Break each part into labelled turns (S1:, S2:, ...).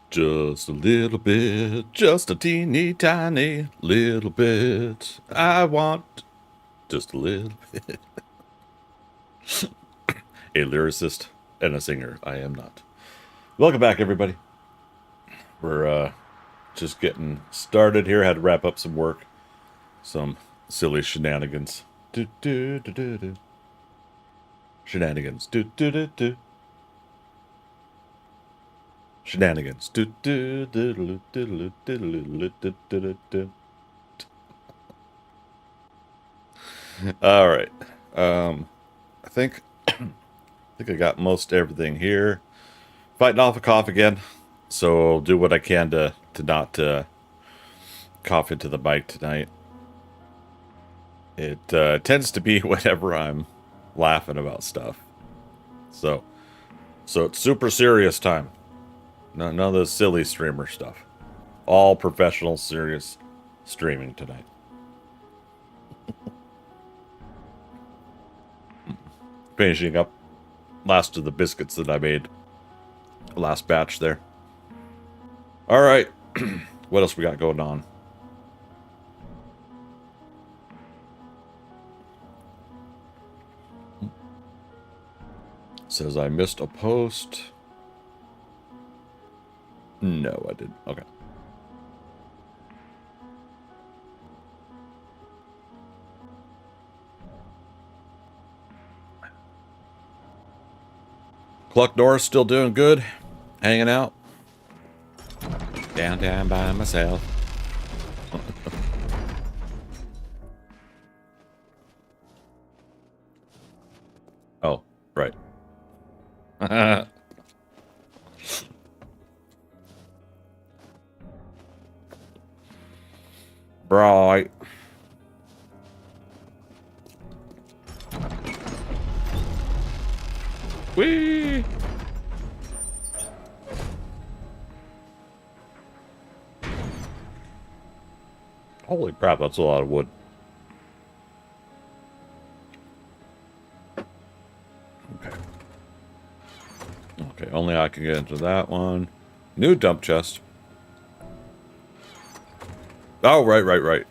S1: Just a little bit, just a teeny tiny little bit. I want just a little bit. A lyricist and a singer, I am not. Welcome back, everybody. We're just getting started here. Had to wrap up some work, some silly shenanigans. Do do do do do. Shenanigans. Do do do do. Shenanigans. Do do do do do do do do do do. All right. I think I got most everything here. Fighting off a cough again, so I'll do what I can to not cough into the mic tonight. It tends to be whenever I'm laughing about stuff. So it's super serious time. None of the silly streamer stuff. All professional, serious streaming tonight. Finishing up last of the biscuits that I made. Last batch there. All right. What else we got going on? Says I missed a post. No, I didn't. Okay. Cluck Norris still doing good? Hanging out? Downtown by myself. Oh, right. Bright. Whee! Holy crap, that's a lot of wood. Okay. Okay, only I can get into that one. New dump chest. Oh, right.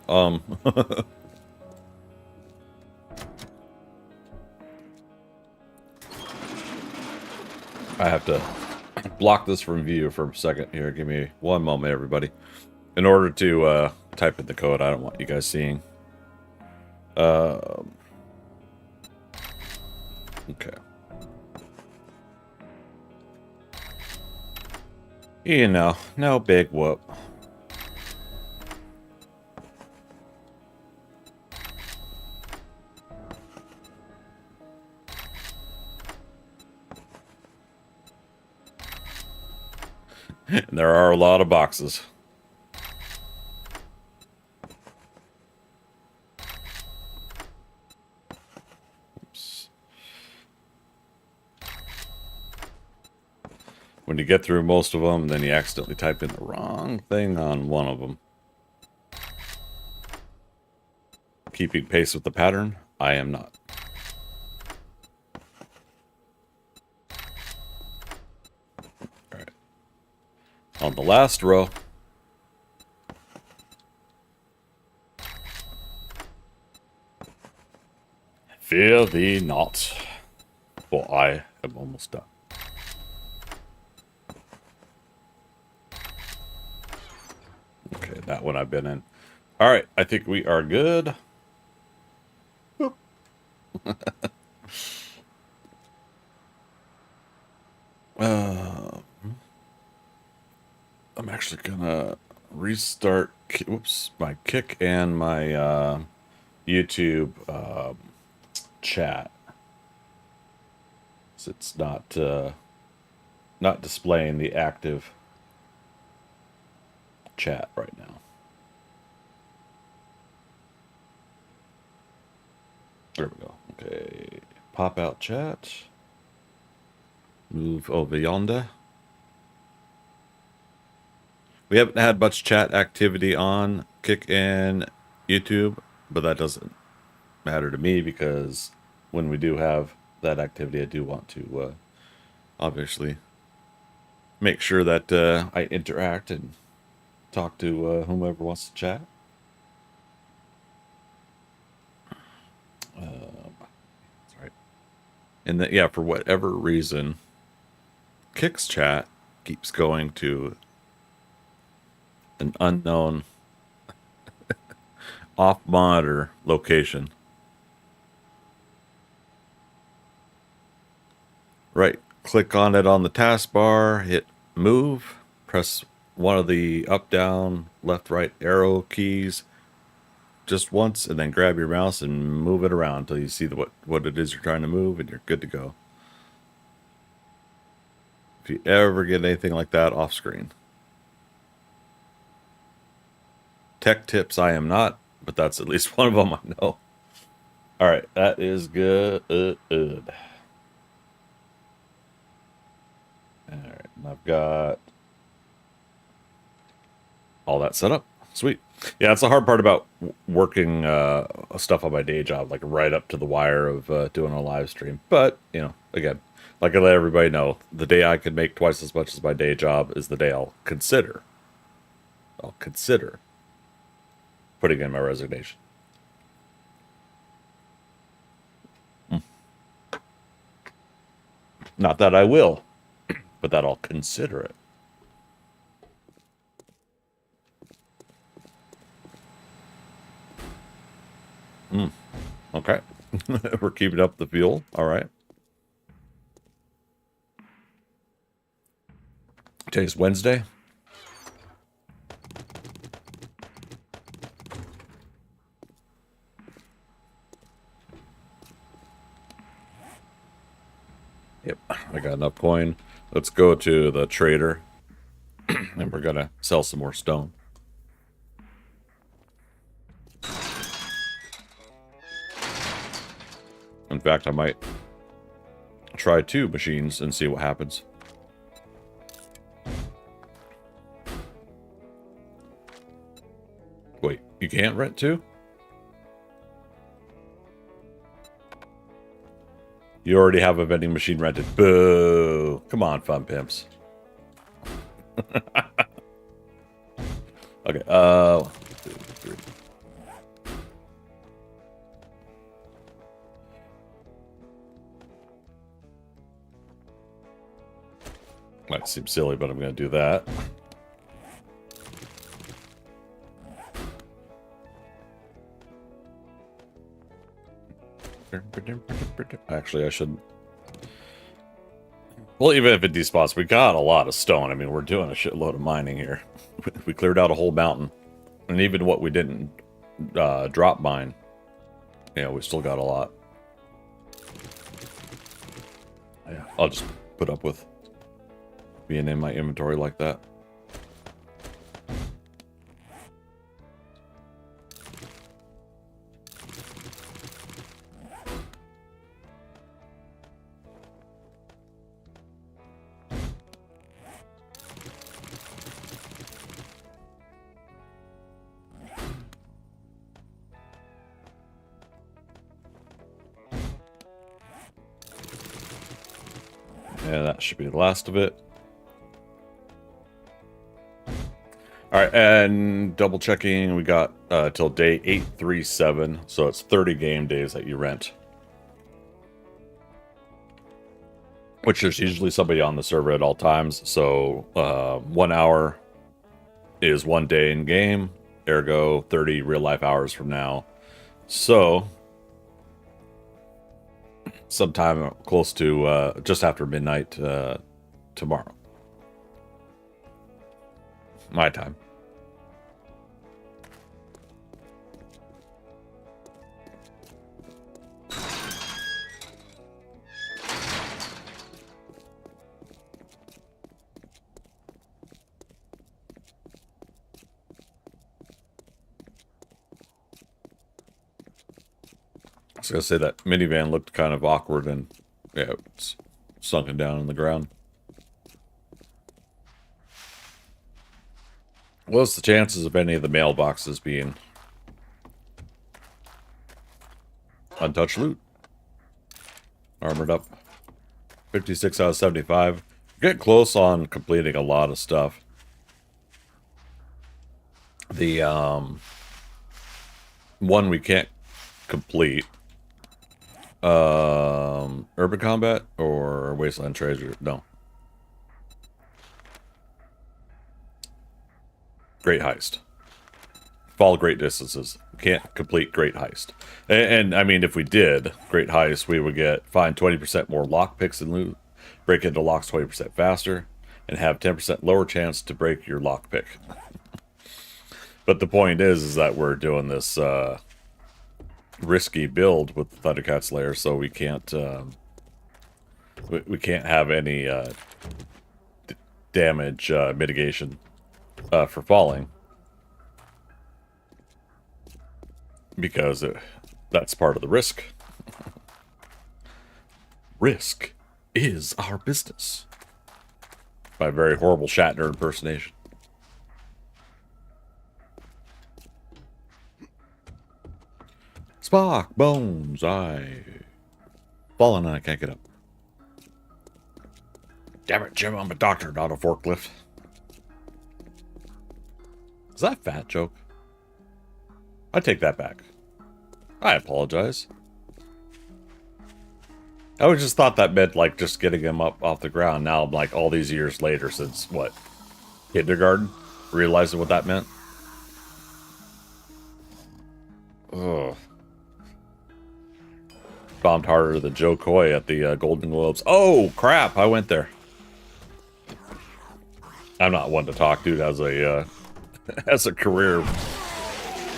S1: I have to block this from view for a second here. Give me one moment, everybody. In order to type in the code, I don't want you guys seeing. Okay. You know, no big whoop. And there are a lot of boxes. Oops. When you get through most of them, then you accidentally type in the wrong thing on one of them. Keeping pace with the pattern, I am not. Alright. On the last row. Fear thee not, for I am almost done. Okay, that one I've been in. All right, I think we are good. I'm actually gonna restart my Kick and my YouTube chat. So it's not displaying the active chat right now. There we go. Okay, pop out chat. Move over yonder. We haven't had much chat activity on Kick and YouTube, but that doesn't matter to me because when we do have that activity, I do want to obviously make sure that I interact and talk to whomever wants to chat. That's right. And that, yeah, for whatever reason, Kick's chat keeps going to an unknown off-monitor location. Right, click on it on the taskbar, hit move, press one of the up, down, left, right arrow keys just once, and then grab your mouse and move it around until you see what it is you're trying to move, and you're good to go. If you ever get anything like that off screen. Tech tips I am not, but that's at least one of them I know. All right, that is good. All right, and I've got all that set up. Sweet. Yeah, that's the hard part about working stuff on my day job, like right up to the wire of doing a live stream. But, you know, again, like I let everybody know, the day I can make twice as much as my day job is the day I'll consider putting in my resignation. Not that I will, but that I'll consider it. Okay. We're keeping up the fuel. All right. Today's Wednesday. Yep, I got enough coin. Let's go to the trader, and we're gonna sell some more stone. In fact, I might try 2 machines and see what happens. Wait, you can't rent 2? You already have a vending machine rented. Boo! Come on, fun pimps. Okay, 1, 2, 3. Might seem silly, but I'm going to do that. Actually, I shouldn't. Well, even if it despawns, we got a lot of stone. I mean, we're doing a shitload of mining here. We cleared out a whole mountain. And even what we didn't drop mine, you know, we still got a lot. Yeah, I'll just put up with being in my inventory like that. Yeah, that should be the last of it. All right, and double checking, we got till day 837, so it's 30 game days that you rent. Which there's usually somebody on the server at all times, so 1 hour is 1 day in game, ergo 30 real life hours from now. So sometime close to just after midnight tomorrow. My time. I was gonna say that minivan looked kind of awkward and yeah, it's sunken down in the ground. What's the chances of any of the mailboxes being untouched loot? Armored up. 56 out of 75. Get close on completing a lot of stuff. The one we can't complete. Urban Combat or Wasteland Treasure? No. Great Heist. Fall great distances. Can't complete Great Heist. And I mean, if we did Great Heist, we would find 20% more lockpicks and loot, break into locks 20% faster, and have 10% lower chance to break your lockpick. But the point is that we're doing this risky build with the ThunderCats Lair, so we can't have any damage mitigation for falling, because that's part of the risk. Risk is our business. By a very horrible Shatner impersonation. Spock, bones, fallen and I can't get up. Damn it, Jim, I'm a doctor, not a forklift. Is that a fat joke? I take that back. I apologize. I always just thought that meant, like, just getting him up off the ground. Now, like, all these years later, since, what, kindergarten? Realizing what that meant? Ugh. Bombed harder than Joe Coy at the Golden Globes. Oh, crap, I went there. I'm not one to talk, dude, as a as a career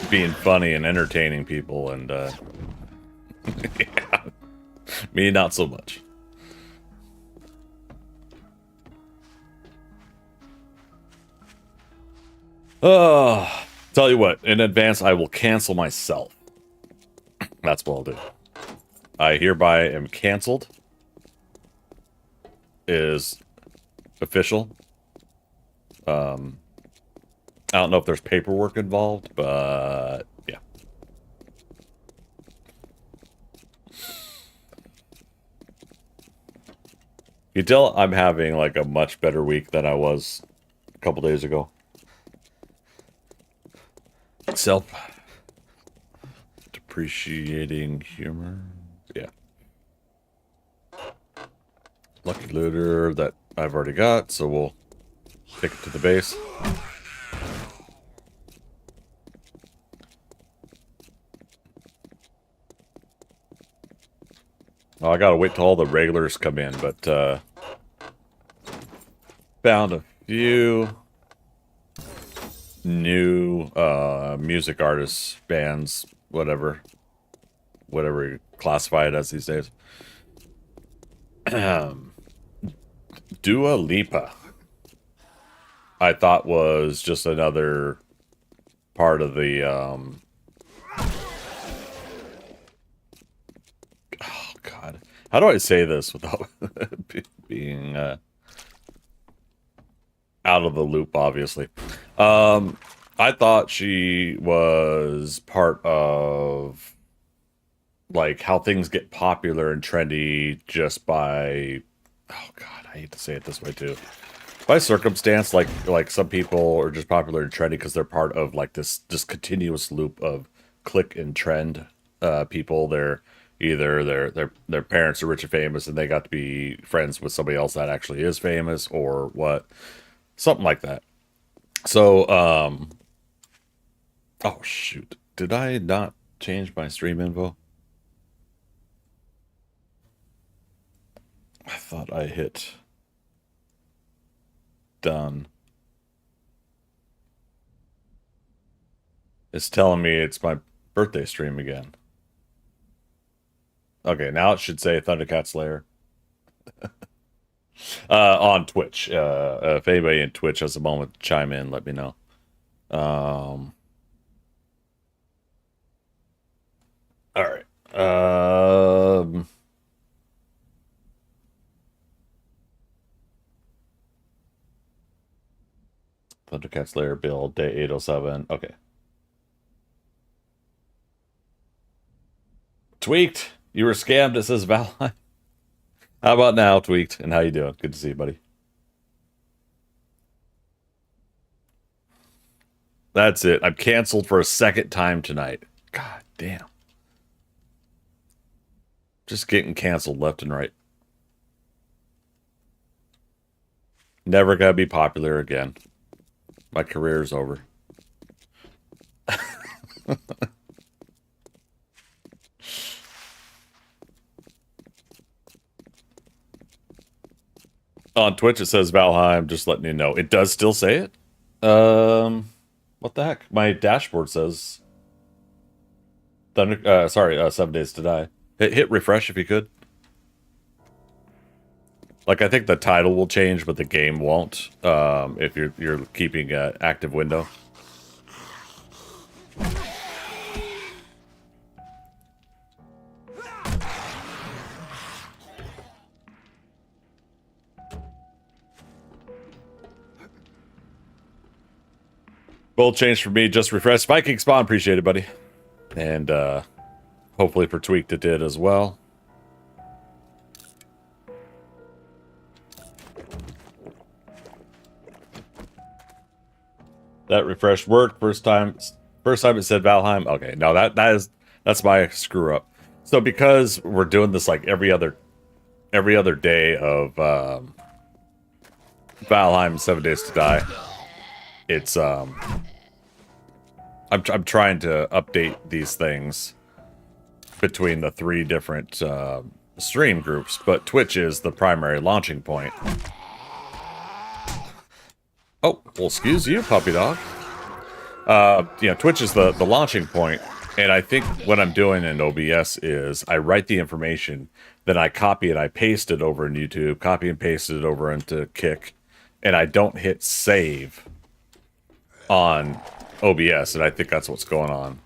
S1: being funny and entertaining people, and yeah. Me, not so much. Tell you what, in advance, I will cancel myself. That's what I'll do. I hereby am canceled. Is official. I don't know if there's paperwork involved, but yeah. You tell I'm having like a much better week than I was a couple days ago. Self-depreciating humor. Yeah. Lucky looter that I've already got, so we'll take it to the base. Oh, I gotta wait till all the regulars come in, but found a few new music artists, bands, whatever you classify it as these days. Dua Lipa, I thought was just another part of the oh god, how do I say this without being out of the loop, obviously. I thought she was part of like how things get popular and trendy just by, oh god, I hate to say it this way too, by circumstance. Like some people are just popular and trendy because they're part of like this just continuous loop of click and trend people. They're either their parents are rich and famous and they got to be friends with somebody else that actually is famous, or what, something like that. So oh shoot, did I not change my stream info? I thought I hit done. It's telling me it's my birthday stream again. Okay, now it should say ThunderCats Lair. On Twitch. If anybody in Twitch has a moment to chime in, let me know. All right. ThunderCats Lair build day 807. Okay. Tweaked. You were scammed. It says Valheim. How about now, Tweaked? And how you doing? Good to see you, buddy. That's it. I'm canceled for a second time tonight. God damn. Just getting canceled left and right. Never gonna be popular again. My career's over. On Twitch it says Valheim, just letting you know. It does still say it? What the heck? My dashboard says Thunder 7 Days to Die. Hit refresh if you could. Like, I think the title will change, but the game won't. If you're keeping an active window. Bold change for me, just refresh. Viking Spawn, appreciate it, buddy. And hopefully for Tweaked it did as well. That refresh worked first time it said Valheim. Okay, no, that's my screw up. So because we're doing this like every other day of Valheim 7 Days to Die, it's I'm trying to update these things between the 3 different stream groups, but Twitch is the primary launching point. Oh, well, excuse you, puppy dog. Twitch is the launching point, and I think what I'm doing in OBS is I write the information, then I copy and I paste it over in YouTube, copy and paste it over into Kick, and I don't hit save on OBS, and I think that's what's going on.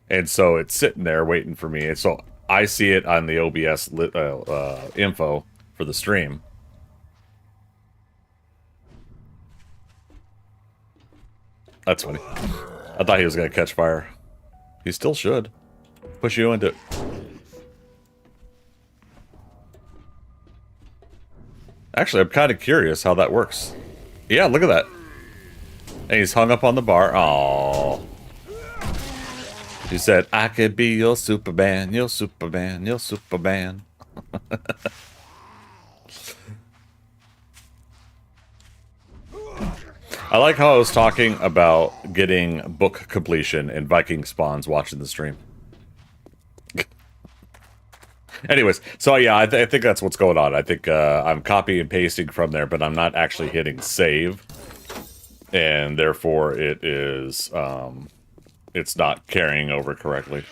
S1: And so it's sitting there waiting for me, and so I see it on the OBS info for the stream. That's funny. I thought he was going to catch fire. He still should. Push you into it. Actually, I'm kind of curious how that works. Yeah, look at that. And he's hung up on the bar. Aww. He said, I could be your Superman, your Superman, your Superman. I like how I was talking about getting book completion and Viking spawns watching the stream. Anyways, so yeah, I think that's what's going on. I think I'm copy and pasting from there, but I'm not actually hitting save. And therefore it is, it's not carrying over correctly.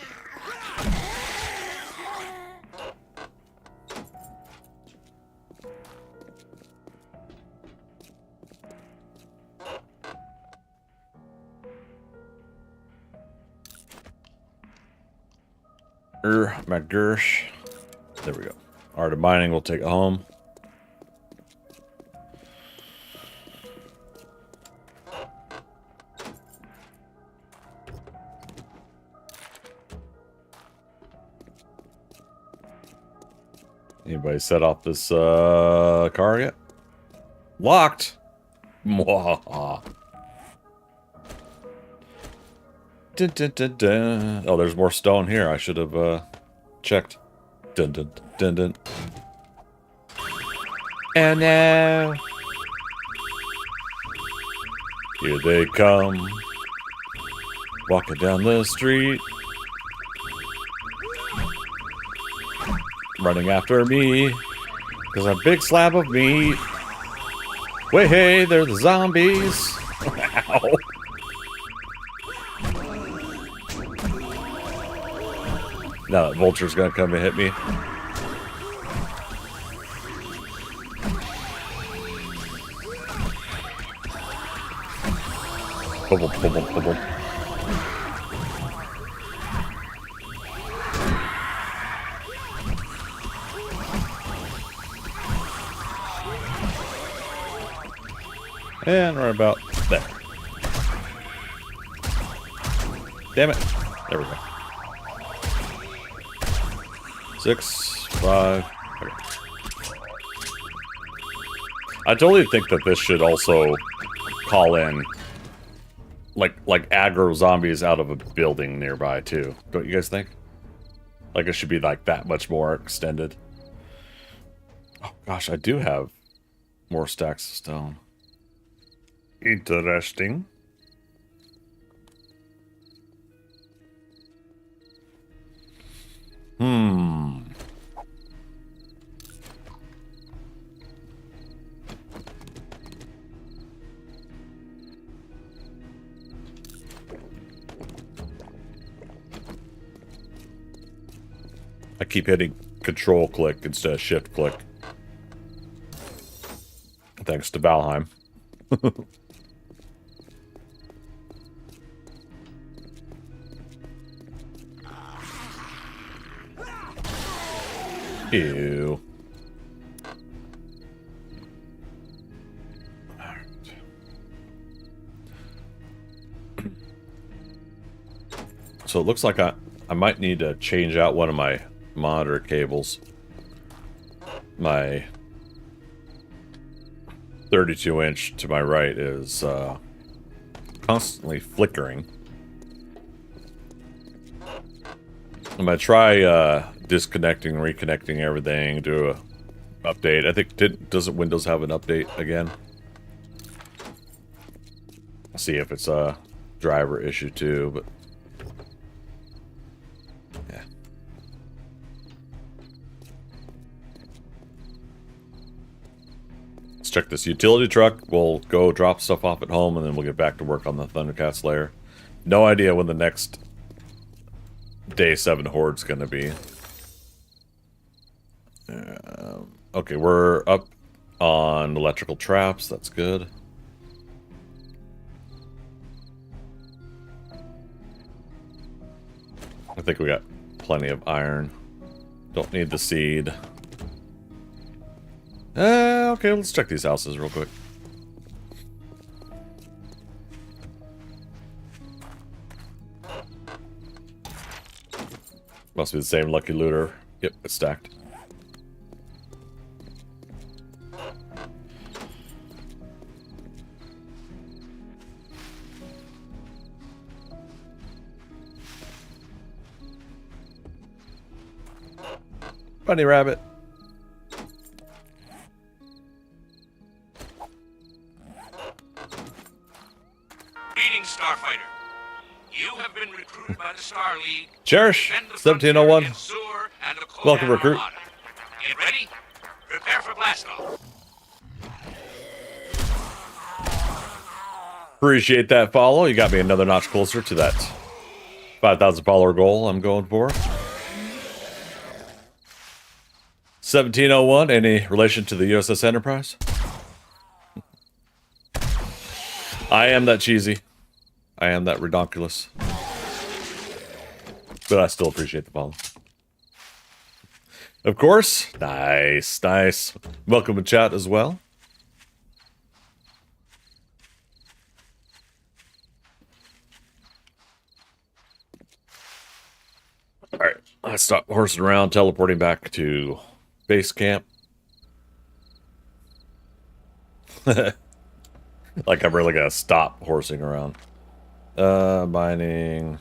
S1: My Gersh. There we go. Art of Mining, we'll take it home. Anybody set off this car yet? Locked! Mwah. Dun, dun, dun, dun. Oh, there's more stone here. I should have checked. Dun, dun, dun, dun. Oh no! Here they come, walking down the street, running after me, because I'm a big slab of meat. Wait, hey, they're the zombies. Ow. Now that vulture's gonna come and hit me. Boom, boom, boom, boom, boom. And right about there. Damn it. There we go. 6, 5. Okay. I totally think that this should also call in like aggro zombies out of a building nearby too. Don't you guys think? Like it should be like that much more extended. Oh gosh, I do have more stacks of stone. Interesting. I keep hitting control click instead of shift click. Thanks to Valheim. Ew. Alright. So it looks like I might need to change out one of my monitor cables. My 32-inch to my right is constantly flickering. I'm gonna try disconnecting, reconnecting everything, do a update. I think doesn't Windows have an update again? I'll see if it's a driver issue too, but yeah. Let's check this utility truck. We'll go drop stuff off at home and then we'll get back to work on the ThunderCats Lair. No idea when the next Day 7 Horde's gonna be. Okay, we're up on electrical traps. That's good. I think we got plenty of iron. Don't need the seed. Okay, let's check these houses real quick. Must be the same lucky looter. Yep, it's stacked. Bunny rabbit.
S2: Greetings, Starfighter. You have been recruited by the Star League.
S1: Cherish, 1701. Welcome, recruit.
S2: Get ready. Prepare for blast-off.
S1: Appreciate that follow. You got me another notch closer to that 5,000 follower goal I'm going for. 1701, any relation to the USS Enterprise? I am that cheesy. I am that redonkulous. But I still appreciate the follow. Of course. Nice, nice. Welcome to chat as well. Alright, let's stop horsing around, teleporting back to base camp. Like I'm really gonna stop horsing around. Mining.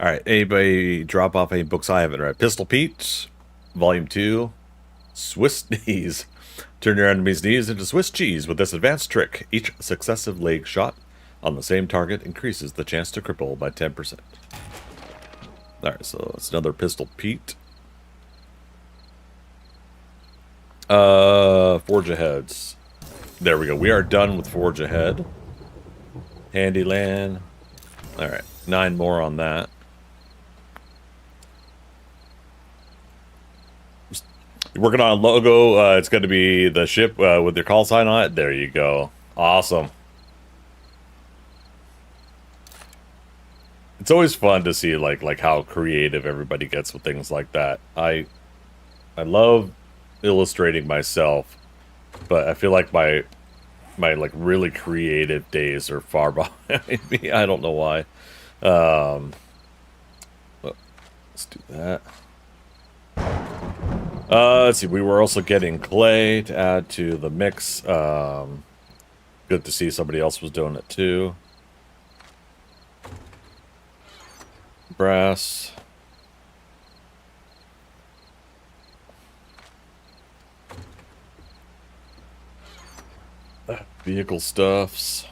S1: Alright, anybody drop off any books I haven't read? Pistol Pete, Volume 2, Swiss Knees. Turn your enemy's knees into Swiss cheese with this advanced trick. Each successive leg shot on the same target increases the chance to cripple by 10%. Alright, so that's another Pistol Pete. Forge Aheads. There we go. We are done with Forge Ahead. Handyland. Alright, 9 more on that. Working on a logo. It's going to be the ship with your call sign on it. There you go. Awesome. It's always fun to see like how creative everybody gets with things like that. I love illustrating myself, but I feel like my like really creative days are far behind me. I don't know why. Let's do that. Let's see. We were also getting clay to add to the mix. Because good to see somebody else was doing it too. Brass. Vehicle stuffs.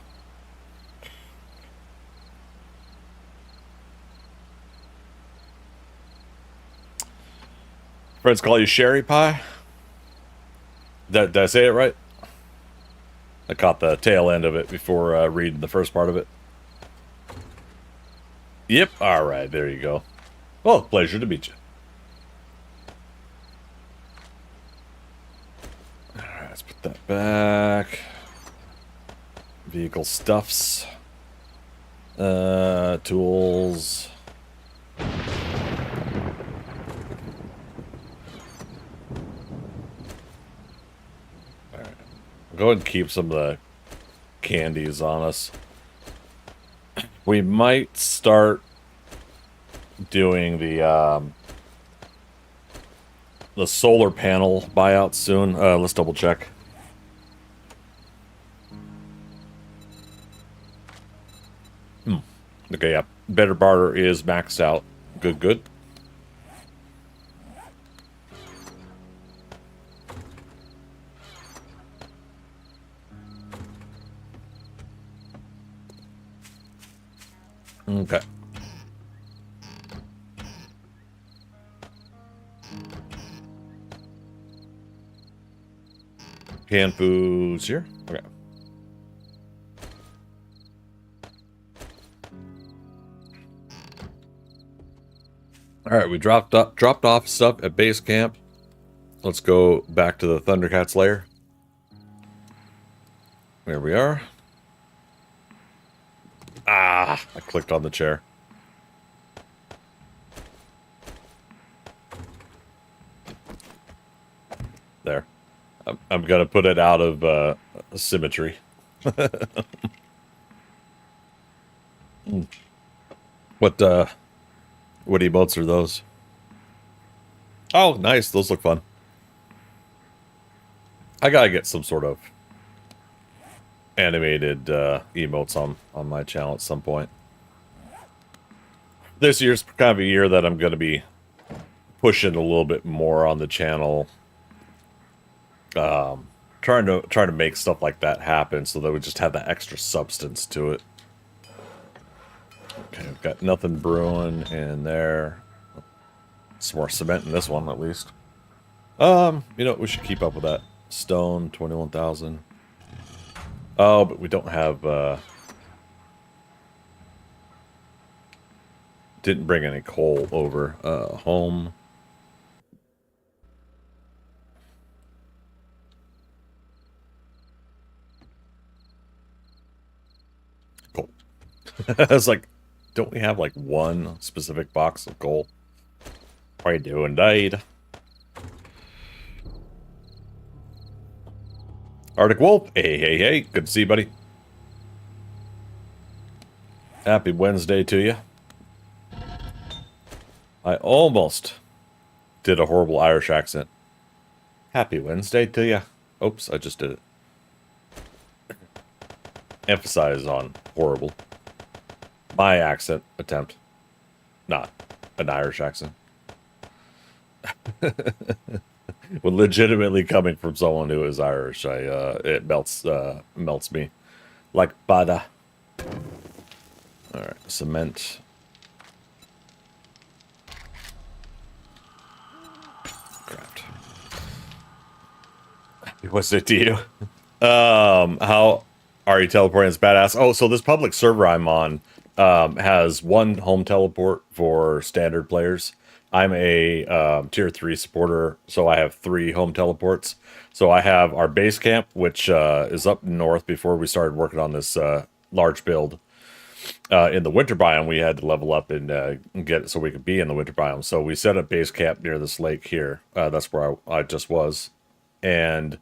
S1: Friends call you Sherry Pie? Did I say it right? I caught the tail end of it before reading the first part of it. Yep, alright, there you go. Well, pleasure to meet you. Alright, let's put that back. Vehicle stuffs. Tools. Alright. I'll go ahead and keep some of the candies on us. We might start doing the solar panel buyout soon. Let's double check. Okay, yeah. Better barter is maxed out. Good, good. Okay. Canned foods here. Okay. All right, we dropped off stuff at base camp. Let's go back to the ThunderCats Lair. There we are. Ah, I clicked on the chair. There. I'm gonna put it out of symmetry. What emotes are those? Oh, nice. Those look fun. I gotta get some sort of animated emotes on my channel at some point. This year's kind of a year that I'm gonna be pushing a little bit more on the channel. Trying to make stuff like that happen so that we just have that extra substance to it. Okay, we've got nothing brewing in there. Some more cement in this one, at least. You know, we should keep up with that. Stone, 21,000. Oh, but we don't have, didn't bring any coal over. Home. Coal. I was like, don't we have, like, one specific box of coal? What are you doing, Dade? Arctic Wolf, hey, good to see you, buddy. Happy Wednesday to you. I almost did a horrible Irish accent. Happy Wednesday to you. Oops, I just did it. Emphasize on horrible. My accent attempt, not an Irish accent. When legitimately coming from someone who is Irish, it melts me like butter. All right, cement. Craft. What's it to you? How are you teleporting as badass? Oh, so this public server I'm on has one home teleport for standard players. I'm a tier 3 supporter, so I have 3 home teleports. So I have our base camp, which is up north before we started working on this large build. In the winter biome, we had to level up and get it so we could be in the winter biome. So we set up base camp near this lake here. That's where I just was. And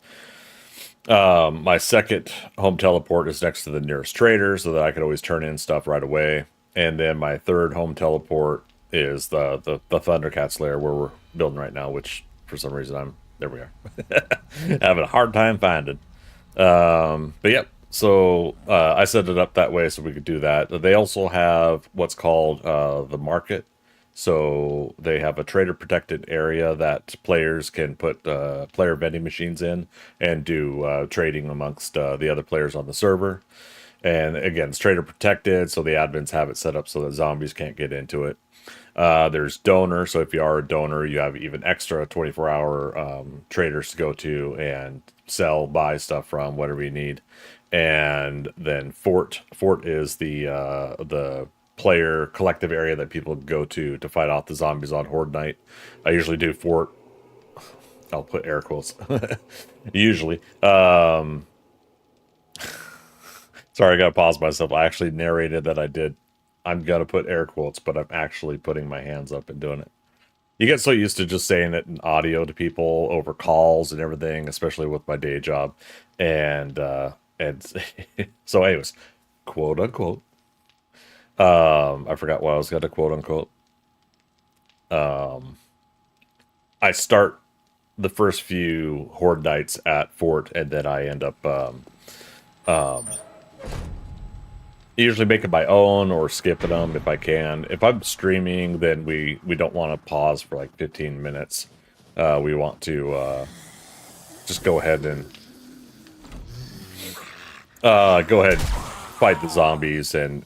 S1: my second home teleport is next to the nearest trader so that I could always turn in stuff right away. And then my third home teleport is the ThunderCats Lair where we're building right now, which for some reason there we are. Having a hard time finding. But yep, So I set it up that way so we could do that. They also have what's called the market. So they have a trader protected area that players can put player vending machines in and do trading amongst the other players on the server. And again, it's trader protected, so the admins have it set up so that zombies can't get into it. There's donor, so if you are a donor, you have even extra 24-hour traders to go to and sell, buy stuff from, whatever you need. And then fort. Fort is the player collective area that people go to fight off the zombies on Horde Night. I usually do fort. I'll put air quotes. Usually. Sorry, I gotta pause myself. I actually narrated that I did. I'm gonna put air quotes, but I'm actually putting my hands up and doing it. You get so used to just saying it in audio to people over calls and everything, especially with my day job, and so, anyways, quote unquote. I forgot what I was gonna quote unquote. I start the first few Horde nights at Fort, and then I end up usually making my own or skipping them if I can. If I'm streaming, then we don't want to pause for like 15 minutes. We want to just go ahead and fight the zombies and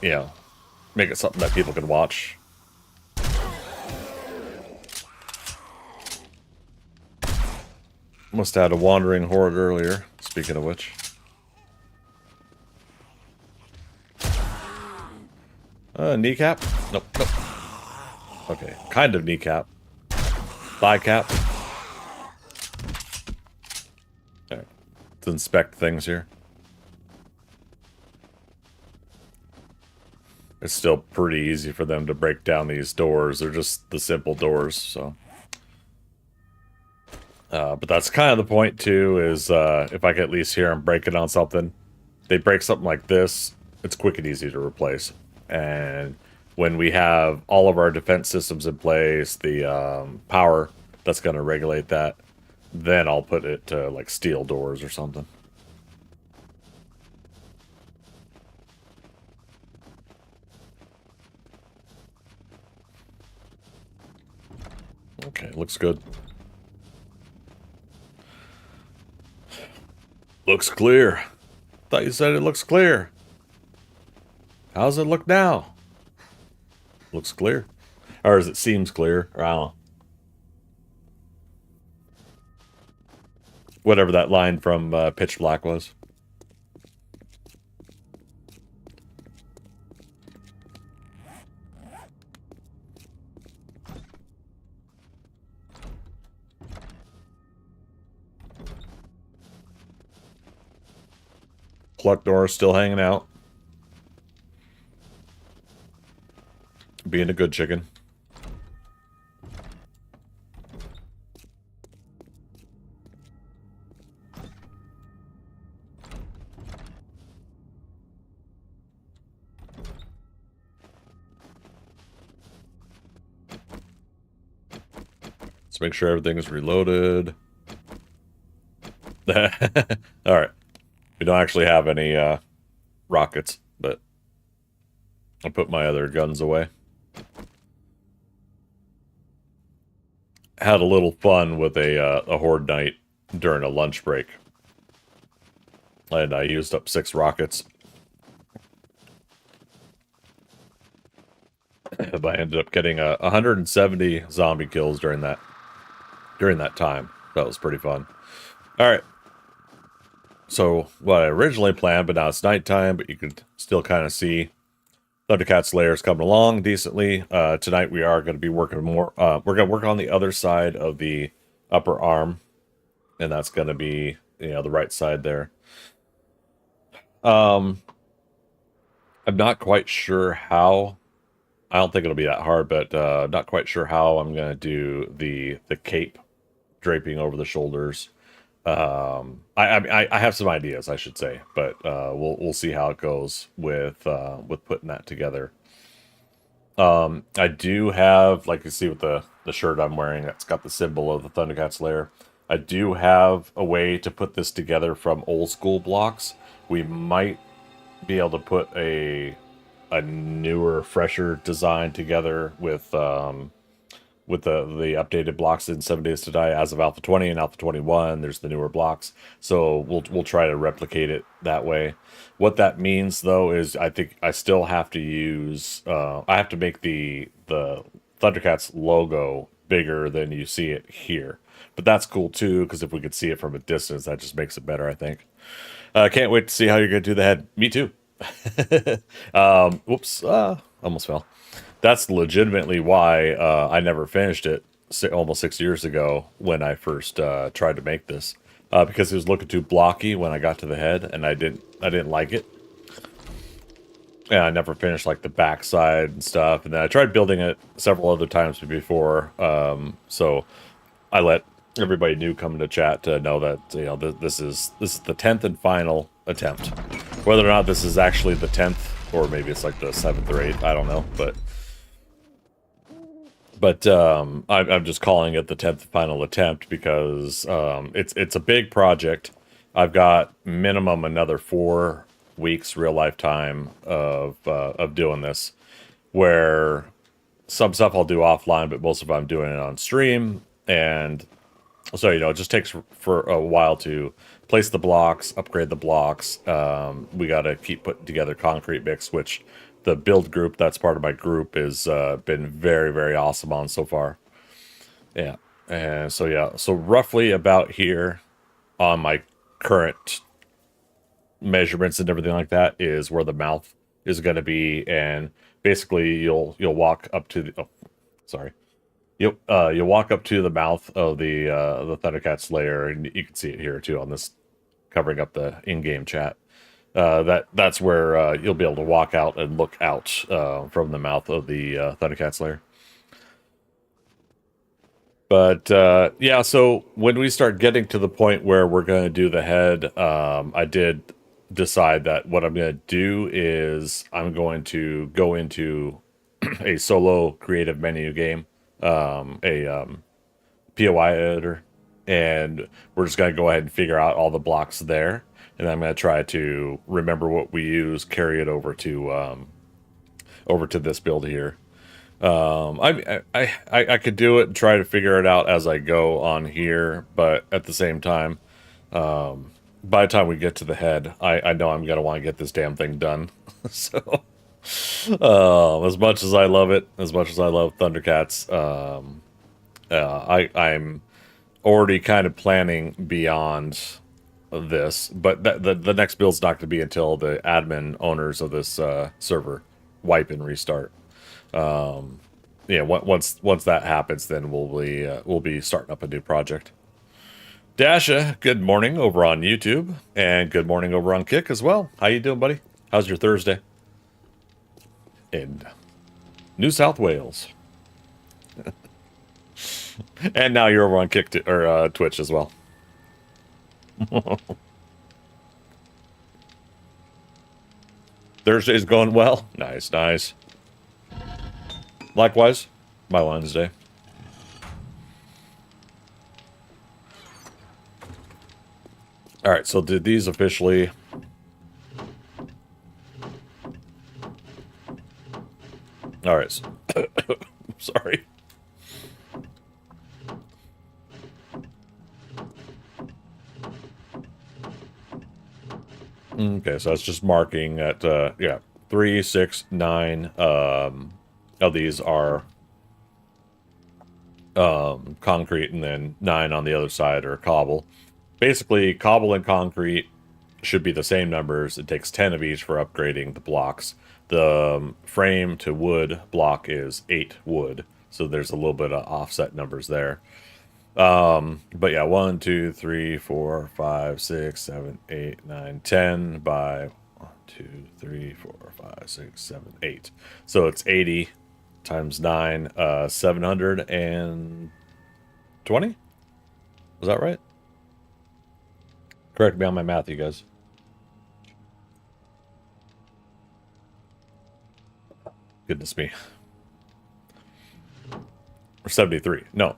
S1: you know, make it something that people can watch. Must have had a wandering horde earlier, speaking of which. Kneecap? Nope, nope. Okay, kind of kneecap. Thigh cap. Alright, let's inspect things here. It's still pretty easy for them to break down these doors. They're just the simple doors, so... but that's kind of the point, too, is if I can at least hear them breaking on something. They break something like this, it's quick and easy to replace. And when we have all of our defense systems in place, the power that's going to regulate that, then I'll put it to, like, steel doors or something. Okay, looks good. Looks clear. Thought you said it looks clear. How's it look now? Looks clear. Or as it seems clear. Or I don't know. Whatever that line from Pitch Black was. Pluck door still hanging out. Being a good chicken. Let's make sure everything is reloaded. Alright. We don't actually have any rockets, but I'll put my other guns away. Had a little fun with a horde night during a lunch break. And I used up 6 rockets. But I ended up getting 170 zombie kills during that time. That was pretty fun. Alright. So, what I originally planned, but now it's nighttime, but you could still kind of see ThunderCats Lair is coming along decently. Tonight we are going to be working more. We're going to work on the other side of the upper arm, and that's going to be, you know, the right side there. I'm not quite sure how. I don't think it'll be that hard, but not quite sure how I'm going to do the cape draping over the shoulders. I have some ideas, I should say, but we'll see how it goes with putting that together. I do have, like you see with the shirt I'm wearing, that's got the symbol of the ThunderCats Lair. I do have a way to put this together from old school blocks, we might be able to put a newer, fresher design together with the updated blocks in 7 Days to Die as of Alpha 20 and Alpha 21. There's the newer blocks, so we'll try to replicate it that way. What that means though is I think I still have to use I have to make the ThunderCats logo bigger than you see it here. But that's cool too, because if we could see it from a distance, that just makes it better, I think. Can't wait to see how you're going to do the head. Me too. Whoops. Almost fell. That's legitimately why I never finished it almost 6 years ago when I first tried to make this. Because it was looking too blocky when I got to the head, and I didn't like it. And I never finished like the backside and stuff. And then I tried building it several other times before. So I let everybody new come into chat to know that this is the 10th and final attempt. Whether or not this is actually the 10th or maybe it's like the 7th or 8th, I don't know. But I'm just calling it the 10th final attempt because it's a big project. I've got minimum another 4 weeks real life time of doing this, where some stuff I'll do offline, but most of it I'm doing it on stream. And so it just takes for a while to place the blocks, upgrade the blocks. We got to keep putting together concrete mix, which the build group that's part of my group has been very, very awesome on so far. Yeah. And so roughly about here on my current measurements and everything like that is where the mouth is going to be. And basically you'll walk up to the, sorry. You'll walk up to the mouth of the ThunderCats Lair, and you can see it here too on this, covering up the in-game chat. That's where you'll be able to walk out and look out from the mouth of the ThunderCats Lair. But yeah, so when we start getting to the point where we're going to do the head, I did decide that what I'm going to do is I'm going to go into a solo creative menu game, a POI editor, and we're just going to go ahead and figure out all the blocks there, and I'm going to try to remember what we use, carry it over to this build here. I could do it and try to figure it out as I go on here, but at the same time, by the time we get to the head, I know I'm gonna want to get this damn thing done. So, as much as I love it, as much as I love ThunderCats, I'm already kind of planning beyond this, but the next build's not going to be until the admin owners of this server wipe and restart. Yeah, once that happens, then we'll be starting up a new project. Dasha, good morning over on YouTube, and good morning over on Kick as well. How you doing, buddy? How's your Thursday in New South Wales? And now you're over on Kick or Twitch as well. Thursday's going well. Nice, nice. Likewise, my Wednesday. All right, so did these officially... All right. So sorry. Okay, so it's just marking that, yeah, 3, 6, 9 of these are concrete, and then 9 on the other side are cobble. Basically, cobble and concrete should be the same numbers. It takes 10 of each for upgrading the blocks. The frame to wood block is 8 wood, so there's a little bit of offset numbers there. But yeah, 1, 2, 3, 4, 5, 6, 7, 8, 9, 10 by 1, 2, 3, 4, 5, 6, 7, 8. So it's 80 times 9, 720? Was that right? Correct me on my math, you guys. Goodness me. Or 73. No.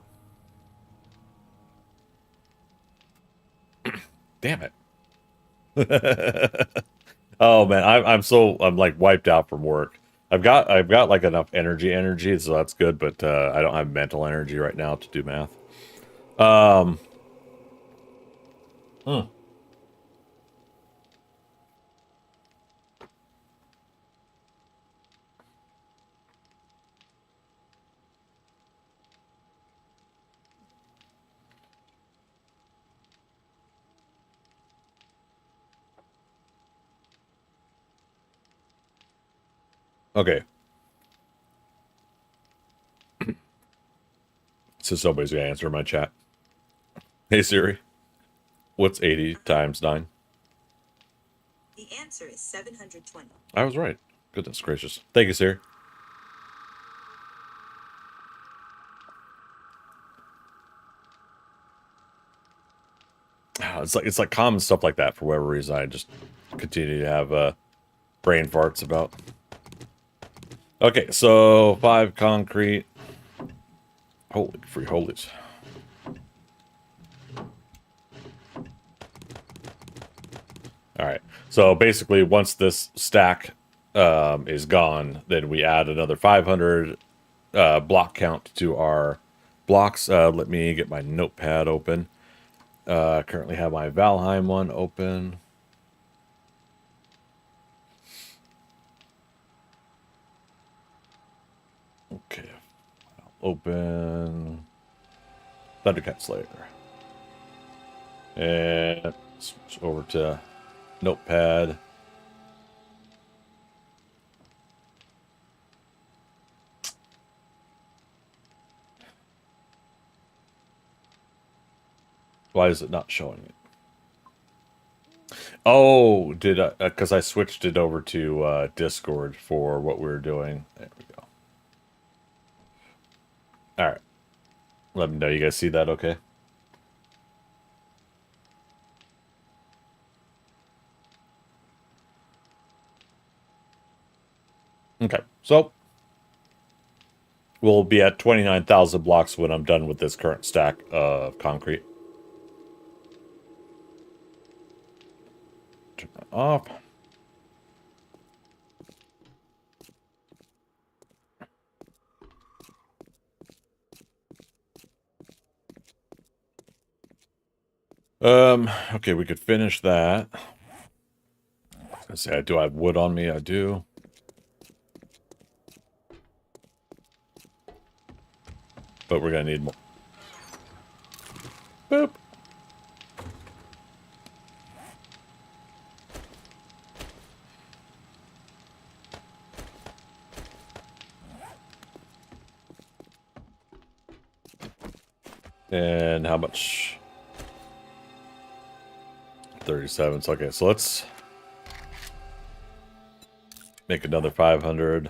S1: Damn it. Oh man, I'm like wiped out from work. I've got like enough energy, so that's good, but I don't have mental energy right now to do math. Um, hmm, okay, so somebody's gonna answer my chat. Hey Siri, what's 80 times 9?
S3: The answer is 720.
S1: I was right. Goodness gracious. Thank you, Siri. It's like common stuff like that for whatever reason. I just continue to have brain farts about. Okay, so 5 concrete. Holy free holies. All right. So basically, once this stack is gone, then we add another 500 block count to our blocks. Let me get my notepad open. Currently have my Valheim one open. Okay. Open ThunderCats Lair. And switch over to notepad. Why is it not showing it? Oh, did I? Because I switched it over to Discord for what we were doing. There we go. All right. Let me know. You guys see that okay? Okay. So we'll be at 29,000 blocks when I'm done with this current stack of concrete. Turn that off. Okay, we could finish that. Let's see, do I have wood on me? I do. But we're gonna need more. Boop. And how much? 37. So, okay, so let's make another 500.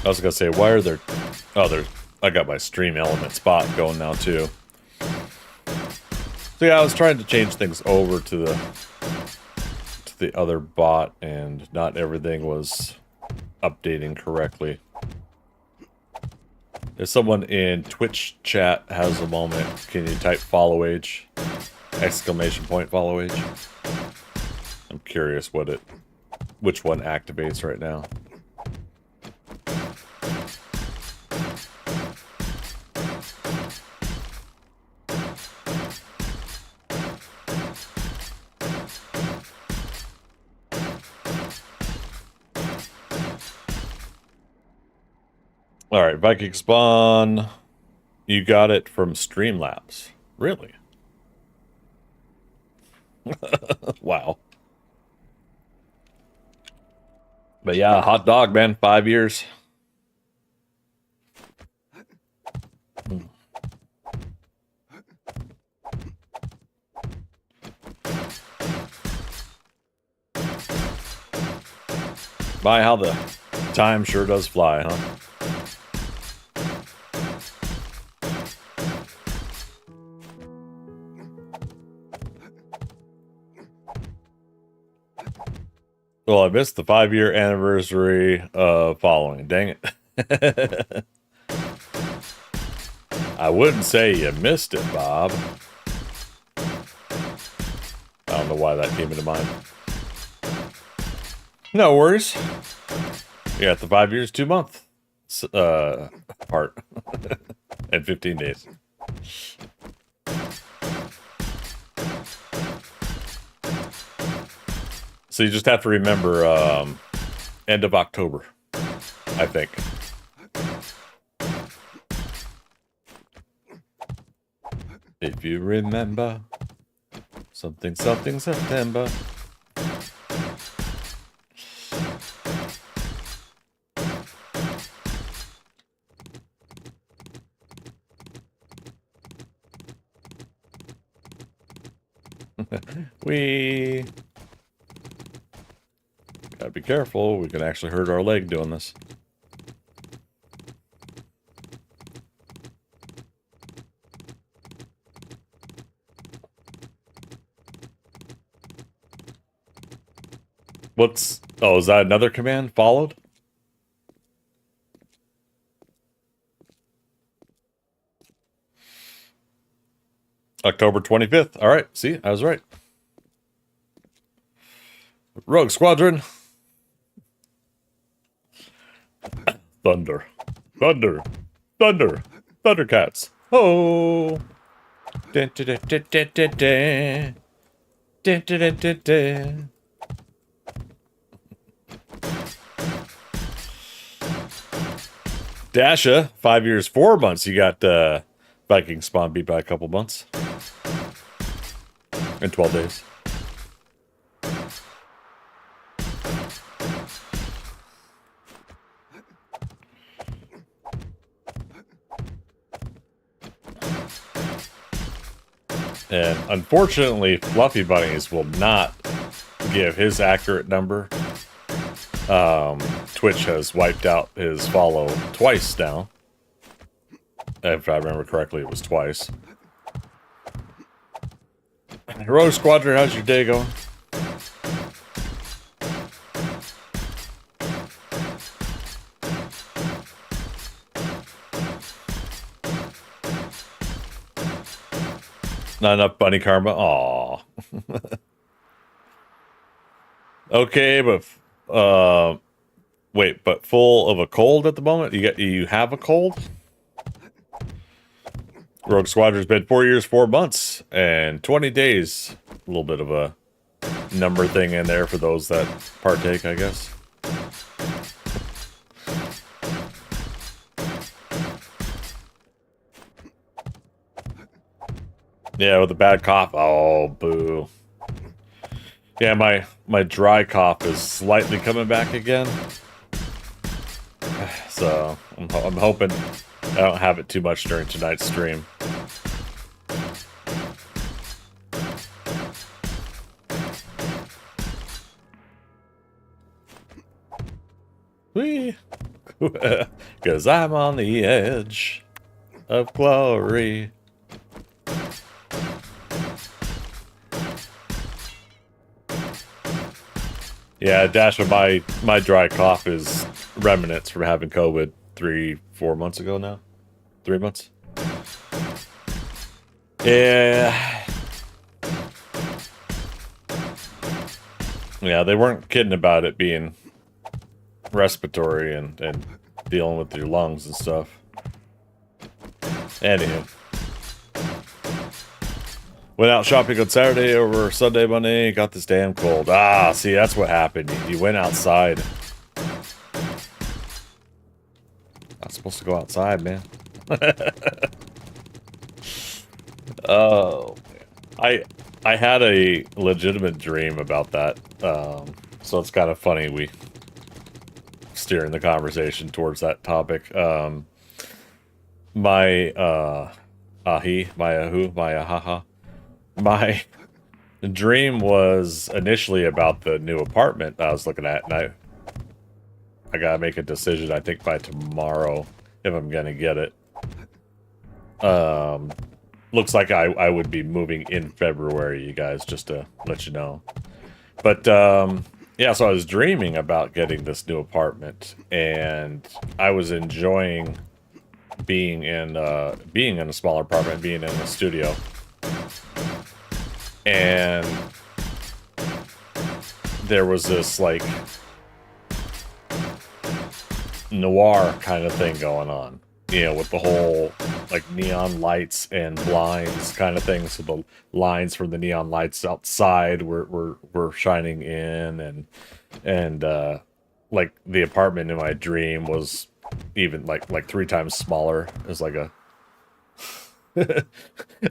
S1: I was gonna say, why are there? Oh, there's. I got my stream element spot going now too. So yeah, I was trying to change things over to the other bot, and not everything was updating correctly. If someone in Twitch chat has a moment, can you type follow age? Exclamation point follow age. I'm curious which one activates right now. All right, Viking spawn. You got it from Streamlabs. Really? Wow. But yeah, hot dog, man. 5 years. My, how the time sure does fly, huh? Well, I missed the 5-year anniversary following. Dang it. I wouldn't say you missed it, Bob. I don't know why that came into mind. No worries. You got the 5 years, 2 month part. And 15 days. So you just have to remember end of October, I think. If you remember something September. We gotta be careful. We can actually hurt our leg doing this. What's... Oh, is that another command followed? October 25th. All right. See, I was right. Rogue Squadron. Thunder. Thunder. Thunder. ThunderCats. Oh. Dun, dun, dun, dun, dun, dun, dun. Dun, dun, dun, dun, dun. Dasha, 5 years, 4 months. You got Viking Spawn beat by a couple months. In 12 days. And unfortunately, Fluffy Bunnies will not give his accurate number. Twitch has wiped out his follow twice now. If I remember correctly, it was twice. Rogue Squadron, how's your day going? Not enough bunny karma? Aw. Okay, but wait, but full of a cold at the moment? You have a cold? Rogue Squadron's been 4 years, 4 months, and 20 days. A little bit of a number thing in there for those that partake, I guess. Yeah, with a bad cough. Oh, boo. Yeah, my dry cough is slightly coming back again. So, I'm hoping I don't have it too much during tonight's stream. Whee! Because I'm on the edge of glory. Yeah, Dash, my dry cough is remnants from having COVID 3-4 months ago now. 3 months. Yeah. Yeah, they weren't kidding about it being respiratory and dealing with your lungs and stuff. Anywho. Went out shopping on Saturday over Sunday, Monday, got this damn cold. Ah, see, that's what happened. You went outside. Not supposed to go outside, man. Oh, I had a legitimate dream about that. So it's kind of funny we steering the conversation towards that topic. my ahi, my ahu, my ahaha. My dream was initially about the new apartment I was looking at, and I gotta make a decision, I think, by tomorrow if I'm gonna get it. Looks like I would be moving in February, you guys, just to let you know. But yeah, so I was dreaming about getting this new apartment, and I was enjoying being in a smaller apartment, being in a studio. And there was this like noir kind of thing going on, you know, with the whole like neon lights and blinds kind of thing. So the lines from the neon lights outside were shining in, and like the apartment in my dream was even like 3 times smaller. It was like a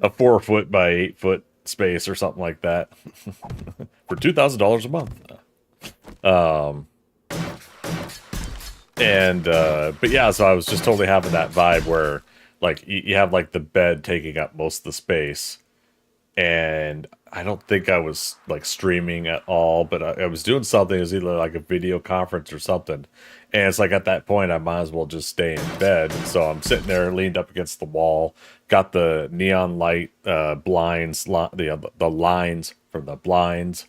S1: a 4 foot by 8 foot space or something like that for $2,000 a month. But yeah, so I was just totally having that vibe where like you have like the bed taking up most of the space, and I don't think I was like streaming at all, but I was doing something. It was either like a video conference or something, and it's like at that point I might as well just stay in bed. So I'm sitting there leaned up against the wall, got the neon light blinds, the lines from the blinds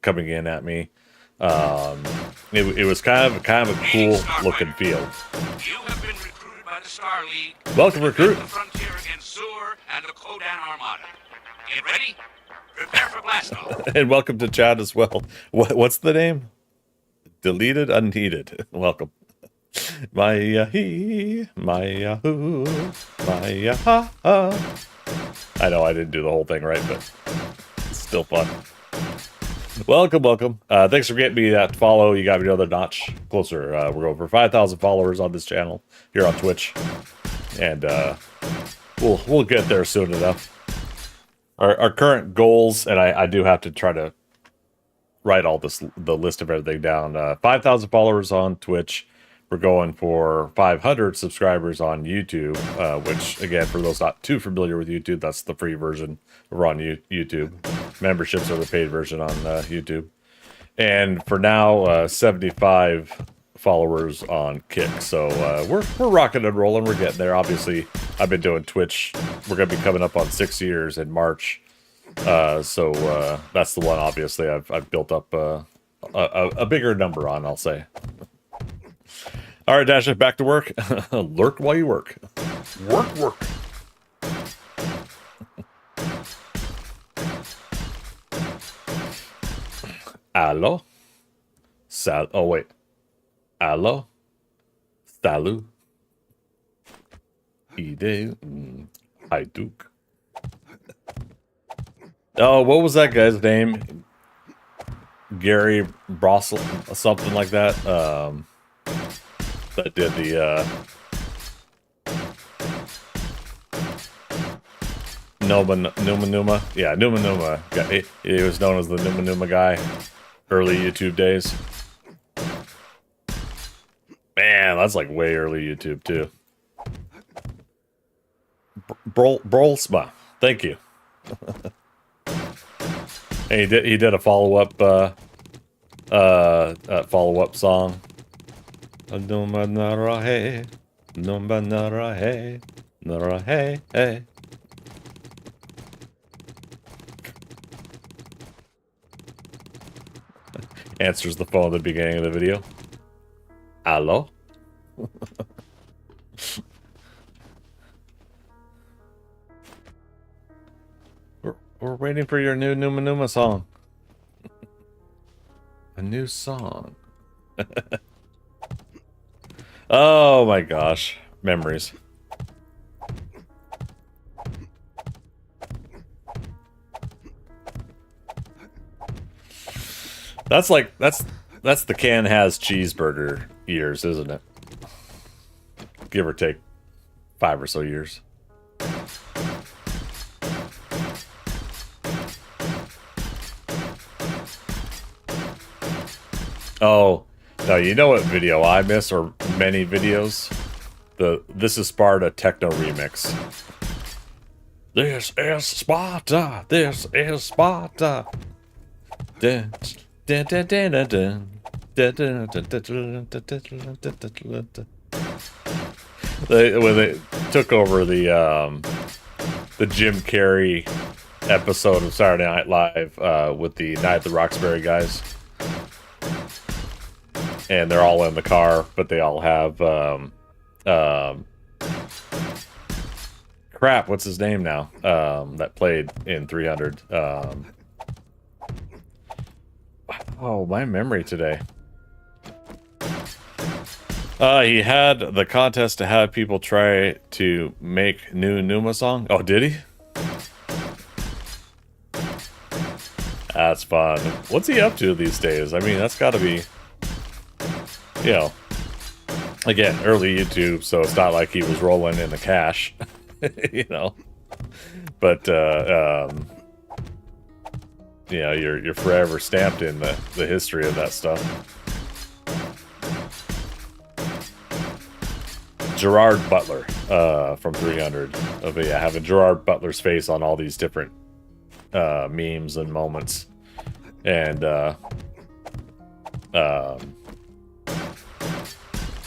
S1: coming in at me. It was kind of a cool looking feel.
S2: You have been recruited by the Star League.
S1: Welcome, recruit.
S2: The frontier against Zur and the Kodan Armada. Get ready. Prepare for blast off.
S1: And welcome to chat as well. What's the name? Deleted, unneeded. Welcome. My he, my yahoo, my yaha. I know I didn't do the whole thing right, but it's still fun. Welcome. Thanks for getting me that follow. You got me another notch closer. We're over 5,000 followers on this channel here on Twitch, and we'll get there soon enough. Our current goals, and I do have to try to write the list of everything down. 5,000 followers on Twitch. We're going for 500 subscribers on YouTube, which, again, for those not too familiar with YouTube, that's the free version. We're on YouTube. Memberships are the paid version on YouTube. And for now, 75 followers on Kick. So we're rocking and rolling. We're getting there. Obviously, I've been doing Twitch. We're going to be coming up on 6 years in March. So that's the one, obviously, I've built up a bigger number on, I'll say. All right, Dasha, back to work. Lurk while you work. Work. Allo? Oh, wait. Allo? Salut? Ide? Hajduk? Oh, what was that guy's name? Gary Brossel, something like that. That did the Numa. Yeah, Numa. He was known as the Numa guy. Early YouTube days. Man, that's like way early YouTube too. Brolsma. Thank you. And he did a follow-up song. Numba narahe, numba narahe, narahe. Answers the phone at the beginning of the video. Allo? We're waiting for your new Numa song. A new song. Oh my gosh. Memories. That's the Can Has cheeseburger years, isn't it? Give or take 5 or so years. Oh, no, you know what video I miss, or many videos? the This is Sparta techno remix. This is Sparta. This is Sparta. Dun, dun, dun, dun, dun, dun. Dun, dun, dun, dun, dun, dun, dun, dun, dun, dun, dun. When they took over the Jim Carrey episode of Saturday Night Live with the Night at the Roxbury guys, and they're all in the car, but they all have crap. What's his name now? That played in 300. Oh, my memory today. He had the contest to have people try to make new Numa song. Oh, did he? That's fun. What's he up to these days? I mean, that's got to be, you know, again, early YouTube, so it's not like he was rolling in the cash, you know. But you know, you're forever stamped in the history of that stuff. Gerard Butler from 300. But yeah, having Gerard Butler's face on all these different memes and moments. And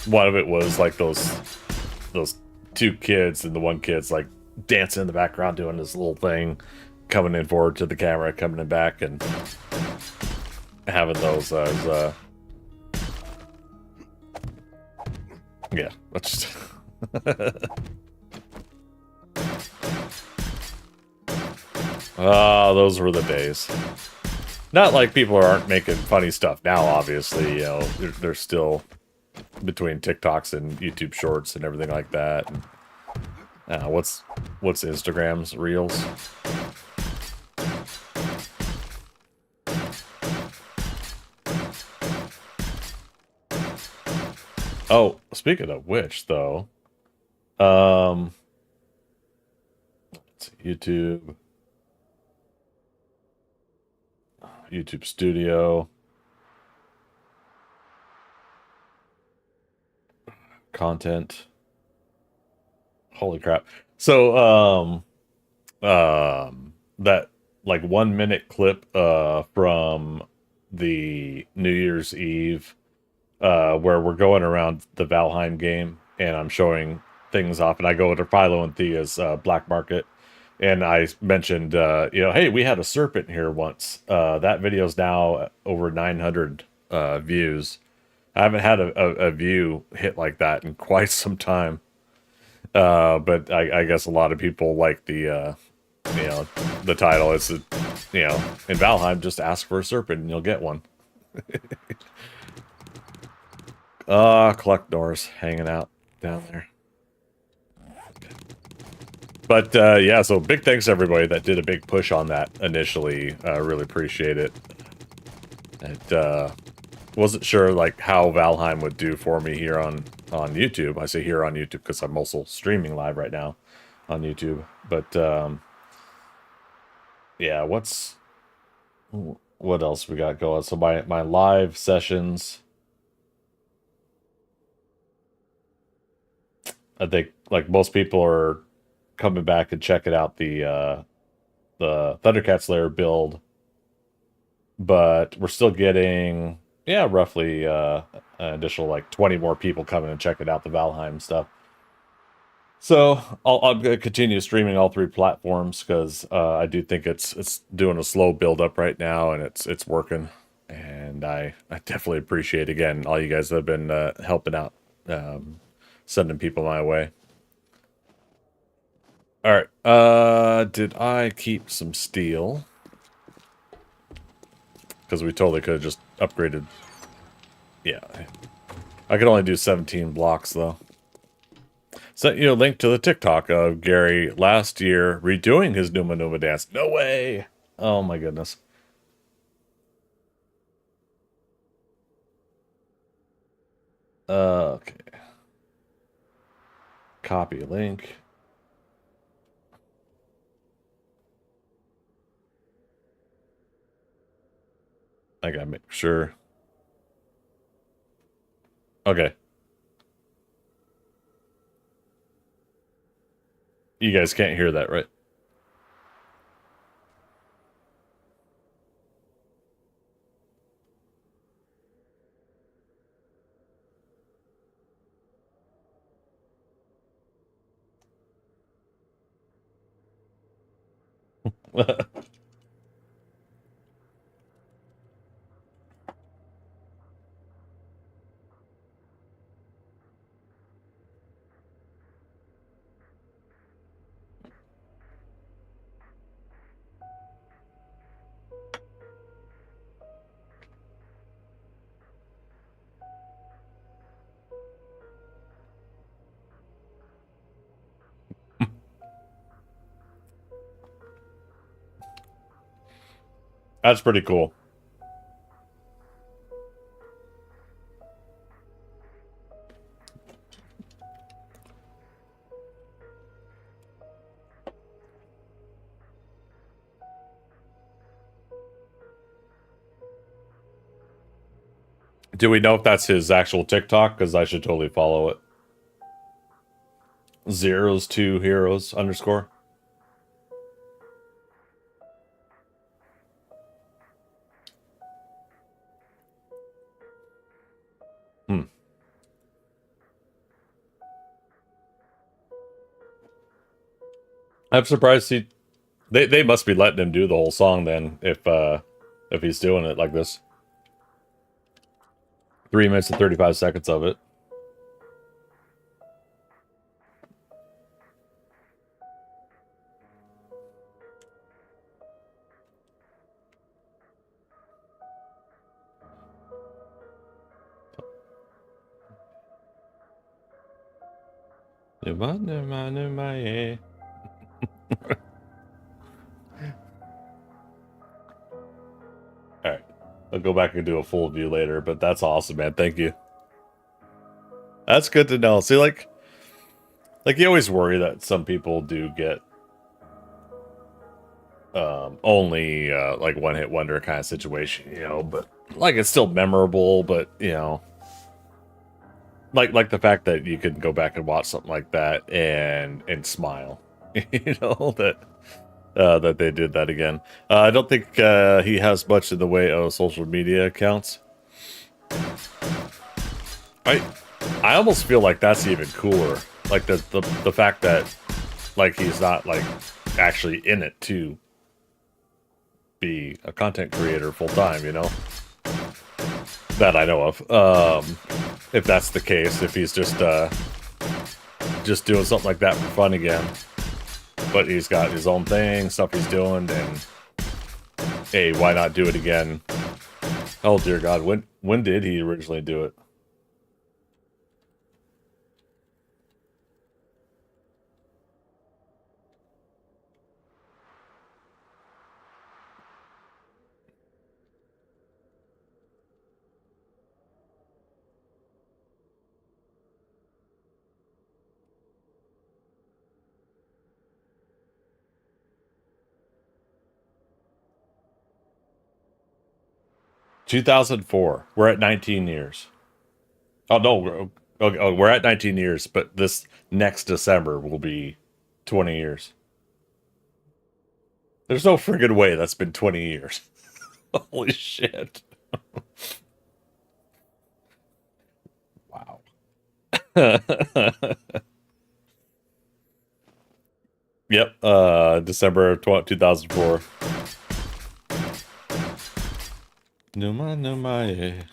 S1: one of it was like those two kids, and the one kid's like dancing in the background doing this little thing, coming in forward to the camera, coming in back, and having those as yeah, that's just ah, those were the days. Not like people aren't making funny stuff now, obviously, you know, they're still between TikToks and YouTube Shorts and everything like that. And, what's Instagram's Reels? Oh, speaking of which, though, let's see, YouTube Studio, content. Holy crap! So, that like 1 minute clip from the New Year's Eve where we're going around the Valheim game, and I'm showing things off, and I go to Philo and Thea's Black Market, and I mentioned, you know, hey, we had a serpent here once. That video's now over 900 views. I haven't had a view hit like that in quite some time. But I guess a lot of people like the, you know, the title. It's, you know, in Valheim, just ask for a serpent and you'll get one. Collectors hanging out down there. But, yeah, so big thanks to everybody that did a big push on that initially. Really appreciate it. And, wasn't sure, like, how Valheim would do for me here on YouTube. I say here on YouTube because I'm also streaming live right now on YouTube. But, yeah, what else we got going? So my live sessions, I think, like, most people are coming back and checking out the ThunderCats Lair build, but we're still getting, yeah, roughly an additional like 20 more people coming and checking out the Valheim stuff. So I'll continue streaming all three platforms because I do think it's doing a slow build up right now, and it's working, and I definitely appreciate again all you guys that have been helping out, sending people my way. All right, did I keep some steel? Because we totally could have just upgraded. Yeah, I could only do 17 blocks though. Sent you a link to the TikTok of Gary last year redoing his Numa Numa dance. No way! Oh my goodness. Okay. Copy link. I gotta make sure. Okay. You guys can't hear that, right? That's pretty cool. Do we know if that's his actual TikTok? Because I should totally follow it. 02heroes _. Hmm. I'm surprised they must be letting him do the whole song then if he's doing it like this. 3 minutes and 35 seconds of it. Alright. I'll go back and do a full view later, but that's awesome, man. Thank you. That's good to know. See, like you always worry that some people do get only like one-hit wonder kind of situation, you know, but like it's still memorable, but you know, like the fact that you can go back and watch something like that and smile, you know, that they did that again. I don't think he has much in the way of social media accounts. I almost feel like that's even cooler. Like the fact that like he's not like actually in it to be a content creator full time, you know? That I know of. If that's the case, if he's just doing something like that for fun again. But he's got his own thing, stuff he's doing, and hey, why not do it again? Oh dear God, when did he originally do it? $2004. We're at 19 years. Oh no, we're at 19 years, but this next December will be 20 years. There's no friggin' way that's been 20 years. Holy shit. Wow. Yep, December of 2004. Numa, yeah.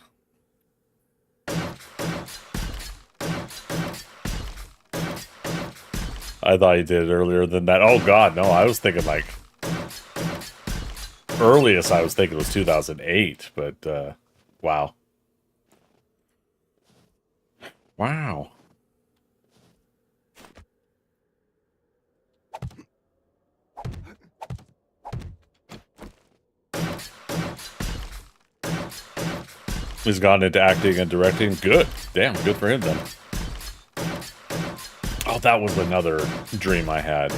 S1: I thought he did it earlier than that. Oh god, no, I was thinking like earliest I was thinking was 2008, but wow. Wow. He's gone into acting and directing. Good. Damn, good for him then. Oh, that was another dream I had.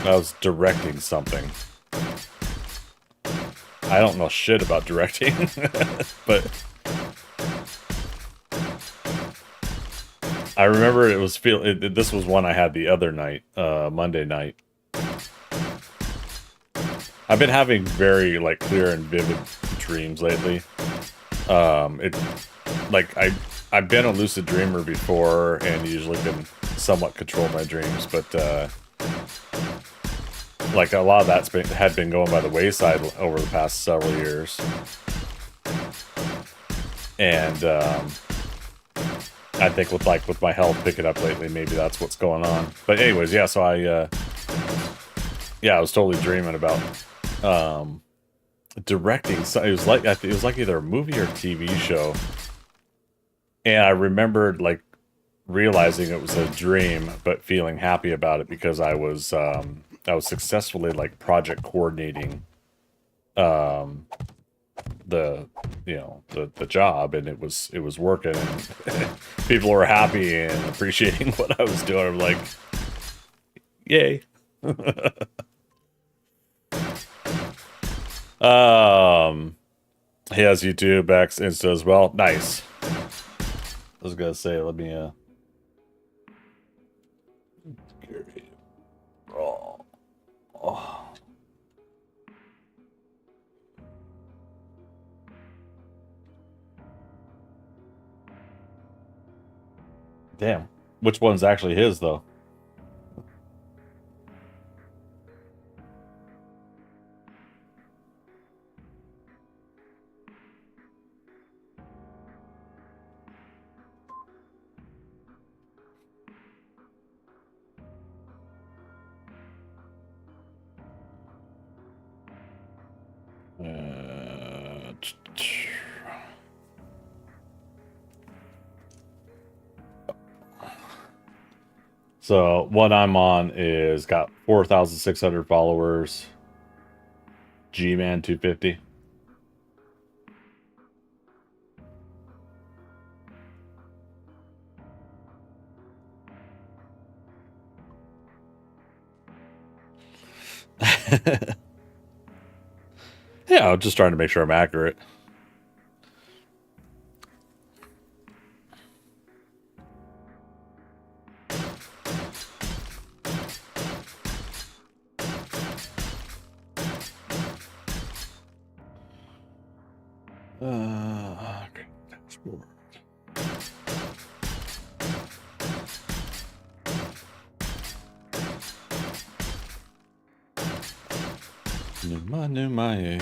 S1: I was directing something. I don't know shit about directing, but I remember it was this was one I had the other night, Monday night. I've been having very like clear and vivid dreams lately. It like I've been a lucid dreamer before and usually can somewhat control my dreams, but like a lot of had been going by the wayside over the past several years. And I think with my health picking up lately, maybe that's what's going on. But anyways, yeah, so I was totally dreaming about directing. So it was like either a movie or TV show. And I remembered like realizing it was a dream, but feeling happy about it because I was successfully like project coordinating the the job, and it was working, and people were happy and appreciating what I was doing. I'm like, yay. He has YouTube, X, Insta as well. Nice. I was gonna say, let me oh. Damn. Which one's actually his though? So one I'm on is got 4,600 followers. G-Man 250. Yeah, I'm just trying to make sure I'm accurate. Okay, dashboard. My.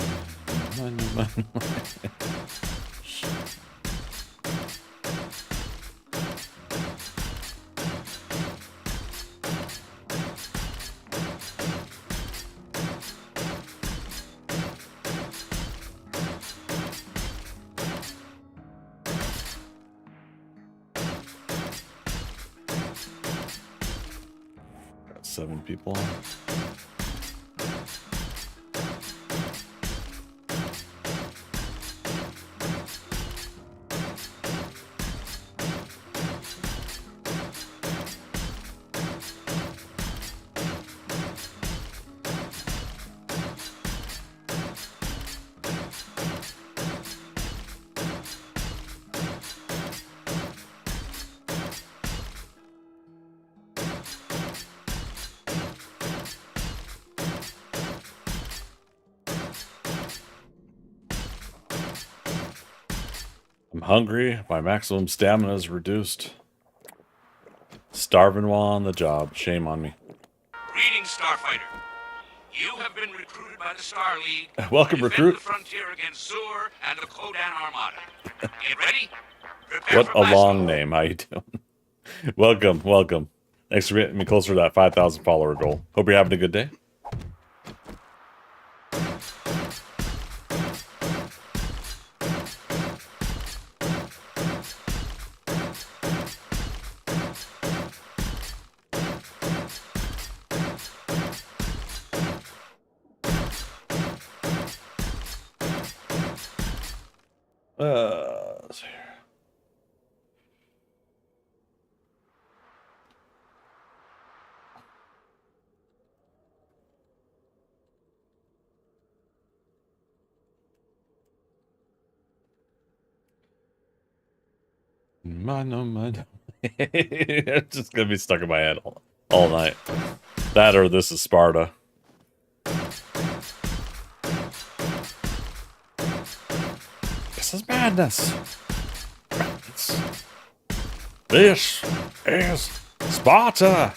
S1: 7 people on. I'm hungry. My maximum stamina is reduced. Starving while on the job. Shame on me.
S2: Greetings, Starfighter. You have been recruited by the Star League
S1: Welcome,
S2: to defend
S1: recruit.
S2: the frontier against Zur and the Kodan Armada. Get ready? Prepare
S1: What
S2: for
S1: a
S2: blast
S1: long
S2: off.
S1: name. How you doing? Welcome. Thanks for getting me closer to that 5,000 follower goal. Hope you're having a good day. Let's see here. No. It's just gonna be stuck in my head all night. That or this is Sparta. This is madness. This is Sparta.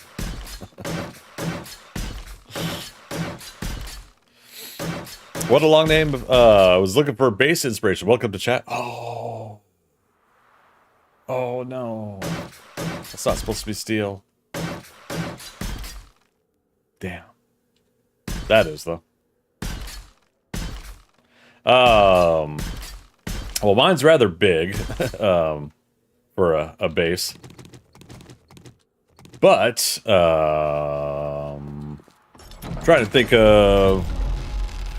S1: What a long name. I was looking for base inspiration. Welcome to chat. Oh. Oh no. That's not supposed to be steel. Damn. That is though. Well, mine's rather big for a base. But trying to think of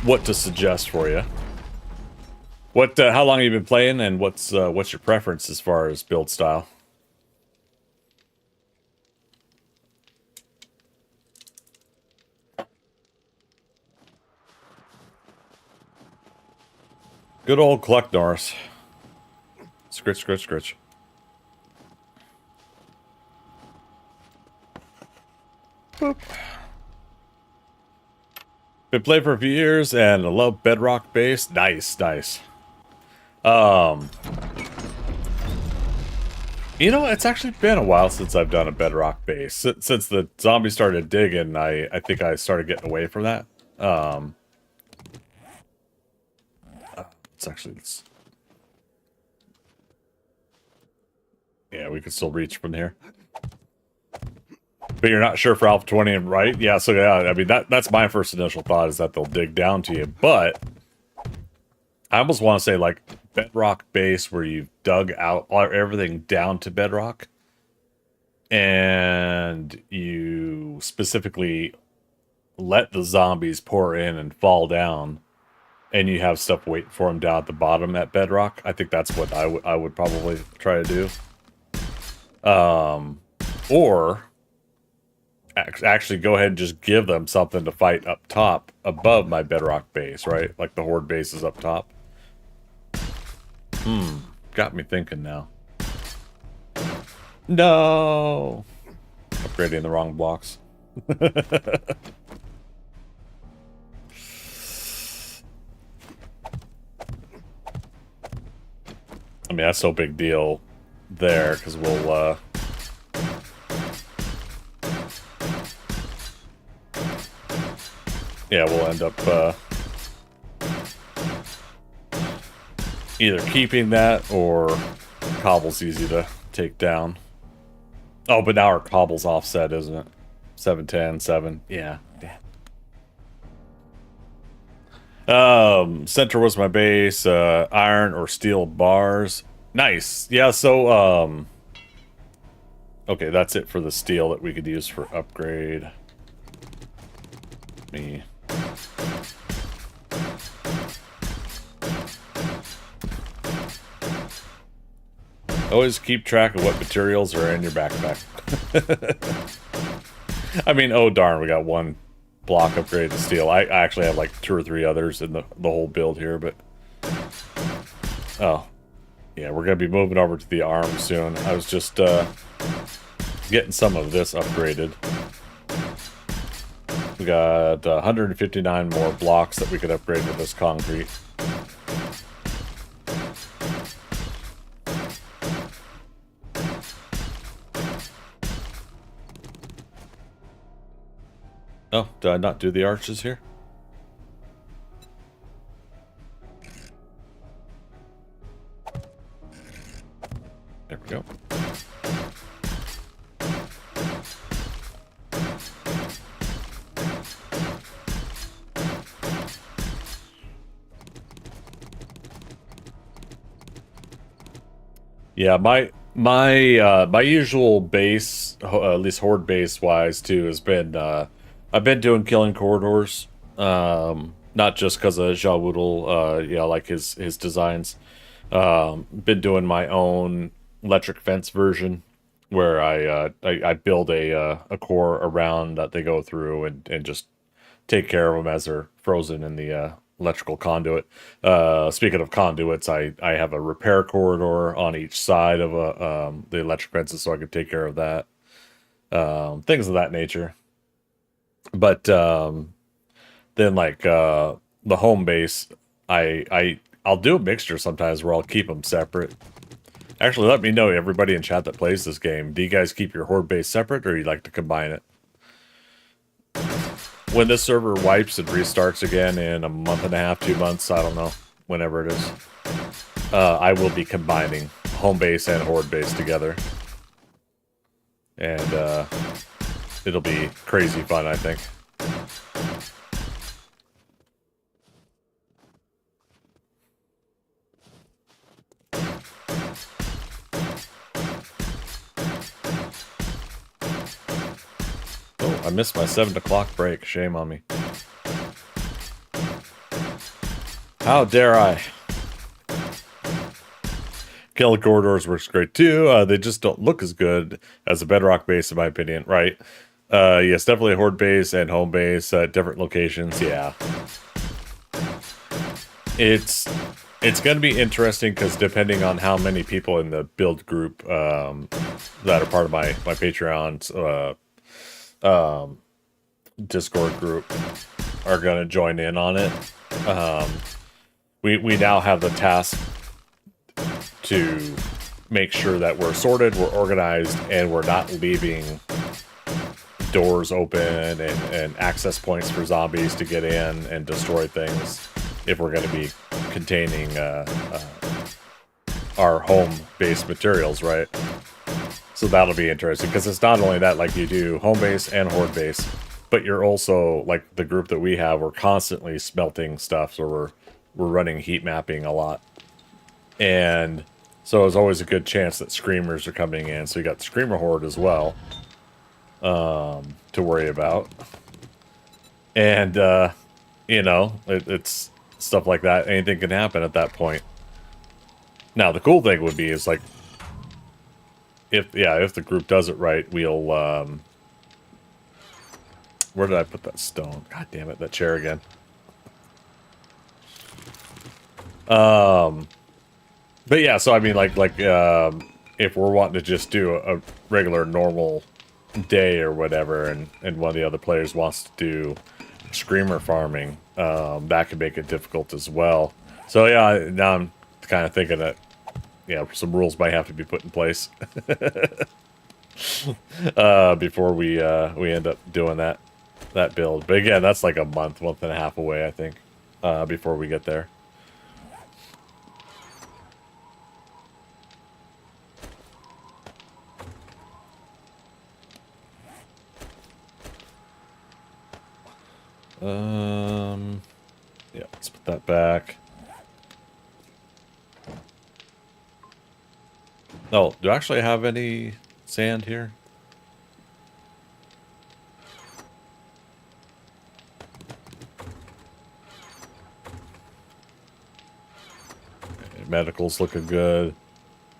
S1: what to suggest for you. What? How long have you been playing, and what's your preference as far as build style? Good old Cluck Norris. Scritch, scritch, scritch. Boop. Been playing for a few years, and I love Bedrock base. Nice, nice. You know, it's actually been a while since I've done a Bedrock base. Since the zombies started digging, I think I started getting away from that. It's actually... Yeah, we can still reach from here. But you're not sure for Alpha 20, right? Yeah, so yeah, I mean, that's my first initial thought, is that they'll dig down to you. But I almost want to say, like, Bedrock base, where you've dug out everything down to Bedrock, and you specifically let the zombies pour in and fall down, and you have stuff waiting for them down at the bottom at Bedrock. I think that's what I would probably try to do. Or actually go ahead and just give them something to fight up top above my Bedrock base, right? Like the Horde base is up top. Got me thinking now. No! Upgrading the wrong blocks. I mean, that's no big deal there, because we'll, yeah, we'll end up, either keeping that, or cobble's easy to take down. Oh, but now our cobble's offset, isn't it? 710, 7. Yeah. Center was my base. Iron or steel bars. Nice. Yeah, so, okay, that's it for the steel that we could use for upgrade. Me. Always keep track of what materials are in your backpack. I mean, oh darn, we got one block upgrade to steel. I actually have like 2 or 3 others in the whole build here, but... Oh. Yeah, we're going to be moving over to the arm soon. I was just getting some of this upgraded. We got 159 more blocks that we could upgrade with this concrete. Oh, did I not do the arches here? There we go. Yeah, my usual base, at least horde base wise too, has been I've been doing killing corridors, not just because of Jawoodle, yeah, like his designs. Been doing my own electric fence version, where I build a core around that they go through and just take care of them as they're frozen in the electrical conduit. Speaking of conduits, I have a repair corridor on each side of the electric fences, so I can take care of that. Things of that nature. But then like the home base, I'll do a mixture sometimes where I'll keep them separate. Actually, let me know, everybody in chat that plays this game, do you guys keep your horde base separate, or you like to combine it? When this server wipes and restarts again in a month and a half, 2 months, I don't know, whenever it is, I will be combining home base and horde base together. And it'll be crazy fun, I think. Oh, I missed my 7 o'clock break. Shame on me. How dare I? Killer corridors works great too. They just don't look as good as a bedrock base, in my opinion. Right? Yes, definitely a horde base and home base at different locations. Yeah. It's going to be interesting because depending on how many people in the build group that are part of my Patreon's Discord group are going to join in on it. We now have the task to make sure that we're sorted, we're organized, and we're not leaving doors open and access points for zombies to get in and destroy things if we're going to be containing our home-based materials, right? So that'll be interesting, because it's not only that, like, you do home base and horde base, but you're also, like the group that we have, we're constantly smelting stuff, so we're running heat mapping a lot. And so there's always a good chance that screamers are coming in, so you got the screamer horde as well to worry about. And, you know, it's stuff like that. Anything can happen at that point. Now, the cool thing would be is, like, if the group does it right, we'll, where did I put that stone? God damn it, that chair again. But yeah, so I mean, like, if we're wanting to just do a regular normal day or whatever, and one of the other players wants to do screamer farming, that could make it difficult as well. So yeah, now I'm kind of thinking that, yeah, some rules might have to be put in place before we end up doing that build. But again, that's like a month and a half away, I think, before we get there. Yeah, let's put that back. Oh, do I actually have any sand here? Okay, medical's looking good.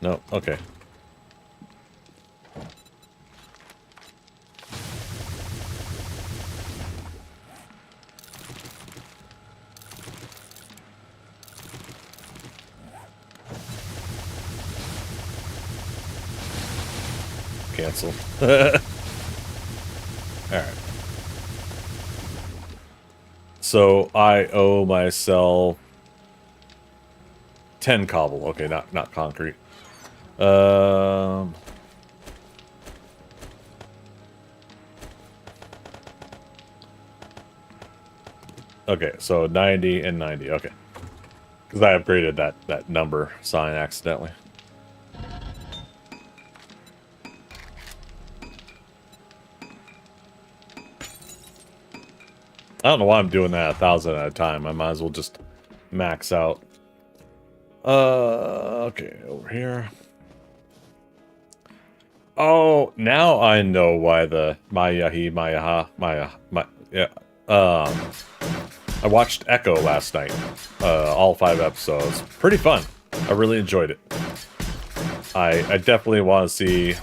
S1: No, okay. Cancel. Alright. So I owe myself 10 cobble. Okay, not concrete. Okay, so 90 and 90. Okay. Because I upgraded that number sign accidentally. I don't know why I'm doing that 1,000 at a time. I might as well just max out. Okay, over here. Oh, now I know why the yeah. I watched Echo last night. All 5 episodes. Pretty fun. I really enjoyed it. I definitely want to see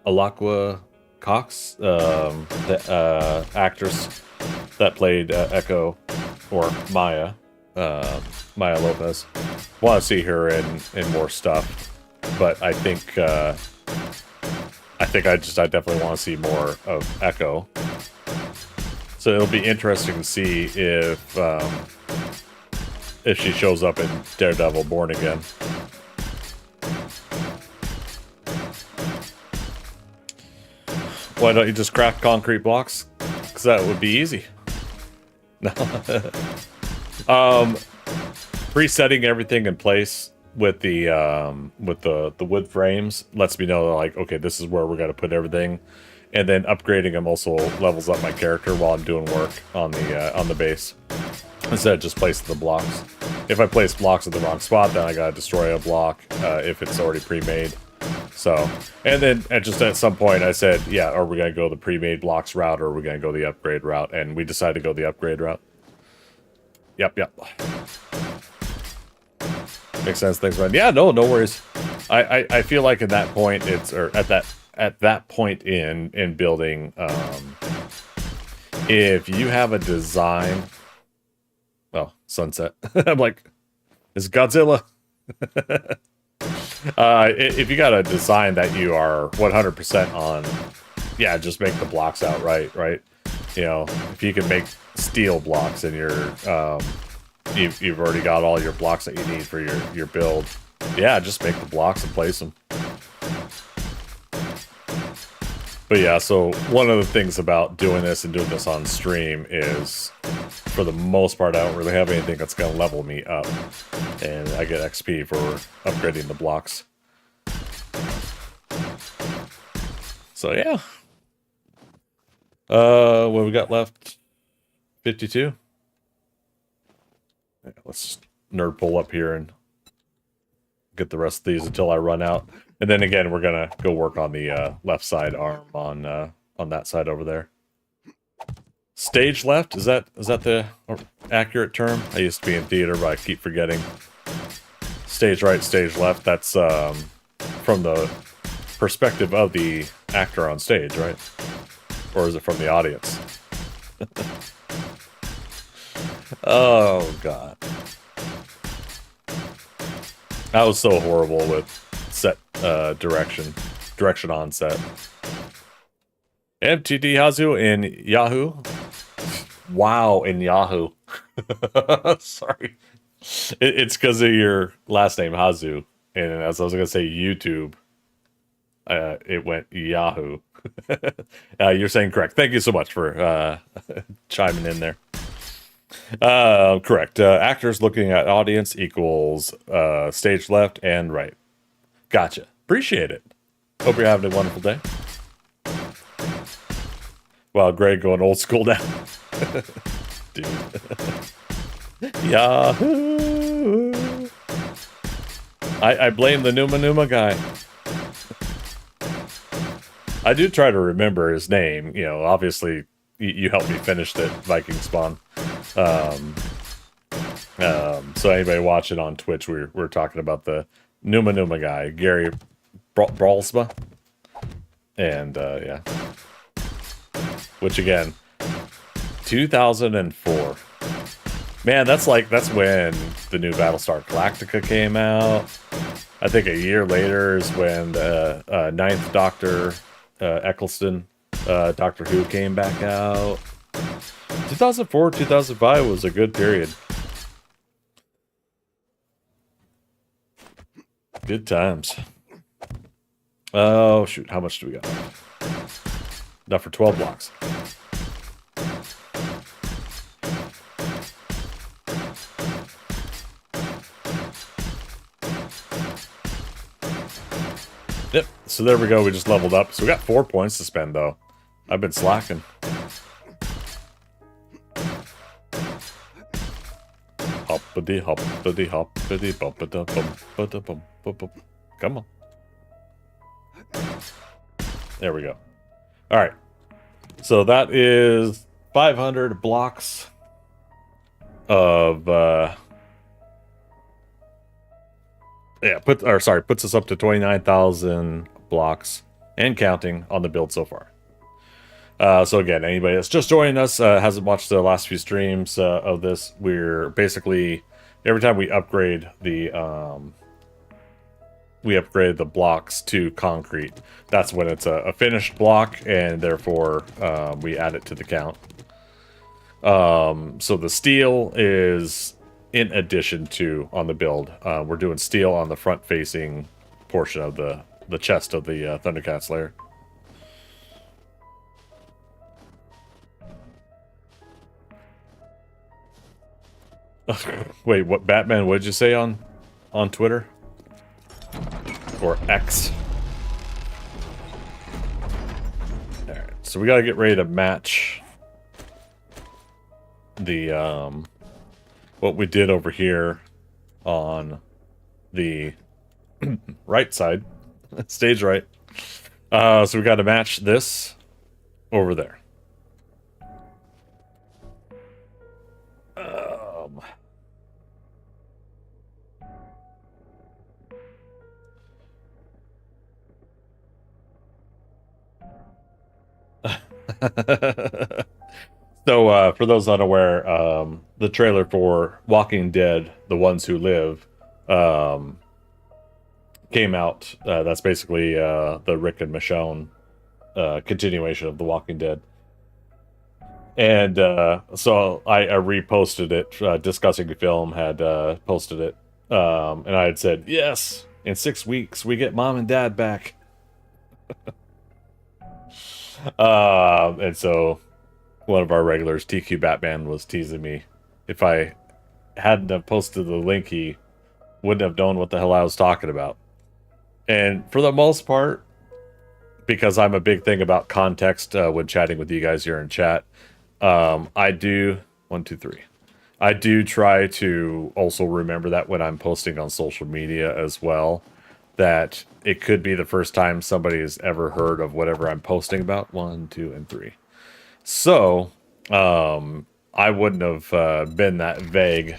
S1: Alakwa Cox, the actress that played Echo, or Maya, Maya Lopez. Want to see her in more stuff, but I think I definitely want to see more of Echo. So it'll be interesting to see if she shows up in Daredevil Born Again. Why don't you just craft concrete blocks? Because that would be easy. No. Presetting everything in place with the wood frames lets me know, like, okay, this is where we're gonna put everything, and then upgrading them also levels up my character while I'm doing work on the base, instead of just placing the blocks. If I place blocks at the wrong spot, then I gotta destroy a block if it's already pre-made. So, and then at some point I said, yeah, are we gonna go the pre-made blocks route, or are we gonna go the upgrade route? And we decided to go the upgrade route. Yep. Makes sense. Thanks, man. Yeah, no worries. I feel like at that point at that point in building, if you have a design, oh, sunset. I'm like, it's Godzilla. If you got a design that you are 100% on, yeah, just make the blocks outright, right? You know, if you can make steel blocks and you've already got all your blocks that you need for your build, yeah, just make the blocks and place them. But yeah, so one of the things about doing this on stream is, for the most part, I don't really have anything that's going to level me up. And I get XP for upgrading the blocks. So yeah. What we got left? 52? Yeah, let's nerd pull up here and get the rest of these until I run out. And then again, we're gonna go work on the left side arm on that side over there. Stage left, is that the accurate term? I used to be in theater, but I keep forgetting. Stage right, stage left, that's from the perspective of the actor on stage, right? Or is it from the audience? Oh god. I was so horrible with set direction on set. MTD Hazu in Yahoo. Wow, in Yahoo. Sorry. It's because of your last name, Hazu. And as I was going to say YouTube, it went Yahoo. You're saying correct. Thank you so much for chiming in there. Correct. Actors looking at audience equals stage left and right. Gotcha. Appreciate it. Hope you're having a wonderful day. Wow, Greg going old school now. Dude. Yahoo! I blame the Numa guy. I do try to remember his name. You know, obviously, you helped me finish the Viking Spawn. So anybody watching on Twitch, we're talking about the Numa guy, Gary Bralsma. And, yeah. Which, again, 2004. Man, that's when the new Battlestar Galactica came out. I think a year later is when the Ninth Doctor, Eccleston, Doctor Who came back out. 2004, 2005 was a good period. Good times. Oh, shoot. How much do we got? Enough for 12 blocks. Yep. So there we go. We just leveled up. So we got 4 points to spend, though. I've been slacking. Hoppity hoppity hoppity bumpity bumpity bump bump. Come on. There we go. All right. So that is 500 blocks of puts us up to 29,000 blocks and counting on the build so far. So again, anybody that's just joining us, hasn't watched the last few streams of this, we're basically, every time we upgrade the blocks to concrete, that's when it's a finished block, and therefore we add it to the count. So the steel is in addition to on the build. We're doing steel on the front facing portion of the chest of the ThunderCats Lair. Wait, what, Batman, what did you say on Twitter? Or X? Alright, so we gotta get ready to match the, what we did over here on the right side. Stage right. So we gotta match this over there. So, for those unaware, the trailer for Walking Dead, The Ones Who Live, came out. That's basically the Rick and Michonne continuation of The Walking Dead. And so I reposted it. Discussing the film had posted it. And I had said, yes, in 6 weeks, we get Mom and Dad back. And so one of our regulars, TQ Batman, was teasing me. If I hadn't have posted the link, he wouldn't have known what the hell I was talking about. And for the most part, because I'm a big thing about context when chatting with you guys here in chat, I do, 1, 2, 3. I do try to also remember that when I'm posting on social media as well, that it could be the first time somebody has ever heard of whatever I'm posting about. 1, 2, and 3. So, I wouldn't have been that vague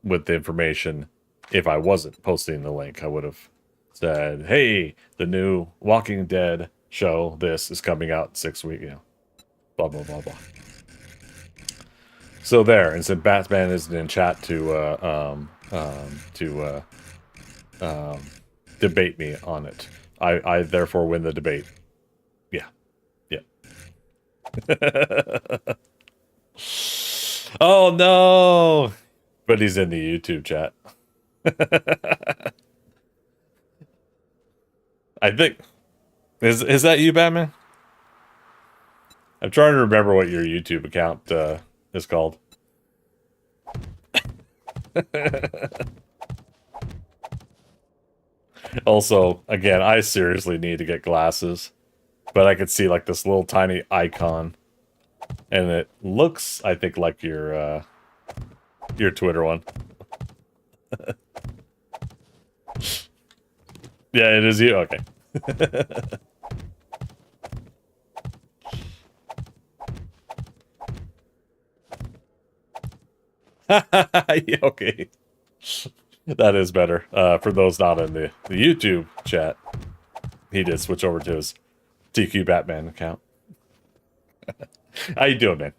S1: with the information if I wasn't posting the link. I would have said, hey, the new Walking Dead show, this is coming out in 6 weeks, you know, blah, blah, blah, blah. So there, and since Batman isn't in chat to debate me on it, I therefore win the debate. Yeah. Yeah. Oh no! But he's in the YouTube chat. I think is that you, Batman? I'm trying to remember what your YouTube account is called. Also, again, I seriously need to get glasses, but I could see like this little tiny icon, and it looks, I think, like your Twitter one. Yeah, it is you. Okay. Yeah, okay. That is better. For those not in the YouTube chat, he did switch over to his TQ Batman account. How you doing, man?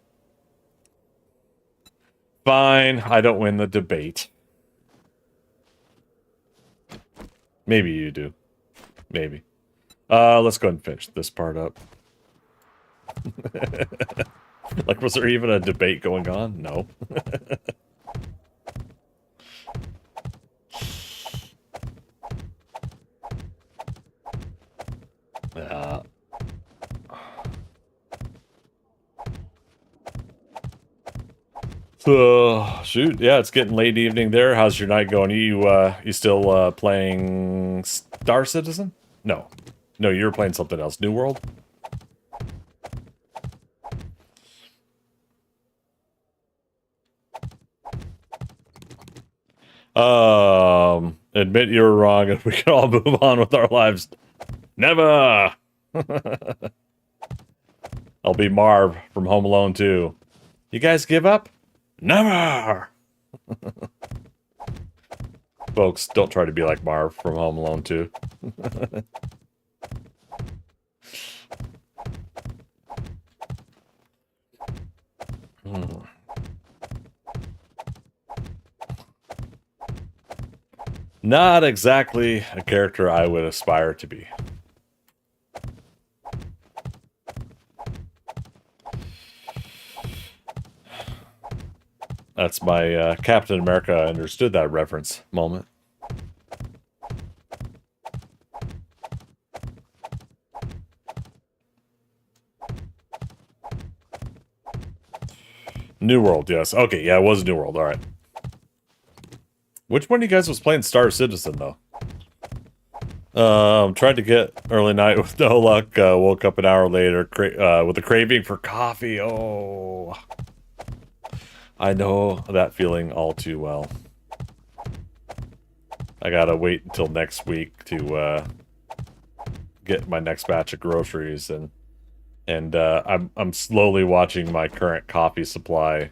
S1: Fine. I don't win the debate. Maybe you do. Maybe. Let's go ahead and finish this part up. Like, was there even a debate going on? No. So, shoot, yeah, it's getting late evening there. How's your night going? You still playing Star Citizen? No. No, you were playing something else. New World? Admit you were wrong and we can all move on with our lives. Never! I'll be Marv from Home Alone 2. You guys give up? Never! Folks, don't try to be like Marv from Home Alone 2. Not exactly a character I would aspire to be. That's my Captain America understood that reference moment. New World, yes. Okay, yeah, it was New World, alright. Which one of you guys was playing Star Citizen, though? Tried to get early night with no luck. Woke up an hour later with a craving for coffee. Oh, I know that feeling all too well. I gotta wait until next week to get my next batch of groceries, and I'm slowly watching my current coffee supply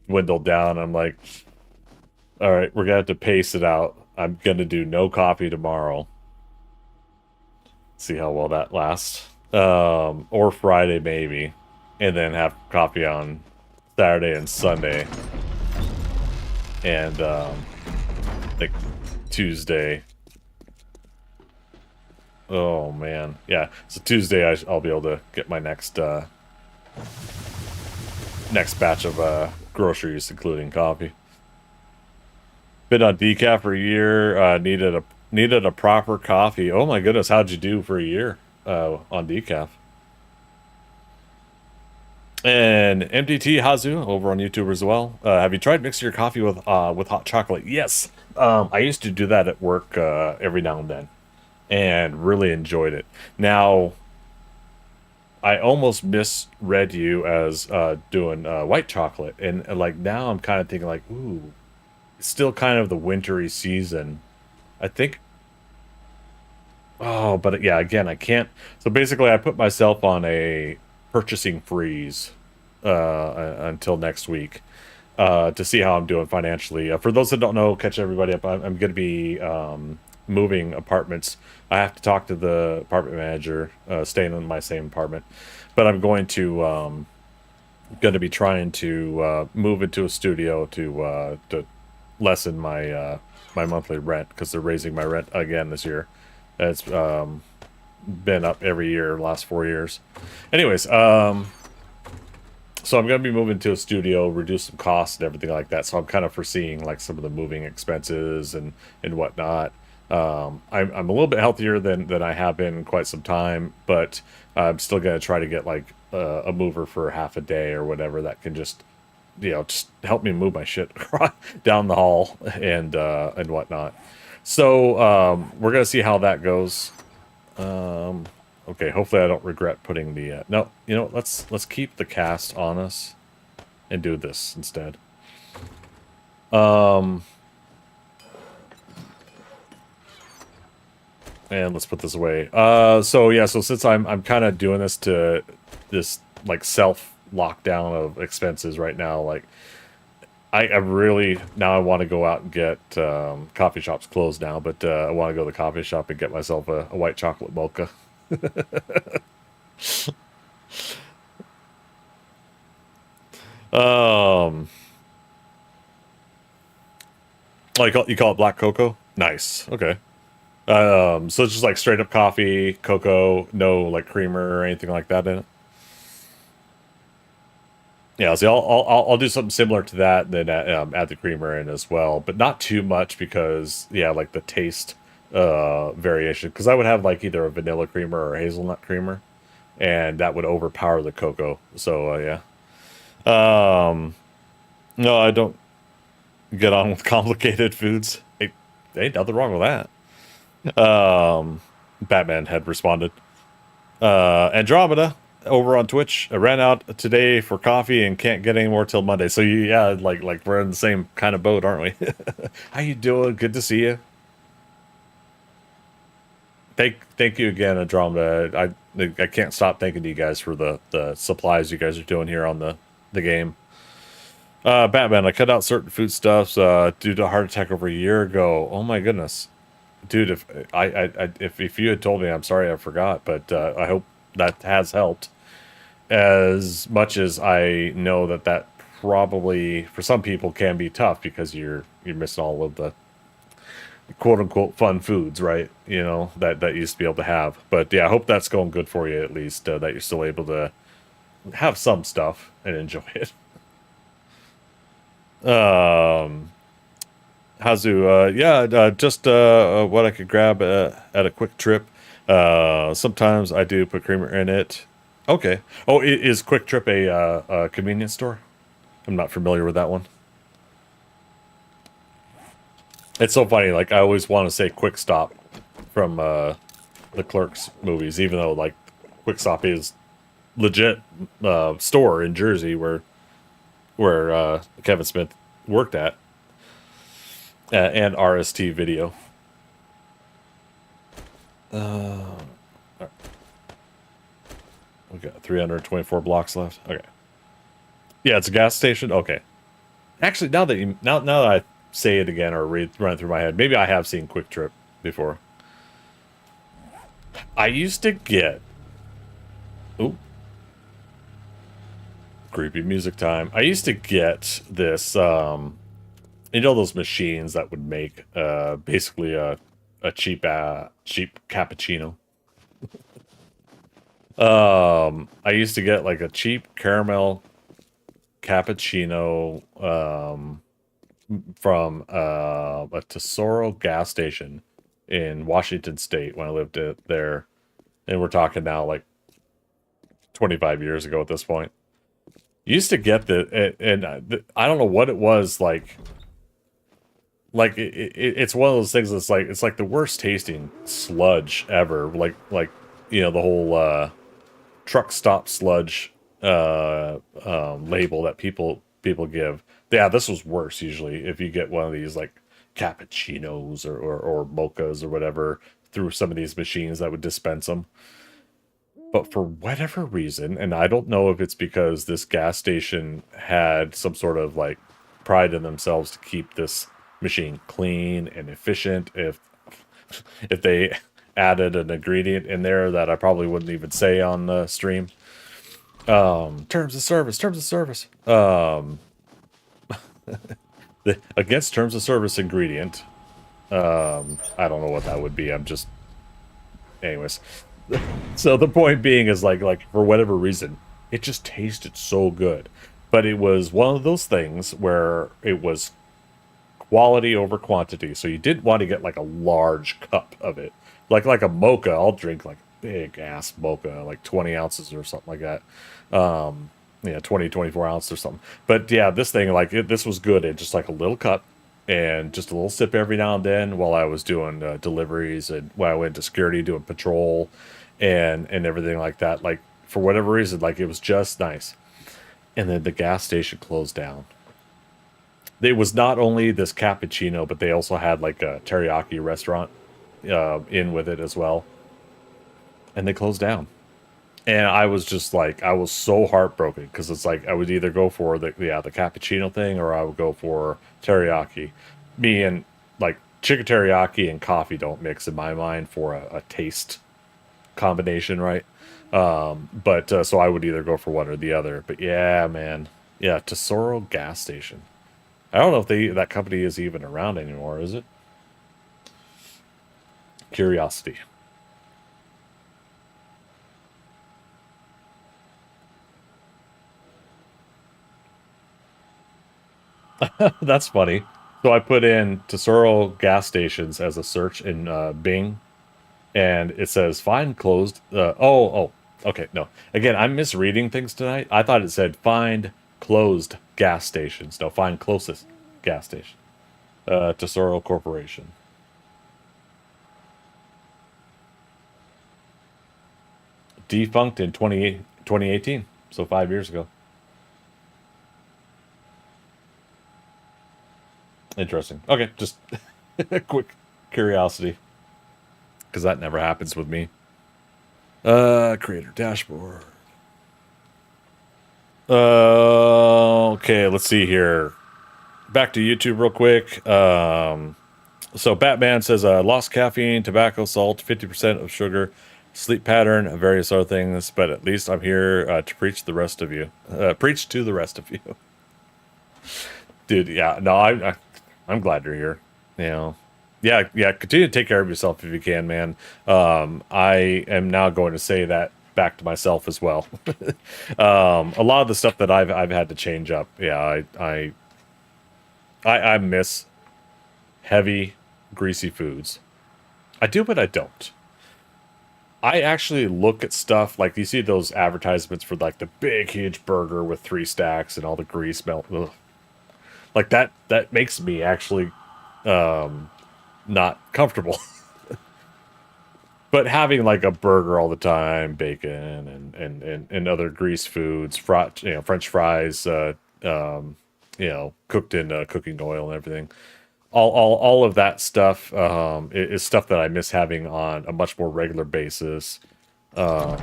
S1: dwindle down. I'm like, all right, we're gonna have to pace it out. I'm gonna do no coffee tomorrow. See how well that lasts. Or Friday maybe, and then have coffee on Saturday and Sunday, and like Tuesday. Oh man, yeah. So Tuesday I'll be able to get my next next batch of groceries, including coffee. Been on decaf for a year. Needed a proper coffee. Oh my goodness, how'd you do for a year on decaf? And MDT Hazu over on YouTube as well. Have you tried mixing your coffee with hot chocolate? Yes. I used to do that at work every now and then, and really enjoyed it. Now, I almost misread you as doing white chocolate, and like now I'm kind of thinking like, ooh, it's still kind of the wintry season. I think. Oh, but yeah, again, I can't. So basically, I put myself on a purchasing freeze until next week to see how I'm doing financially. For those that don't know, catch everybody up. I'm going to be moving apartments. I have to talk to the apartment manager, staying in my same apartment, but I'm going to be trying to move into a studio to lessen my my monthly rent, because they're raising my rent again this year. It's been up every year the last 4 years. Anyways, so I'm going to be moving to a studio, reduce some costs and everything like that. So I'm kind of foreseeing like some of the moving expenses and whatnot. I'm a little bit healthier than I have been in quite some time, but I'm still going to try to get like a mover for half a day or whatever that can just, you know, just help me move my shit down the hall and whatnot. So we're gonna see how that goes. Okay, hopefully I don't regret putting the no, you know, let's keep the cast on us and do this instead. And let's put this away. So yeah, so since I'm kind of doing this like self lockdown of expenses right now, like I really now I want to go out and get coffee shops closed now, but I want to go to the coffee shop and get myself a white chocolate mocha. Like you call it black cocoa? Nice. Okay. So it's just like straight up coffee, cocoa, no like creamer or anything like that in it. Yeah, see, I'll do something similar to that, and then add the creamer in as well, but not too much because yeah, like the taste variation. Because I would have like either a vanilla creamer or a hazelnut creamer, and that would overpower the cocoa. So yeah, no, I don't get on with complicated foods. Hey, ain't nothing wrong with that. Batman had responded. Andromeda over on Twitch. I ran out today for coffee and can't get any more till Monday. So yeah, like we're in the same kind of boat, aren't we? How you doing? Good to see you. Thank you again, Andromeda. I can't stop thanking you guys for the supplies you guys are doing here on the game. Batman, I cut out certain foodstuffs due to a heart attack over a year ago. Oh my goodness, dude! If you had told me, I'm sorry I forgot, but I hope that has helped. as much as I know that probably for some people can be tough because you're missing all of the quote unquote fun foods, right? You know, that you used to be able to have. But yeah, I hope that's going good for you at least, that you're still able to have some stuff and enjoy it. Hazu, yeah, just what I could grab at a quick trip. Sometimes I do put creamer in it. Okay. Oh, is Quick Trip a convenience store? I'm not familiar with that one. It's so funny. Like I always want to say Quick Stop from the Clerks movies, even though like Quick Stop is legit store in Jersey where Kevin Smith worked at, and RST Video. We got 324 blocks left. Okay. Yeah, it's a gas station. Okay. Actually, now that I say it again or run it through my head, maybe I have seen Quick Trip before. I used to get. Ooh. Creepy music time. I used to get this. You know those machines that would make basically a cheap cappuccino. I used to get like a cheap caramel cappuccino from a Tesoro gas station in Washington State when I lived there, and we're talking now like 25 years ago at this point. Used to get and I don't know what it was like. Like it's one of those things that's like it's like the worst tasting sludge ever. Like you know the whole truck stop sludge label that people give. Yeah, this was worse usually if you get one of these like cappuccinos or mochas or whatever through some of these machines that would dispense them. But for whatever reason, and I don't know if it's because this gas station had some sort of like pride in themselves to keep this machine clean and efficient, if they added an ingredient in there that I probably wouldn't even say on the stream. Terms of service. Against terms of service ingredient. I don't know what that would be. I'm just anyways. So the point being is like for whatever reason, it just tasted so good. But it was one of those things where it was quality over quantity. So you didn't want to get like a large cup of it. Like a mocha, I'll drink like big ass mocha, like 20 ounces or something like that. Yeah, 20, 24 ounces or something. But yeah, this thing, like this was good in just like a little cup and just a little sip every now and then while I was doing deliveries and when I went to security doing patrol and everything like that. Like for whatever reason, like it was just nice. And then the gas station closed down. It was not only this cappuccino, but they also had like a teriyaki restaurant in with it as well. And they closed down. And I was just like, I was so heartbroken because it's like I would either go for the cappuccino thing or I would go for teriyaki. Me and like chicken teriyaki and coffee don't mix in my mind for a taste combination, right? But so I would either go for one or the other. But yeah, man, yeah, Tesoro gas station. I don't know if that company is even around anymore, is it? Curiosity. That's funny. So I put in Tesoro gas stations as a search in Bing, and it says find closed. Okay, no. Again, I'm misreading things tonight. I thought it said find closed gas stations. No, find closest gas station. Tesoro Corporation. Defunct in 2018, so 5 years ago. Interesting. Okay, just a quick curiosity. Because that never happens with me. Creator dashboard. Okay, let's see here. Back to YouTube real quick. So Batman says lost caffeine, tobacco, salt, 50% of sugar, sleep pattern, and various other things, but at least I'm here to preach the rest of you. Preach to the rest of you. Dude, yeah, no, I'm glad you're here. You know, yeah, continue to take care of yourself if you can, man. I am now going to say that back to myself as well. A lot of the stuff that I've had to change up. Yeah, I miss heavy, greasy foods. I do, but I don't. I actually look at stuff like you see those advertisements for like the big, huge burger with 3 stacks and all the grease melt. Ugh. Like that makes me actually not comfortable. But having like a burger all the time, bacon and other grease foods, French fries, cooked in cooking oil and everything. All of that stuff is stuff that I miss having on a much more regular basis. One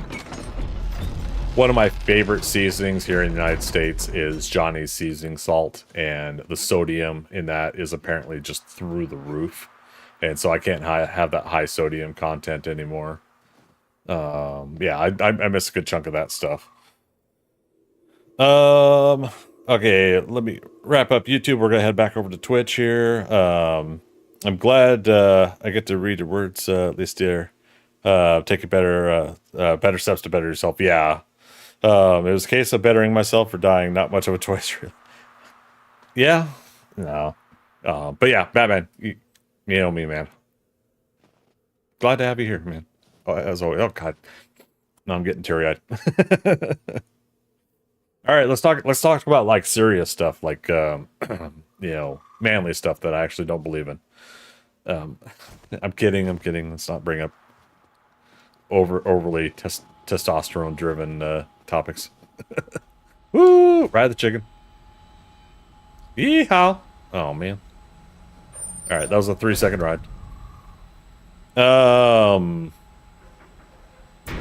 S1: of my favorite seasonings here in the United States is Johnny's seasoning salt, and the sodium in that is apparently just through the roof. And so I can't have that high sodium content anymore. Yeah, I miss a good chunk of that stuff. Okay, let me wrap up YouTube. We're gonna head back over to Twitch here. I'm glad I get to read your words, at least here. Taking better steps to better yourself. Yeah. It was a case of bettering myself or dying. Not much of a choice, really. Yeah. No. But yeah, Batman. You know me, man. Glad to have you here, man. Oh, as always. Oh God. No, I'm getting teary-eyed. All right, let's talk about like serious stuff, like manly stuff that I actually don't believe in. Um, I'm kidding. Let's not bring up overly testosterone driven topics. Woo! Ride the chicken. Yeehaw! Oh man. All right, that was a 3-second ride.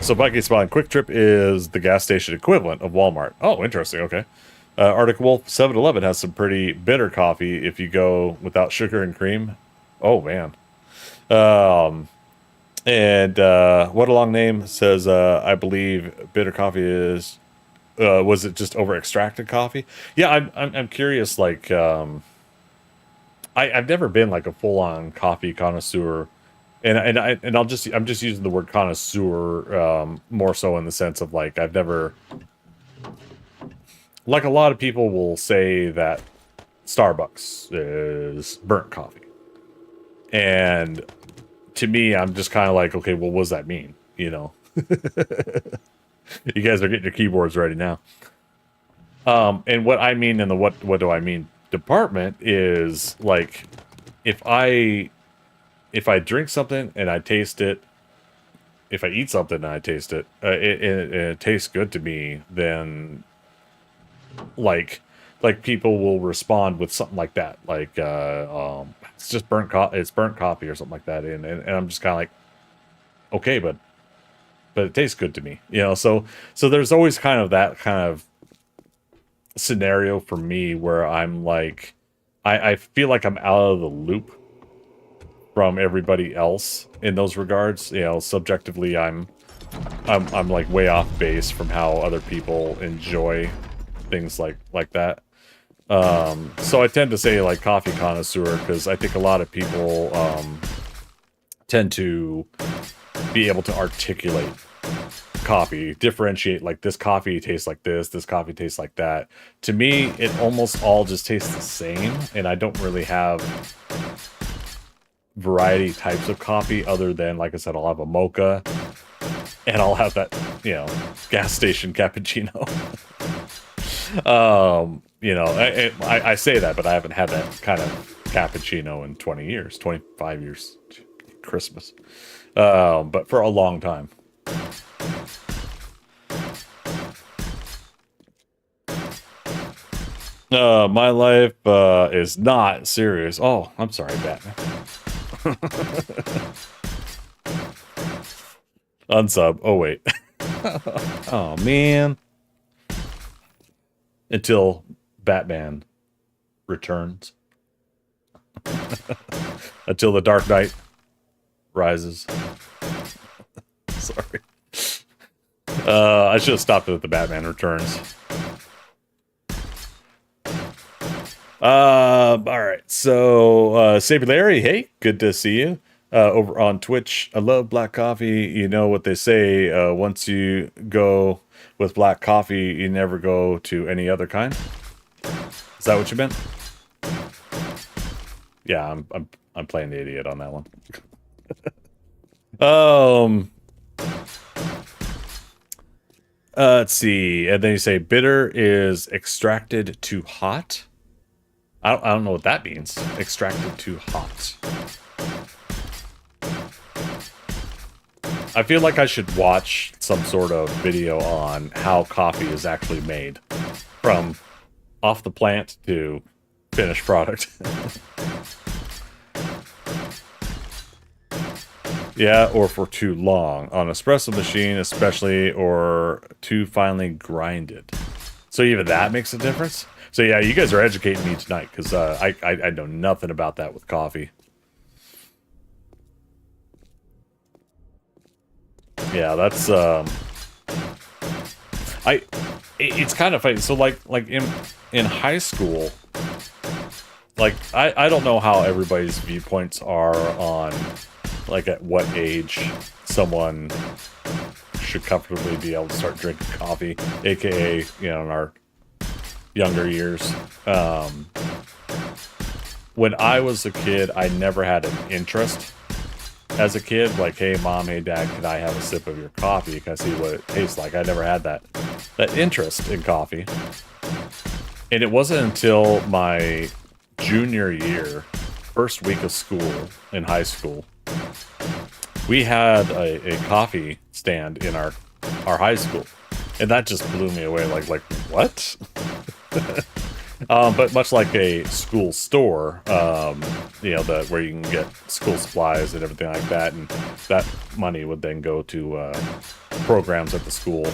S1: So Bucky Spawn Quick Trip is the gas station equivalent of Walmart. Oh, interesting. Okay. Arctic Wolf 7-Eleven has some pretty bitter coffee if you go without sugar and cream. Oh man. And What a Long Name says, I believe bitter coffee is. Was it just over extracted coffee? Yeah, I'm curious. Like, I've never been like a full on coffee connoisseur, and I'm just using the word connoisseur more so in the sense of like I've never, like a lot of people will say that Starbucks is burnt coffee, and to me I'm just kind of like, okay, well, what does that mean? You know, you guys are getting your keyboards ready now. And what I mean in the what do I mean department is like if I drink something and I taste it, if I eat something and I taste it, it tastes good to me, then like people will respond with something like that, like it's just it's burnt coffee or something like that, and I'm just kind of like, okay, but it tastes good to me, you know. So there's always kind of that kind of scenario for me where I'm like, I feel like I'm out of the loop from everybody else in those regards. You know, subjectively, I'm like way off base from how other people enjoy things like that. So I tend to say like coffee connoisseur because I think a lot of people tend to be able to articulate coffee, differentiate like this coffee tastes like this coffee tastes like that. To me, it almost all just tastes the same, and I don't really have variety types of coffee other than, like I said, I'll have a mocha and I'll have that, you know, gas station cappuccino. You know, I say that, but I haven't had that kind of cappuccino in 20 years, 25 years, Christmas. But for a long time. My life is not serious. Oh, I'm sorry, Batman. Unsub. Oh, wait. Oh, man. Until Batman returns. Until the Dark Knight rises. Sorry. I should have stopped it at the Batman Returns. All right. So, Saber Larry, hey, good to see you over on Twitch. I love black coffee. You know what they say, once you go with black coffee, you never go to any other kind. Is that what you meant? Yeah, I'm playing the idiot on that one. Let's see. And then you say bitter is extracted to hot. I don't know what that means. Extracted to hot. I feel like I should watch some sort of video on how coffee is actually made. From off the plant to finished product. Yeah, or for too long. On espresso machine especially, or too finely grinded. So even that makes a difference? So yeah, you guys are educating me tonight, because I know nothing about that with coffee. Yeah, that's it's kind of funny. So like in high school, like I don't know how everybody's viewpoints are on like at what age someone should comfortably be able to start drinking coffee, aka, you know, in our younger years. When I was a kid, I never had an interest as a kid, like, hey mom, hey dad, can I have a sip of your coffee? Can I see what it tastes like? I never had that interest in coffee. And it wasn't until my junior year, first week of school in high school, we had a coffee stand in our high school. And that just blew me away, like what? But much like a school store, you know, where you can get school supplies and everything like that, and that money would then go to programs at the school.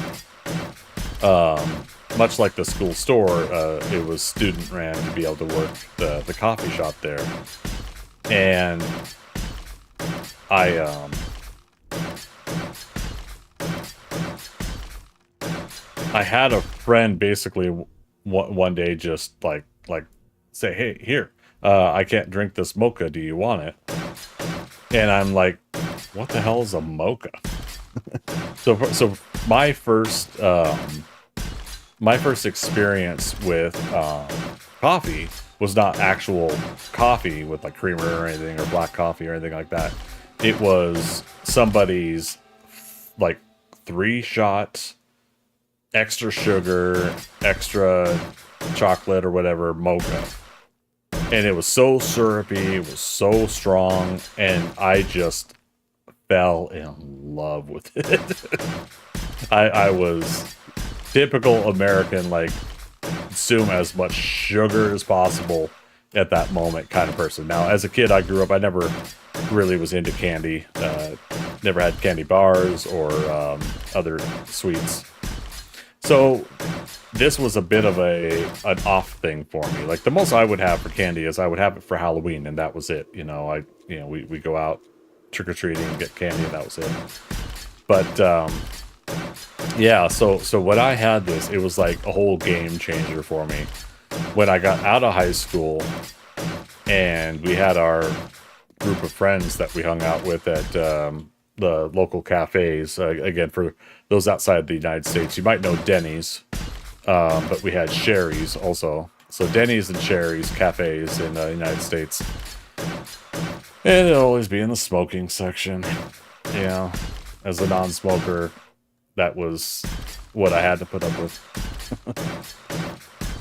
S1: Much like the school store, it was student ran to be able to work the coffee shop there. And I had a friend basically one day just like say, hey, here, I can't drink this mocha, do you want it? And I'm like, what the hell is a mocha? so my first experience with coffee was not actual coffee with like creamer or anything, or black coffee or anything like that. It was somebody's like 3-shot extra sugar, extra chocolate or whatever mocha. And it was so syrupy, it was so strong, and I just fell in love with it. I was typical American, like, consume as much sugar as possible at that moment kind of person. Now, as a kid, I grew up, I never really was into candy. Never had candy bars or other sweets. So this was a bit of an off thing for me. Like, the most I would have for candy is I would have it for Halloween, and that was it. You know, we go out trick-or-treating and get candy, and that was it. But yeah, so when I had this, it was like a whole game changer for me. When I got out of high school and we had our group of friends that we hung out with at the local cafes, again, for those outside the United States, you might know Denny's, but we had Sherry's also. So Denny's and Sherry's cafes in the United States. And it'll always be in the smoking section. You know, as a non-smoker, that was what I had to put up with.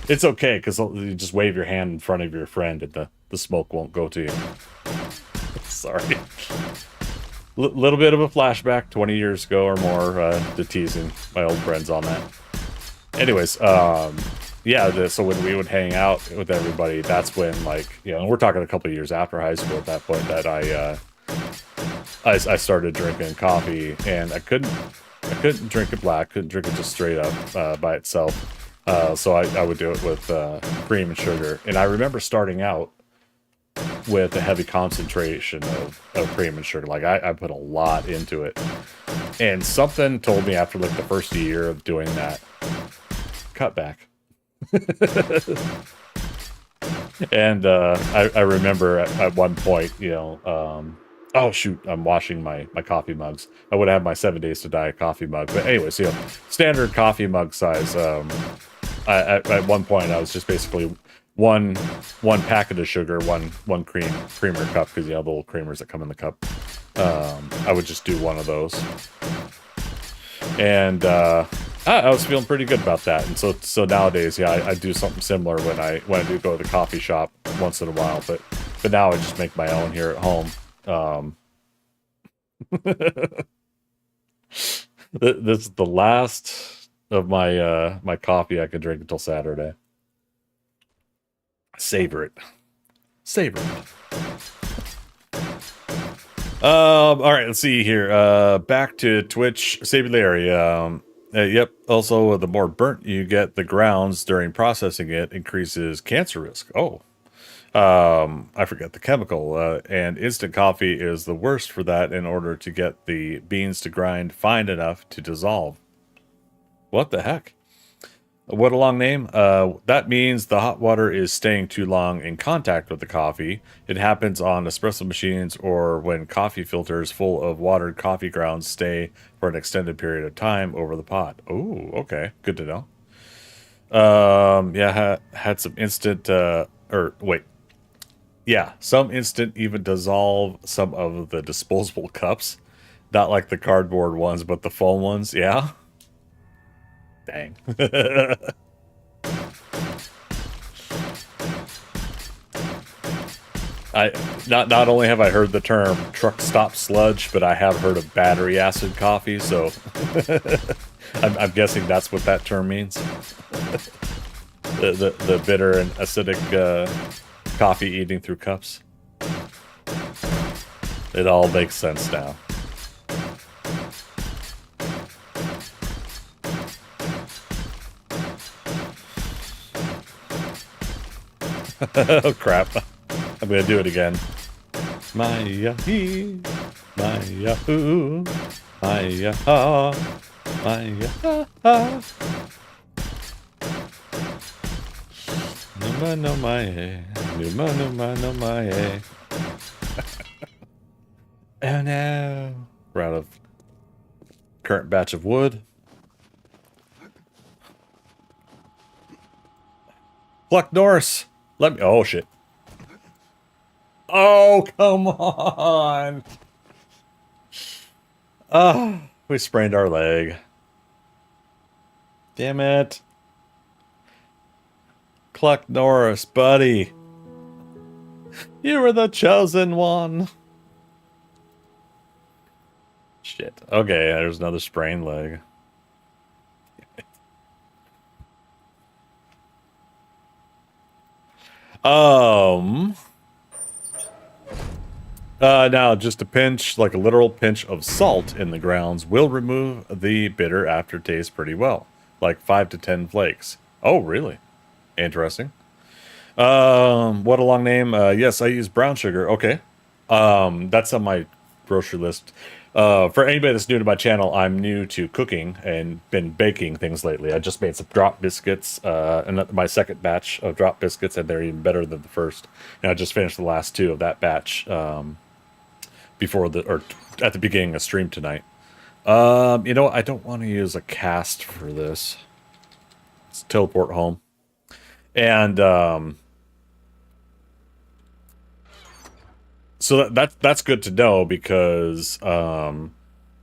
S1: It's okay, because you just wave your hand in front of your friend and the smoke won't go to you. Sorry. Little bit of a flashback 20 years ago or more to teasing my old friends on that. Anyways, yeah, so when we would hang out with everybody, that's when, like, you know, and we're talking a couple of years after high school at that point, that I started drinking coffee, and I couldn't drink it black, couldn't drink it just straight up by itself. So I would do it with cream and sugar. And I remember starting out with a heavy concentration of cream and sugar. Like I put a lot into it. And something told me after like the first year of doing that, cut back. And I remember at one point, you know, oh shoot, I'm washing my coffee mugs. I would have my 7 days to die coffie mug. But anyways, you know, standard coffee mug size. At one point, I was just basically one packet of sugar, one creamer cup, because you have little creamers that come in the cup. I would just do one of those, and I was feeling pretty good about that. And so nowadays, yeah, I do something similar when I do go to the coffee shop once in a while. But now I just make my own here at home. This is the last of my my coffee I could drink until Saturday. Savor it. Savor it. All right, let's see here. Back to Twitch. Save Larry. Yep. Also, the more burnt you get the grounds during processing it increases cancer risk. Oh. I forget the chemical. And instant coffee is the worst for that in order to get the beans to grind fine enough to dissolve. What the heck? What a long name. That means the hot water is staying too long in contact with the coffee. It happens on espresso machines or when coffee filters full of watered coffee grounds stay for an extended period of time over the pot. Oh, okay. Good to know. Yeah, had some instant, yeah, some instant even dissolve some of the disposable cups. Not like the cardboard ones, but the foam ones, yeah. Dang. Not only have I heard the term truck stop sludge, but I have heard of battery acid coffee, so I'm guessing that's what that term means. the bitter and acidic coffee eating through cups. It all makes sense now. Oh crap. I'm gonna do it again. My yahoo, my yahoo, my yaha, my yaha. No my, no my. Oh no. We're out of current batch of wood. Pluck Norris. Let me. Oh shit. Oh come on. Oh, we sprained our leg. Damn it. Cluck Norris, buddy. You were the chosen one. Shit. Okay, there's another sprained leg. Now just a pinch, like a literal pinch of salt in the grounds will remove the bitter aftertaste pretty well. Like 5 to 10 flakes. Oh, really? Interesting. What a long name. Yes, I use brown sugar. Okay. That's on my grocery list. For anybody that's new to my channel, I'm new to cooking and been baking things lately. I just made some drop biscuits, and my second batch of drop biscuits, and they're even better than the first. And I just finished the last two of that batch, at the beginning of stream tonight. You know, I don't want to use a cast for this. Let's teleport home. And, so that's good to know because yeah,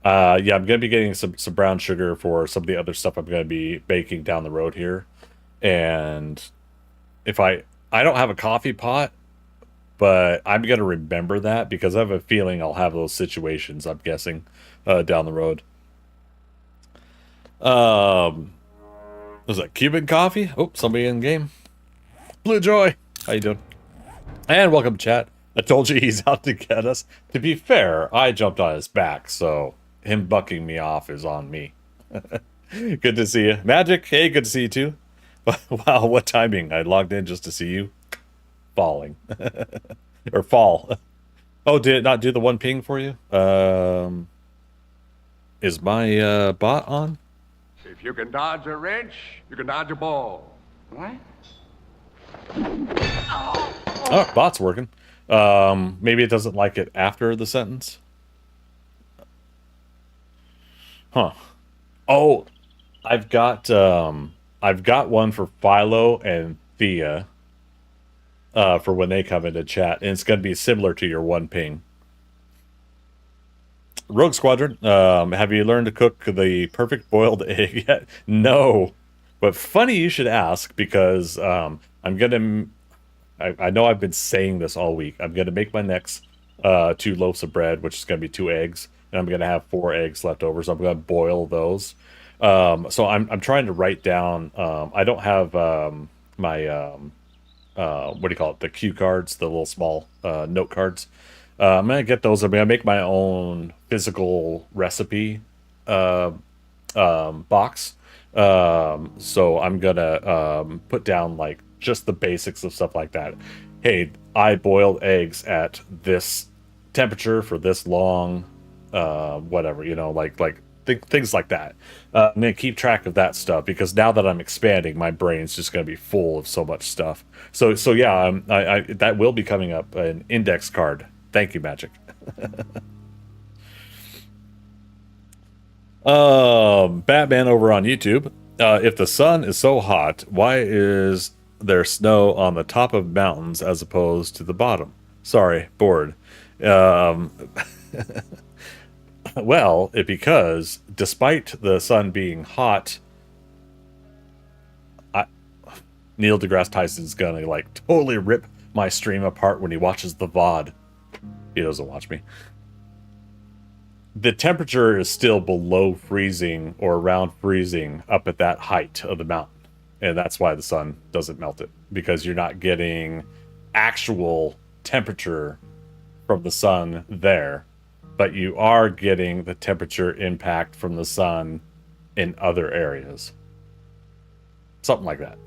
S1: I'm gonna be getting some brown sugar for some of the other stuff I'm gonna be baking down the road here. And if I don't have a coffee pot, but I'm gonna remember that because I have a feeling I'll have those situations, I'm guessing, down the road. Was that Cuban coffee? Oh, somebody in game. Blue Joy, how you doing? And welcome, chat. I told you he's out to get us. To be fair, I jumped on his back, so him bucking me off is on me. Good to see you. Magic, hey, good to see you too. Wow, what timing. I logged in just to see you falling. Or fall. Oh, did it not do the one ping for you? Is my bot on?
S4: If you can dodge a wrench, you can dodge a ball. What?
S1: Oh, bot's working. Maybe it doesn't like it after the sentence. Huh. Oh, I've got one for Philo and Thea for when they come into chat, and it's gonna be similar to your one ping. Rogue Squadron, have you learned to cook the perfect boiled egg yet? No. But funny you should ask, because I'm gonna I know I've been saying this all week. I'm gonna make my next 2 loaves of bread, which is gonna be 2 eggs, and I'm gonna have 4 eggs left over, so I'm gonna boil those. So I'm trying to write down. I don't have my what do you call it? The cue cards, the little small note cards. I'm gonna get those. I'm gonna make my own physical recipe box. So I'm gonna put down like just the basics of stuff like that. Hey, I boiled eggs at this temperature for this long, whatever, things like that. I'm gonna keep track of that stuff, because now that I'm expanding, my brain's just gonna be full of so much stuff. So yeah, I that will be coming up, an index card. Thank you, Magic. Batman over on YouTube. If the sun is so hot, why is there snow on the top of mountains as opposed to the bottom? Sorry, bored. Um, well, because despite the sun being hot, Neil deGrasse Tyson's gonna like totally rip my stream apart when he watches the VOD. He doesn't watch me. The temperature is still below freezing or around freezing up at that height of the mountain. And that's why the sun doesn't melt it, because you're not getting actual temperature from the sun there, but you are getting the temperature impact from the sun in other areas. Something like that.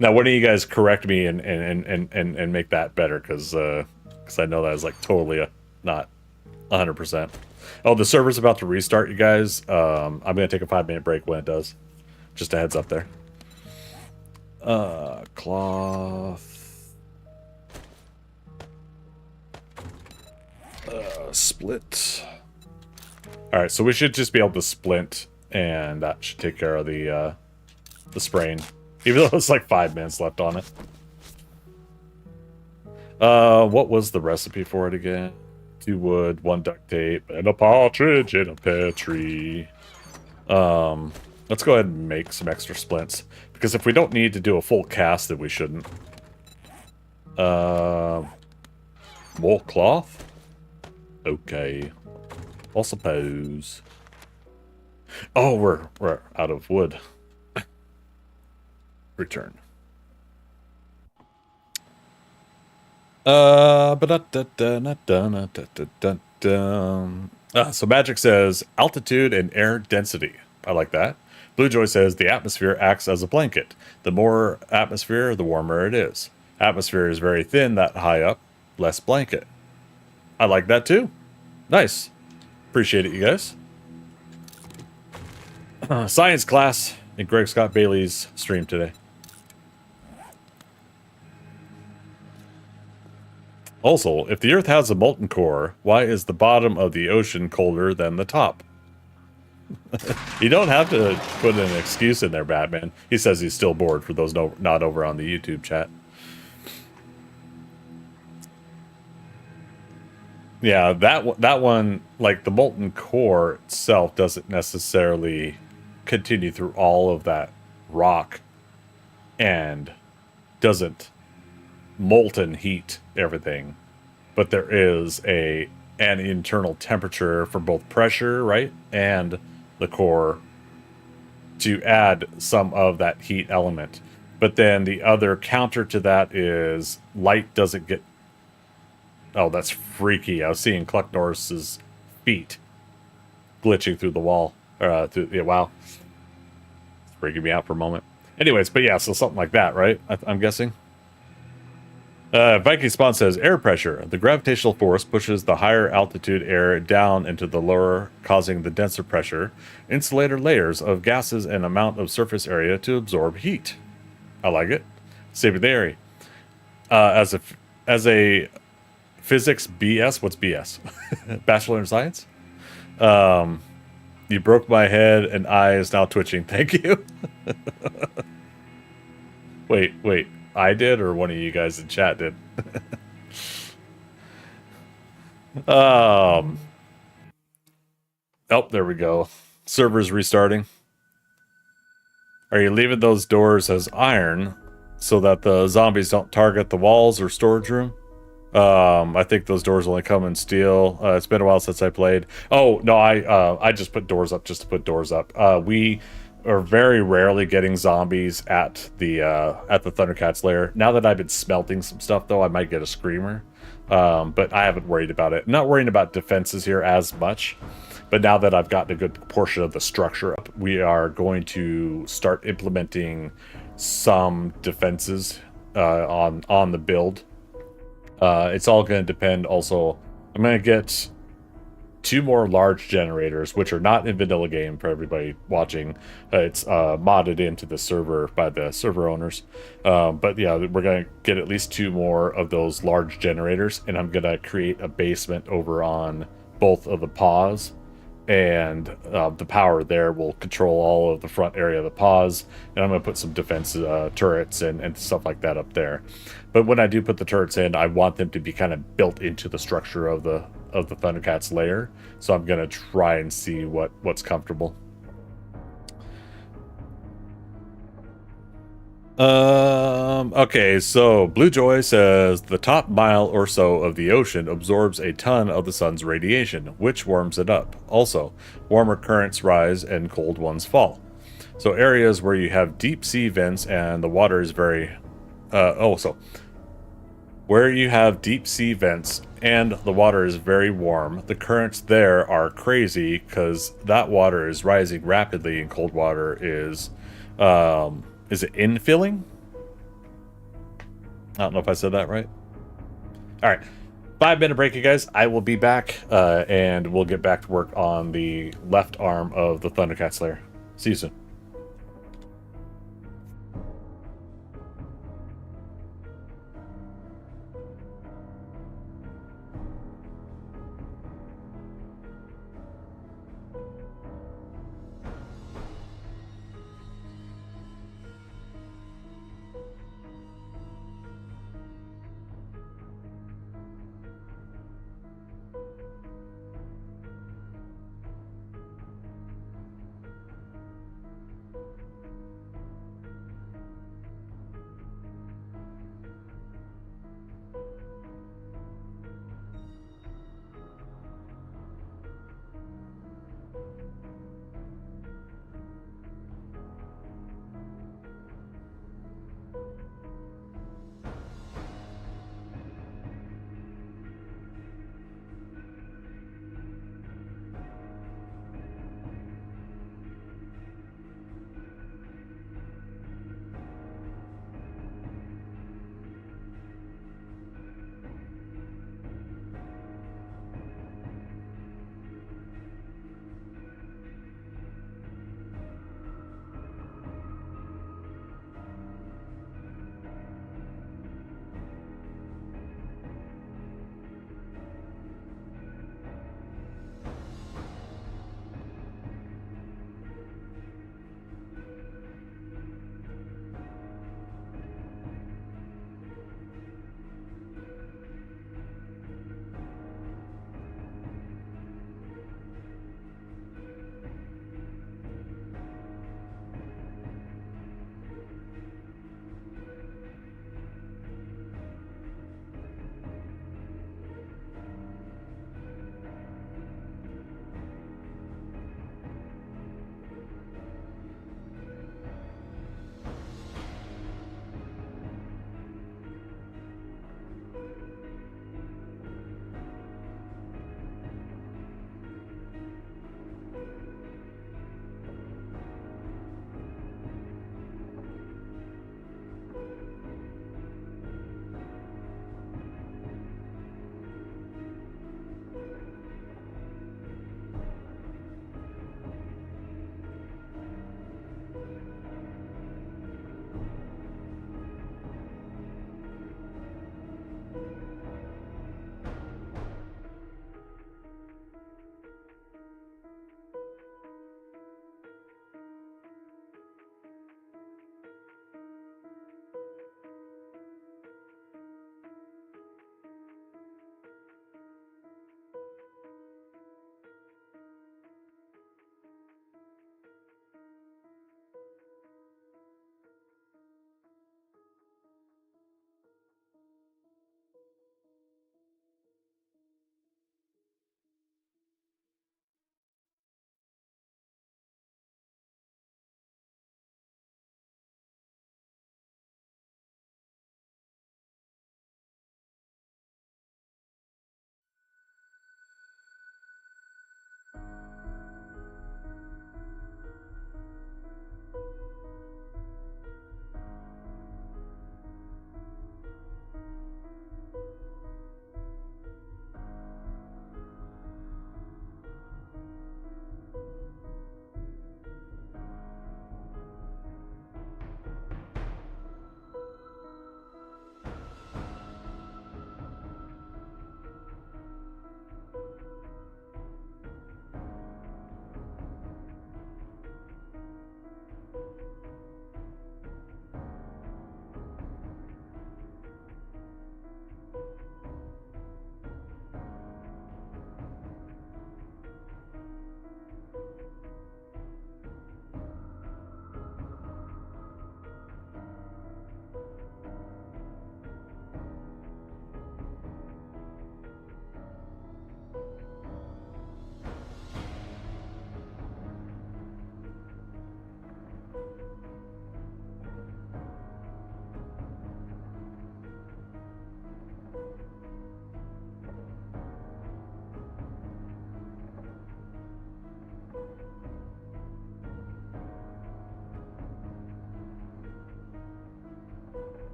S1: Now, why don't you guys correct me and make that better? Because I know that is like totally not 100%. Oh, the server's about to restart, you guys. I'm gonna take a 5-minute break when it does. Just a heads up there. Cloth. Split. All right, so we should just be able to splint, and that should take care of the spraying. Even though it's like 5 minutes left on it. What was the recipe for it again? 2 wood, 1 duct tape, and a partridge in a pear tree. Let's go ahead and make some extra splints, because if we don't need to do a full cast, then we shouldn't. More cloth? Okay. I'll suppose. Oh, we're out of wood. Return. So Magic says altitude and air density. I like that. Blue Joy says the atmosphere acts as a blanket. The more atmosphere, the warmer it is. Atmosphere is very thin that high up, less blanket. I like that too. Nice. Appreciate it, you guys. Science class in Greg Scott Bailey's stream today. Also, if the Earth has a molten core, why is the bottom of the ocean colder than the top? You don't have to put an excuse in there, Batman. He says he's still bored, for those not over on the YouTube chat. Yeah, that one, like the molten core itself doesn't necessarily continue through all of that rock and doesn't molten heat everything, but there is an internal temperature for both pressure, right, and the core to add some of that heat element. But then the other counter to that is light doesn't get... Oh, that's freaky. I was seeing Cluck Norris's feet glitching through the wall. Yeah, wow. It's freaking me out for a moment. Anyways, but yeah, so something like that, right? I'm guessing. Viking Spawn says air pressure. The gravitational force pushes the higher altitude air down into the lower, causing the denser pressure, insulator layers of gases and amount of surface area to absorb heat. I like it. Saving the area. As a physics BS, what's BS? Bachelor in Science. You broke my head and eye is now twitching. Thank you. Wait. I did, or one of you guys in chat did? Oh, there we go. Server's restarting. Are you leaving those doors as iron so that the zombies don't target the walls or storage room? I think those doors only come in steel. It's been a while since I played. Oh no, I just put doors up just to put doors up. We are very rarely getting zombies at the ThunderCats Lair. Now that I've been smelting some stuff though, I might get a screamer. But I haven't worried about it. I'm not worrying about defenses here as much. But now that I've gotten a good portion of the structure up, we are going to start implementing some defenses on the build. It's all going to depend also. I'm going to get 2 more large generators, which are not in vanilla game for everybody watching. It's modded into the server by the server owners. But yeah, we're going to get at least 2 more of those large generators, and I'm going to create a basement over on both of the paws. And the power there will control all of the front area of the paws, and I'm going to put some defense turrets and stuff like that up there. But when I do put the turrets in, I want them to be kind of built into the structure of the ThunderCats Lair. So I'm going to try and see what's comfortable. Okay, so Blue Joy says the top mile or so of the ocean absorbs a ton of the sun's radiation, which warms it up. Also, warmer currents rise and cold ones fall. So areas where you have deep sea vents and the water is very where you have deep sea vents and the water is very warm, the currents there are crazy because that water is rising rapidly and cold water is it infilling? I don't know if I said that right. All right. 5-minute break, you guys. I will be back, and we'll get back to work on the left arm of the ThunderCats Lair. See you soon.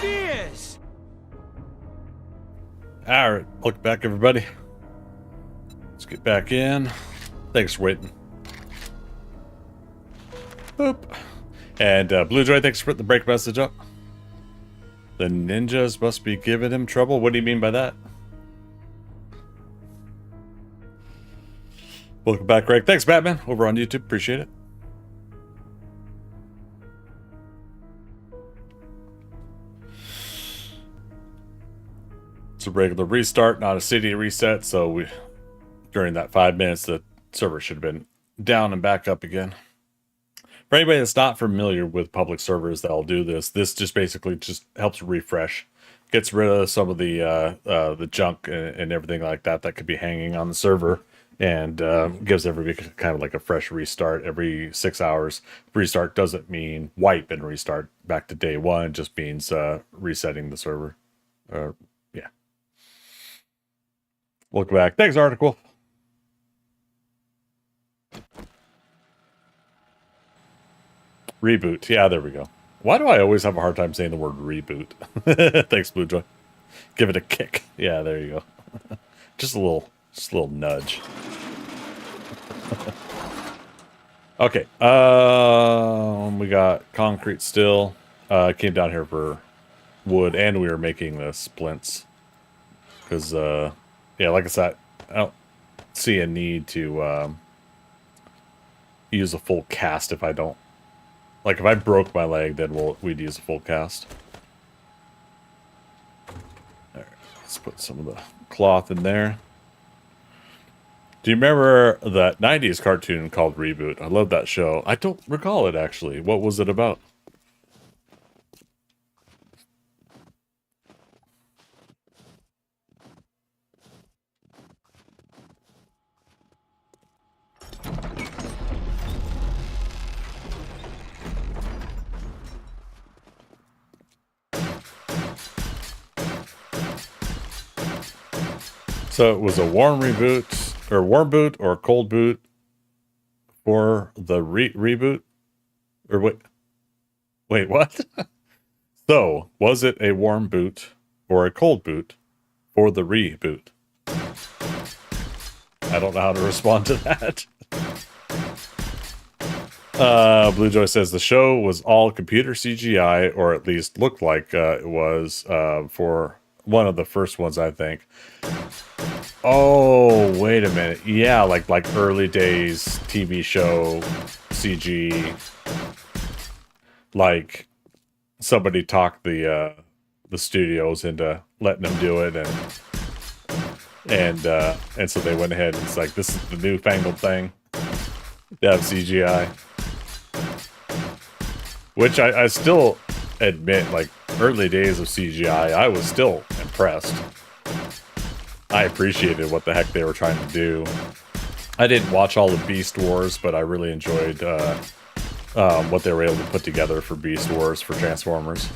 S5: fierce.
S1: All right, welcome back, everybody. Let's get back in. Thanks for waiting. Boop. And Blue Joy, thanks for putting the break message up. The ninjas must be giving him trouble. What do you mean by that? Welcome back, Greg. Thanks, Batman, over on YouTube. Appreciate it. It's a regular restart, not a city reset, so during that 5 minutes, the server should have been down and back up again. For anybody that's not familiar with public servers that'll do this just basically just helps refresh, gets rid of some of the junk and everything like that that could be hanging on the server, and gives everybody kind of like a fresh restart every 6 hours. Restart doesn't mean wipe and restart back to day one, it just means resetting the server. Yeah. Welcome back. Thanks, Article. Reboot. Yeah, there we go. Why do I always have a hard time saying the word reboot? Thanks, Blue Joy. Give it a kick. Yeah, there you go. Just a little nudge. Okay. We got concrete still. Came down here for wood, and we were making the splints. Because, yeah, like I said, I don't see a need to use a full cast if I don't. Like, if I broke my leg, then we'd use a full cast. All right, let's put some of the cloth in there. Do you remember that 90s cartoon called Reboot? I love that show. I don't recall it, actually. What was it about? So it was a warm reboot, or warm boot, or a cold boot for the reboot? Or wait, what? So, was it a warm boot or a cold boot for the reboot? I don't know how to respond to that. Blue Joy says the show was all computer CGI, or at least looked like it was for one of the first ones, I think. Oh, wait a minute. Yeah, like early days TV show CG. Like somebody talked the studios into letting them do it, and so they went ahead and it's like, this is the newfangled thing to have CGI. Which I still admit, like early days of CGI, I was still impressed. I appreciated what the heck they were trying to do. I didn't watch all of Beast Wars, but I really enjoyed what they were able to put together for Beast Wars for Transformers.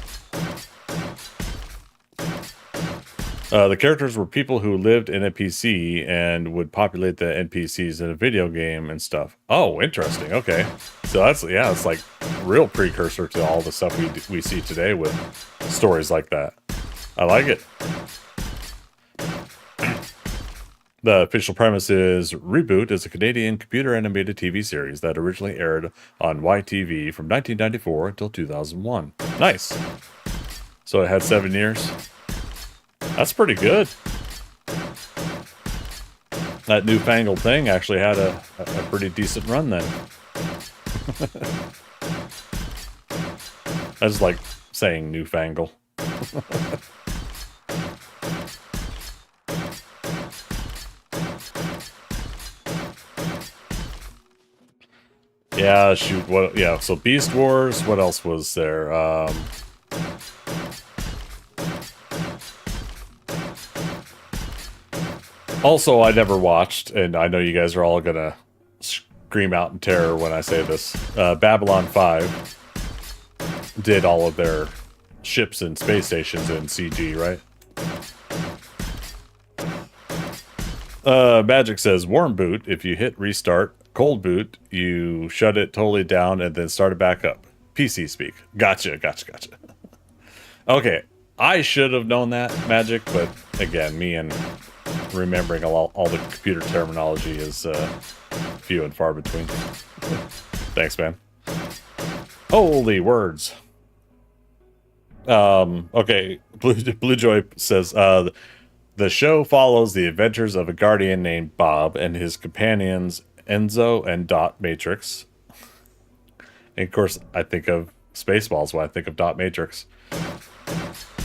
S1: The characters were people who lived in a PC and would populate the NPCs in a video game and stuff. Oh, interesting. Okay. So that's, yeah, it's like real precursor to all the stuff we see today with stories like that. I like it. The official premise is Reboot is a Canadian computer animated TV series that originally aired on YTV from 1994 until 2001. Nice. So it had 7 years. That's pretty good. That newfangled thing actually had a pretty decent run then. I just like saying newfangle. Yeah, shoot, what, yeah, so Beast Wars, what else was there? Also, I never watched, and I know you guys are all gonna scream out in terror when I say this. Babylon 5 did all of their ships and space stations in CG, right? Magic says, warm boot, if you hit restart. Cold boot, you shut it totally down and then start it back up. PC speak. Gotcha. Okay. I should have known that, Magic, but again, me and remembering all the computer terminology is few and far between. Thanks, man. Holy words. Okay, Blue Joy says, the show follows the adventures of a guardian named Bob and his companions Enzo and Dot Matrix. And of course, I think of Spaceballs when I think of Dot Matrix.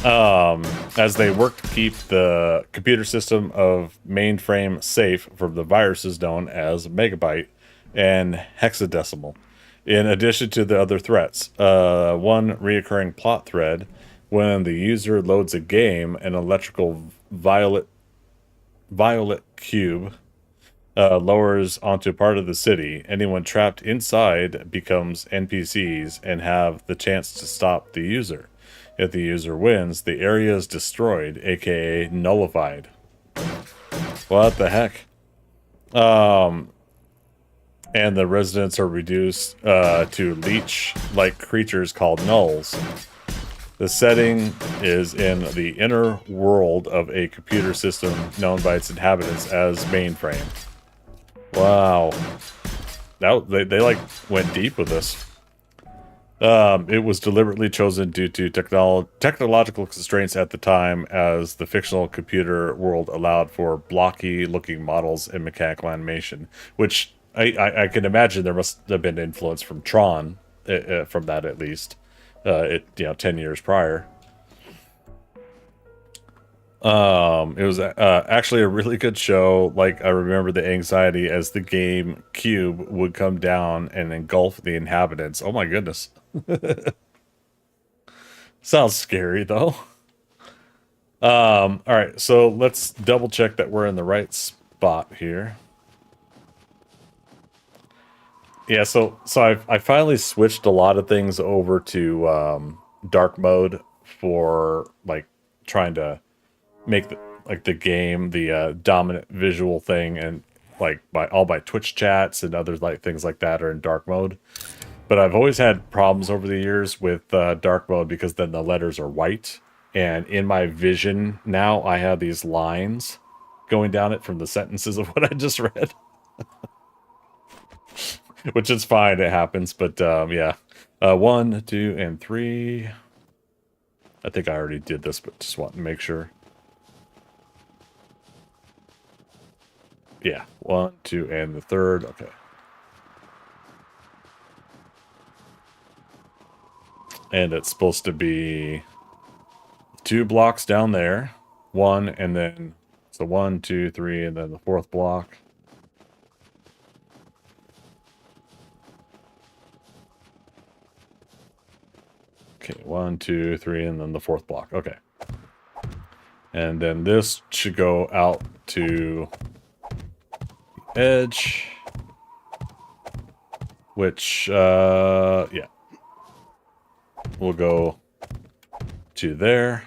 S1: As they work to keep the computer system of mainframe safe from the viruses known as Megabyte and Hexadecimal. In addition to the other threats, one reoccurring plot thread: when the user loads a game, an electrical violet cube lowers onto part of the city. Anyone trapped inside becomes NPCs and have the chance to stop the user. If the user wins, the area is destroyed, aka nullified. What the heck? And the residents are reduced to leech-like creatures called nulls. The setting is in the inner world of a computer system known by its inhabitants as mainframe. Wow. They like went deep with this. It was deliberately chosen due to technological constraints at the time, as the fictional computer world allowed for blocky-looking models and mechanical animation, which I can imagine there must have been influence from Tron, from that at least, 10 years prior. It was actually a really good show. Like, I remember the anxiety as the game cube would come down and engulf the inhabitants. Oh my goodness. Sounds scary though. All right, so let's double check that we're in the right spot here. Yeah, so I finally switched a lot of things over to dark mode for like trying to make the game the dominant visual thing, and like all my Twitch chats and other like things like that are in dark mode. But I've always had problems over the years with dark mode because then the letters are white, and in my vision now I have these lines going down it from the sentences of what I just read. Which is fine, it happens, but yeah. 1, 2, and 3. I think I already did this, but just want to make sure. Yeah, 1, 2, and the third. Okay. And it's supposed to be 2 blocks down there. 1, and then so 1, 2, 3, and then the 4th block. Okay, 1, 2, 3, and then the 4th block. Okay. And then this should go out to the edge. Which, yeah. We'll go to there.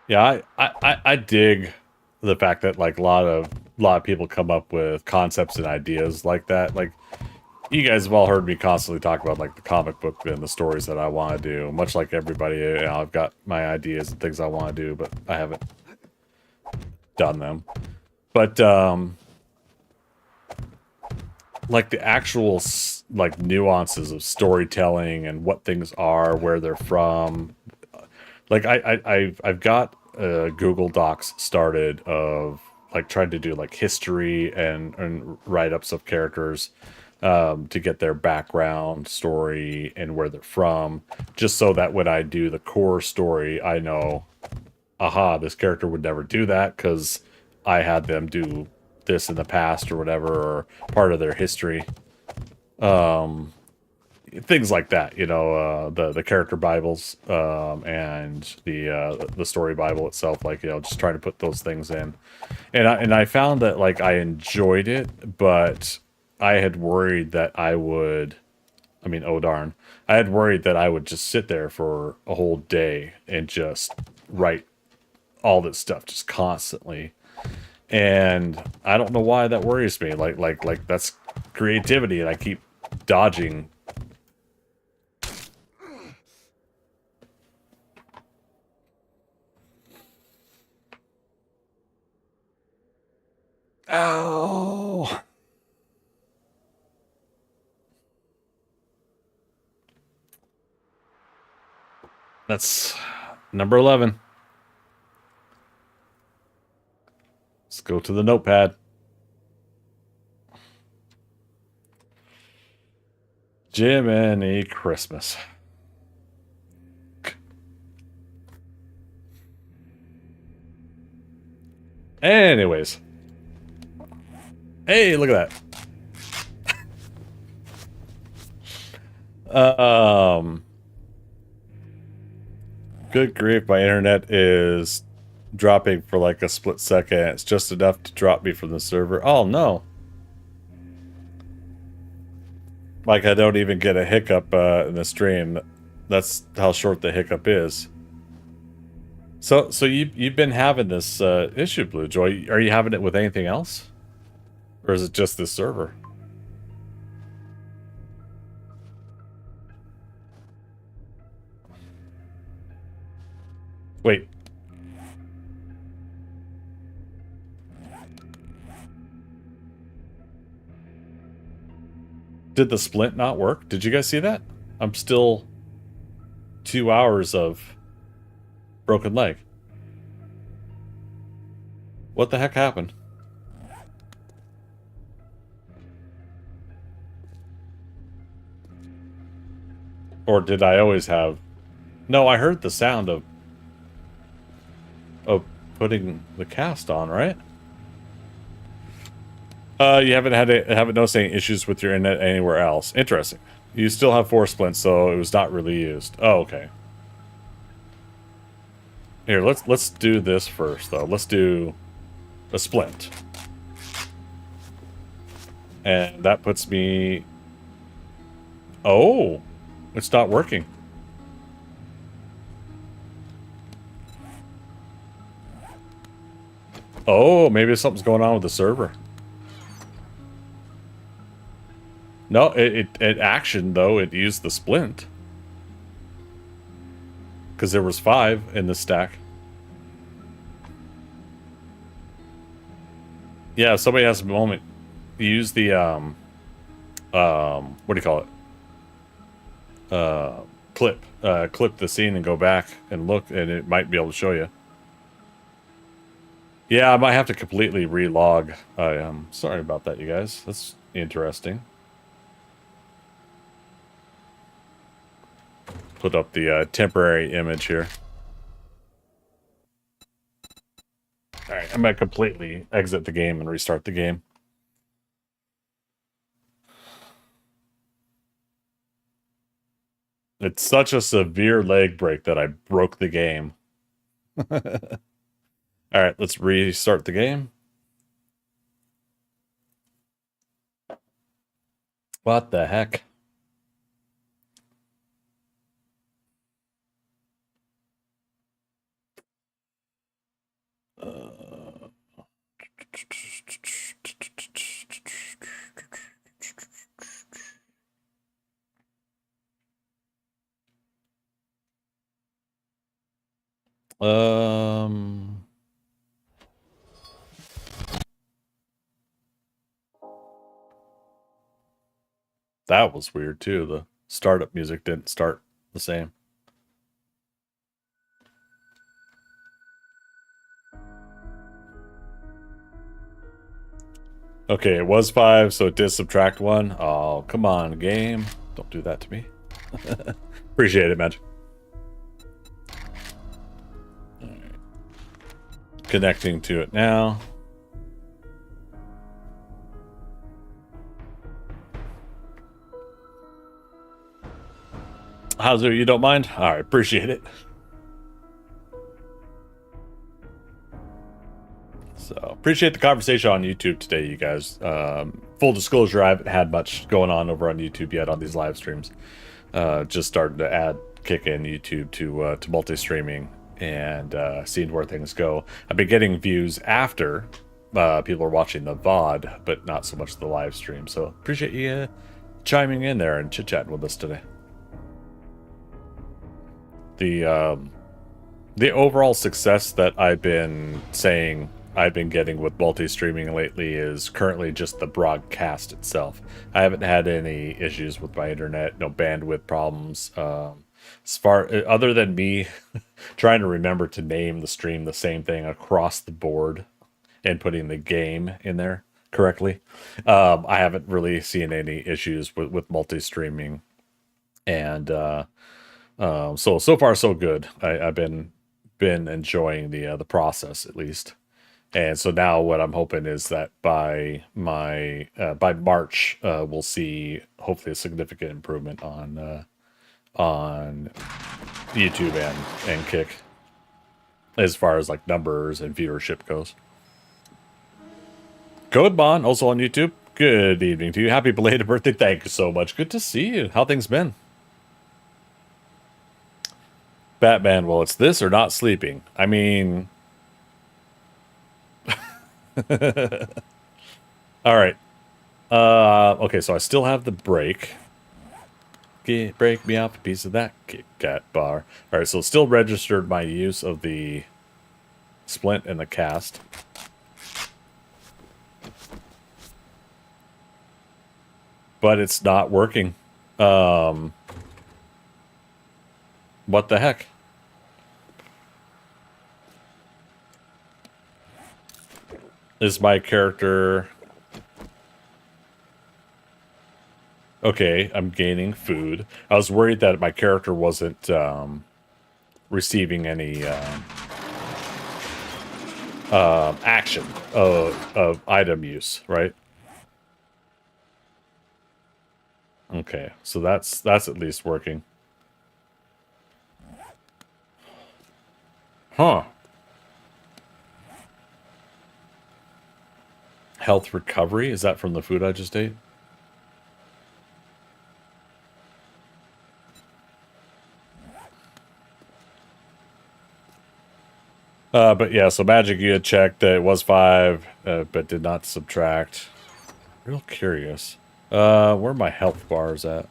S1: Yeah, I dig the fact that like a lot of people come up with concepts and ideas like that. Like, you guys have all heard me constantly talk about like the comic book and the stories that I want to do. Much like everybody, I've got my ideas and things I want to do, but I haven't done them. But like the actual like nuances of storytelling and what things are, where they're from. Like I've got Google Docs started of like trying to do like history and write-ups of characters to get their background story and where they're from, just so that when I do the core story, I know, aha, this character would never do that because I had them do this in the past or whatever, or part of their history. Things like that, you know, the character Bibles and the story Bible itself, like, you know, just trying to put those things in. And I found that like I enjoyed it, but I had worried that I would, I mean, oh darn, I had worried that I would just sit there for a whole day and just write all this stuff just constantly. And I don't know why that worries me. Like that's creativity, and I keep dodging. Oh. That's number 11. Let's go to the notepad. Jiminy Christmas. Anyways. Hey, look at that. Good grief, my internet is dropping for like a split second. It's just enough to drop me from the server. Oh no. Like I don't even get a hiccup in the stream. That's how short the hiccup is. So you've been having this issue, Blue Joy. Are you having it with anything else? Or is it just this server? Wait. Did the splint not work? Did you guys see that? I'm still 2 hours of broken leg. What the heck happened? Or did I always have... No, I heard the sound of putting the cast on, right? You haven't noticed any issues with your internet anywhere else. Interesting. You still have 4 splints, so it was not really used. Oh, okay. Here, let's do this first, though. Let's do a splint. And that puts me... Oh! It's not working. Oh, maybe something's going on with the server. No, it actioned, though. It used the splint. Because there was 5 in the stack. Yeah, if somebody has a moment. Use the, what do you call it? Clip the scene and go back and look, and it might be able to show you. Yeah, I might have to completely relog. I am sorry about that, you guys. That's interesting. Put up the temporary image here. Alright, I'm going to completely exit the game and restart the game. It's such a severe leg break that I broke the game. Alright, let's restart the game. What the heck? That was weird too. The startup music didn't start the same. Okay, it was 5, so it did subtract 1. Oh, come on, game. Don't do that to me. Appreciate it, man. All right. Connecting to it now. How's it? You don't mind? All right, appreciate it. So, appreciate the conversation on YouTube today, you guys. Full disclosure, I haven't had much going on over on YouTube yet on these live streams. Just started to kick in YouTube to multi-streaming and seeing where things go. I've been getting views after people are watching the VOD, but not so much the live stream. So appreciate you chiming in there and chit-chatting with us today. The overall success that I've been saying I've been getting with multi-streaming lately is currently just the broadcast itself. I haven't had any issues with my internet, no bandwidth problems. As far other than me trying to remember to name the stream the same thing across the board and putting the game in there correctly, I haven't really seen any issues with multi-streaming, and so far so good. I've been enjoying the process at least. And so now what I'm hoping is that by March, we'll see hopefully a significant improvement on YouTube and Kick as far as like numbers and viewership goes. Code Bon, also on YouTube. Good evening to you. Happy belated birthday. Thank you so much. Good to see you. How things been? Batman, well, it's this or not sleeping. I mean... All right. Okay, so I still have the break. Break me off a piece of that Kit Kat bar. All right, so it still registered my use of the splint and the cast. But it's not working. What the heck? Is my character... Okay, I'm gaining food. I was worried that my character wasn't receiving any action of item use, right? Okay, so that's at least working. Huh. Health recovery? Is that from the food I just ate? But yeah, so Magic, you had checked that it was 5, but did not subtract. Real curious. Where are my health bars at?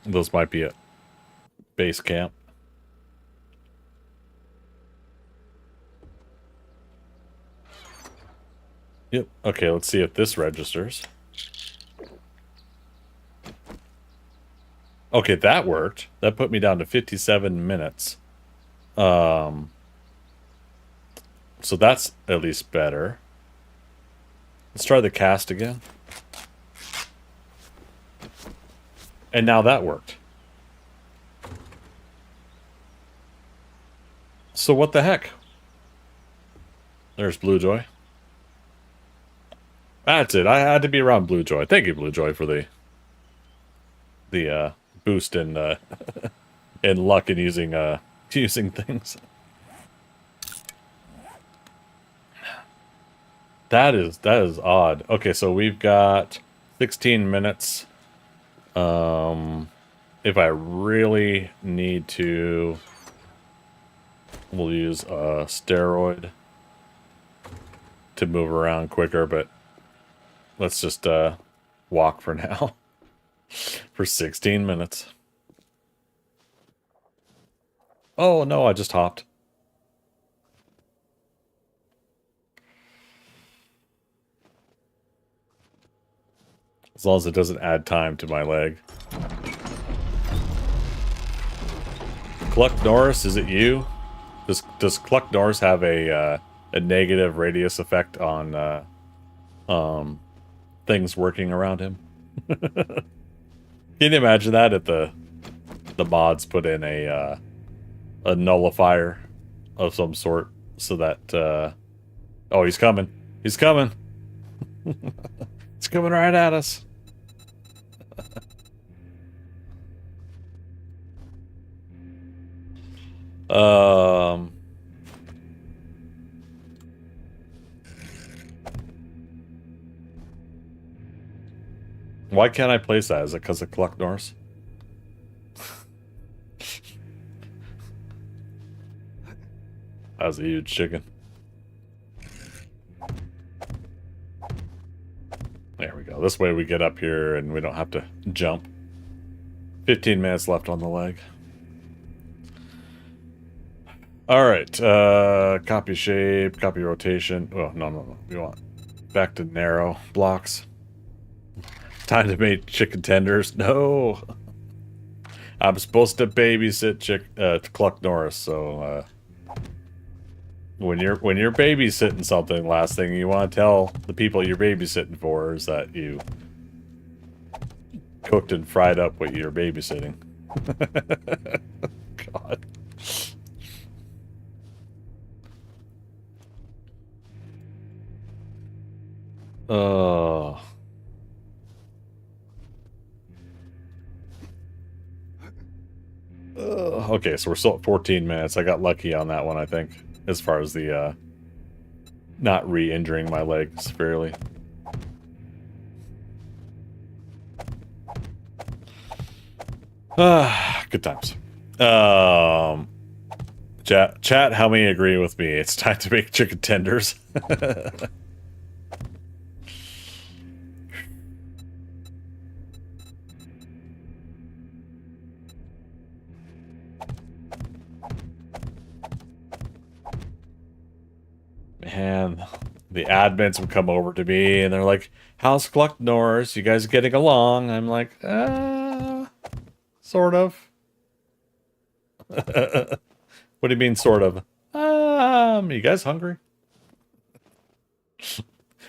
S1: Those might be at base camp. Yep. Okay, let's see if this registers. Okay, that worked. That put me down to 57 minutes. So that's at least better. Let's try the cast again. And now that worked. So what the heck? There's Blue Joy. That's it. I had to be around Blue Joy. Thank you, Blue Joy, for the boost in in luck in using things. That is odd. Okay, so we've got 16 minutes. If I really need to, we'll use a steroid to move around quicker, but let's just walk for now. For 16 minutes. Oh no, I just hopped. As long as it doesn't add time to my leg. Cluck Norris, is it you? Does Cluck Norris have a negative radius effect on things working around him? Can you imagine that if the mods put in a nullifier of some sort so that oh, he's coming. He's coming. He's coming right at us. Why can't I place that? Is it because of Cluck Norris? That was a huge chicken. There we go. This way we get up here and we don't have to jump. 15 minutes left on the leg. Alright, copy shape, copy rotation. Oh, no. We want back to narrow blocks. Time to make chicken tenders. No! I'm supposed to babysit Cluck Norris, so, when you're babysitting something, last thing you want to tell the people you're babysitting for is that you cooked and fried up what you're babysitting. God. Oh. Okay, so we're still at 14 minutes. I got lucky on that one, I think, as far as the not re-injuring my leg severely. Good times. Chat, how many agree with me? It's time to make chicken tenders. Man, the admins would come over to me and they're like, "How's Cluck Norris? You guys getting along?" I'm like, sort of. What do you mean, sort of? You guys hungry?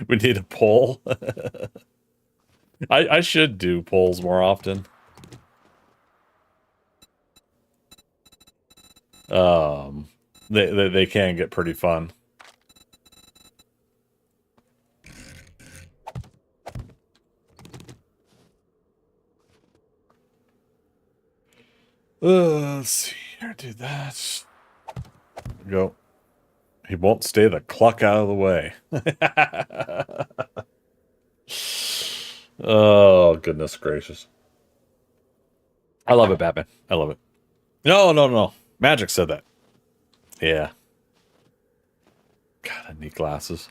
S1: We need a poll. I should do polls more often. They can get pretty fun. Let's see here. Do that. Go. He won't stay the cluck out of the way. Oh, goodness gracious. I love it, Batman. I love it. No. Magic said that. Yeah. God, I need glasses.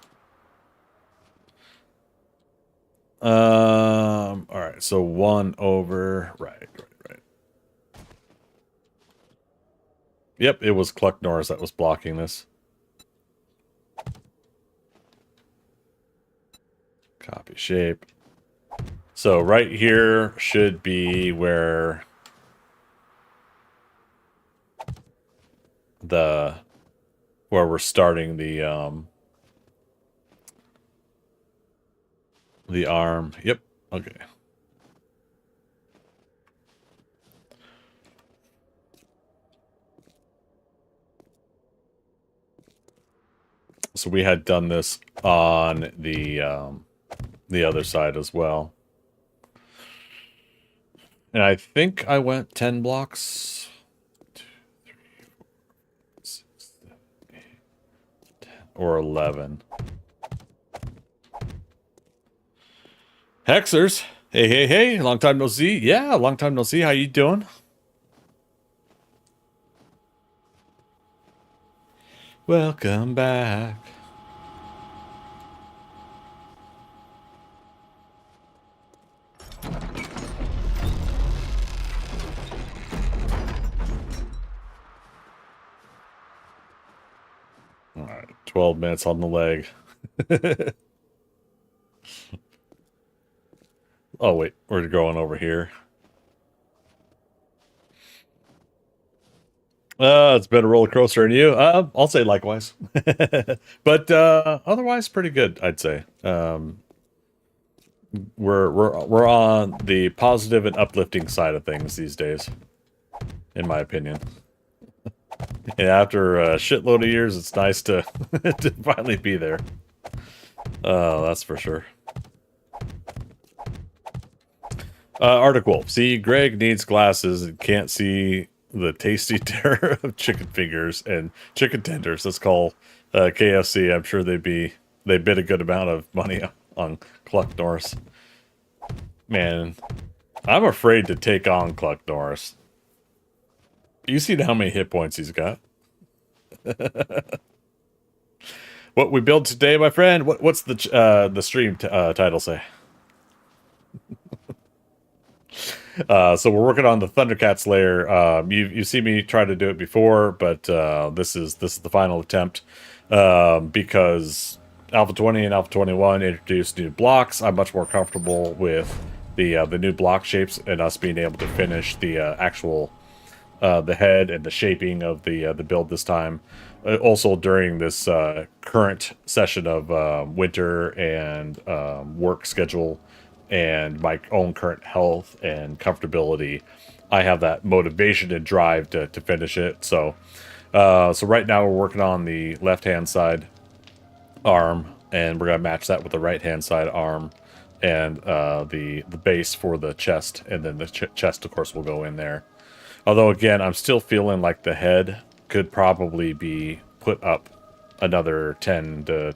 S1: Alright, so 1 over. Right. Yep, it was Cluck Norris that was blocking this. Copy shape. So right here should be where we're starting the arm. Yep. Okay. So we had done this on the other side as well. And I think I went 10 blocks. 2, 3, 4, 6, 7, 8, 10, or 11. Hexers, hey, long time no see. Yeah, long time no see. How you doing? Welcome back. All right, 12 minutes on the leg. Oh, wait, we're going over here. It's been a roller coaster, and you? I'll say likewise. But otherwise, pretty good, I'd say. We're on the positive and uplifting side of things these days, in my opinion. And after a shitload of years, it's nice to to finally be there. Oh, that's for sure. Arctic Wolf. See, Greg needs glasses and can't see the tasty terror of chicken fingers and chicken tenders. Let's call KFC. I'm sure they bid a good amount of money on Cluck Norris. Man, I'm afraid to take on Cluck Norris. You see how many hit points he's got? What we build today, my friend? What's the stream title say? So we're working on the ThunderCats Lair. You've seen me try to do it before, but this is the final attempt because Alpha 20 and Alpha 21 introduced new blocks. I'm much more comfortable with the new block shapes and us being able to finish the actual the head and the shaping of the build this time. Also during this current session of winter and work schedule and my own current health and comfortability, I have that motivation and drive to finish it. So so right now we're working on the left hand side arm, and we're gonna match that with the right hand side arm and the base for the chest, and then the chest of course will go in there. Although, again, I'm still feeling like the head could probably be put up another 10 to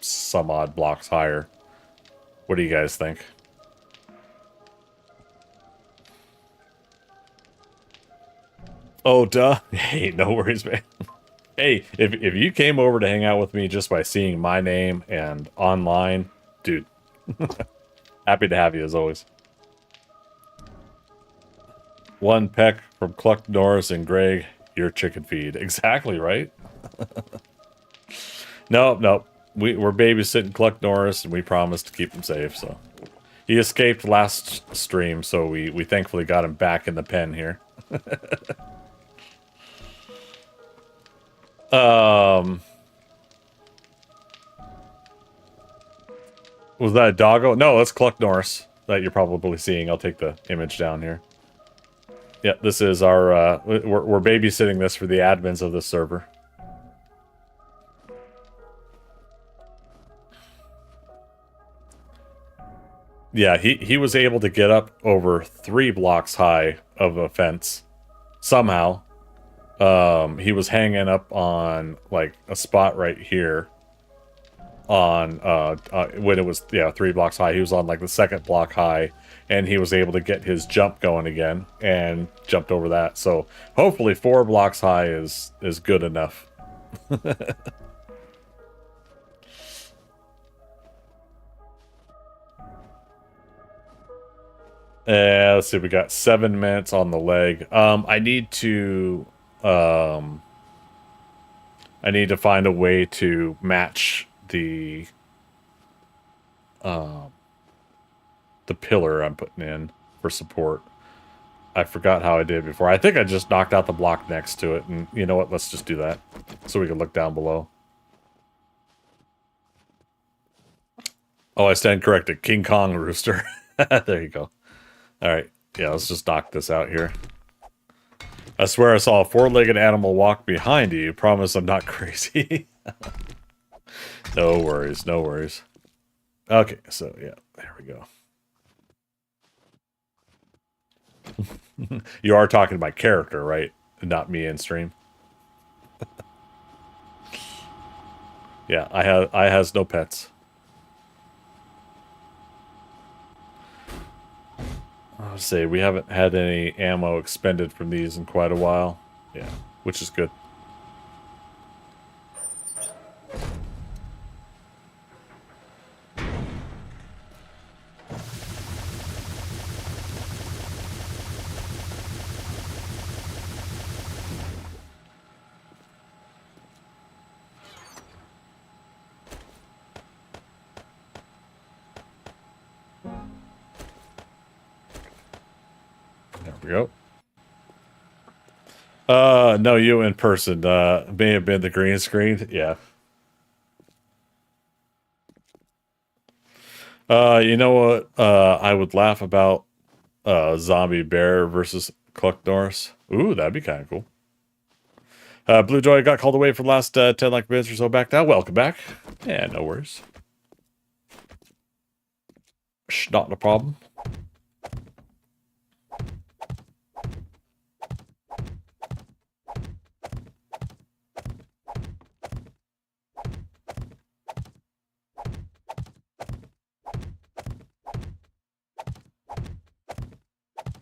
S1: some odd blocks higher. What do you guys think? Oh, duh. Hey, no worries, man. Hey, if you came over to hang out with me just by seeing my name and online, dude, happy to have you as always. One peck from Cluck Norris and Greg, your chicken feed. Exactly, right? No. We're babysitting Cluck Norris, and we promised to keep him safe, so. He escaped last stream, so we thankfully got him back in the pen here. Was that a doggo? No, that's Cluck Norris that you're probably seeing. I'll take the image down here. Yeah, this is our, we're babysitting this for the admins of the server. Yeah, he was able to get up over 3 blocks high of a fence. Somehow. He was hanging up on, like, a spot right here. On, when it was, yeah, 3 blocks high. He was on, like, the 2nd block high. And he was able to get his jump going again and jumped over that. So hopefully 4 blocks high is good enough. Let's see, we got 7 minutes on the leg. I need to find a way to match the pillar I'm putting in for support. I forgot how I did before. I think I just knocked out the block next to it, and you know what? Let's just do that so we can look down below. Oh, I stand corrected. King Kong Rooster. There you go. All right. Yeah, let's just knock this out here. I swear I saw a 4-legged animal walk behind you. Promise I'm not crazy. No worries. No worries. Okay, so yeah, there we go. You are talking to my character, right? Not me in stream. Yeah, I has no pets. I'll say we haven't had any ammo expended from these in quite a while. Yeah, which is good. There we go. No, you in person. May have been the green screen. Yeah. You know what? I would laugh about zombie bear versus Cluck Norris. Ooh, that'd be kind of cool. Blue Joy got called away for the last 10 like minutes or so back now. Welcome back. Yeah, no worries. Not a problem.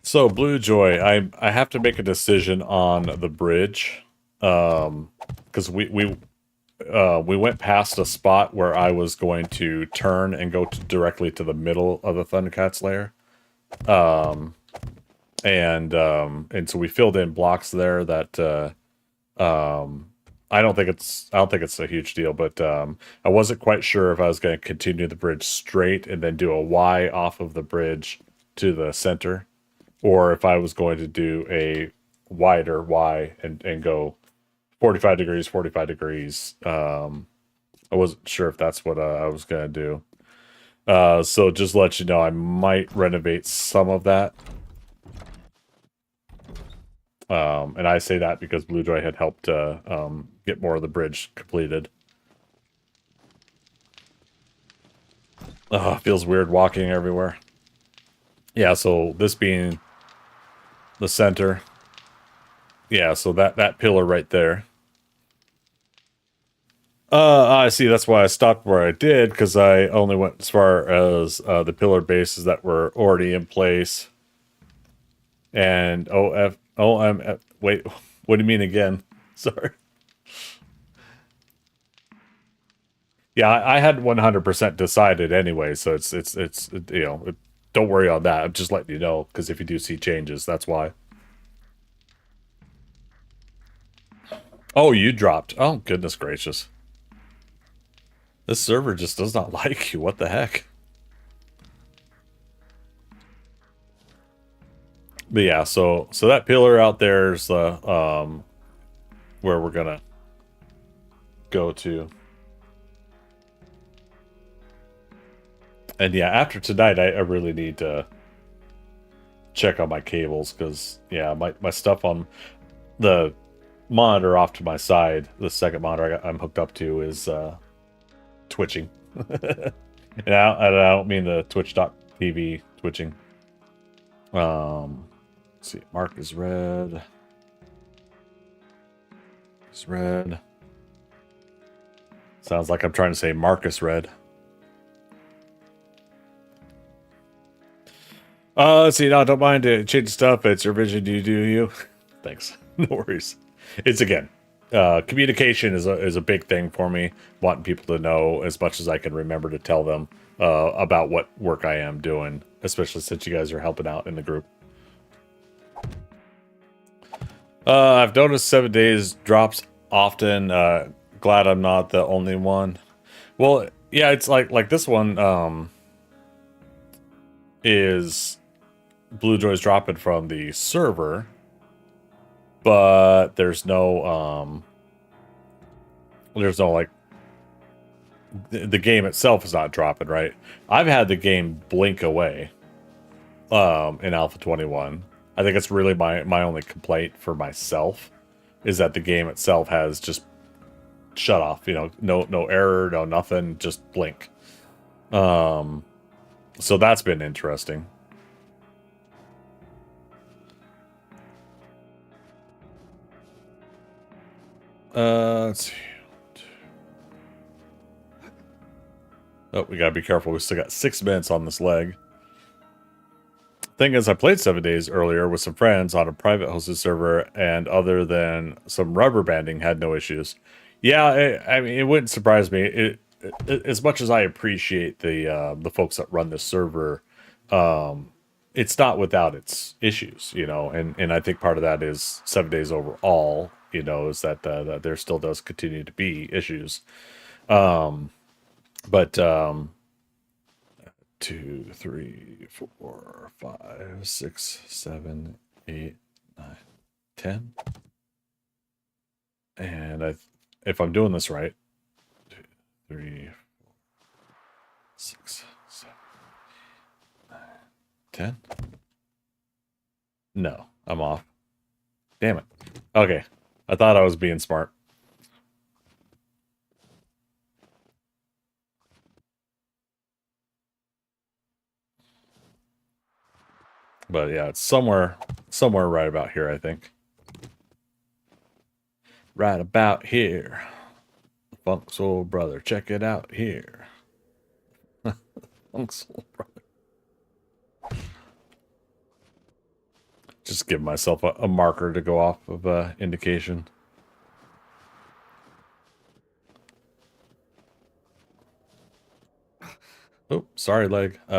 S1: So, Blue Joy, I have to make a decision on the bridge, because we we went past a spot where I was going to turn and go directly to the middle of the ThunderCats Lair. And so we filled in blocks there that I don't think it's a huge deal, but I wasn't quite sure if I was going to continue the bridge straight and then do a Y off of the bridge to the center, or if I was going to do a wider Y and go 45 degrees, 45 degrees. I wasn't sure if that's what I was going to do. So just to let you know, I might renovate some of that. And I say that because Bluejoy had helped get more of the bridge completed. Oh, it feels weird walking everywhere. Yeah, so this being the center. Yeah, so that pillar right there. I see. That's why I stopped where I did, because I only went as far as the pillar bases that were already in place. And wait, what do you mean again? Sorry. Yeah, I had 100% decided anyway, so it's you know, don't worry on that. I'm just letting you know, because if you do see changes, that's why. Oh, you dropped. Oh, goodness gracious. This server just does not like you. What the heck? But yeah, so that pillar out there is the where we're gonna go to. And yeah, after tonight, I really need to check on my cables, because yeah, my stuff on the monitor off to my side, the second monitor I'm hooked up to, is twitching. And I don't mean the twitch.tv twitching. Let's see, mark is red. It's red. Sounds like I'm trying to say Marcus Red. Let's see, no, don't mind to change stuff. It's your vision, you do you. Thanks. No worries. It's again, communication is a big thing for me. Wanting people to know as much as I can remember to tell them about what work I am doing, especially since you guys are helping out in the group. I've noticed 7 days drops often. Glad I'm not the only one. Well, yeah, it's like this one is Bluejoy's dropping from the server, but there's no like the game itself is not dropping, right? I've had the game blink away in Alpha 21. I think it's really my only complaint for myself is that the game itself has just shut off, you know, no error, no nothing, just blink. So that's been interesting. Let's see. Oh, we gotta be careful. We still got 6 minutes on this leg. Thing is, I played 7 days earlier with some friends on a private hosted server, and other than some rubber banding, had no issues. Yeah, I mean, it wouldn't surprise me. As much as I appreciate the folks that run this server, it's not without its issues, you know. And I think part of that is 7 days overall, you know, is that there still does continue to be issues. But 2, 3, 4, 5, 6, 7, 8, 9, 10. And if I'm doing this right, 2, 3, 4, 6, 7, 9, 10. No, I'm off. Damn it. Okay. I thought I was being smart. But yeah, it's somewhere right about here, I think. Right about here. Funk Soul Brother, check it out here. Funk Soul Brother. Just give myself a marker to go off of indication. Sorry, leg. We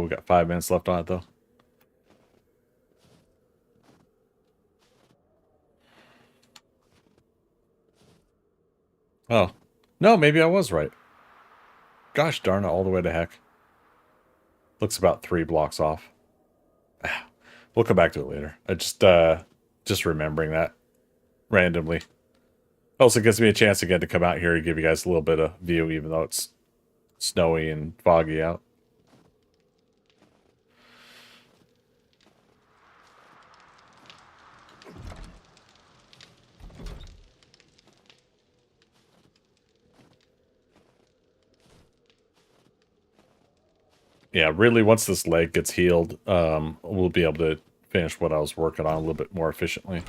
S1: got 5 minutes left on it, though. Oh. No, maybe I was right. Gosh darn it, all the way to heck. Looks about 3 blocks off. We'll come back to it later. I just remembering that randomly. Also gives me a chance again to come out here and give you guys a little bit of view, even though it's snowy and foggy out. Yeah, really, once this leg gets healed, we'll be able to finish what I was working on a little bit more efficiently.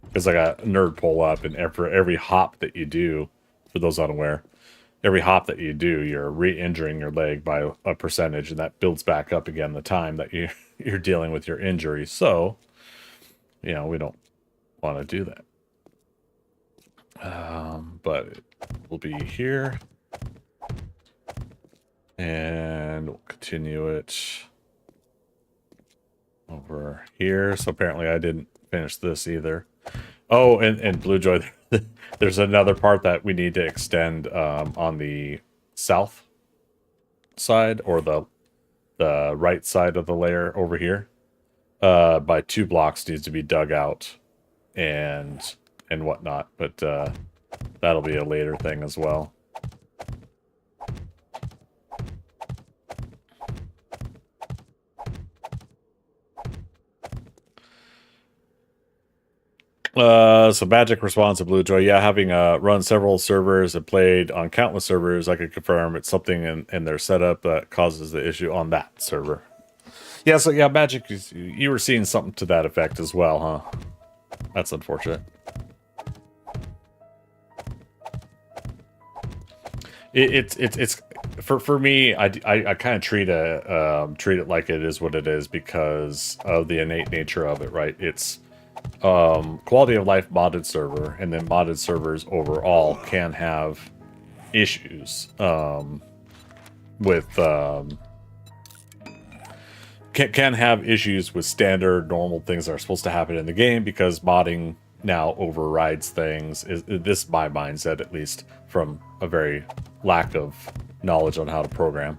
S1: Because I got nerd pull up, and for every hop that you do, for those unaware, every hop that you do, you're re-injuring your leg by a percentage, and that builds back up again the time that you're dealing with your injury. So, you know, we don't want to do that. But we'll be here. And we'll continue it over here. So apparently I didn't finish this either. Oh, and Blue Joy, there's another part that we need to extend on the south side, or the right side of the layer over here. By 2 blocks needs to be dug out and whatnot, but that'll be a later thing as well. So Magic responds to Blue Joy. Yeah, having run several servers and played on countless servers, I could confirm it's something in their setup that causes the issue on that server. Yeah, so yeah, Magic, you were seeing something to that effect as well, huh? That's unfortunate. It's for me. I kind of treat it like it is what it is because of the innate nature of it, right? It's quality of life modded server, and then modded servers overall can have issues with can have issues with standard normal things that are supposed to happen in the game, because modding now overrides things. Is this my mindset, at least from a very lack of knowledge on how to program.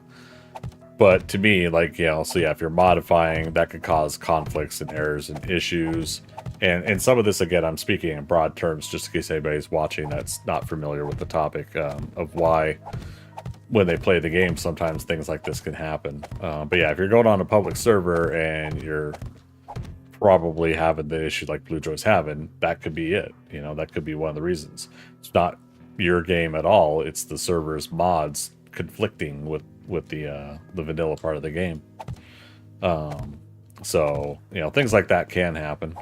S1: But to me, like, you know, so yeah, if you're modifying, that could cause conflicts and errors and issues. And some of this, again, I'm speaking in broad terms, just in case anybody's watching that's not familiar with the topic of why, when they play the game, sometimes things like this can happen. But yeah, if you're going on a public server and you're probably having the issue like Blue Joy's having, that could be it. You know, that could be one of the reasons. It's not your game at all. It's the server's mods conflicting with the vanilla part of the game. So, you know, things like that can happen.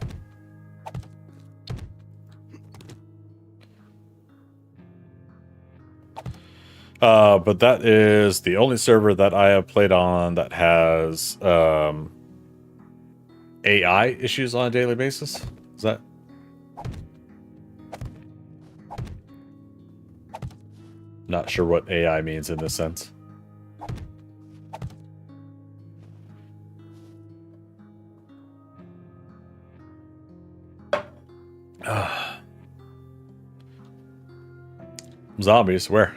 S1: But that is the only server that I have played on that has AI issues on a daily basis. Is that? Not sure what AI means in this sense. Zombies, where?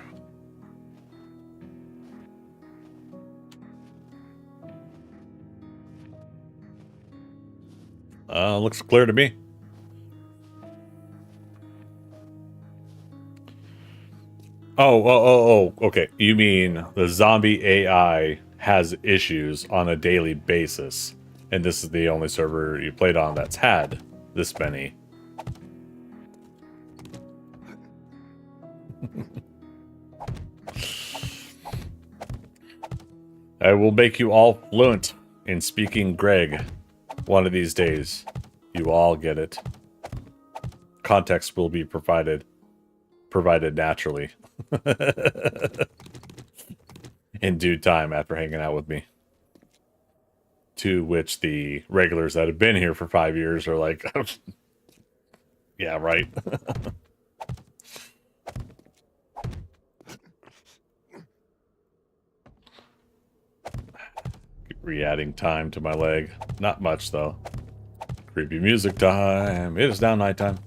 S1: Looks clear to me. Oh, okay. You mean the zombie AI has issues on a daily basis, and this is the only server you played on that's had this many. I will make you all fluent in speaking Greg. One of these days, you all get it. Context will be provided naturally. In due time after hanging out with me. To which the regulars that have been here for 5 years are like, yeah, right. Re-adding time to my leg. Not much, though. Creepy music time. It is now nighttime.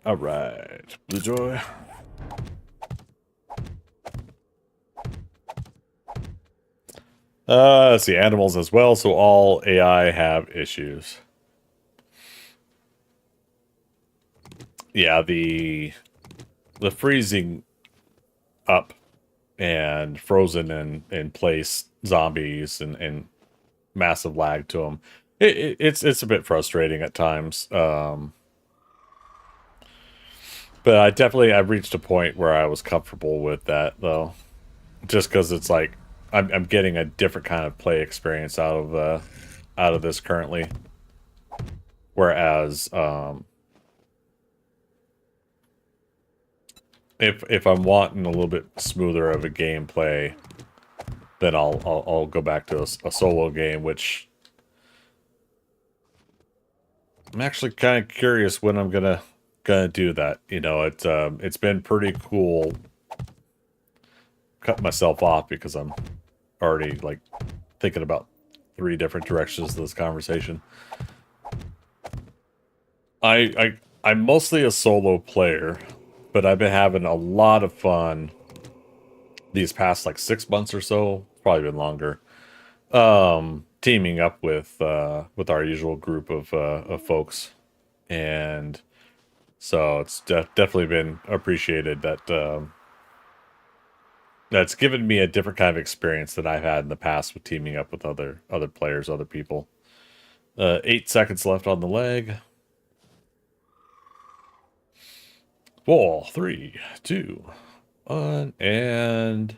S1: Alright. Blue Joy. Let's see. Animals as well, so all AI have issues. Yeah, the freezing up and frozen in place zombies and massive lag to them. It's a bit frustrating at times. But I've reached a point where I was comfortable with that though, just because it's like I'm getting a different kind of play experience out of this currently. Whereas if I'm wanting a little bit smoother of a gameplay, then I'll go back to a solo game, which I'm actually kind of curious when I'm gonna do that. You know, it's been pretty cool cutting myself off because I'm already like thinking about 3 different directions of this conversation. I'm mostly a solo player, but I've been having a lot of fun these past like 6 months or so, probably been longer. Teaming up with our usual group of folks, and so it's definitely been appreciated that that's given me a different kind of experience than I've had in the past with teaming up with other players, other people. 8 seconds left on the leg. 4, 3, 2, 1, and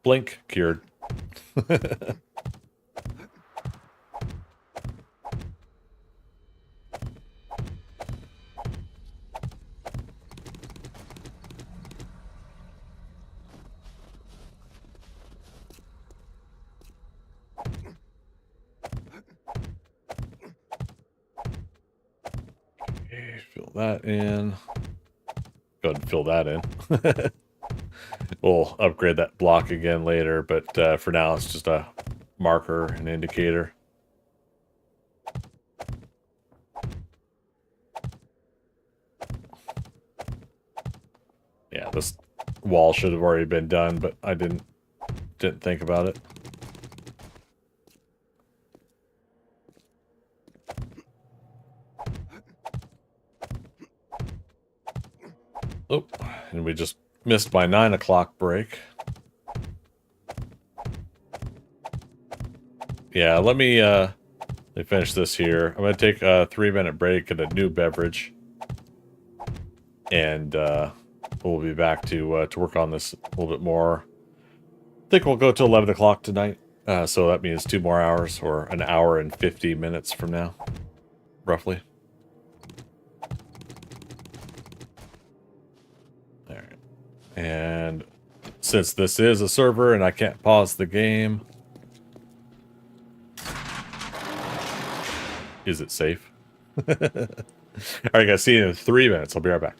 S1: blink. Cured. Okay, fill that in. Go ahead and fill that in. We'll upgrade that block again later, but for now it's just a marker, an indicator. Yeah, this wall should have already been done, but I didn't think about it. Oh, and we just missed my 9 o'clock break. Yeah, let me finish this here. I'm gonna take a 3-minute break and a new beverage, and we'll be back to work on this a little bit more. I think we'll go to 11 o'clock tonight. So that means 2 more hours, or an hour and 50 minutes from now, roughly. All right. And since this is a server and I can't pause the game, is it safe? All right, guys, see you in 3 minutes. I'll be right back.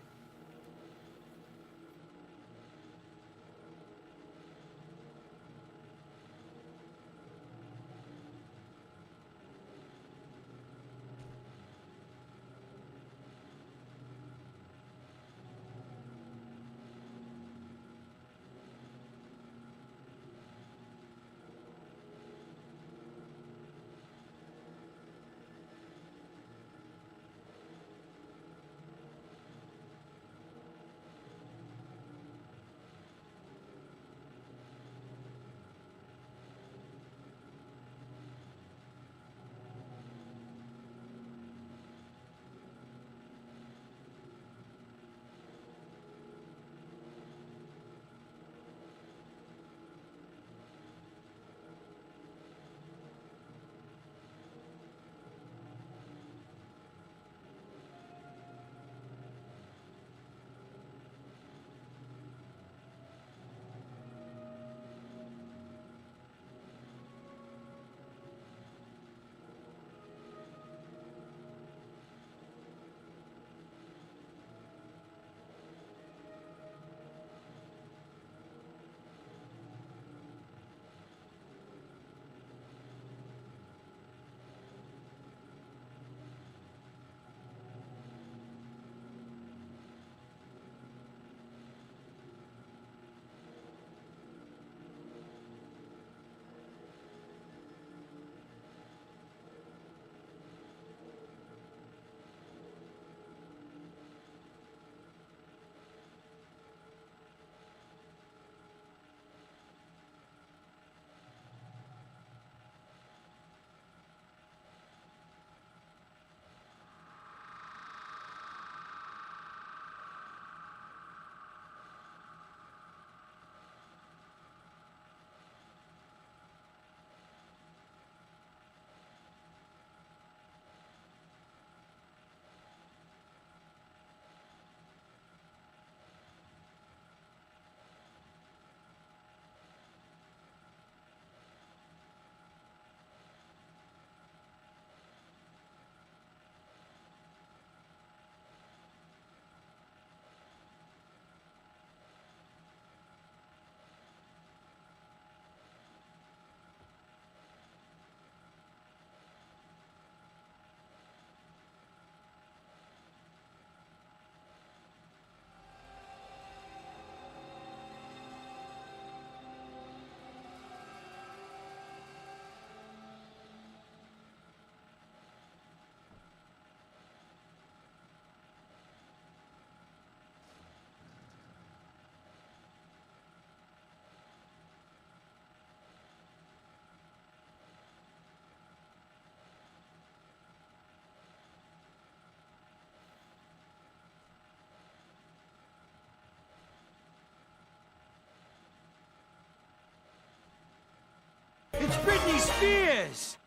S5: ideas!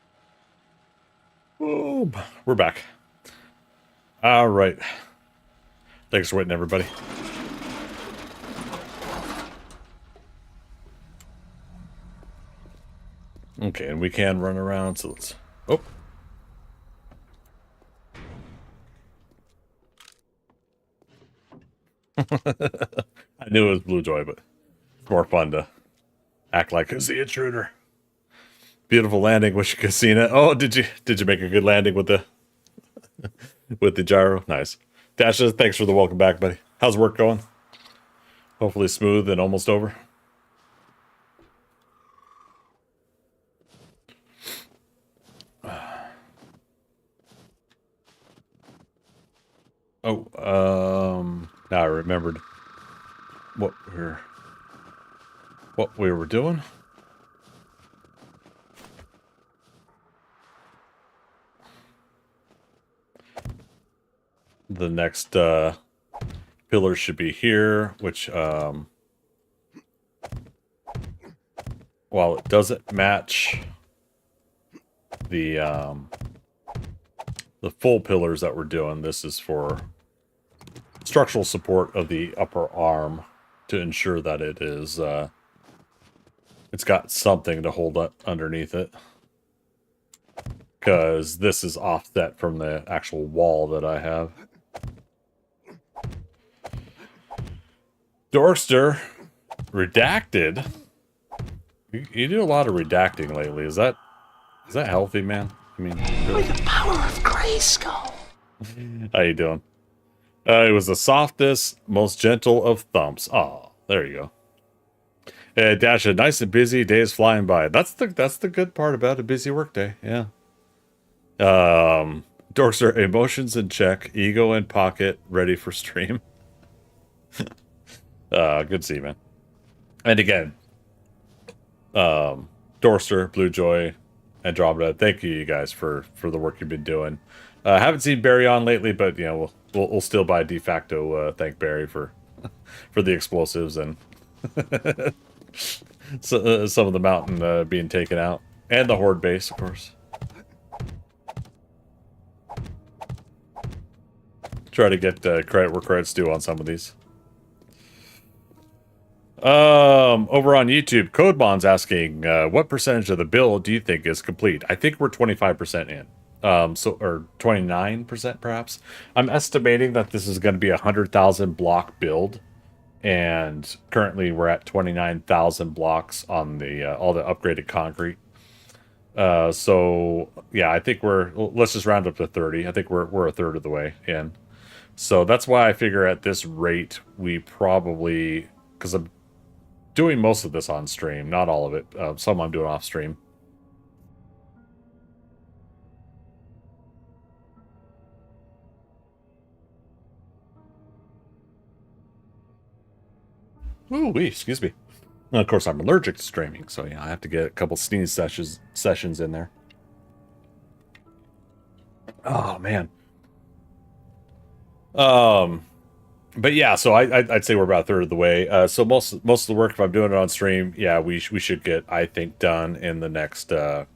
S1: Boom. We're back. All right. Thanks for waiting, everybody. Okay, and we can run around, so let's... Oh. I knew it was Blue Joy, but it's more fun to act like it's the intruder. Beautiful landing. Wish you could have seen it. Oh, did you make a good landing with the with the gyro? Nice. Dasha, thanks for the welcome back, buddy. How's work going? Hopefully smooth and almost over. Now I remembered what we were doing. The next pillar should be here, which while it doesn't match the full pillars that we're doing, this is for structural support of the upper arm to ensure that it is it's got something to hold up underneath it, because this is offset from the actual wall that I have. Dorkster, redacted. You do a lot of redacting lately. Is that healthy, man? I mean, really?
S5: With the power of Grayskull.
S1: How you doing? It was the softest, most gentle of thumps. Oh, there you go. Dasha, nice and busy. Day is flying by. That's the good part about a busy workday. Yeah. Dorkster, emotions in check, ego in pocket, ready for stream. Good to see you, man. And again, Dorster, Blue Joy, Andromeda, thank you guys for the work you've been doing. Haven't seen Barry on lately, but you know we'll still by de facto thank Barry for the explosives and so, some of the mountain being taken out, and the horde base, of course. Try to get credit where credit's due on some of these. Over on YouTube, Codebon's asking, what percentage of the build do you think is complete? I think we're 25% in. Or 29% perhaps. I'm estimating that this is going to be a 100,000 block build, and currently we're at 29,000 blocks on the all the upgraded concrete. So yeah, I think let's just round up to 30. I think we're a third of the way in. So that's why I figure at this rate we probably, because I'm doing most of this on stream, not all of it. Some I'm doing off stream. Ooh, excuse me. And of course, I'm allergic to streaming, so yeah, I have to get a couple sneeze sessions in there. Oh man. But yeah, so I'd say we're about a third of the way. So most of the work, if I'm doing it on stream, yeah, we should get, I think, done in the next 4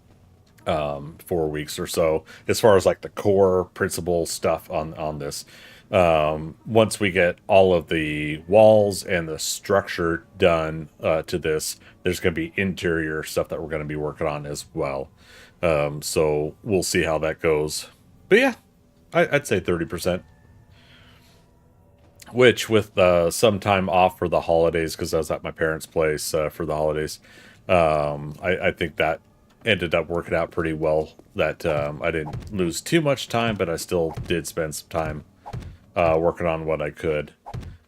S1: weeks or so, as far as like the core principle stuff on this. Once we get all of the walls and the structure done to this, there's going to be interior stuff that we're going to be working on as well. So we'll see how that goes. But yeah, I'd say 30%. Which, with some time off for the holidays, because I was at my parents' place for the holidays, I think that ended up working out pretty well. That I didn't lose too much time, but I still did spend some time working on what I could.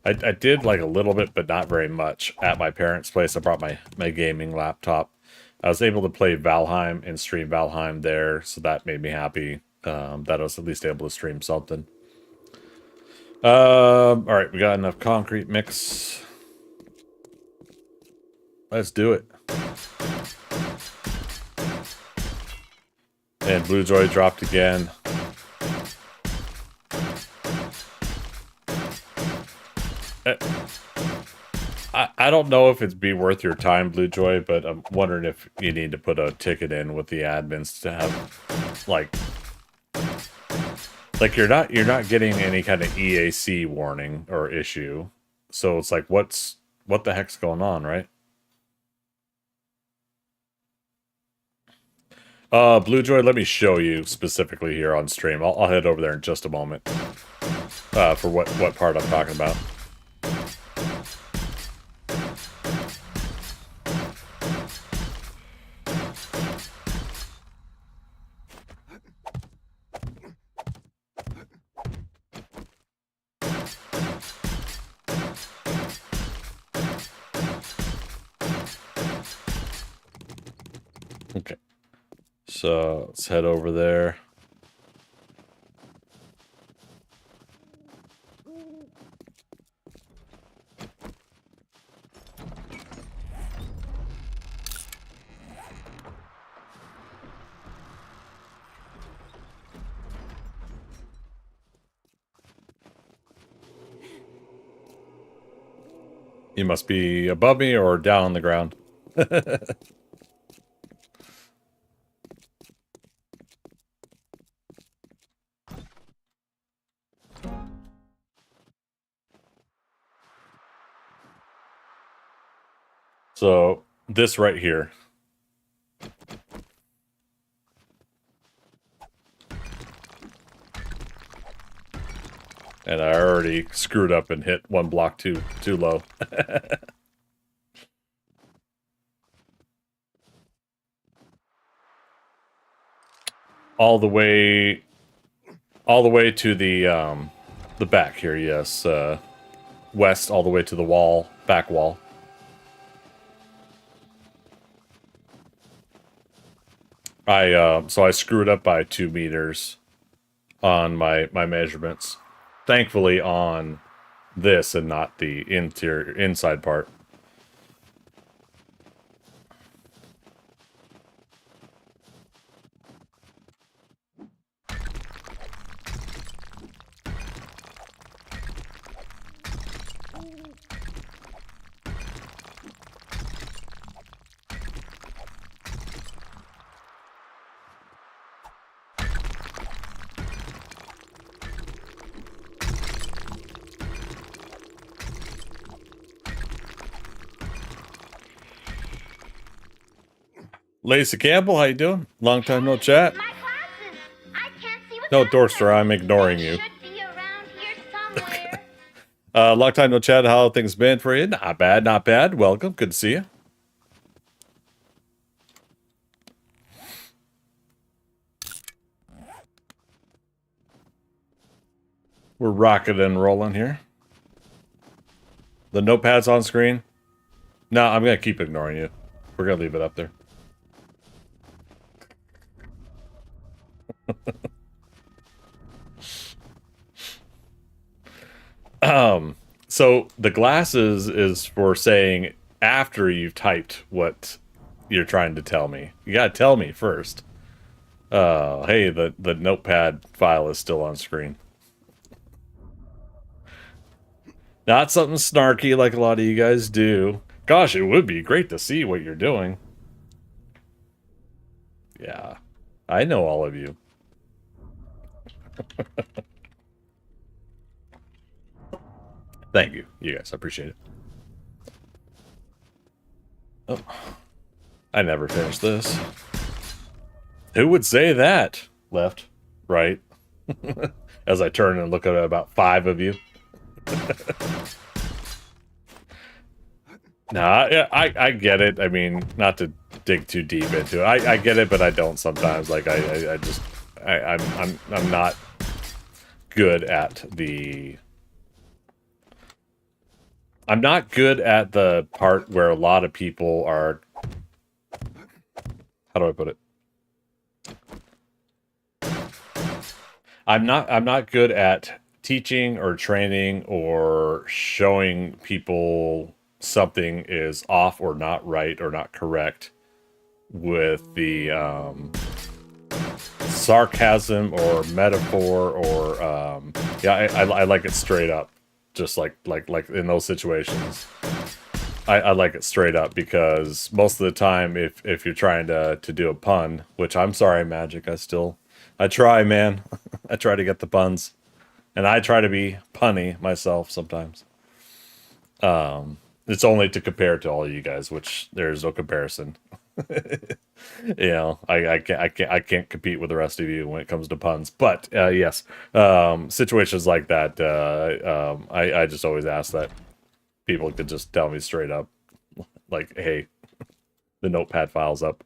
S1: I did like a little bit, but not very much at my parents' place. I brought my gaming laptop. I was able to play Valheim and stream Valheim there, so that made me happy that I was at least able to stream something. All right, we got enough concrete mix. Let's do it. And Blue Joy dropped again. I don't know if it'd be worth your time, Blue Joy, but I'm wondering if you need to put a ticket in with the admins to have like you're not getting any kind of EAC warning or issue. So it's like what the heck's going on, right? Blue Joy, let me show you specifically here on stream. I'll head over there in just a moment. For what part I'm talking about. Okay. So let's head over there. You must be above me or down on the ground. So this right here. And I already screwed up and hit one block too low. all the way to the back here, yes. West all the way to the wall, back wall. So I screwed up by 2 meters on my measurements. Thankfully on this and not the inside part. Lacey Campbell, how you doing? Long time no chat.
S6: My glasses. I can't see what's
S1: No,
S6: out there.
S1: Dorster, I'm ignoring you.
S6: They should be around here somewhere.
S1: Long time no chat. How things been for you? Not bad, not bad. Welcome. Good to see you. We're rocking and rolling here. The notepad's on screen. No, I'm going to keep ignoring you. We're going to leave it up there. So the glasses is for saying after you've typed what you're trying to tell me. You gotta tell me first. Hey, the notepad file is still on screen. Not something snarky like a lot of you guys do. Gosh, it would be great to see what you're doing. Yeah, I know all of you. Thank you, you guys. I appreciate it. Oh, I never finished this. Who would say that? Left, right. As I turn and look at about 5 of you. Nah, I get it. I mean, not to dig too deep into it. I get it, but I don't sometimes. Like I'm not good at the. I'm not good at the part where a lot of people are. How do I put it? I'm not good at teaching or training or showing people something is off or not right or not correct with the sarcasm or metaphor or yeah, I like it straight up, just like in those situations. I like it straight up because most of the time, if you're trying to do a pun, which I'm sorry, Magic, I try, man. I try to get the puns, and I try to be punny myself sometimes. It's only to compare to all you guys, which there's no comparison. You know, I can't compete with the rest of you when it comes to puns. But yes, situations like that, I just always ask that people could just tell me straight up, like, hey, the notepad file's up.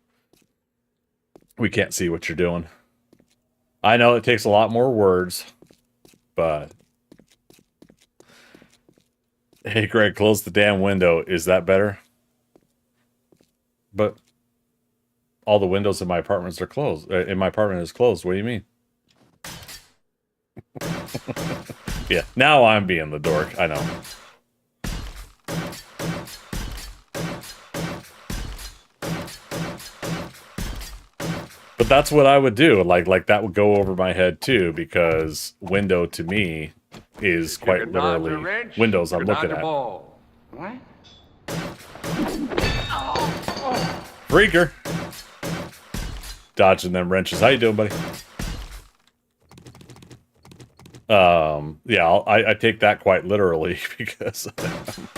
S1: We can't see what you're doing. I know it takes a lot more words, but hey, Greg, close the damn window. Is that better? But all the windows in my apartments are closed. In my apartment is closed. What do you mean? Yeah, now I'm being the dork. I know. But that's what I would do. Like that would go over my head too, because window to me is quite literally windows I'm looking at.
S4: What?
S1: Freaker! Dodging them wrenches. How you doing, buddy? Yeah, I take that quite literally because I'm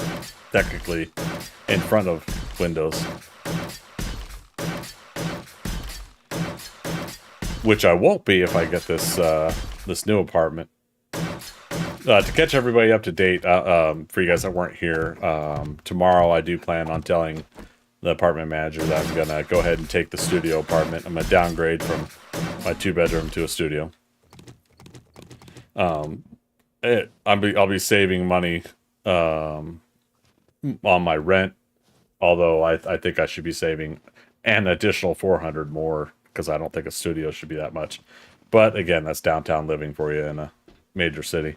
S1: technically in front of windows. Which I won't be if I get this this new apartment. To catch everybody up to date, for you guys that weren't here, tomorrow I do plan on telling the apartment manager that I'm gonna go ahead and take the studio apartment. I'm gonna downgrade from my 2-bedroom to a studio. I'll be saving money on my rent, although I think I should be saving an additional $400 more because I don't think a studio should be that much. But again, that's downtown living for you in a major city.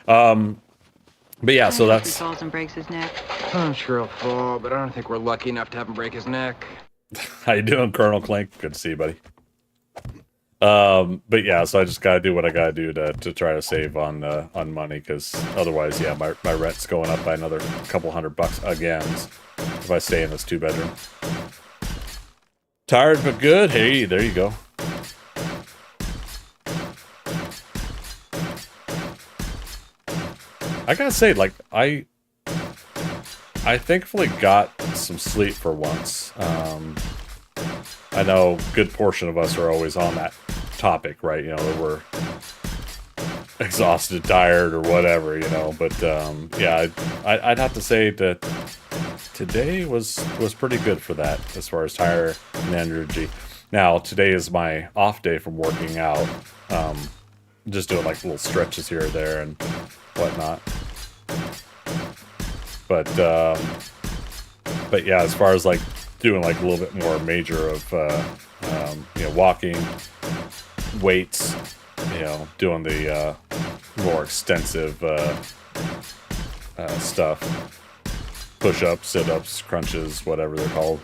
S1: But yeah, so that's.
S7: He falls and breaks his neck.
S5: I'm sure he'll fall, but I don't think we're lucky enough to have him break his neck.
S1: How you doing, Colonel Clank? Good to see you, buddy. But yeah, so I just gotta do what I gotta do to try to save on money, because otherwise, yeah, my rent's going up by another couple $100 again if I stay in this 2-bedroom. Tired but good. Hey, there you go. I gotta say, like, I thankfully got some sleep for once. I know a good portion of us are always on that topic, right? You know, that we're exhausted, tired, or whatever, you know. But yeah, I'd have to say that today was pretty good for that as far as tire and energy. Now, today is my off day from working out. Just doing like little stretches here or there and whatnot. But yeah, as far as like doing like a little bit more major of you know, walking, weights, you know, doing the more extensive stuff, push-ups, sit-ups, crunches, whatever they're called,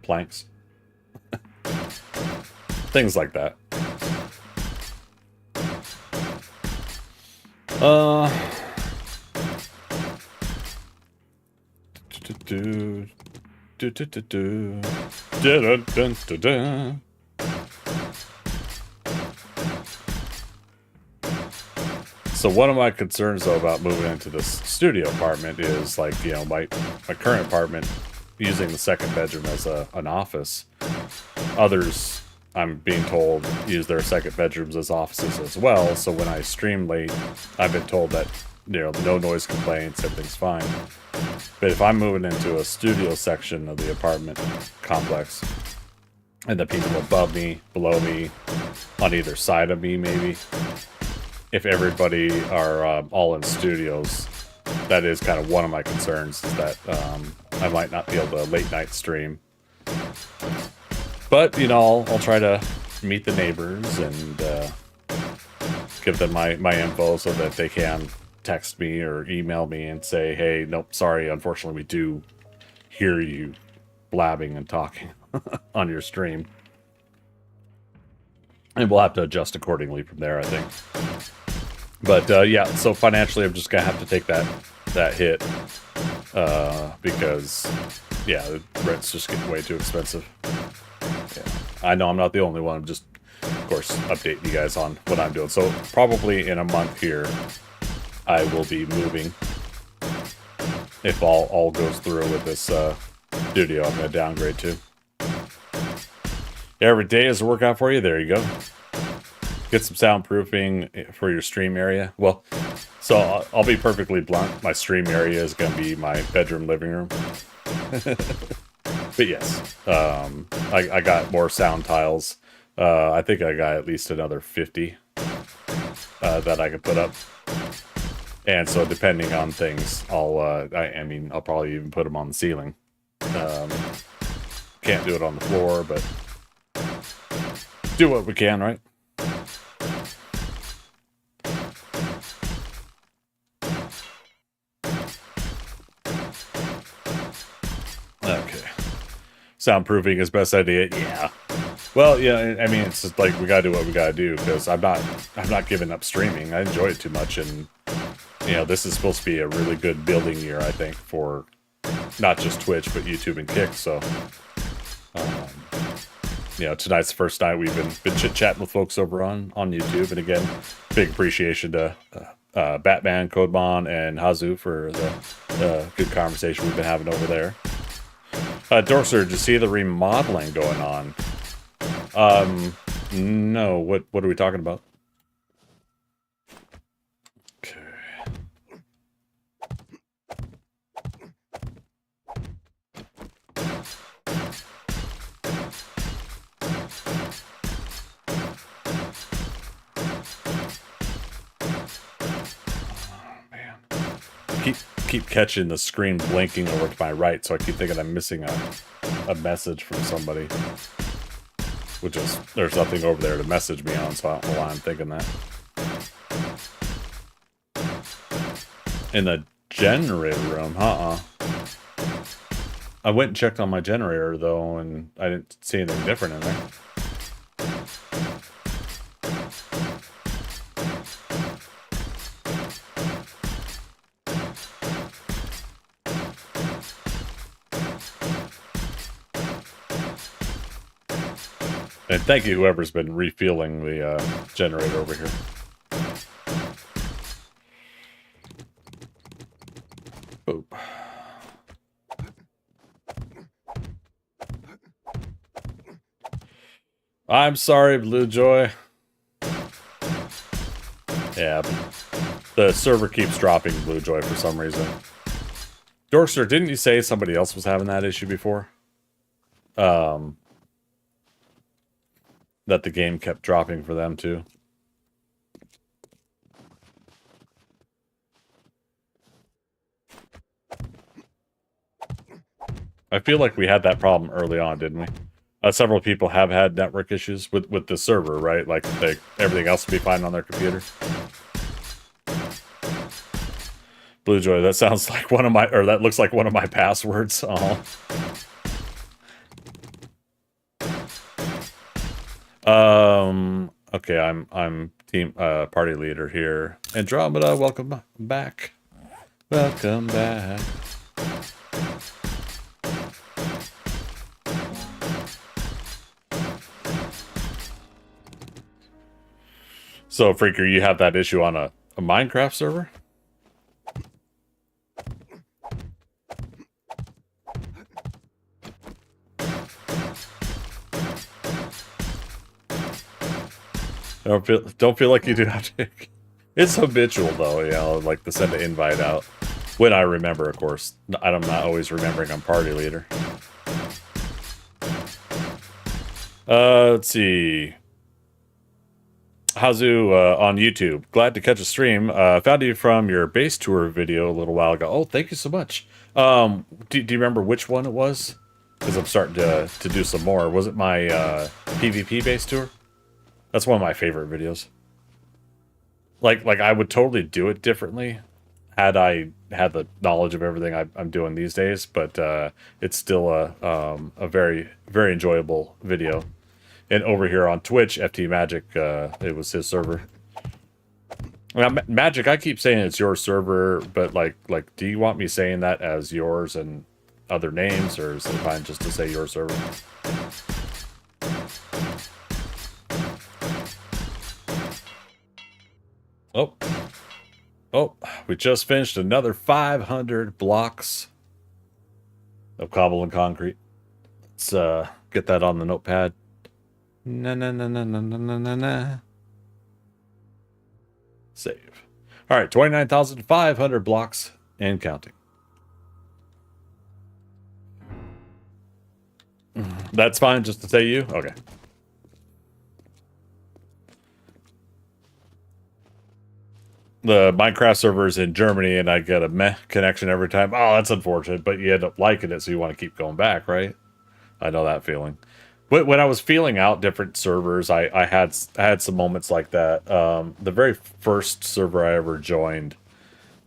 S1: planks, things like that. So one of my concerns though about moving into this studio apartment is, like, you know, my current apartment, using the second bedroom as an office. Others, I'm being told, use their second bedrooms as offices as well. So when I stream late, I've been told that, you know, no noise complaints, everything's fine. But if I'm moving into a studio section of the apartment complex, and the people above me, below me, on either side of me maybe, if everybody are all in studios, that is kind of one of my concerns, is that I might not be able to late night stream. But, you know, I'll try to meet the neighbors and give them my info so that they can text me or email me and say, hey, nope, sorry, unfortunately we do hear you blabbing and talking on your stream. And we'll have to adjust accordingly from there, I think. But yeah, so financially, I'm just gonna have to take that hit because yeah, the rent's just getting way too expensive. Yeah. I know I'm not the only one. I'm just, of course, updating you guys on what I'm doing. So probably in a month here, I will be moving. If all goes through with this studio, I'm gonna downgrade to. Every day is a workout for you. There you go. Get some soundproofing for your stream area. Well, so I'll be perfectly blunt. My stream area is going to be my bedroom, living room. But yes, I got more sound tiles. I think I got at least another 50 that I could put up. And so depending on things, I mean, I'll probably even put them on the ceiling. Can't do it on the floor, but do what we can, right? Okay. Soundproofing is best idea. Yeah. Well, yeah, I mean, it's just like we gotta do what we gotta do because I'm not giving up streaming. I enjoy it too much, and you know, this is supposed to be a really good building year, I think, for not just Twitch but YouTube and Kick. So, you know, tonight's the first night we've been chit-chatting with folks over on YouTube, and again, big appreciation to Batman, Codemon, and Hazu for the good conversation we've been having over there. Dorser, did you see the remodeling going on? No. What are we talking about? Okay. Keep catching the screen blinking over to my right, so I keep thinking I'm missing a message from somebody. Which is, there's nothing over there to message me on, so I don't know why I'm thinking that. In the generator room, I went and checked on my generator, though, and I didn't see anything different in there. And thank you, whoever's been refueling the generator over here. Boop. I'm sorry, Blue Joy. Yeah, the server keeps dropping Blue Joy for some reason. Dorkster, didn't you say somebody else was having that issue before? That the game kept dropping for them too. I feel like we had that problem early on, didn't we? Several people have had network issues with the server, right? Like everything else would be fine on their computer. Blue Joy, that sounds like one of my, or that looks like one of my passwords. Okay, I'm team party leader here. Andromeda, welcome back. Welcome back. So, Freaker, you have that issue on a Minecraft server? Don't feel like you do have to. It's habitual though, you know, like to send an invite out when I remember, of course. I'm not always remembering I'm party leader. Let's see. Hazu on YouTube. Glad to catch a stream. Found you from your base tour video a little while ago. Oh, thank you so much. Do you remember which one it was? Because I'm starting to do some more. Was it my PvP base tour? That's one of my favorite videos. Like I would totally do it differently had I had the knowledge of everything I'm doing these days, but it's still a very, very enjoyable video. And over here on Twitch, FT Magic, it was his server. Well, Magic, I keep saying it's your server, but like, do you want me saying that as yours and other names, or is it fine just to say your server? Oh, oh, we just finished another 500 blocks of cobble and concrete. Let's get that on the notepad. Na na na na na na na na na. Save. All right, 29,500 blocks and counting. That's fine, just to say you? Okay. The Minecraft server is in Germany, and I get a meh connection every time. Oh, that's unfortunate, but you end up liking it, so you want to keep going back, right? I know that feeling. But when I was feeling out different servers, I had some moments like that. The very first server I ever joined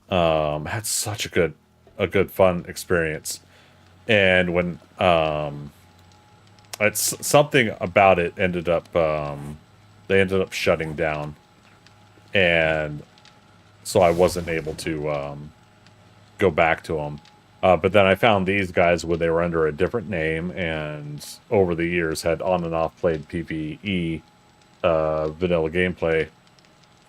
S1: had such a good fun experience, and when it's something about it ended up they ended up shutting down, and so I wasn't able to go back to them. But then I found these guys when they were under a different name, and over the years had on and off played PvE vanilla gameplay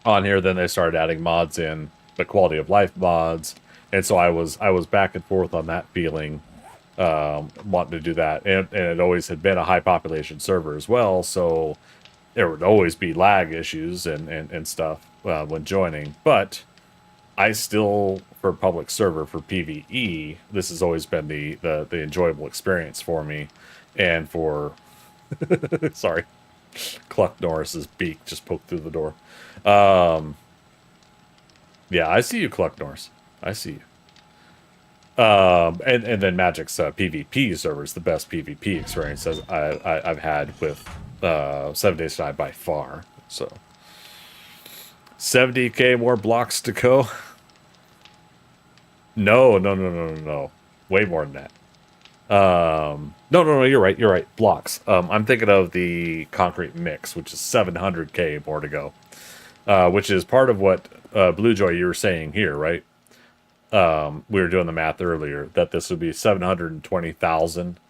S1: on here. Then they started adding mods in, the quality of life mods, and so I was back and forth on that feeling, wanting to do that, and it always had been a high population server as well, so there would always be lag issues and stuff when joining, but I still, for public server, for PvE, this has always been the enjoyable experience for me. And for... sorry. Cluck Norris's beak just poked through the door. Yeah, I see you, Cluck Norris. I see you. And then Magic's PvP server is the best PvP experience as I've had with 7 Days to Die by far. So 70k more blocks to go. No. Way more than that. No, you're right. You're right. Blocks. I'm thinking of the concrete mix, which is 700k more to go. Which is part of what Blue Joy you were saying here, right? We were doing the math earlier that this would be 720,000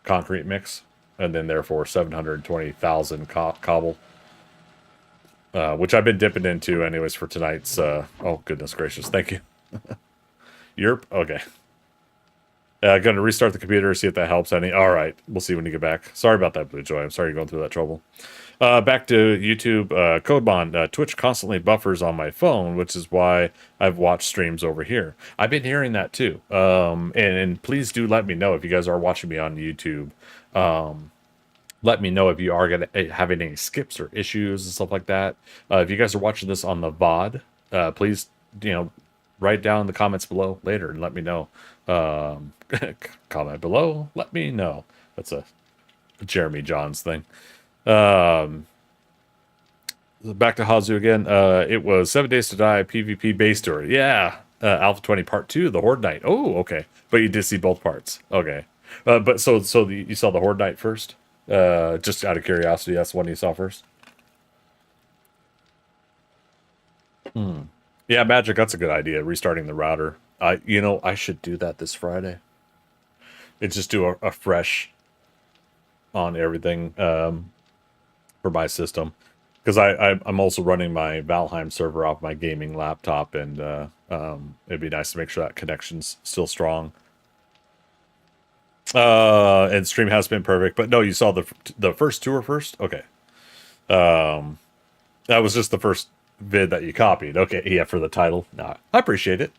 S1: concrete mix, and then therefore 720,000 cobble. Which I've been dipping into anyways for tonight's. Oh goodness gracious! Thank you. Yerp. Okay. Going to restart the computer, see if that helps any. All right. We'll see when you get back. Sorry about that, Blue Joy. I'm sorry you're going through that trouble. Back to YouTube. Codebond. Twitch constantly buffers on my phone, which is why I've watched streams over here. I've been hearing that too. And please do let me know if you guys are watching me on YouTube. Let me know if you are having any skips or issues and stuff like that. If you guys are watching this on the VOD, please, write down in the comments below later and let me know. Comment below, let me know. That's a Jeremy Johns thing. Back to Hazu again. It was 7 Days to Die PvP base tour. Yeah. Alpha 20 Part 2, the Horde Night. Oh, okay. But you did see both parts. Okay. But so you saw the Horde Night first? Just out of curiosity, that's the one you saw first? Yeah, Magic, that's a good idea. Restarting the router. I should do that this Friday. It's just do a fresh on everything for my system. Because I'm also running my Valheim server off my gaming laptop, and it'd be nice to make sure that connection's still strong. And stream has been perfect, but no, you saw the first tour first? Okay. That was just the first vid that you copied. Okay, yeah, for the title. No, I appreciate it.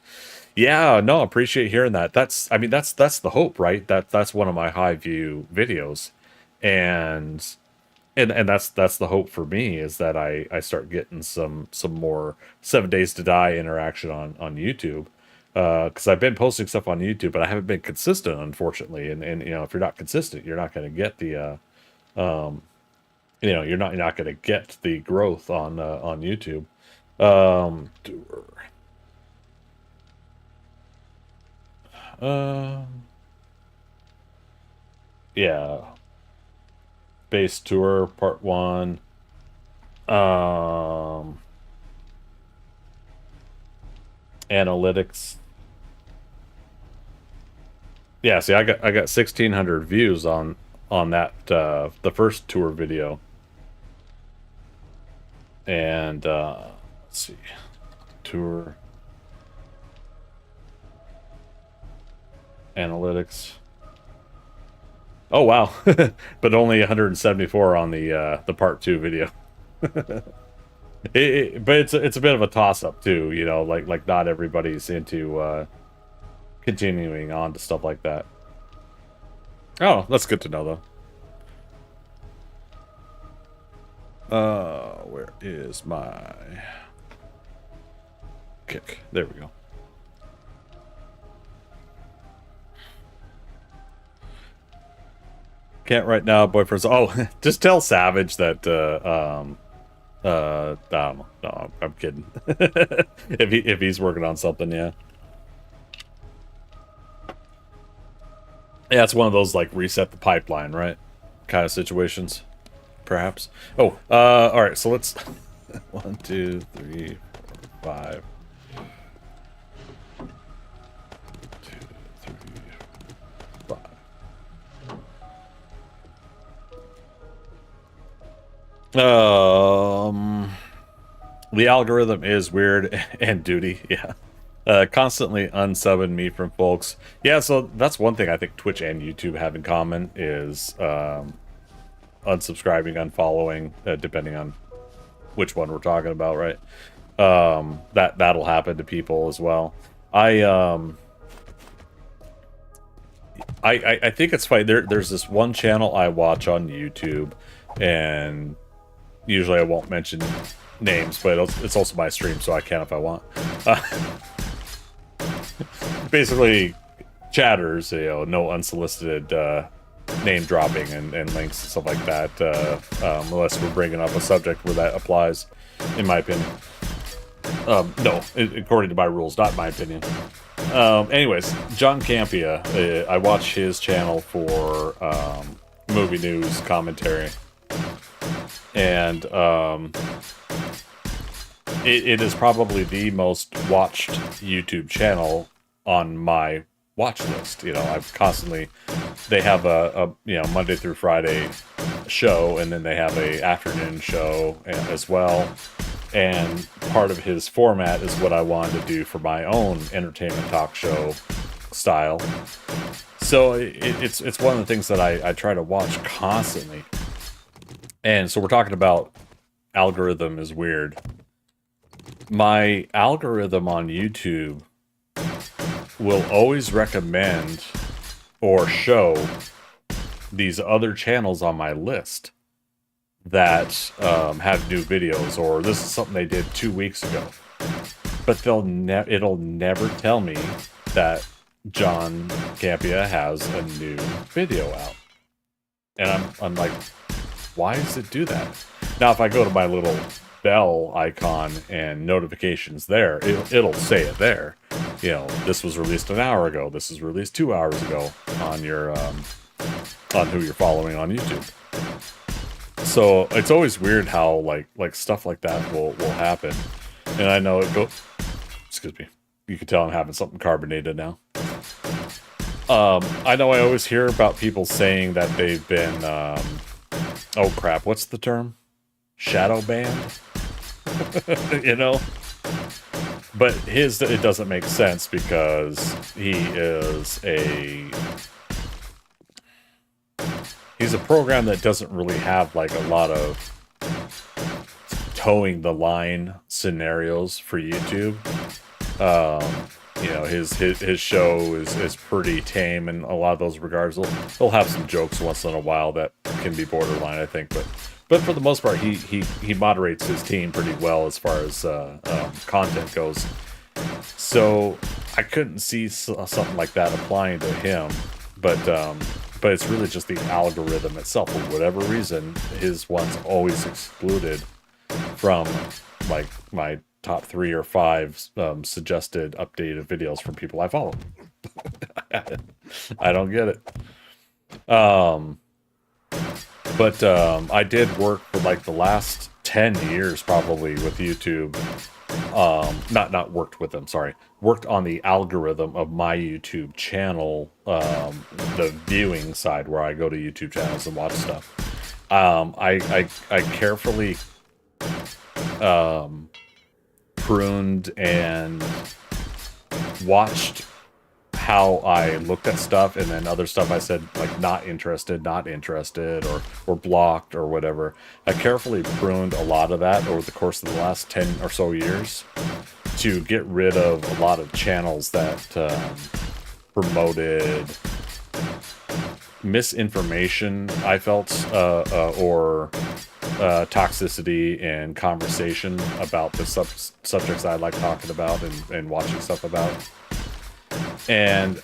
S1: Yeah, no, appreciate hearing that. That's the hope, right? That's one of my high view videos, and that's the hope for me, is that I start getting some more 7 Days to Die interaction on YouTube, because I've been posting stuff on YouTube, but I haven't been consistent, unfortunately. And if you're not consistent, you're not going to get the you're not going to get the growth on YouTube. Yeah. Base tour part 1. Analytics. Yeah, see, I got 1,600 views on that the first tour video. And let's see, tour analytics. Oh wow, but only 174 on the part 2 video. But it's a bit of a toss up too, you know, like not everybody's into continuing on to stuff like that. Oh, that's good to know though. Where is my kick? There we go. Can't right now, boyfriend's. Oh, just tell Savage that. I don't know. No, I'm kidding. if he's working on something, yeah. Yeah, it's one of those like reset the pipeline, right? Kind of situations, perhaps. Oh, all right. So let's 1, 2, 3, 4, 5. 2, 3, 5. The algorithm is weird and duty, yeah. Constantly unsubbing me from folks. Yeah, so that's one thing I think Twitch and YouTube have in common is unsubscribing, unfollowing, depending on which one we're talking about, right? That'll happen to people as well. I think it's fine. There's this one channel I watch on YouTube, and usually I won't mention names, but it's also my stream, so I can if I want. Basically, chatters, you know, no unsolicited name dropping and links and stuff like that, unless we're bringing up a subject where that applies, in my opinion. No, according to my rules, not my opinion. Anyways, John Campia, I watch his channel for movie news commentary, and it is probably the most watched YouTube channel on my watch list. You know, I've constantly, they have a you know, Monday through Friday show, and then they have a afternoon show as well. And part of his format is what I wanted to do for my own entertainment talk show style. So it's one of the things that I try to watch constantly. And so we're talking about algorithm is weird. My algorithm on YouTube will always recommend or show these other channels on my list that have new videos, or this is something they did 2 weeks ago. But it'll never tell me that John Campia has a new video out. And I'm like, why does it do that? Now, if I go to my little bell icon and notifications there, it'll say it there. You know, this was released an hour ago. This was released 2 hours ago on your on who you're following on YouTube. So it's always weird how like stuff like that will happen. And I know it go. Excuse me. You can tell I'm having something carbonated now. I know I always hear about people saying that they've been oh crap, what's the term? Shadow banned? You know? But it doesn't make sense because he's a program that doesn't really have like a lot of towing the line scenarios for YouTube. You know, his show is pretty tame in a lot of those regards. He'll have some jokes once in a while that can be borderline, I think, but for the most part, he moderates his team pretty well as far as content goes. So I couldn't see something like that applying to him, but it's really just the algorithm itself. For whatever reason, his one's always excluded from like my top 3 or 5 suggested updated videos from people I follow. I don't get it. But I did work for like the last 10 years probably with YouTube not worked with them, sorry, worked on the algorithm of my YouTube channel, the viewing side where I go to YouTube channels and watch stuff. I carefully pruned and watched how I looked at stuff, and then other stuff I said like not interested, or blocked or whatever. I carefully pruned a lot of that over the course of the last 10 or so years to get rid of a lot of channels that promoted misinformation, I felt, or toxicity and conversation about the subjects I like talking about and watching stuff about. And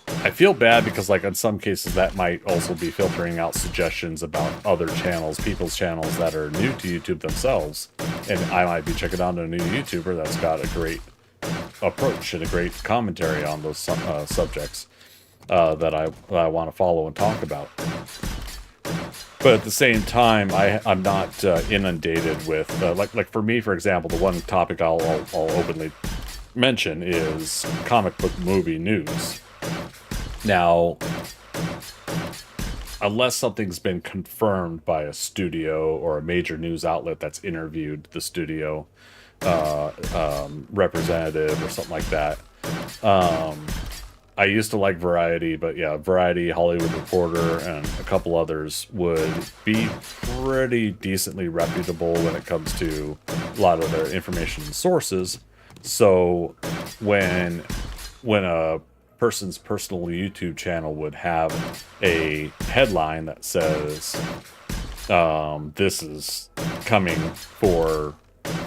S1: I feel bad because, like, in some cases that might also be filtering out suggestions about other channels, people's channels that are new to YouTube themselves. And I might be checking out a new YouTuber that's got a great approach and a great commentary on those subjects that I want to follow and talk about. But at the same time, I'm not inundated with like for me, for example, the one topic I'll openly mention is comic book movie news. Now, unless something's been confirmed by a studio or a major news outlet that's interviewed the studio representative or something like that, I used to like Variety, but yeah, Variety, Hollywood Reporter, and a couple others would be pretty decently reputable when it comes to a lot of their information sources. So when a person's personal YouTube channel would have a headline that says, this is coming for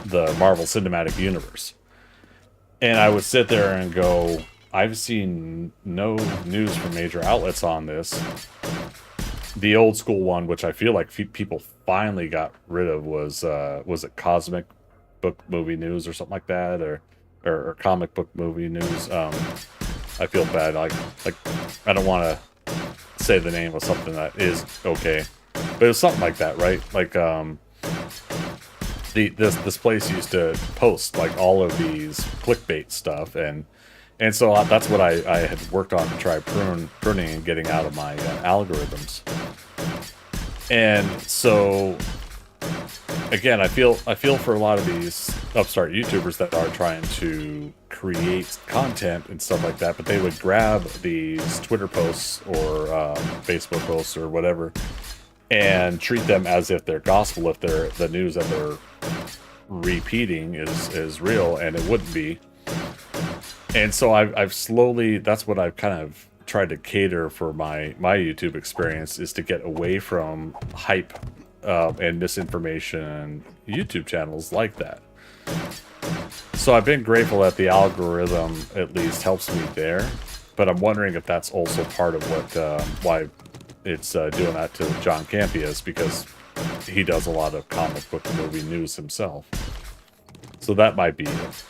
S1: the Marvel Cinematic Universe, and I would sit there and go, I've seen no news from major outlets on this. The old school one, which I feel like people finally got rid of, was it Cosmic Book Movie News or something like that, or Comic Book Movie News. I feel bad. Like I don't want to say the name of something that is okay, but it was something like that, right? Like this place used to post like all of these clickbait stuff, and so that's what I had worked on to try pruning and getting out of my algorithms. And so again, I feel for a lot of these upstart YouTubers that are trying to create content and stuff like that, but they would grab these Twitter posts or Facebook posts or whatever and treat them as if they're gospel, if the news that they're repeating is real, and it wouldn't be. And so I've slowly, that's what I've kind of tried to cater for my YouTube experience, is to get away from hype and misinformation YouTube channels like that. So I've been grateful that the algorithm at least helps me there, but I'm wondering if that's also part of what why it's doing that to John Campius, because he does a lot of comic book movie news himself. So that might be it.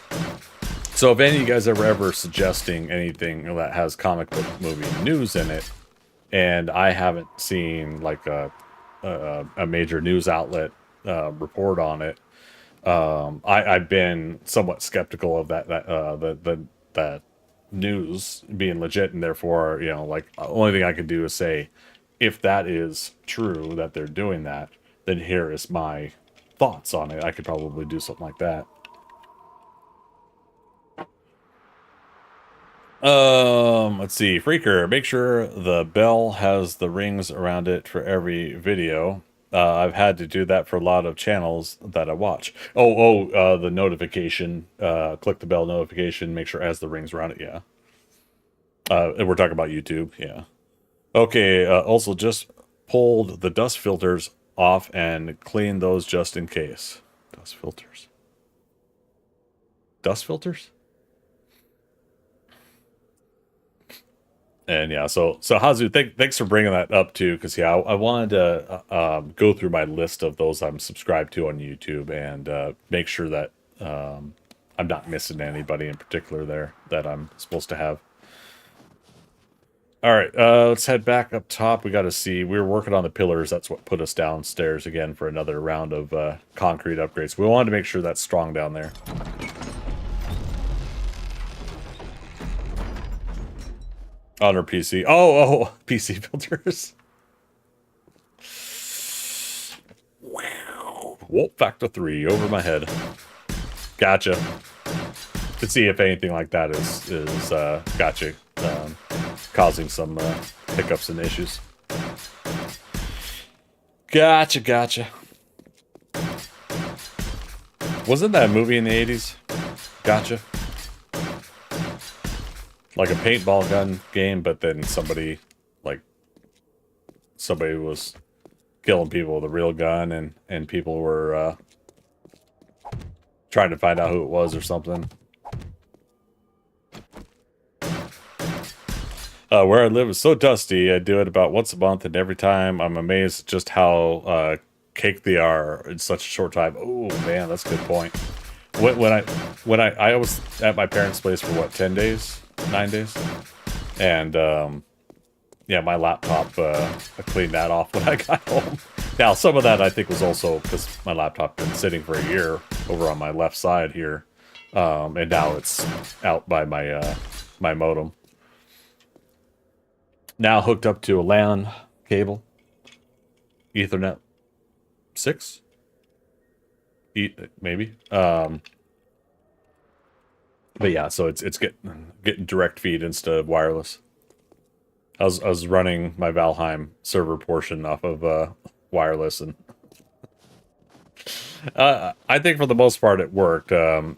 S1: So if any of you guys are ever suggesting anything that has comic book movie news in it, and I haven't seen like a major news outlet report on it, I've been somewhat skeptical of that news being legit, and therefore, you know, like, the only thing I can do is say, if that is true that they're doing that, then here is my thoughts on it. I could probably do something like that. Let's see. Freaker, make sure the bell has the rings around it for every video. I've had to do that for a lot of channels that I watch. The notification. Click the bell notification. Make sure it has the rings around it. Yeah. And we're talking about YouTube. Yeah. Okay. Also, just pulled the dust filters off and clean those just in case. Dust filters. Dust filters? And yeah, so Hazu, thanks for bringing that up too, because yeah, I wanted to go through my list of those I'm subscribed to on YouTube and make sure that I'm not missing anybody in particular there that I'm supposed to have. All right, let's head back up top. We got to see, we were working on the pillars. That's what put us downstairs again for another round of concrete upgrades. We wanted to make sure that's strong down there. On her PC. Oh, PC filters. Wow. Wolf factor 3 over my head. Gotcha. To see if anything like that is gotcha, causing some hiccups and issues. Gotcha. Wasn't that a movie in the 80s? Gotcha. Like a paintball gun game, but then somebody was killing people with a real gun, and people were trying to find out who it was or something. Where I live is so dusty. I do it about once a month, and every time I'm amazed at just how caked they are in such a short time. Oh man, that's a good point. When I was at my parents' place for what, 10 days, 9 days, and yeah, my laptop, I cleaned that off when I got home. Now, some of that I think was also because my laptop been sitting for a year over on my left side here, and now it's out by my my modem. Now hooked up to a LAN cable, Ethernet 6, maybe. But yeah, so it's getting direct feed instead of wireless. I was running my Valheim server portion off of wireless, and I think for the most part it worked.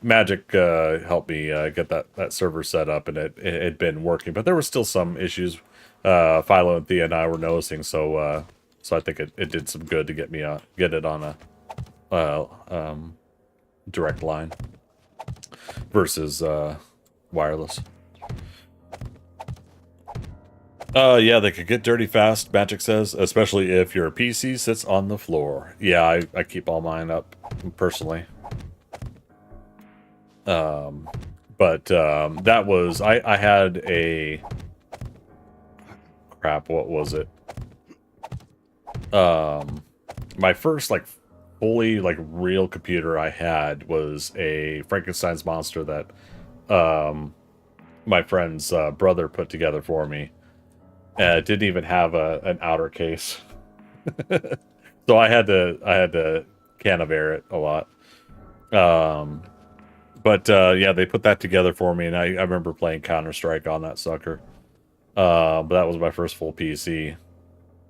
S1: Magic helped me get that server set up, and it had been working, but there were still some issues. Philo and Thea and I were noticing, so I think it did some good to get me get it on a direct line versus wireless. Yeah, they could get dirty fast, Magic says, especially if your PC sits on the floor. Yeah, I keep all mine up personally. But that was, I had a, crap, what was it? My first, like, fully, like, real computer I had was a Frankenstein's monster that my friend's brother put together for me. It didn't even have an outer case. So I had to can of air it a lot. But yeah, they put that together for me, and I remember playing Counter-Strike on that sucker. But that was my first full PC.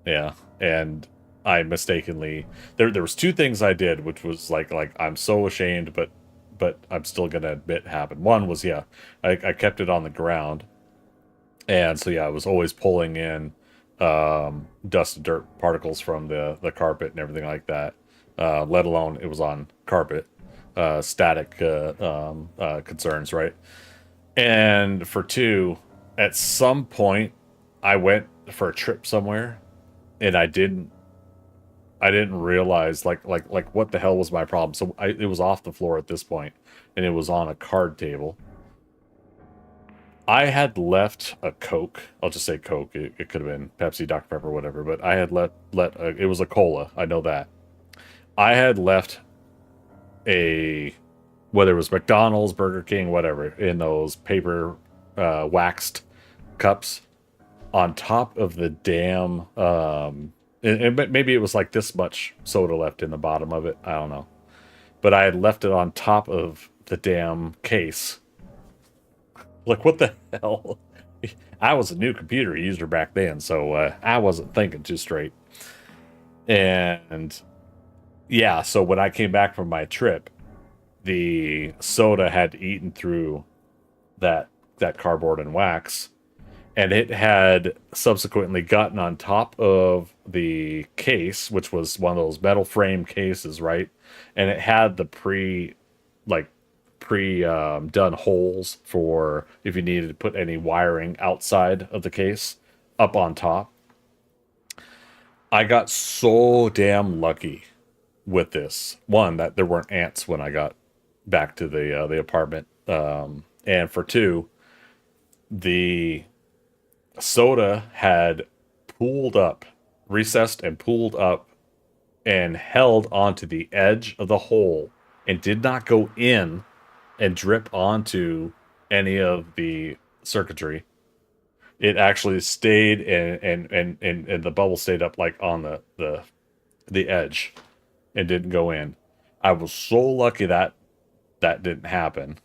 S1: Yeah, and I mistakenly there was two things I did, which was like I'm so ashamed, but I'm still gonna admit happened. One was, yeah, I kept it on the ground, and so yeah, I was always pulling in dust and dirt particles from the carpet and everything like that. Let alone it was on carpet. Static concerns, right? And for two, at some point, I went for a trip somewhere, and I didn't realize like what the hell was my problem. So it was off the floor at this point, and it was on a card table. I had left a Coke. I'll just say Coke. It could have been Pepsi, Dr. Pepper, whatever. But I had it was a cola. I know that. I had left whether it was McDonald's, Burger King, whatever, in those paper waxed cups on top of the damn and maybe it was like this much soda left in the bottom of it, I don't know, but I had left it on top of the damn case. Like, what the hell? I was a new computer user back then, so I wasn't thinking too straight. And yeah, so when I came back from my trip, the soda had eaten through that cardboard and wax, and it had subsequently gotten on top of the case, which was one of those metal frame cases, right? And it had the pre done holes for if you needed to put any wiring outside of the case up on top. I got so damn lucky with this one that there weren't ants when I got back to the apartment, and for two, the soda had pooled up, recessed and pooled up, and held onto the edge of the hole and did not go in and drip onto any of the circuitry. it actually stayed and the bubble stayed up like on the edge and didn't go in. I was so lucky that that didn't happen.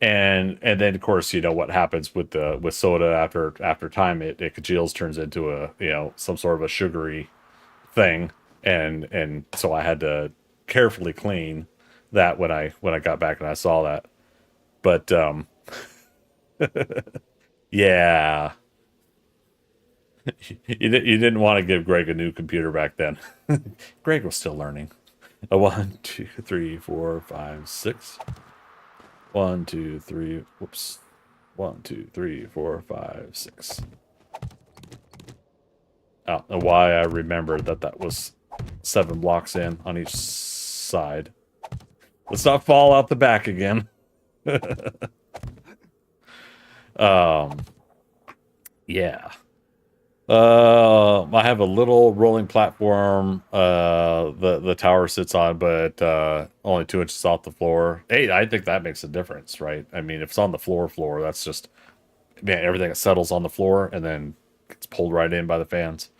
S1: And then of course, you know what happens with soda after time, it congeals, turns into a, you know, some sort of a sugary thing. And so I had to carefully clean that when I got back and I saw that. But yeah. You didn't want to give Greg a new computer back then. Greg was still learning. A 1, 2, 3, 4, 5, 6. 1, 2, 3. Whoops. 1, 2, 3, 4, 5, 6. I don't know why I remembered that was 7 blocks in on each side. Let's not fall out the back again. Yeah. I have a little rolling platform the tower sits on, but only 2 inches off the floor. Hey, I think that makes a difference, right? I mean, if it's on the floor, that's just, man, everything that settles on the floor and then gets pulled right in by the fans.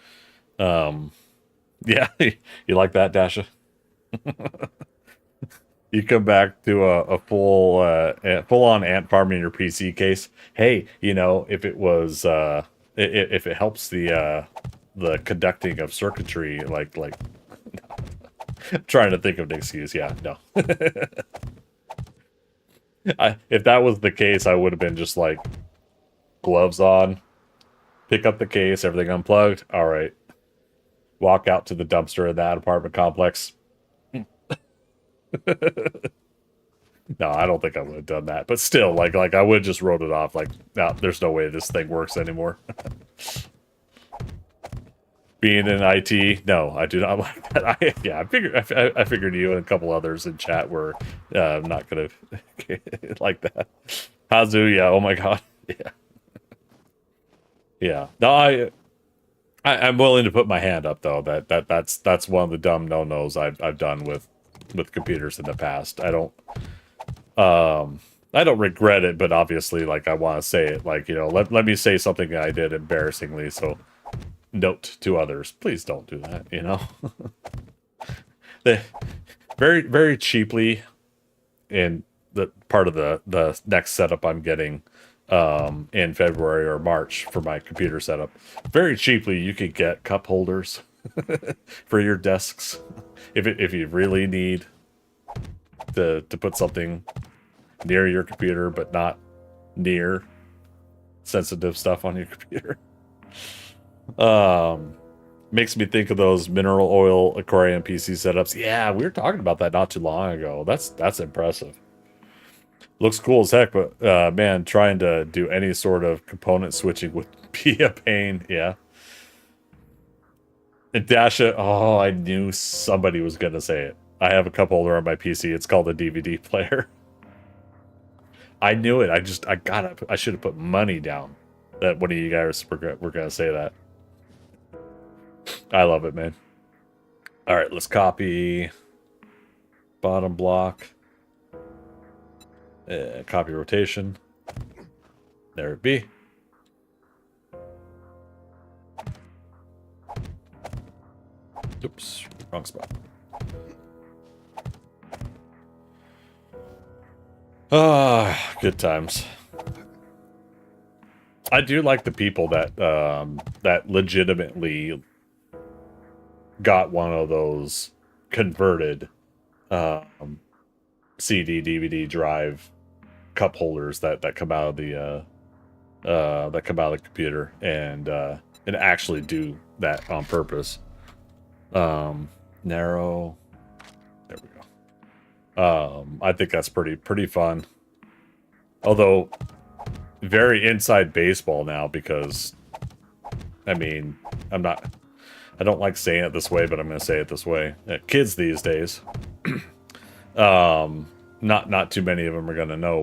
S1: Yeah, you like that, Dasha? You come back to a full-on ant farm in your PC case. Hey, you know, if it was if it helps the conducting of circuitry, like trying to think of an excuse. Yeah, no. If that was the case, I would have been just like gloves on, pick up the case, everything unplugged. All right, walk out to the dumpster in that apartment complex. No, I don't think I would have done that. But still, like I would have just wrote it off. Like, no, there's no way this thing works anymore. Being in IT, no, I do not like that. I figured you and a couple others in chat were not gonna like that. Hazu, yeah, oh my god, yeah, yeah. No, I'm willing to put my hand up though. That's one of the dumb no-nos I've done with computers in the past. I don't regret it, but obviously, like, I want to say it. Like, you know, let me say something that I did embarrassingly. So, note to others, please don't do that. You know, very very cheaply, in the part of the next setup I'm getting in February or March for my computer setup. Very cheaply, you could get cup holders for your desks if you really need to put something near your computer, but not near sensitive stuff on your computer. Makes me think of those mineral oil aquarium PC setups. Yeah, we were talking about that not too long ago. That's impressive. Looks cool as heck, but man, trying to do any sort of component switching would be a pain. Yeah. And Dasha, oh, I knew somebody was gonna say it. I have a cup holder on my PC. It's called a DVD player. I knew it. I should have put money down that one of you guys were gonna say that. I love it, man. All right, let's copy bottom block. Copy rotation. There it be. Oops, wrong spot. Ah, good times. I do like the people that that legitimately got one of those converted CD DVD drive cup holders that come out of the computer and actually do that on purpose. Narrow. There we go. I think that's pretty fun. Although very inside baseball now, because I mean, I don't like saying it this way, but I'm going to say it this way. Kids these days, not too many of them are going to know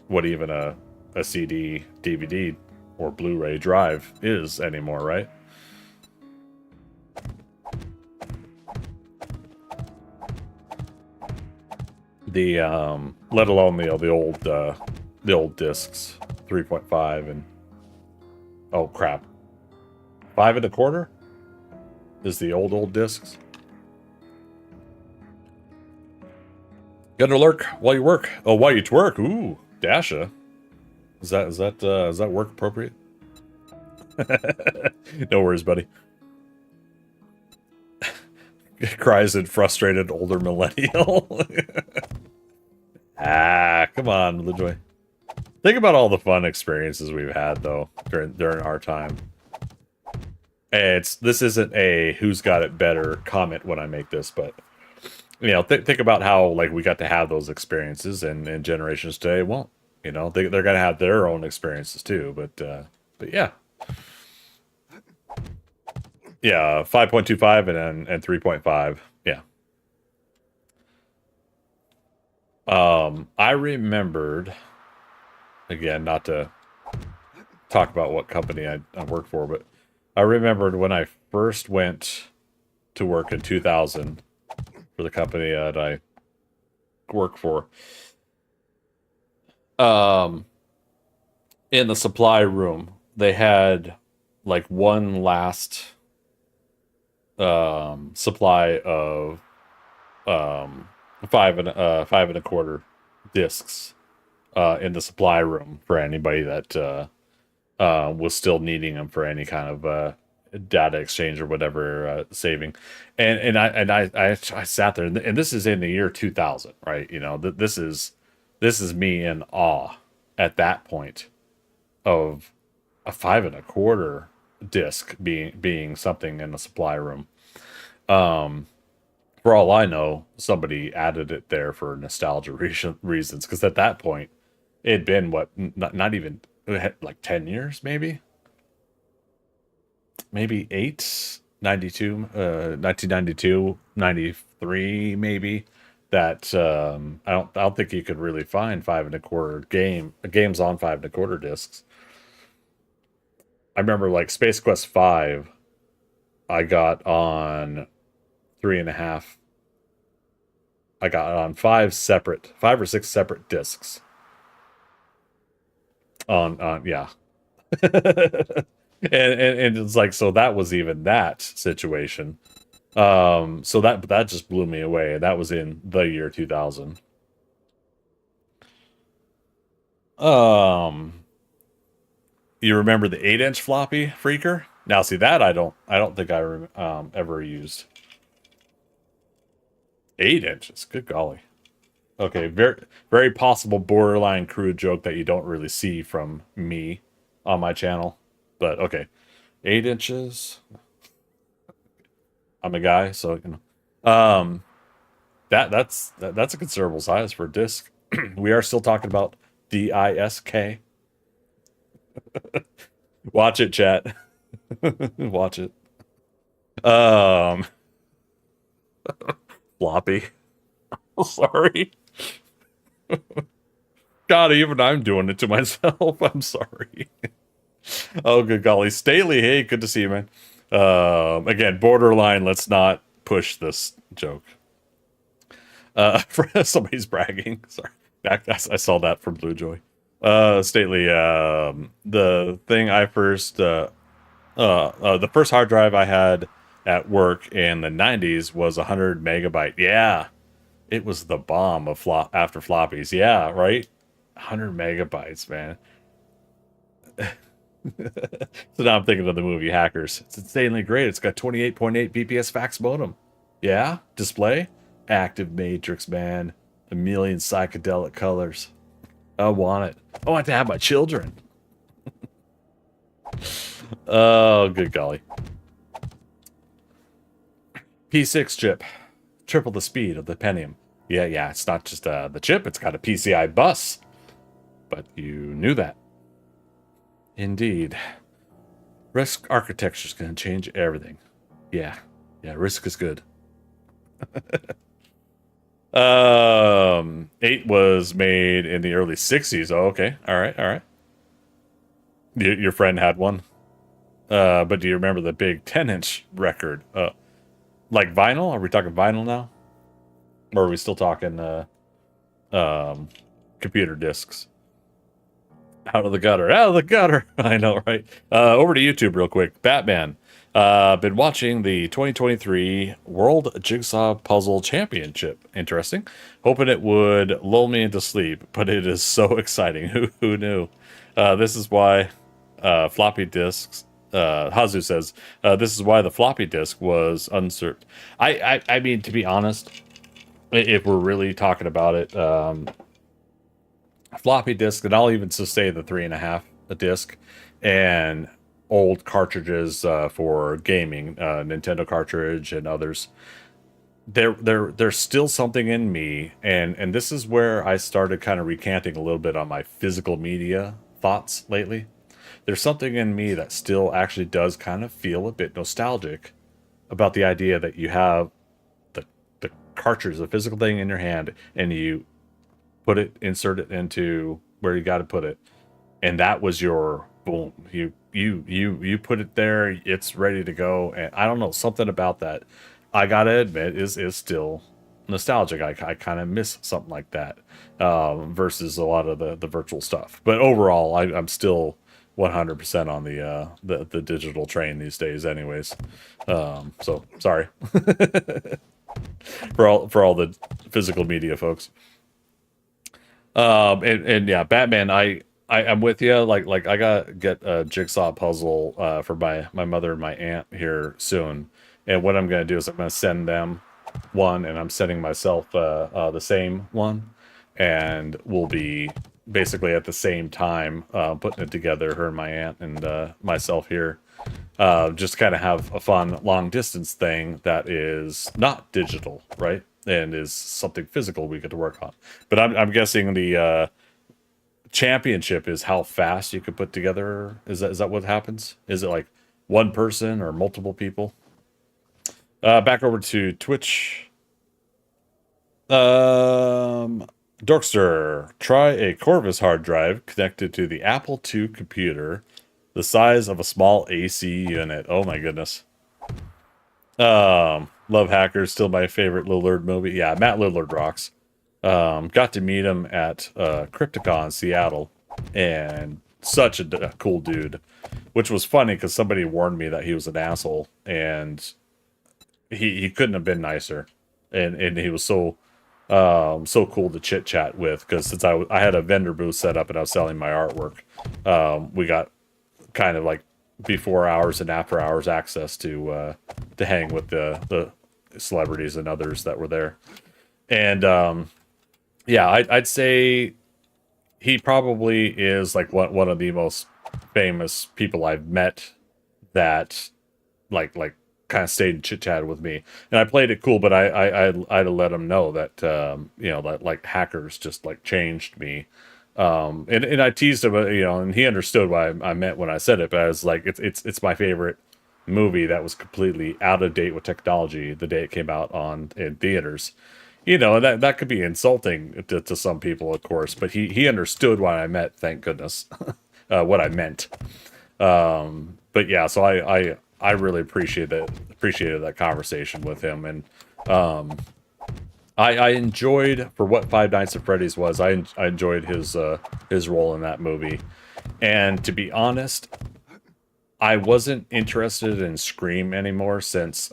S1: what even a CD, DVD, or Blu-ray drive is anymore, right? The let alone the old discs, 3.5 Oh, crap. 5 1/4 is the old discs. Gonna lurk while you work. Oh, while you twerk. Ooh, Dasha. Is that work appropriate? No worries, buddy. Cries in frustrated older millennial. Come on, LaJoy. Think about all the fun experiences we've had though during our time. This isn't a who's got it better comment when I make this, but you know, think about how like we got to have those experiences, and generations today won't. You know, they're gonna have their own experiences too. But yeah, yeah, 5.25 and 3.5. Yeah. I remembered, again, not to talk about what company I work for, but I remembered when I first went to work in 2000 for the company that I work for. In the supply room, they had like one last supply of 5 1/4 discs in the supply room for anybody that was still needing them for any kind of data exchange or whatever saving. And I sat there, and this is in the year 2000, right? You know, this is me in awe at that point of a 5 1/4 disc being something in the supply room. For all I know, somebody added it there for nostalgia reasons, because at that point it had been what, not even like 10 years, maybe 8, 92, 1992, 93, maybe, that I don't think you could really find 5 1/4 games on 5 1/4 discs. I remember like Space Quest 5, I got on 3.5. I got on 5 or 6 separate discs. On yeah. and it's like, so that was even that situation. So that just blew me away. That was in the year 2000. You remember the 8-inch floppy freaker? Now, see, that I don't think I ever used. 8 inches. Good golly. Okay, very possible borderline crude joke that you don't really see from me on my channel. But okay. 8 inches. I'm a guy, so you know. That's a considerable size for a disc. We are still talking about DISK. Watch it, chat. Watch it. Floppy. Sorry. God, even I'm doing it to myself. I'm sorry. Oh, good golly. Staley, hey, good to see you, man. Again, borderline, let's not push this joke. Somebody's bragging. Sorry. I saw that from Blue Joy. Stately, the thing I first, the first hard drive I had at work in the 90s was 100 megabyte. Yeah. It was the bomb of after floppies. Yeah, right? 100 megabytes, man. So now I'm thinking of the movie Hackers. It's insanely great. It's got 28.8 bps fax modem. Yeah? Display? Active matrix, man. A million psychedelic colors. I want it. I want to have my children. Oh, good golly. P6 chip. Triple the speed of the Pentium. Yeah, it's not just the chip. It's got a PCI bus. But you knew that. Indeed. RISC architecture is going to change everything. Yeah, RISC is good. 8 was made in the early 60s. Oh, okay. All right. Your friend had one. But do you remember the big 10-inch record? Like vinyl? Are we talking vinyl now? Or are we still talking computer discs? Out of the gutter. Out of the gutter. I know, right? Over to YouTube real quick. Batman. Been watching the 2023 World Jigsaw Puzzle Championship. Interesting. Hoping it would lull me into sleep, but it is so exciting. Who knew? This is why floppy disks. Hazu says, this is why the floppy disk was uncertain. I mean, to be honest, if we're really talking about it, floppy disk, and I'll even just say the 3.5 a disc, and old cartridges for gaming, Nintendo cartridge and others. There's still something in me, and this is where I started kind of recanting a little bit on my physical media thoughts lately. There's something in me that still actually does kind of feel a bit nostalgic about the idea that you have the cartridge, the physical thing in your hand, and you insert it into where you got to put it, and that was your boom. You put it there, it's ready to go, and I don't know, something about that, I gotta admit, is still nostalgic. I kind of miss something like that, versus a lot of the virtual stuff. But overall, I'm still 100% on the digital train these days, anyways. So sorry for all the physical media folks. And yeah, Batman, I'm with you. Like I gotta get a jigsaw puzzle for my mother and my aunt here soon. And what I'm gonna do is I'm gonna send them one, and I'm sending myself the same one, and we'll be basically at the same time putting it together. Her and my aunt and myself here. Just kind of have a fun long distance thing that is not digital, right? And is something physical we get to work on. But I'm guessing the championship is how fast you could put together. Is that what happens? Is it like one person or multiple people? Back over to Twitch. Dorkster, try a Corvus hard drive connected to the Apple II computer, the size of a small AC unit. Oh my goodness. Love Hackers, still my favorite Lillard movie. Yeah, Matt Lillard rocks. Got to meet him at Crypticon Seattle, and such a cool dude, which was funny because somebody warned me that he was an asshole, and he couldn't have been nicer, and he was so cool to chit chat with, because since I had a vendor booth set up and I was selling my artwork, we got kind of like before hours and after hours access to hang with the celebrities and others that were there. And yeah, I'd say he probably is like one of the most famous people I've met that like kind of stayed and chit chatted with me. And I played it cool, but I'd let him know that you know, that like Hackers just like changed me. And I teased him, you know, and he understood what I meant when I said it. But I was like, it's my favorite movie that was completely out of date with technology the day it came out in theaters. You know, and that could be insulting to some people, of course. But he understood what I meant. Thank goodness, what I meant. But yeah, so I really appreciated that conversation with him, and I enjoyed, for what Five Nights at Freddy's was, I enjoyed his role in that movie. And to be honest, I wasn't interested in Scream anymore since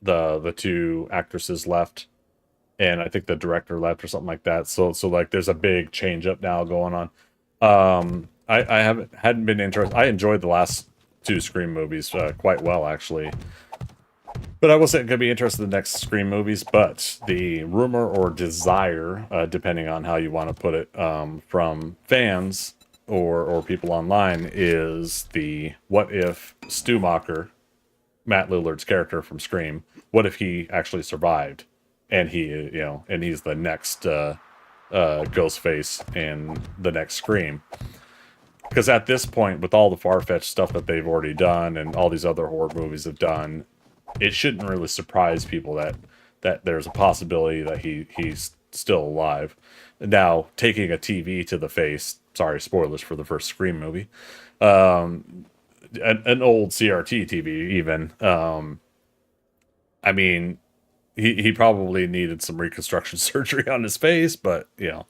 S1: the two actresses left, and I think the director left or something like that. So like there's a big change up now going on. I hadn't been interested. I enjoyed the last two Scream movies quite well, actually. But I wasn't going to be interested in the next Scream movies. But the rumor or desire, depending on how you want to put it, from fans or people online, is the what if Stumacher, Matt Lillard's character from Scream, what if he actually survived, and he's the next Ghostface in the next Scream. Because at this point, with all the far-fetched stuff that they've already done and all these other horror movies have done, it shouldn't really surprise people that there's a possibility that he's still alive. Now, taking a TV to the face, sorry, spoilers for the first Scream movie, an old CRT TV even, I mean, he probably needed some reconstruction surgery on his face, but, you know,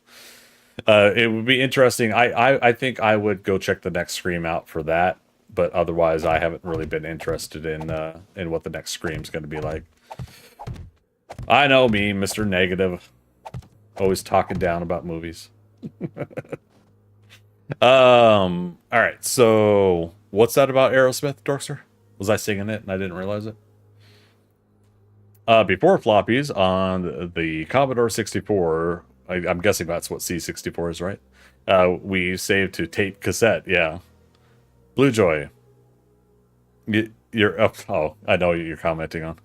S1: It would be interesting. I think I would go check the next Scream out for that, but otherwise I haven't really been interested in what the next Scream's going to be like. I know me, Mr. Negative, always talking down about movies. All right. So, what's that about Aerosmith, Dorkster? Was I singing it and I didn't realize it? Before floppies on the Commodore 64, I'm guessing that's what C64 is, right? We saved to tape cassette. Yeah. Blue Joy. You're up. Oh, I know what you're commenting on.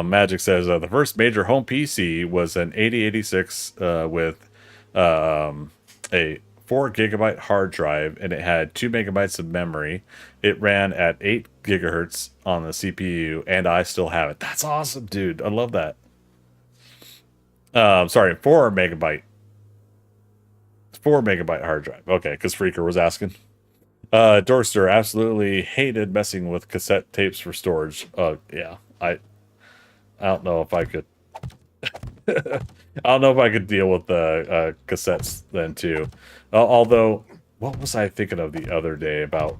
S1: Magic says the first major home PC was an 8086 with a 4 GB hard drive, and it had 2 MB of memory. It ran at 8 gigahertz on the CPU, and I still have it. That's awesome, dude. I love that. Sorry, 4 MB. 4 MB hard drive. Okay, because Freaker was asking. Dorster absolutely hated messing with cassette tapes for storage. Yeah, I don't know if I could. I don't know if I could deal with the cassettes then too. Although, what was I thinking of the other day about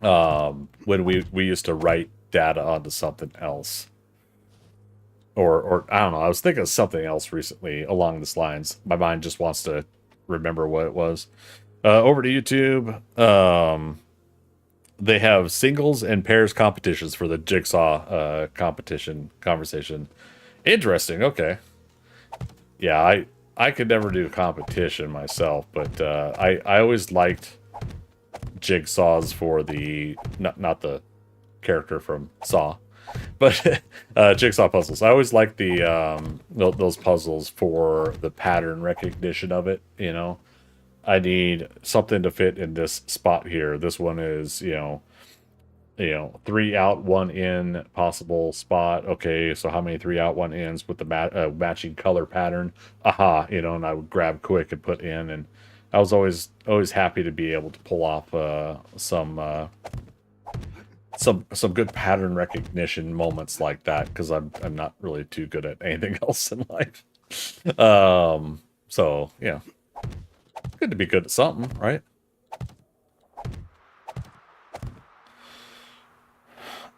S1: when we used to write data onto something else, or I don't know. I was thinking of something else recently along these lines. My mind just wants to remember what it was. Over to YouTube. They have singles and pairs competitions for the Jigsaw conversation. Interesting. Okay. Yeah, I could never do competition myself, but I always liked Jigsaws for the not the character from Saw, but Jigsaw puzzles. I always liked the those puzzles for the pattern recognition of it. You know, I need something to fit in this spot here. This one is, 3 out, 1 in possible spot. Okay, so how many 3 out, 1 ins with the matching color pattern? Aha, and I would grab quick and put in, and I was always happy to be able to pull off some good pattern recognition moments like that, because I'm not really too good at anything else in life. So yeah. Good to be good at something, right?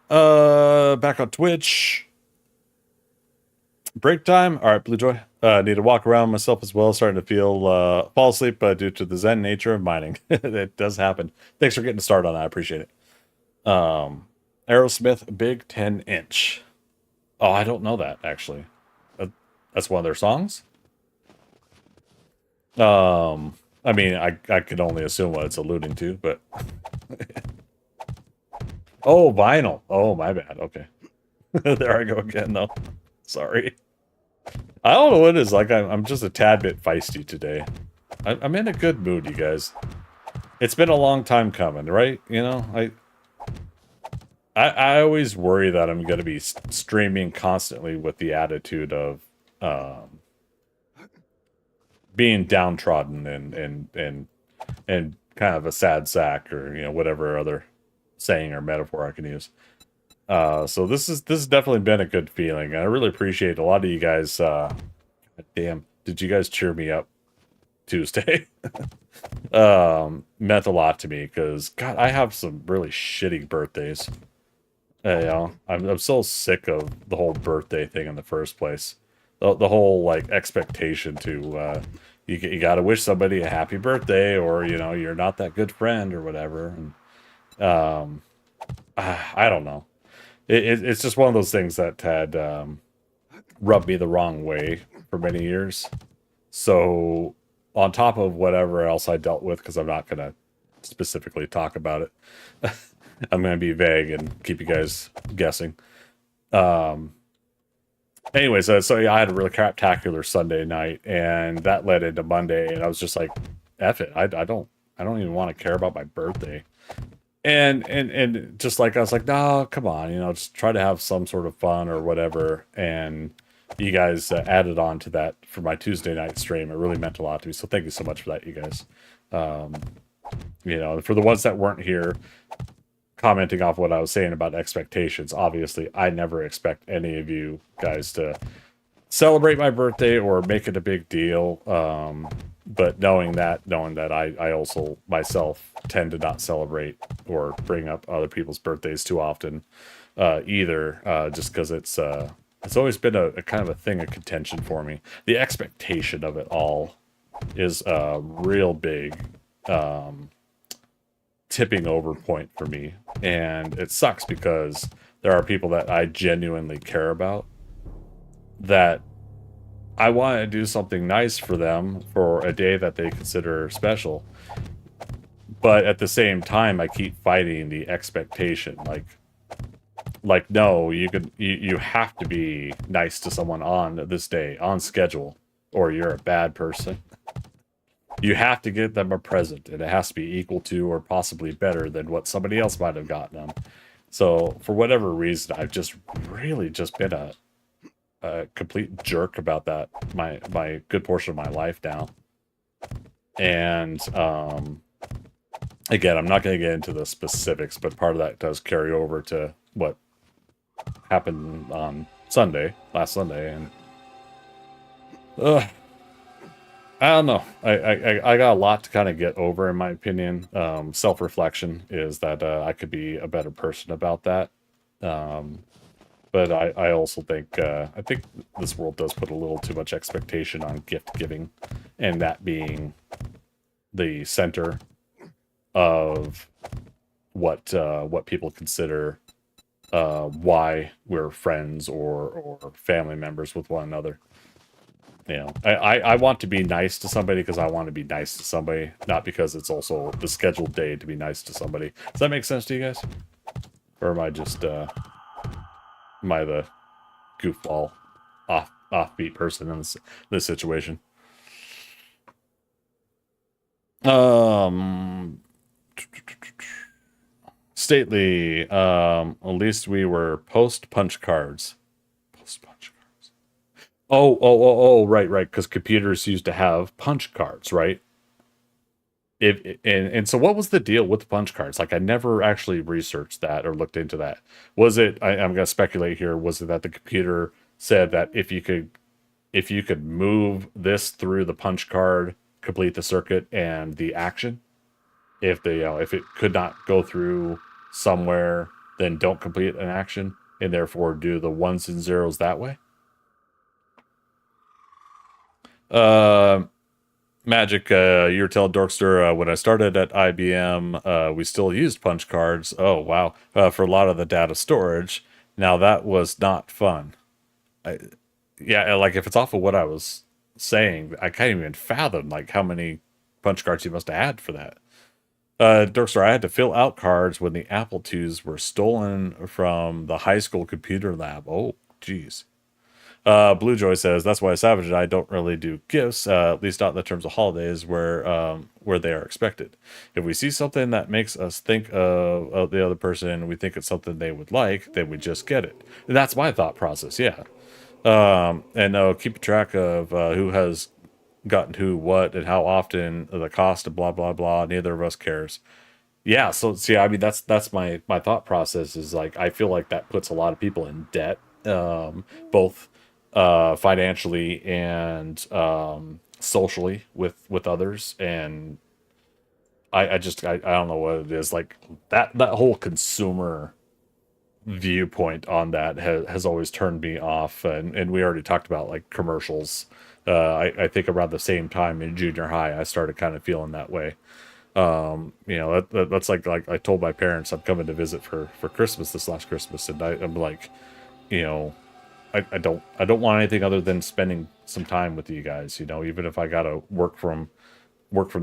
S1: Back on Twitch. Break time. All right, Blue Joy. Need to walk around myself as well. Starting to fall asleep due to the zen nature of mining. It does happen. Thanks for getting started on that. I appreciate it. Aerosmith, Big 10-inch. Oh, I don't know that, actually. That's one of their songs? I mean, I could only assume what it's alluding to, but... Oh, vinyl. Oh, my bad. Okay. There I go again, though. Sorry. I don't know what it is. Like, I'm just a tad bit feisty today. I'm in a good mood, you guys. It's been a long time coming, right? I always worry that I'm going to be streaming constantly with the attitude of being downtrodden and kind of a sad sack, or whatever other saying or metaphor I can use. So this has definitely been a good feeling. I really appreciate a lot of you guys. God damn, did you guys cheer me up Tuesday? Meant a lot to me, because God, I have some really shitty birthdays. I'm so sick of the whole birthday thing in the first place. The whole like expectation to you got to wish somebody a happy birthday, or you're not that good friend or whatever. And I don't know. It's just one of those things that had rubbed me the wrong way for many years. So on top of whatever else I dealt with, because I'm not going to specifically talk about it, I'm going to be vague and keep you guys guessing. Anyways, so yeah, I had a really craptacular Sunday night, and that led into Monday, and I was just like, F it. I don't even want to care about my birthday. And just like, I was like, no, come on, just try to have some sort of fun or whatever. And you guys added on to that for my Tuesday night stream. It really meant a lot to me. So thank you so much for that, you guys. For the ones that weren't here, commenting off what I was saying about expectations, obviously I never expect any of you guys to celebrate my birthday or make it a big deal. But knowing that I also myself tend to not celebrate or bring up other people's birthdays too often, either, just because it's always been a kind of a thing of contention for me. The expectation of it all is a real big tipping over point for me, and it sucks because there are people that I genuinely care about that I want to do something nice for them for a day that they consider special. But at the same time, I keep fighting the expectation. Like no, you have to be nice to someone on this day, on schedule, or you're a bad person. You have to get them a present, and it has to be equal to or possibly better than what somebody else might have gotten them. So for whatever reason, I've just really just been a complete jerk about that my good portion of my life now. And again, I'm not going to get into the specifics, but part of that does carry over to what happened on last Sunday, and I don't know. I got a lot to kind of get over, in my opinion. Self-reflection is that I could be a better person about that. But I also think I think this world does put a little too much expectation on gift giving, and that being the center of what people consider why we're friends or family members with one another. You know, I want to be nice to somebody because I want to be nice to somebody, not because it's also the scheduled day to be nice to somebody. Does that make sense to you guys? Or am I just am I the goofball offbeat person in this situation? Stately, at least we were post punch cards. Right, because computers used to have punch cards, right? And so what was the deal with the punch cards? Like, I never actually researched that or looked into that. Was it, I'm gonna speculate here, was it that the computer said that if you could move this through the punch card, complete the circuit and the action? If if it could not go through somewhere, then don't complete an action, and therefore do the ones and zeros that way? Magic, you're telling Dorkster, when I started at IBM, we still used punch cards. Oh, wow. For a lot of the data storage. Now, that was not fun. Yeah, like, if it's off of what I was saying, I can't even fathom, like, how many punch cards you must have had for that. Dorkster, I had to fill out cards when the Apple IIs were stolen from the high school computer lab. Oh, geez. Blue Joy says, that's why Savage and I don't really do gifts, at least not in the terms of holidays where they are expected. If we see something that makes us think of the other person and we think it's something they would like, then we just get it. And that's my thought process, yeah. And keep track of who has gotten who, what, and how often, the cost of blah, blah, blah. Neither of us cares. Yeah, so see, I mean, that's my thought process is like, I feel like that puts a lot of people in debt, both financially and socially with others, and I don't know what it is, like that whole consumer viewpoint on that has always turned me off, and we already talked about like commercials. I think around the same time in junior high I started kind of feeling that way. That's like I told my parents I'm coming to visit for Christmas this last Christmas, and I'm like, I don't want anything other than spending some time with you guys, even if I gotta work from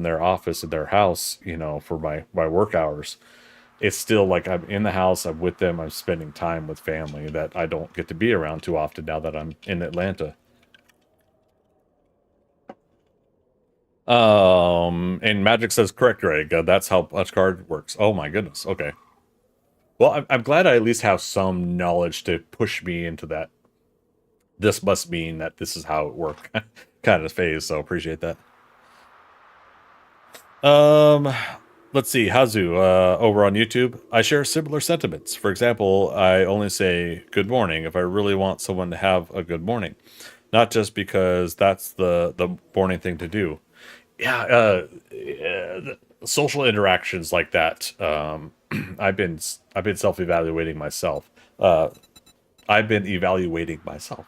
S1: their office at their house, for my work hours. It's still like I'm in the house, I'm with them, I'm spending time with family that I don't get to be around too often now that I'm in Atlanta. And Magic says, correct, Greg. That's how punch card works. Oh my goodness. Okay. Well, I'm glad I at least have some knowledge to push me into that. This must mean that this is how it works kind of phase. So appreciate that. Let's see. Hazu, over on YouTube, I share similar sentiments. For example, I only say good morning if I really want someone to have a good morning. not just because that's the morning thing to do. Yeah, social interactions like that. I've been self-evaluating myself. I've been evaluating myself.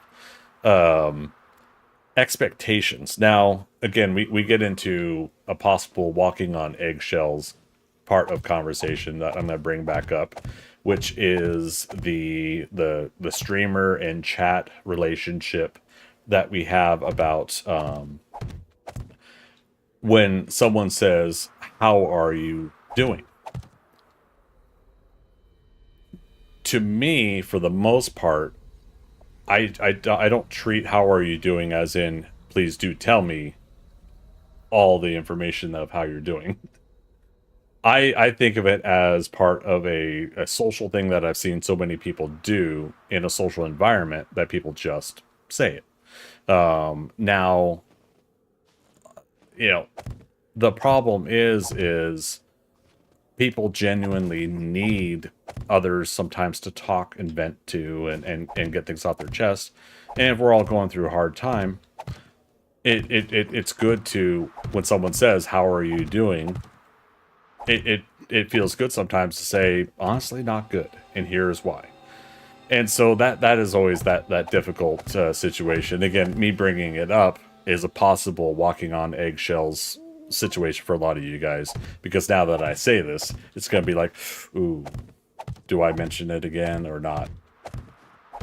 S1: Expectations. Now, again, we get into a possible walking on eggshells part of conversation that I'm going to bring back up, which is the streamer and chat relationship that we have about when someone says, "How are you doing?" To me, for the most part, I don't treat "How are you doing" as in, please do tell me all the information of how you're doing. I think of it as part of a social thing that I've seen so many people do in a social environment that people just say it. Now, you know, the problem is people genuinely need others sometimes to talk and vent to and get things off their chest. And if we're all going through a hard time, it's good to, when someone says, "How are you doing?" It feels good sometimes to say, honestly, not good, and here's why. And so that is always that difficult situation. Again, me bringing it up is a possible walking on eggshells situation for a lot of you guys, because now that I say this, it's going to be like, ooh, do I mention it again or not?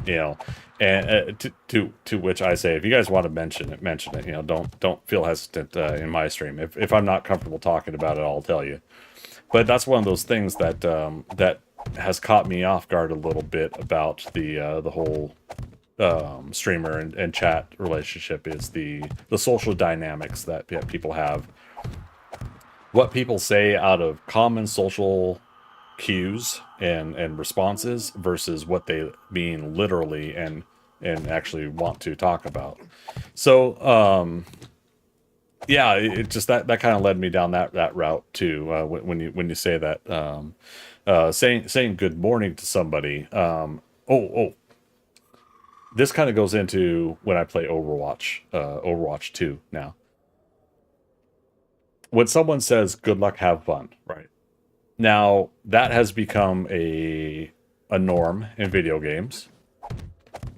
S1: You know, and to which I say, if you guys want to mention it, mention it. You know, don't feel hesitant in my stream. If I'm not comfortable talking about it, I'll tell you. But that's one of those things that that has caught me off guard a little bit about the whole streamer and chat relationship, is the social dynamics that people have. What people say out of common social cues and responses versus what they mean literally and actually want to talk about. So yeah, it just that kind of led me down that route too. When you say that, saying good morning to somebody. This kind of goes into when I play Overwatch 2 now. When someone says "good luck, have fun," right? Now that has become a norm in video games.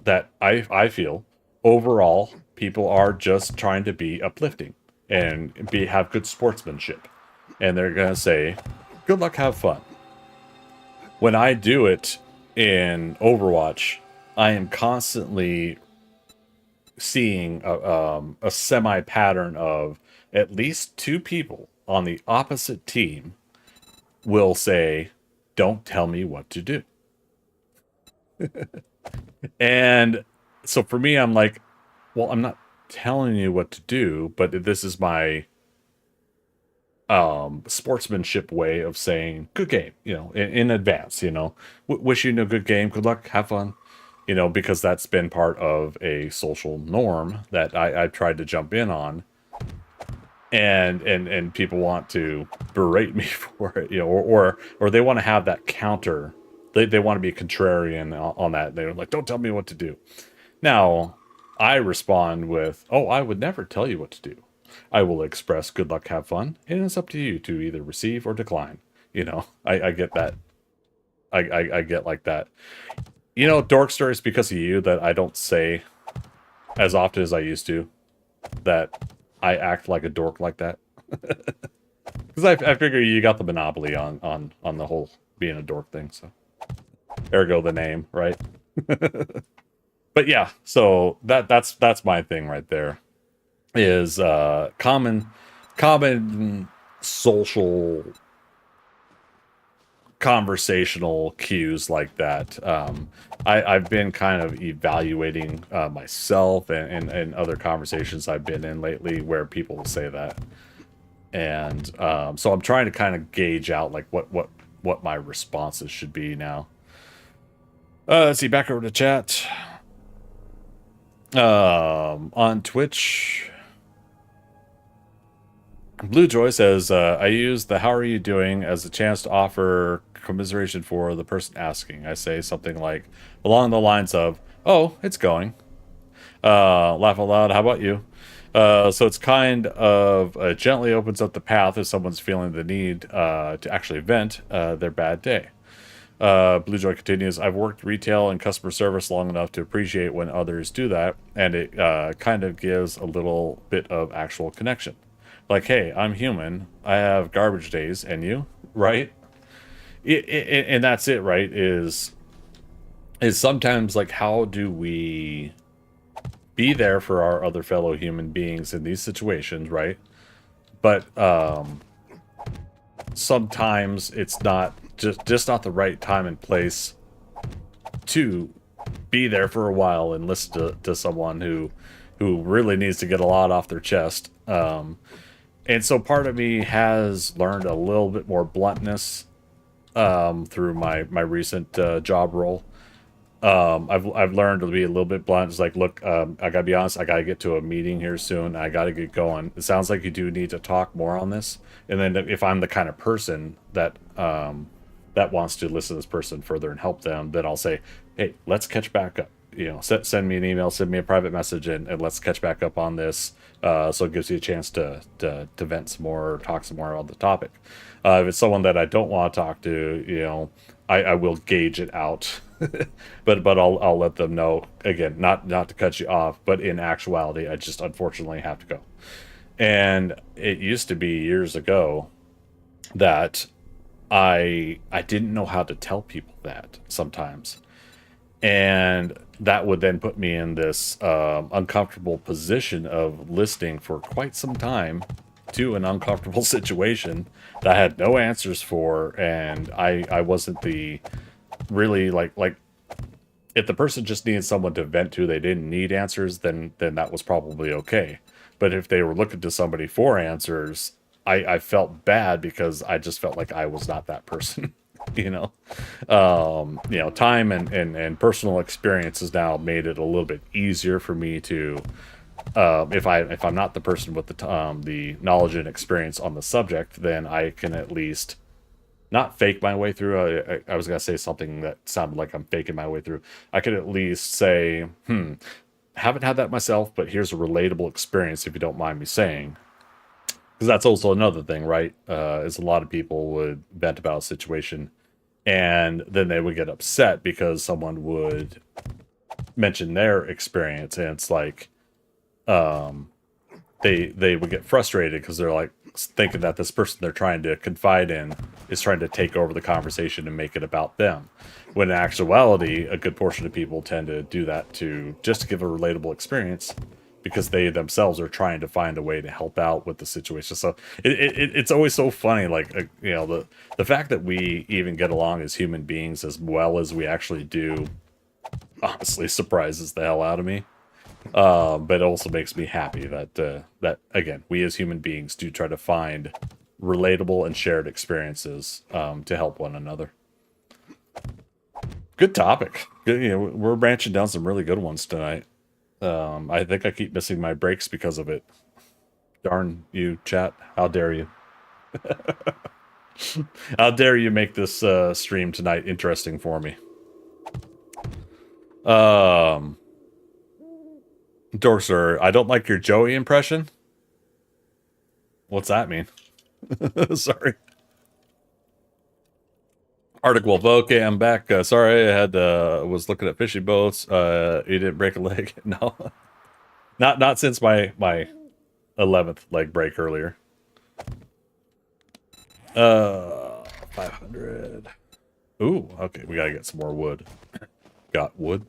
S1: That I feel overall people are just trying to be uplifting and have good sportsmanship, and they're gonna say, "Good luck, have fun." When I do it in Overwatch, I am constantly seeing a semi pattern of at least two people on the opposite team will say, "Don't tell me what to do." And so for me, I'm like, well, I'm not telling you what to do, but this is my sportsmanship way of saying good game, you know, in advance, you know, wish you a good game, good luck, have fun, you know, because that's been part of a social norm that I've tried to jump in on, and people want to berate me for it, you know, or they want to have that counter. They want to be contrarian on that. They're like, don't tell me what to do. Now, I respond with, oh, I would never tell you what to do. I will express good luck, have fun, and it's up to you to either receive or decline. You know, I get that. I get like that. You know, Dorkster, is because of you that I don't say as often as I used to that I act like a dork like that. Because I figure you got the monopoly on the whole being a dork thing, so ergo the name, right? But yeah, so that's my thing right there. Is common social conversational cues like that. I've been kind of evaluating myself and other conversations I've been in lately where people will say that, and so I'm trying to kind of gauge out like what my responses should be now. Let's see, back over to chat. On Twitch, Blue Joy says, I use the "how are you doing" as a chance to offer commiseration for the person asking. I say something like, along the lines of, "Oh, it's going." Laugh out loud. How about you? So it's kind of gently opens up the path if someone's feeling the need to actually vent their bad day. Blue Joy continues, I've worked retail and customer service long enough to appreciate when others do that, and it kind of gives a little bit of actual connection. Like, hey, I'm human. I have garbage days, and you, right? And that's it, right? Is sometimes like, how do we be there for our other fellow human beings in these situations, right? But sometimes it's not just not the right time and place to be there for a while and listen to someone who really needs to get a lot off their chest. And so part of me has learned a little bit more bluntness through my recent job role. I've learned to be a little bit blunt. It's like, look, I gotta be honest. I gotta get to a meeting here soon. I gotta get going. It sounds like you do need to talk more on this. And then if I'm the kind of person that that wants to listen to this person further and help them, then I'll say, hey, let's catch back up. You know, send me an email, send me a private message, and let's catch back up on this. So it gives you a chance to vent some more, or talk some more on the topic. If it's someone that I don't want to talk to, you know, I will gauge it out. but I'll let them know, again, not to cut you off, but in actuality, I just unfortunately have to go. And it used to be years ago that I didn't know how to tell people that sometimes. And that would then put me in this uncomfortable position of listening for quite some time to an uncomfortable situation that I had no answers for, and I wasn't the really like if the person just needed someone to vent to, they didn't need answers, then that was probably okay. But if they were looking to somebody for answers, I felt bad because I just felt like I was not that person. You know, time and personal experience has now made it a little bit easier for me to, if I'm not the person with the knowledge and experience on the subject, then I can at least not fake my way through. I was gonna say something that sounded like I'm faking my way through. I could at least say, haven't had that myself, but here's a relatable experience, if you don't mind me saying. Because that's also another thing, right? Is a lot of people would vent about a situation, and then they would get upset because someone would mention their experience, and it's like, they would get frustrated because they're like thinking that this person they're trying to confide in is trying to take over the conversation and make it about them. When in actuality, a good portion of people tend to do that to just give a relatable experience, because they themselves are trying to find a way to help out with the situation. So it's always so funny, like, the fact that we even get along as human beings as well as we actually do, honestly surprises the hell out of me. But it also makes me happy that again, we as human beings do try to find relatable and shared experiences to help one another. Good topic. Good, we're branching down some really good ones tonight. I think I keep missing my breaks because of it. Darn you, chat. How dare you? How dare you make this stream tonight interesting for me? Dorser, I don't like your Joey impression. What's that mean? Sorry. Arctic Wolf. Okay, I'm back. Sorry, I had was looking at fishing boats. You didn't break a leg? No, not since my 11th leg break earlier. 500. Ooh, okay, we gotta get some more wood. Got wood.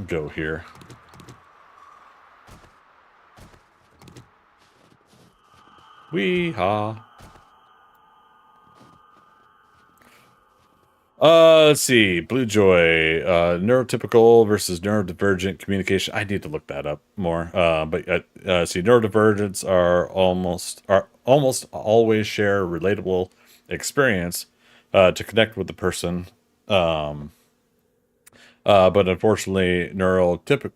S1: Go here. Wee-haw. Let's see. Blue Joy. Neurotypical versus neurodivergent communication. I need to look that up more. But see, neurodivergents are almost always share relatable experience to connect with the person. But unfortunately, neurotypical.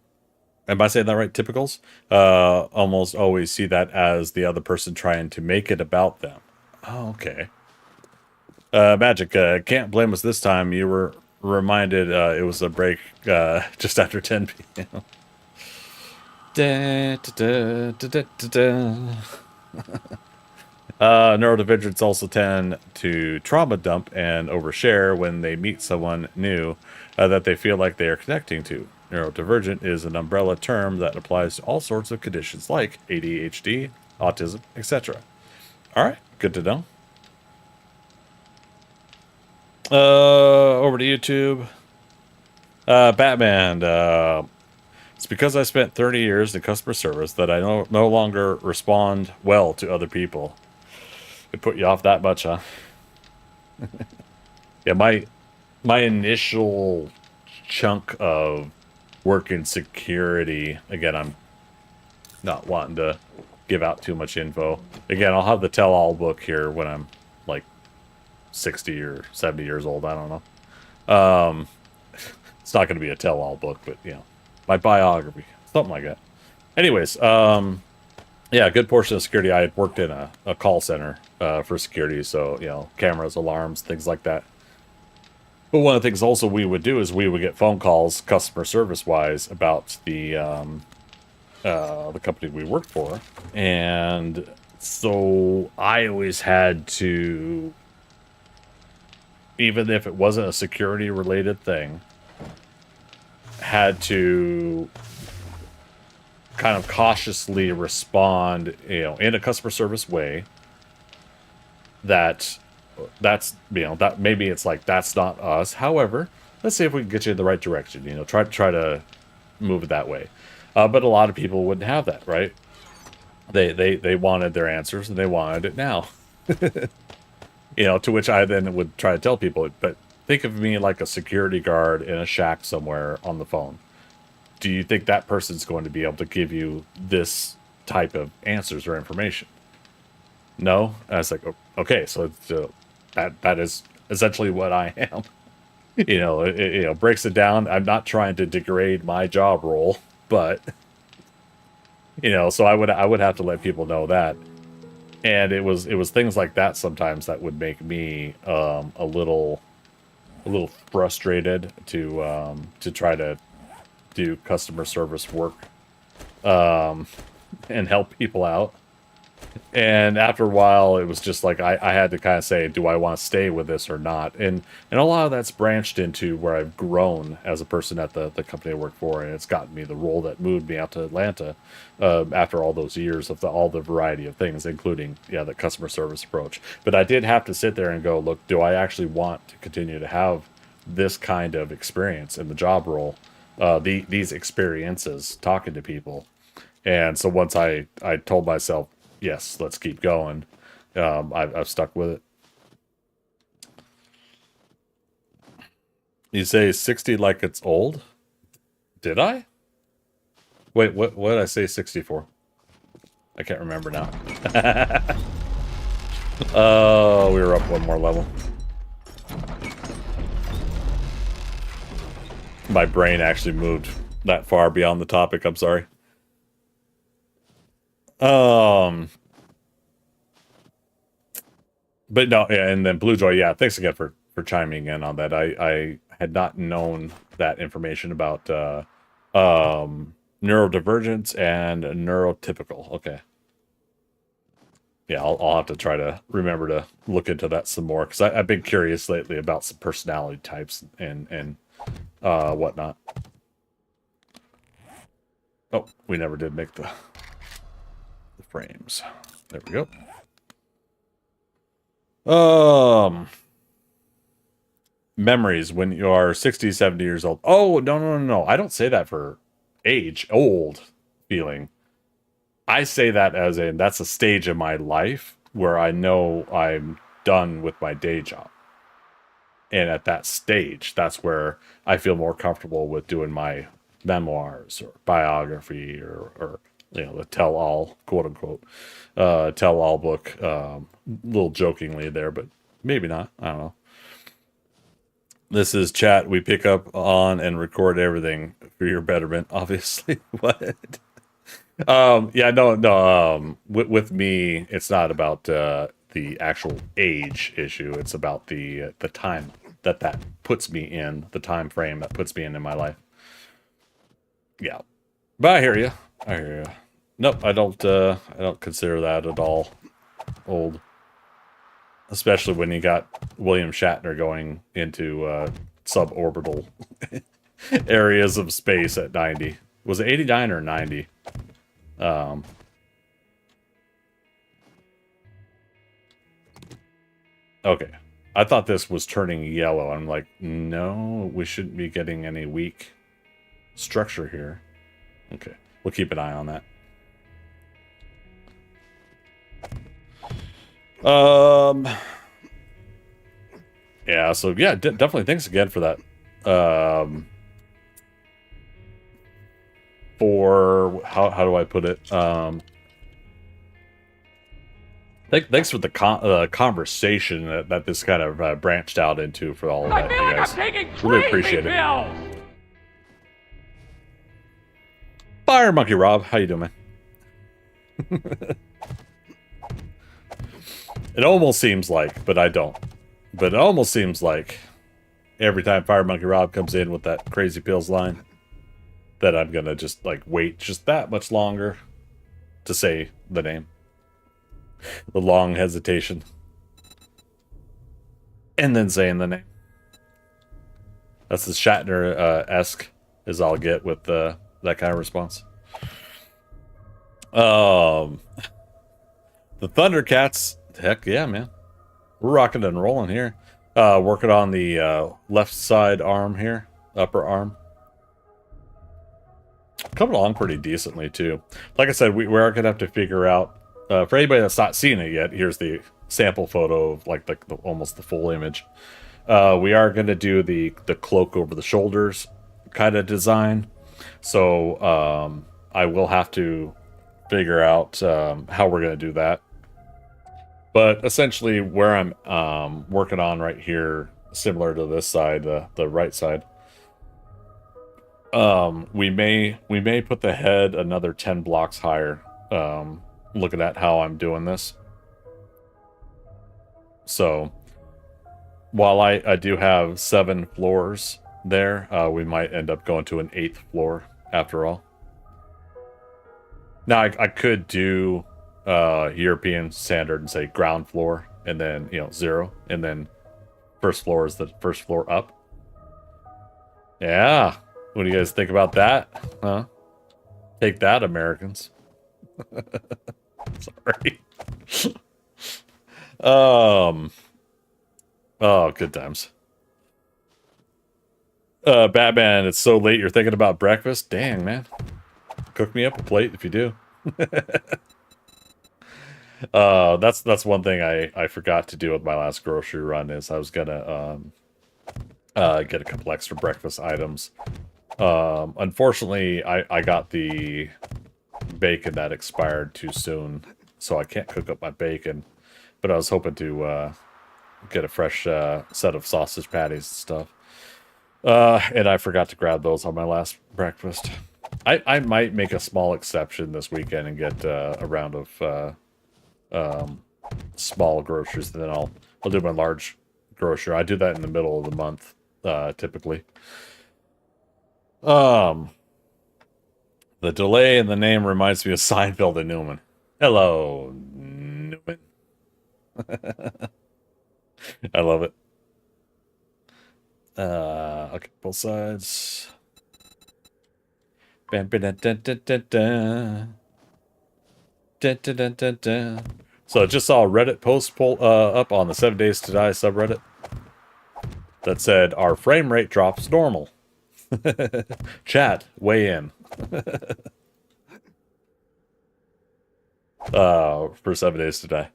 S1: Am I saying that right? Typicals almost always see that as the other person trying to make it about them. Oh, okay. Magic, can't blame us this time. You were reminded it was a break just after 10 p.m. Da, da, da, da, da, da. Neurodivergents also tend to trauma dump and overshare when they meet someone new that they feel like they are connecting to. Neurodivergent is an umbrella term that applies to all sorts of conditions like ADHD, autism, etc. All right, good to know. Over to YouTube. Batman. It's because I spent 30 years in customer service that I no longer respond well to other people. It put you off that much, huh? Yeah, my initial chunk of work in security, again, I'm not wanting to give out too much info. Again, I'll have the tell-all book here when I'm like 60 or 70 years old. I don't know. It's not going to be a tell-all book, but, you know, my biography, something like that. Anyways, yeah, a good portion of security, I had worked in a call center for security, so, you know, cameras, alarms, things like that. But one of the things also we would do is we would get phone calls, customer service-wise, about the company we worked for. And so I always had to, even if it wasn't a security-related thing, had to kind of cautiously respond, you know, in a customer service way that's, you know, that maybe it's like, that's not us. However, let's see if we can get you in the right direction, you know, try to move it that way. But a lot of people wouldn't have that, right? They wanted their answers and they wanted it now. You know, to which I then would try to tell people, but think of me like a security guard in a shack somewhere on the phone. Do you think that person's going to be able to give you this type of answers or information? No? And I was like, okay, so that is essentially what I am. You know, it you know, breaks it down. I'm not trying to degrade my job role, but, you know, so I would have to let people know that. And it was things like that sometimes that would make me a little frustrated to try to do customer service work and help people out. And after a while, it was just like I had to kind of say, do I want to stay with this or not? And a lot of that's branched into where I've grown as a person at the company I work for, and it's gotten me the role that moved me out to Atlanta after all those years of all the variety of things, including, yeah, the customer service approach. But I did have to sit there and go, look, do I actually want to continue to have this kind of experience in the job role, these experiences talking to people? And so once I told myself, yes, let's keep going, I've stuck with it. You say 60 like it's old? Did I? Wait, what did I say 60 for? I can't remember now. Oh, we were up one more level. My brain actually moved that far beyond the topic. I'm sorry. But no, yeah, and then Blue Joy, yeah, thanks again for chiming in on that. I had not known that information about neurodivergence and neurotypical. Okay. Yeah, I'll have to try to remember to look into that some more, because I've been curious lately about some personality types and whatnot. Oh, we never did make the frames. There we go. Memories when you are 60, 70 years old. Oh, no. I don't say that for age, old feeling. I say that as in, that's a stage in my life where I know I'm done with my day job. And at that stage, that's where I feel more comfortable with doing my memoirs or biography or you know, the tell-all, quote-unquote, tell-all book. A little jokingly there, but maybe not. I don't know. This is chat. We pick up on and record everything for your betterment, obviously. What? Yeah, no. With me, it's not about the actual age issue. It's about the time that puts me in, the time frame that puts me in my life. Yeah. But I hear you. I hear you. Nope, I don't consider that at all old. Especially when you got William Shatner going into suborbital areas of space at 90. Was it 89 or 90? Okay. I thought this was turning yellow. I'm like, no, we shouldn't be getting any weak structure here. Okay. We'll keep an eye on that. Yeah, so yeah, definitely thanks again for that. For how do I put it? Thanks for the conversation that this kind of branched out into for all of that, you guys. Really appreciate it. Fire Monkey Rob, how you doing, man? It almost seems like, but I don't. But it almost seems like every time Fire Monkey Rob comes in with that crazy pills line, that I'm gonna just like wait just that much longer to say the name. The long hesitation. And then saying the name. That's as Shatner-esque as I'll get with that kind of response. The ThunderCats, heck yeah, man. We're rocking and rolling here. Working on the left side arm here. Upper arm. Coming along pretty decently, too. Like I said, we are going to have to figure out... for anybody that's not seen it yet, here's the sample photo of like almost the full image. We are going to do the cloak over the shoulders kind of design. So I will have to figure out how we're going to do that. But essentially where I'm working on right here, similar to this side, the right side, we may put the head another 10 blocks higher, looking at how I'm doing this. So while I do have 7 floors there, we might end up going to an 8th floor after all. Now I could do European standard and say ground floor and then 0, and then first floor is the first floor up. Yeah, what do you guys think about that? Huh? Take that, Americans. Sorry. Oh, good times. Batman, it's so late you're thinking about breakfast? Dang, man. Cook me up a plate if you do. That's one thing I forgot to do with my last grocery run is I was gonna get a couple extra breakfast items. Unfortunately, I got the bacon that expired too soon, so I can't cook up my bacon. But I was hoping to get a fresh set of sausage patties and stuff. And I forgot to grab those on my last breakfast. I might make a small exception this weekend and get a round of small groceries, and then I'll do my large grocery. I do that in the middle of the month, typically. The delay in the name reminds me of Seinfeld and Newman. Hello, Newman. I love it. Okay, both sides. So I just saw a Reddit post up on the 7 Days to Die subreddit that said, our frame rate drops normal. Chat, weigh in. For 7 Days to Die.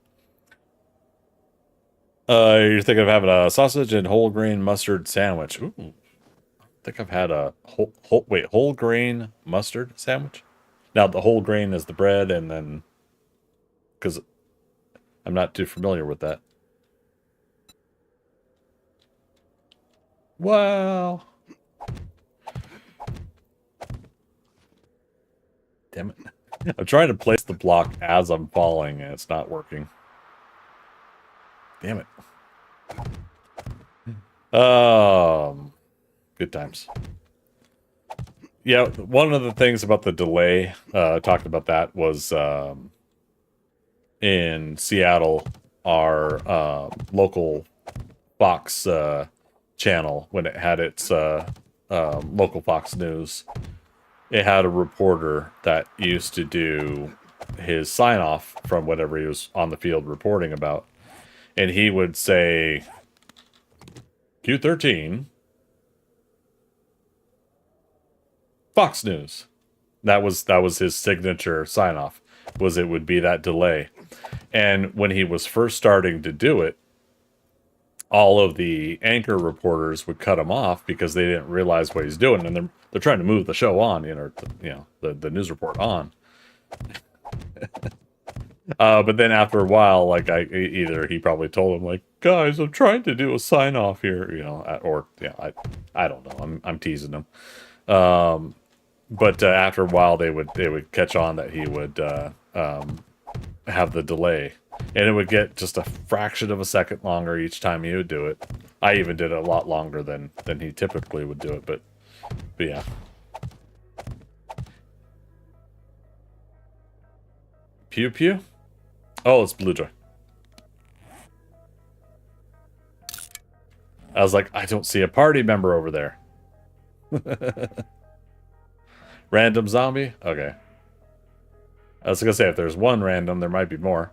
S1: You're thinking of having a sausage and whole grain mustard sandwich. Ooh. I think I've had a whole grain mustard sandwich. Now the whole grain is the bread, and then because I'm not too familiar with that. Wow. Damn it. I'm trying to place the block as I'm falling, and it's not working. Damn it. Good times. Yeah, one of the things about the delay, talked about that, was in Seattle, our local Fox channel, when it had its local Fox News, it had a reporter that used to do his sign-off from whatever he was on the field reporting about. And he would say, Q13, Fox News. That was his signature sign-off, was it would be that delay. And when he was first starting to do it, all of the anchor reporters would cut him off because they didn't realize what he's doing, and they're trying to move the show on, the news report on. But then after a while, like either he probably told him, like, guys, I'm trying to do a sign off here, I don't know, I'm teasing him. But after a while, they would catch on that he would have the delay. And it would get just a fraction of a second longer each time he would do it. I even did it a lot longer than he typically would do it, but yeah. Pew pew? Oh, it's Bluejoy. I was like, I don't see a party member over there. Random zombie? Okay. I was gonna say, if there's one random, there might be more.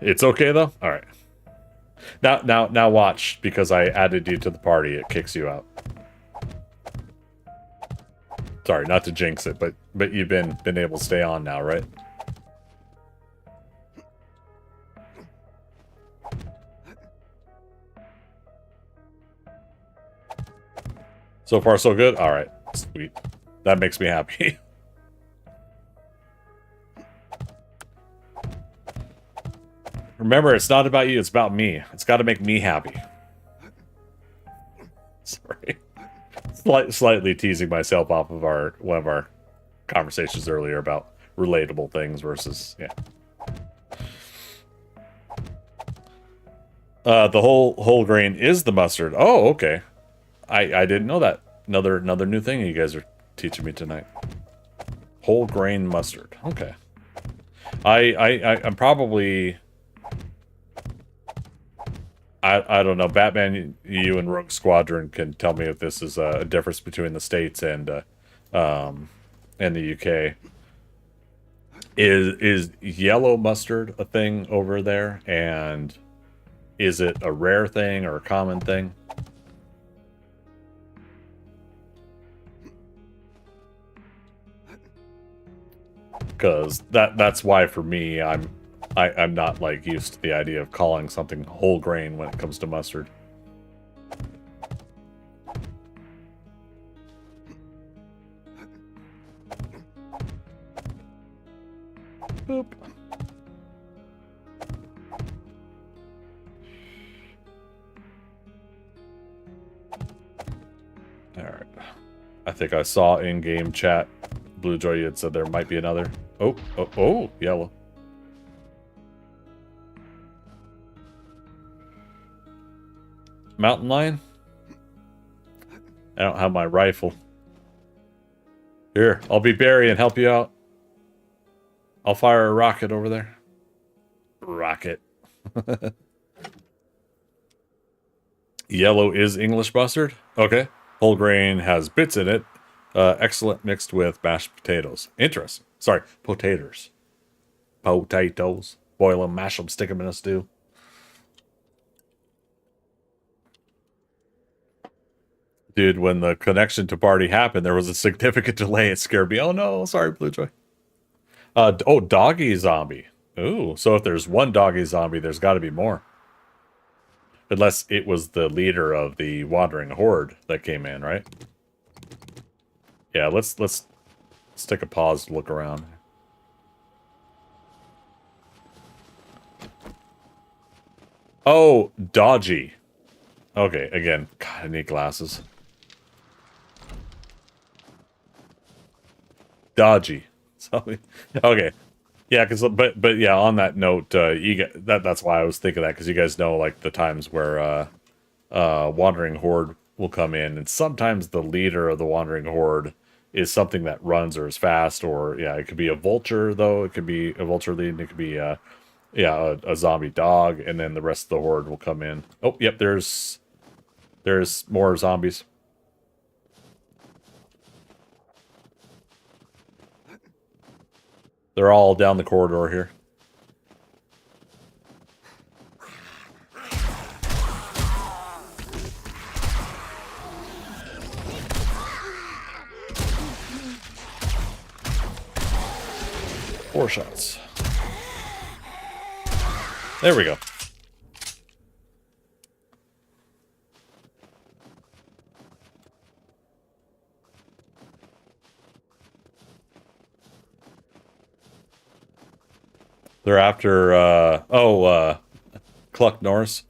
S1: It's okay though? Alright. Now watch, because I added you to the party, it kicks you out. Sorry, not to jinx it, but you've been able to stay on now, right? So far, so good? Alright, sweet. That makes me happy. Remember, it's not about you, it's about me. It's got to make me happy. Sorry. Slightly teasing myself off of one of our conversations earlier about relatable things versus, yeah. The whole grain is the mustard. Oh, okay. I didn't know that. Another new thing you guys are teaching me tonight. Whole grain mustard. Okay. I'm probably... I don't know. Batman, you and Rogue Squadron can tell me if this is a difference between the States and the UK. Is yellow mustard a thing over there? And is it a rare thing or a common thing? Because that's why, for me, I'm not, like, used to the idea of calling something whole grain when it comes to mustard. Boop. Alright. I think I saw in-game chat, Bluejoy, you had said there might be another. Oh, yellow. Mountain lion? I don't have my rifle. Here, I'll be Barry and help you out. I'll fire a rocket over there. Rocket. Yellow is English mustard? Okay. Whole grain has bits in it. Excellent mixed with mashed potatoes. Interesting. Sorry, potatoes. Potatoes. Boil them, mash them, stick them in a stew. Dude, when the connection to party happened, there was a significant delay. It scared me. Oh no, sorry, Bluejoy. Oh, doggy zombie. Ooh, so if there's one doggy zombie, there's got to be more. Unless it was the leader of the wandering horde that came in, right? Yeah, let's take a pause to look around. Oh, dodgy. Okay, again, God, I need glasses. Dodgy. Okay. Yeah, because but yeah, on that note, you get that's why I was thinking that, because you guys know like the times where Wandering Horde will come in, and sometimes the leader of the Wandering Horde is something that runs or is fast, or yeah, it could be a vulture though. It could be a vulture lead, and it could be yeah, a zombie dog, and then the rest of the horde will come in. Oh, yep, there's more zombies. They're all down the corridor here. Four shots. There we go. They're after, Cluck Norris.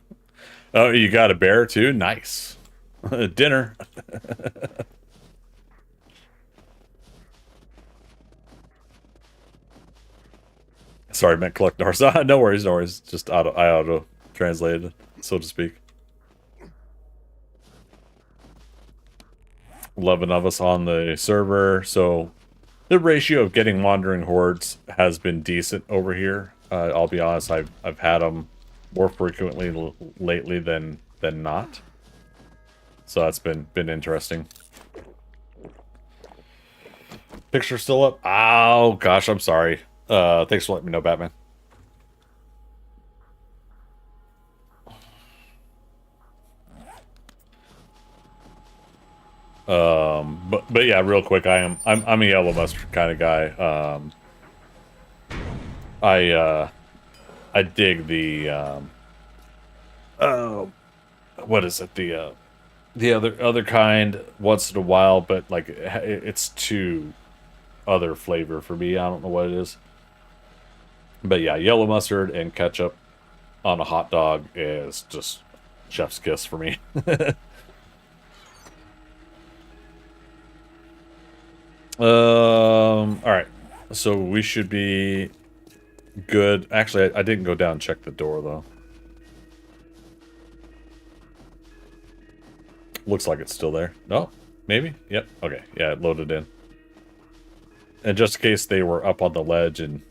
S1: Oh, you got a bear too? Nice. Dinner. Sorry, I meant Cluck Norris. No worries, no worries. Just I auto translated, so to speak. 11 of us on the server, so the ratio of getting wandering hordes has been decent over here. I'll be honest, I've had them more frequently lately than not. So that's been interesting. Picture still up? Oh gosh, I'm sorry. Thanks for letting me know, Batman. But yeah, real quick, I'm a yellow mustard kind of guy. I dig the what is it, the other kind once in a while, but like it's too other flavor for me. I don't know what it is, but yeah, yellow mustard and ketchup on a hot dog is just chef's kiss for me. All right, so we should be good. Actually, I didn't go down and check the door though. Looks like it's still there. No, maybe. Yep. Okay. Yeah, it loaded in. And just in case they were up on the ledge and...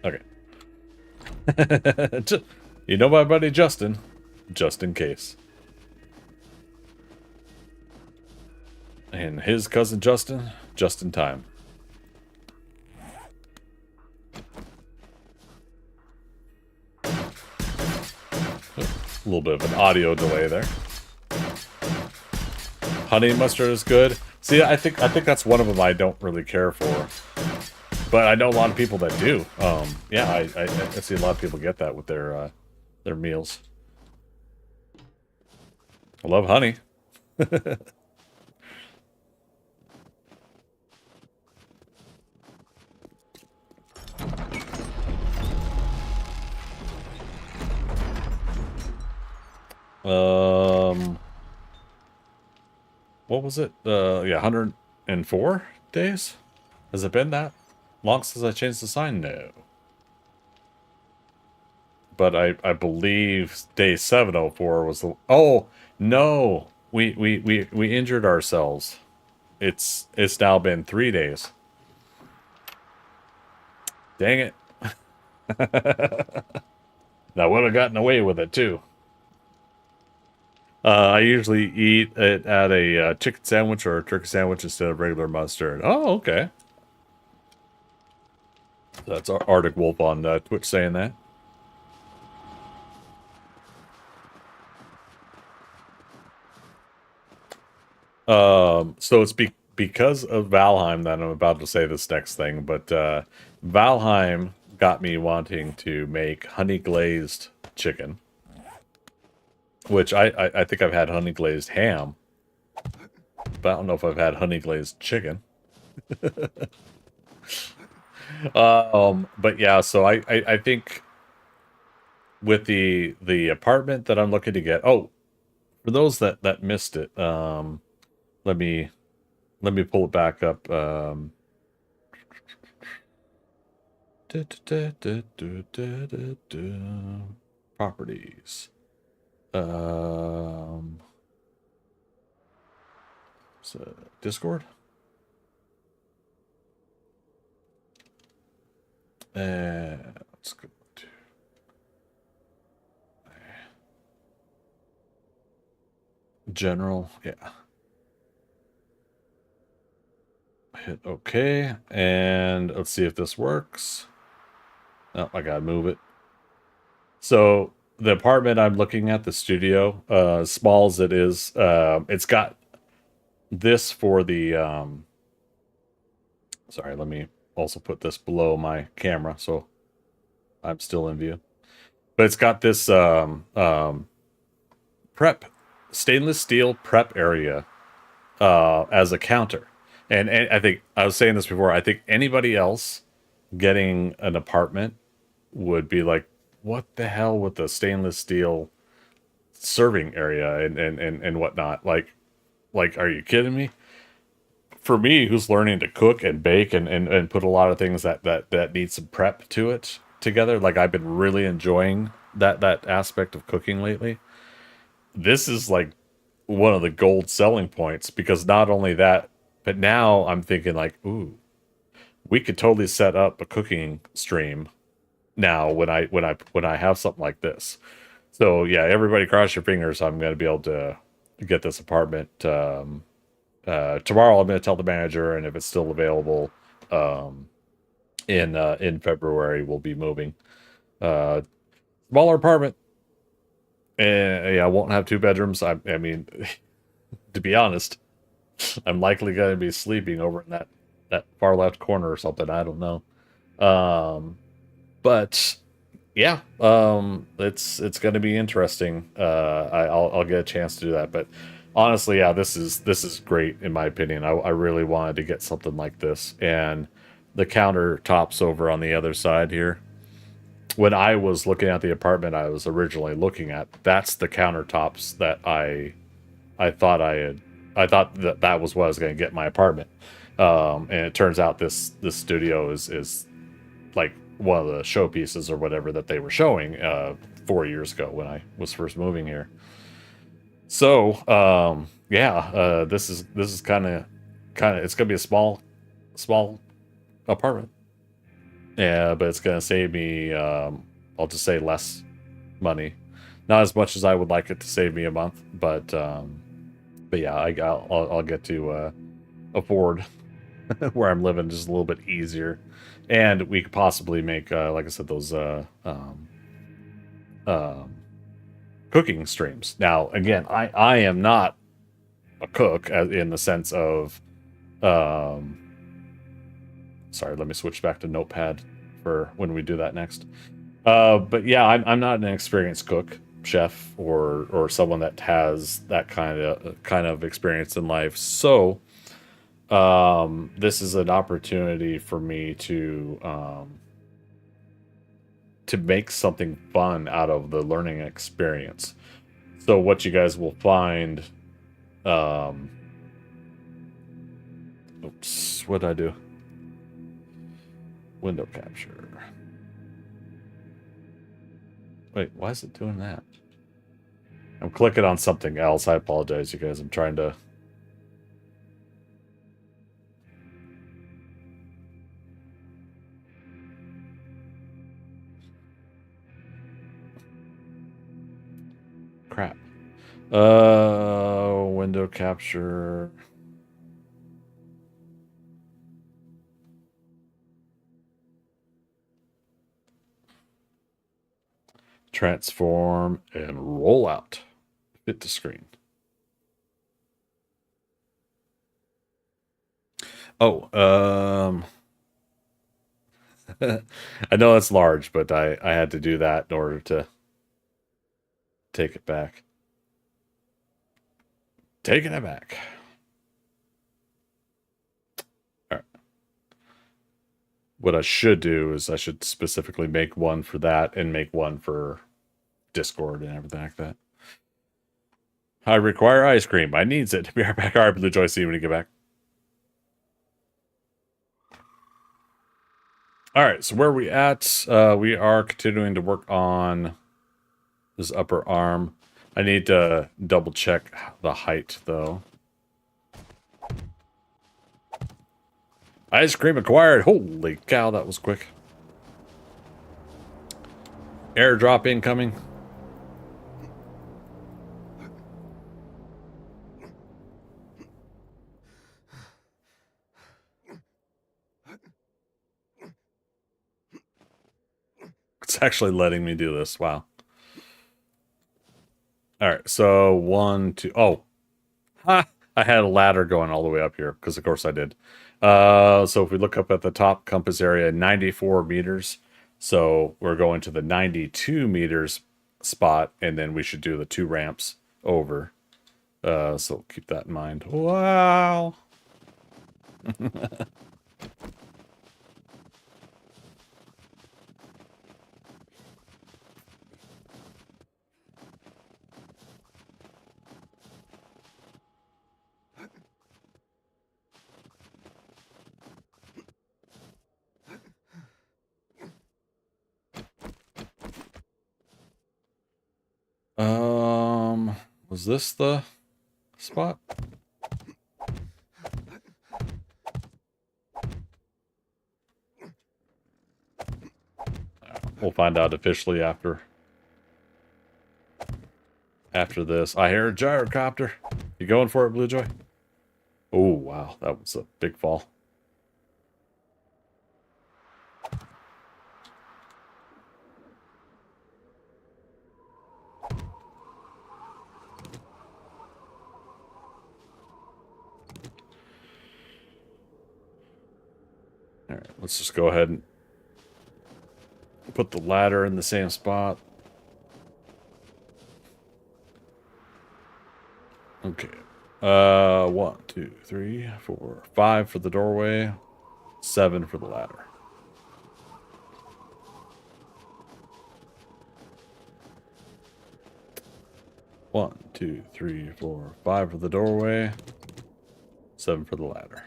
S1: Okay. You know my buddy Justin. Just in case. And his cousin Justin, just in time. A little bit of an audio delay there. Honey mustard is good. See, I think that's one of them I don't really care for, but I know a lot of people that do. Yeah, I see a lot of people get that with their meals. I love honey. What was it? Yeah, 104 days? Has it been that long since I changed the sign? No. But I believe day 704 was the... Oh, no! We injured ourselves. It's now been 3 days. Dang it. I would have gotten away with it, too. I usually eat it at a chicken sandwich or a turkey sandwich instead of regular mustard. Oh, okay. That's our Arctic Wolf on Twitch saying that. So it's because of Valheim that I'm about to say this next thing, but Valheim got me wanting to make honey glazed chicken. Which I think I've had honey glazed ham, but I don't know if I've had honey glazed chicken. But yeah, so I think with the apartment that I'm looking to get. Oh, for those that missed it, let me let me pull it back up. Properties. So Discord. Let's go to general. Yeah. Hit OK, and let's see if this works. Oh, I gotta move it. So the apartment I'm looking at, the studio, small as it is, it's got this for the. Sorry, let me also put this below my camera so I'm still in view. But it's got this prep stainless steel prep area as a counter. And I think I was saying this before. I think anybody else getting an apartment would be like, "What the hell with the stainless steel serving area and whatnot?" Like, are you kidding me? For me, who's learning to cook and bake and put a lot of things that need some prep to it together, like I've been really enjoying that aspect of cooking lately. This is like one of the gold selling points because not only that, but now I'm thinking like, ooh, we could totally set up a cooking stream now when I have something like this. So yeah, everybody cross your fingers. I'm going to be able to get this apartment. Tomorrow I'm going to tell the manager, and if it's still available, in February we'll be moving. Smaller apartment. And yeah, I won't have 2 bedrooms. I mean, to be honest, I'm likely going to be sleeping over in that far left corner or something. I don't know. But yeah, it's going to be interesting. I'll get a chance to do that. But honestly, yeah, this is great in my opinion. I really wanted to get something like this, and the countertops over on the other side here. When I was looking at the apartment I was originally looking at, that's the countertops that I thought I thought that was what I was going to get in my apartment. And it turns out this studio is like one of the showpieces or whatever that they were showing 4 years ago when I was first moving here. So yeah, this is kind of it's gonna be a small apartment. Yeah, but it's gonna save me. I'll just say less money, not as much as I would like it to save me a month, but yeah, I'll get to afford where I'm living just a little bit easier, and we could possibly make, like I said, those cooking streams. Now, again, I am not a cook in the sense of, sorry, let me switch back to Notepad for when we do that next. But yeah, I'm not an experienced cook, chef, or someone that has that kind of experience in life. So this is an opportunity for me to make something fun out of the learning experience. So what you guys will find, oops, what did I do? Window capture. Wait, why is it doing that? I'm clicking on something else. I apologize, you guys. I'm trying to... Crap. Window capture... Transform and roll out. Fit to screen. Oh, I know that's large, but I had to do that in order to take it back. Taking it back. All right. What I should do is I should specifically make one for that and make one for Discord and everything like that. I require ice cream. I needs it. Be right back. All right, Blue Joy. See you when you get back. All right, so where are we at? We are continuing to work on this upper arm. I need to double check the height, though. Ice cream acquired. Holy cow, that was quick. Airdrop incoming. It's actually letting me do this. Wow. All right, so 1, 2. Oh, ha! I had a ladder going all the way up here because, of course, I did. So if we look up at the top compass area, 94 meters. So we're going to the 92 meters spot, and then we should do the 2 ramps over. So keep that in mind. Wow. Was this the spot? We'll find out officially after this. I hear a gyrocopter. You going for it, Blue Joy? Oh, wow. That was a big fall. All right, let's just go ahead and put the ladder in the same spot. Okay. 1, 2, 3, 4, 5 for the doorway, 7 for the ladder. One, 2, 3, 4, 5 for the doorway, 7 for the ladder.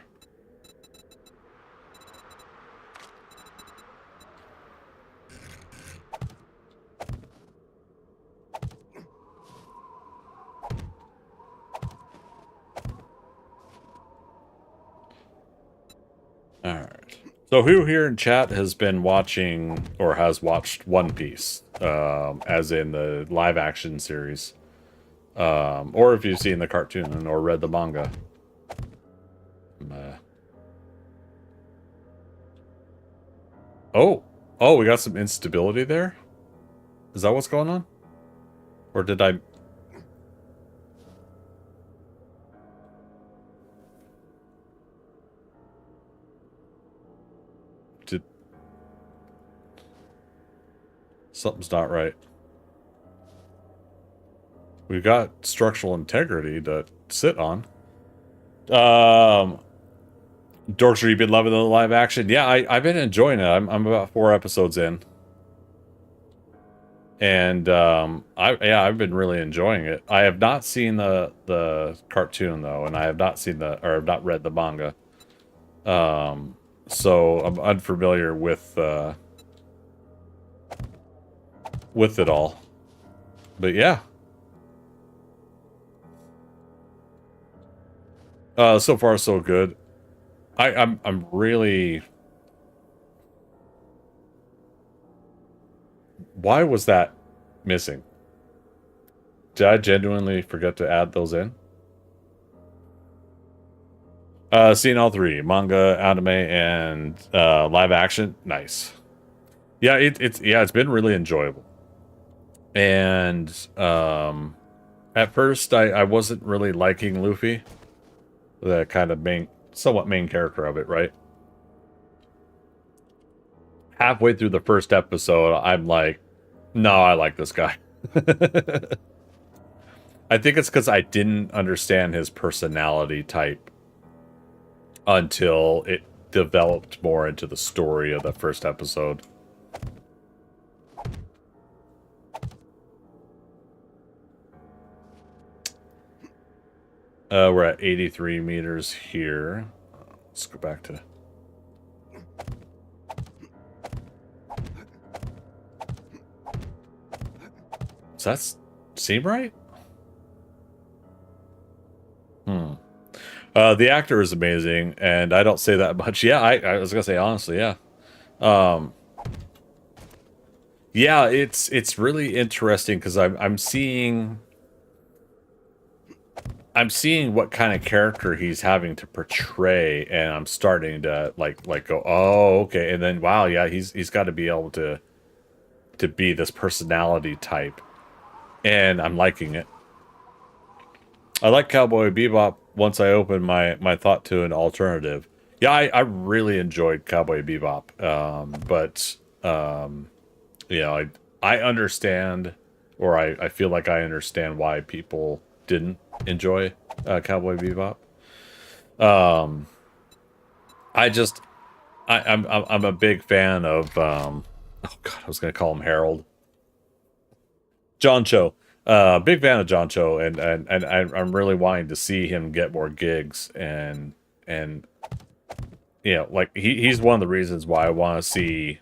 S1: All right. So who here in chat has been watching or has watched One Piece, as in the live action series, or if you've seen the cartoon or read the manga? Oh, we got some instability there. Is that what's going on? Or did I? Did something's not right? We've got structural integrity to sit on. Dorkster, you've been loving the live action? Yeah, I've been enjoying it. I'm about 4 episodes in. And I've been really enjoying it. I have not seen the cartoon though, and I have not seen I've not read the manga. So I'm unfamiliar with it all. But yeah. So far so good. I'm really. Why was that missing? Did I genuinely forget to add those in? Seen all 3: manga, anime, and live action. Nice. Yeah, it's been really enjoyable. And at first I wasn't really liking Luffy, the kind of somewhat main character of it, right? Halfway through the first episode, I'm like, no, I like this guy. I think it's because I didn't understand his personality type until it developed more into the story of the first episode. We're at 83 meters here. Let's go back to... Does that seem right? The actor is amazing, and I don't say that much. Yeah, I was gonna say honestly, yeah. Yeah, it's really interesting because I'm seeing what kind of character he's having to portray, and I'm starting to like go, oh, okay, and then wow, yeah, he's got to be able to be this personality type, and I'm liking it. I like Cowboy Bebop once I opened my thought to an alternative. Yeah, I really enjoyed Cowboy Bebop, but you know, I understand, or I feel like I understand why people didn't enjoy Cowboy Bebop. I just I'm a big fan of oh god, I was gonna call him Harold. John Cho. Big fan of John Cho, and I'm really wanting to see him get more gigs, and you know, like he's one of the reasons why I want to see.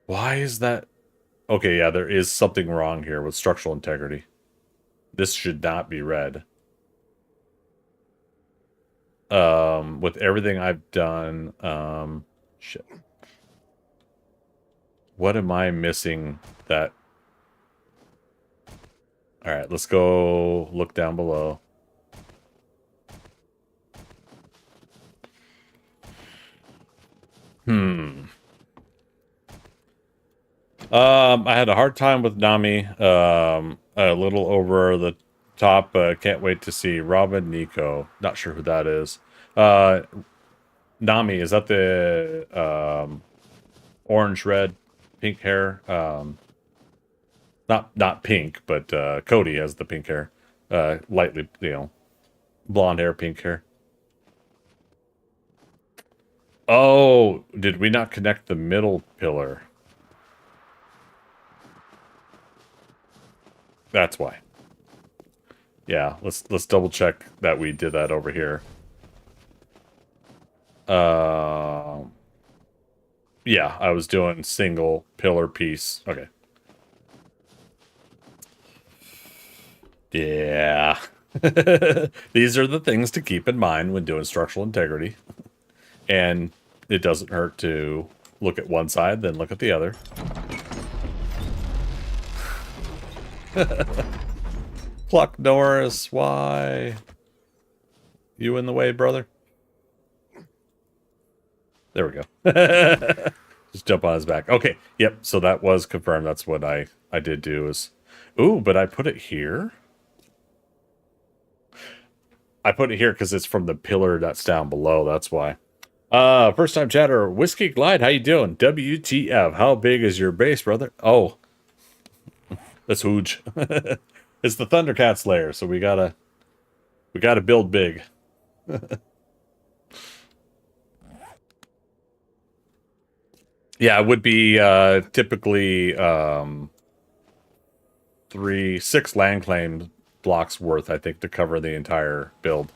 S1: Why is that? Okay, yeah, there is something wrong here with structural integrity. This should not be red. With everything I've done, shit. What am I missing that? All right, let's go look down below. I had a hard time with Nami. A little over the top. Can't wait to see Robin Nico. Not sure who that is. Nami, is that the orange, red, pink hair? Not pink, but Cody has the pink hair. Lightly, you know, blonde hair, pink hair. Oh, did we not connect the middle pillar? That's why. Yeah, let's double check that we did that over here. Yeah, I was doing single pillar piece. Okay. Yeah. These are the things to keep in mind when doing structural integrity. And it doesn't hurt to look at one side, then look at the other. Pluck Norris, why? You in the way, brother? There we go. Just jump on his back. Okay, yep, so that was confirmed. That's what I did do is... Ooh, but I put it here? I put it here because it's from the pillar that's down below, that's why. First time chatter, Whiskey Glide, how you doing? WTF, how big is your base, brother? Oh, that's huge. It's the ThunderCats Lair, so we gotta build big. Yeah, it would be typically 6 land claim blocks worth, I think, to cover the entire build.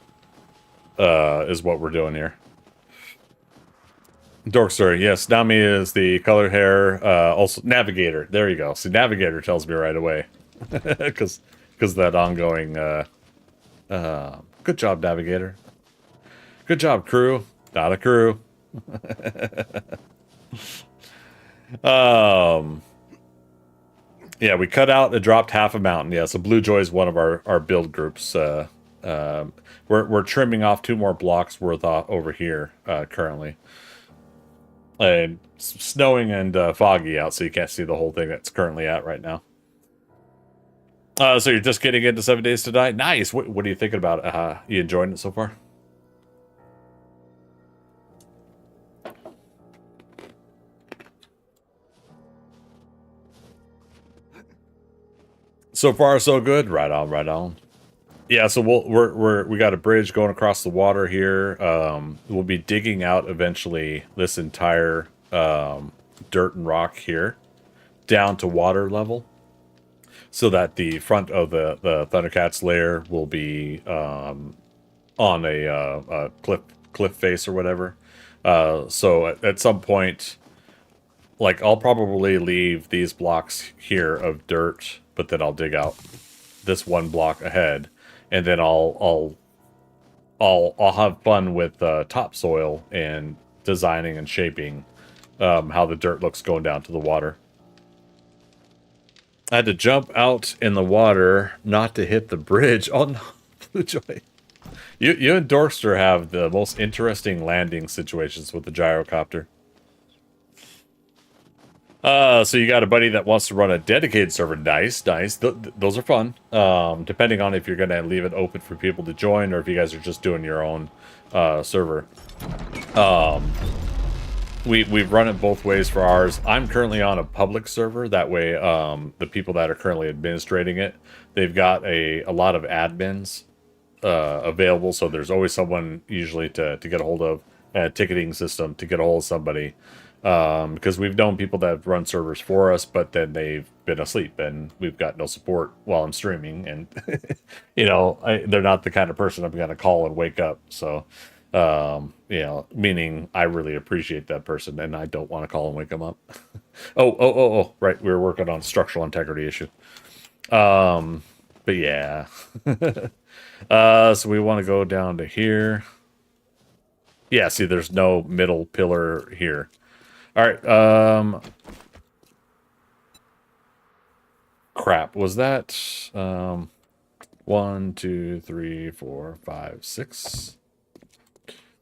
S1: Is what we're doing here. Dork story, yes, Nami is the colored hair, also Navigator. There you go. See, Navigator tells me right away. Because that ongoing good job, Navigator. Good job, crew. Not a crew. Yeah, we cut out and dropped half a mountain. Yeah, so Blue Joy is one of our build groups. We're trimming off 2 more blocks worth off over here currently. Snowing and foggy out, so you can't see the whole thing that's currently at right now. So you're just getting into 7 Days to Die? Nice. What are you thinking about it? You enjoying it so far? So far, so good. Right on, right on. Yeah, so we got a bridge going across the water here. We'll be digging out eventually this entire dirt and rock here down to water level, so that the front of the ThunderCats Lair will be on a cliff face or whatever. So at some point, like I'll probably leave these blocks here of dirt, but then I'll dig out this one block ahead, and then I'll have fun with topsoil and designing and shaping how the dirt looks going down to the water. I had to jump out in the water not to hit the bridge. Oh no, Blue Joy. You and Dorkster have the most interesting landing situations with the gyrocopter. So you got a buddy that wants to run a dedicated server. Nice, nice. Those are fun. Depending on if you're going to leave it open for people to join or if you guys are just doing your own server. We've run it both ways for ours. I'm currently on a public server. That way, the people that are currently administrating it, they've got a lot of admins available. So there's always someone usually to get a hold of, and a ticketing system to get a hold of somebody. Because we've known people that have run servers for us, but then they've been asleep and we've got no support while I'm streaming. And, you know, they're not the kind of person I'm going to call and wake up. So, you know, meaning I really appreciate that person and I don't want to call and wake them up. Oh, right. We were working on a structural integrity issue. But yeah. So we want to go down to here. Yeah, see, there's no middle pillar here. All right. Crap. Was that 1, 2, 3, 4, 5, 6?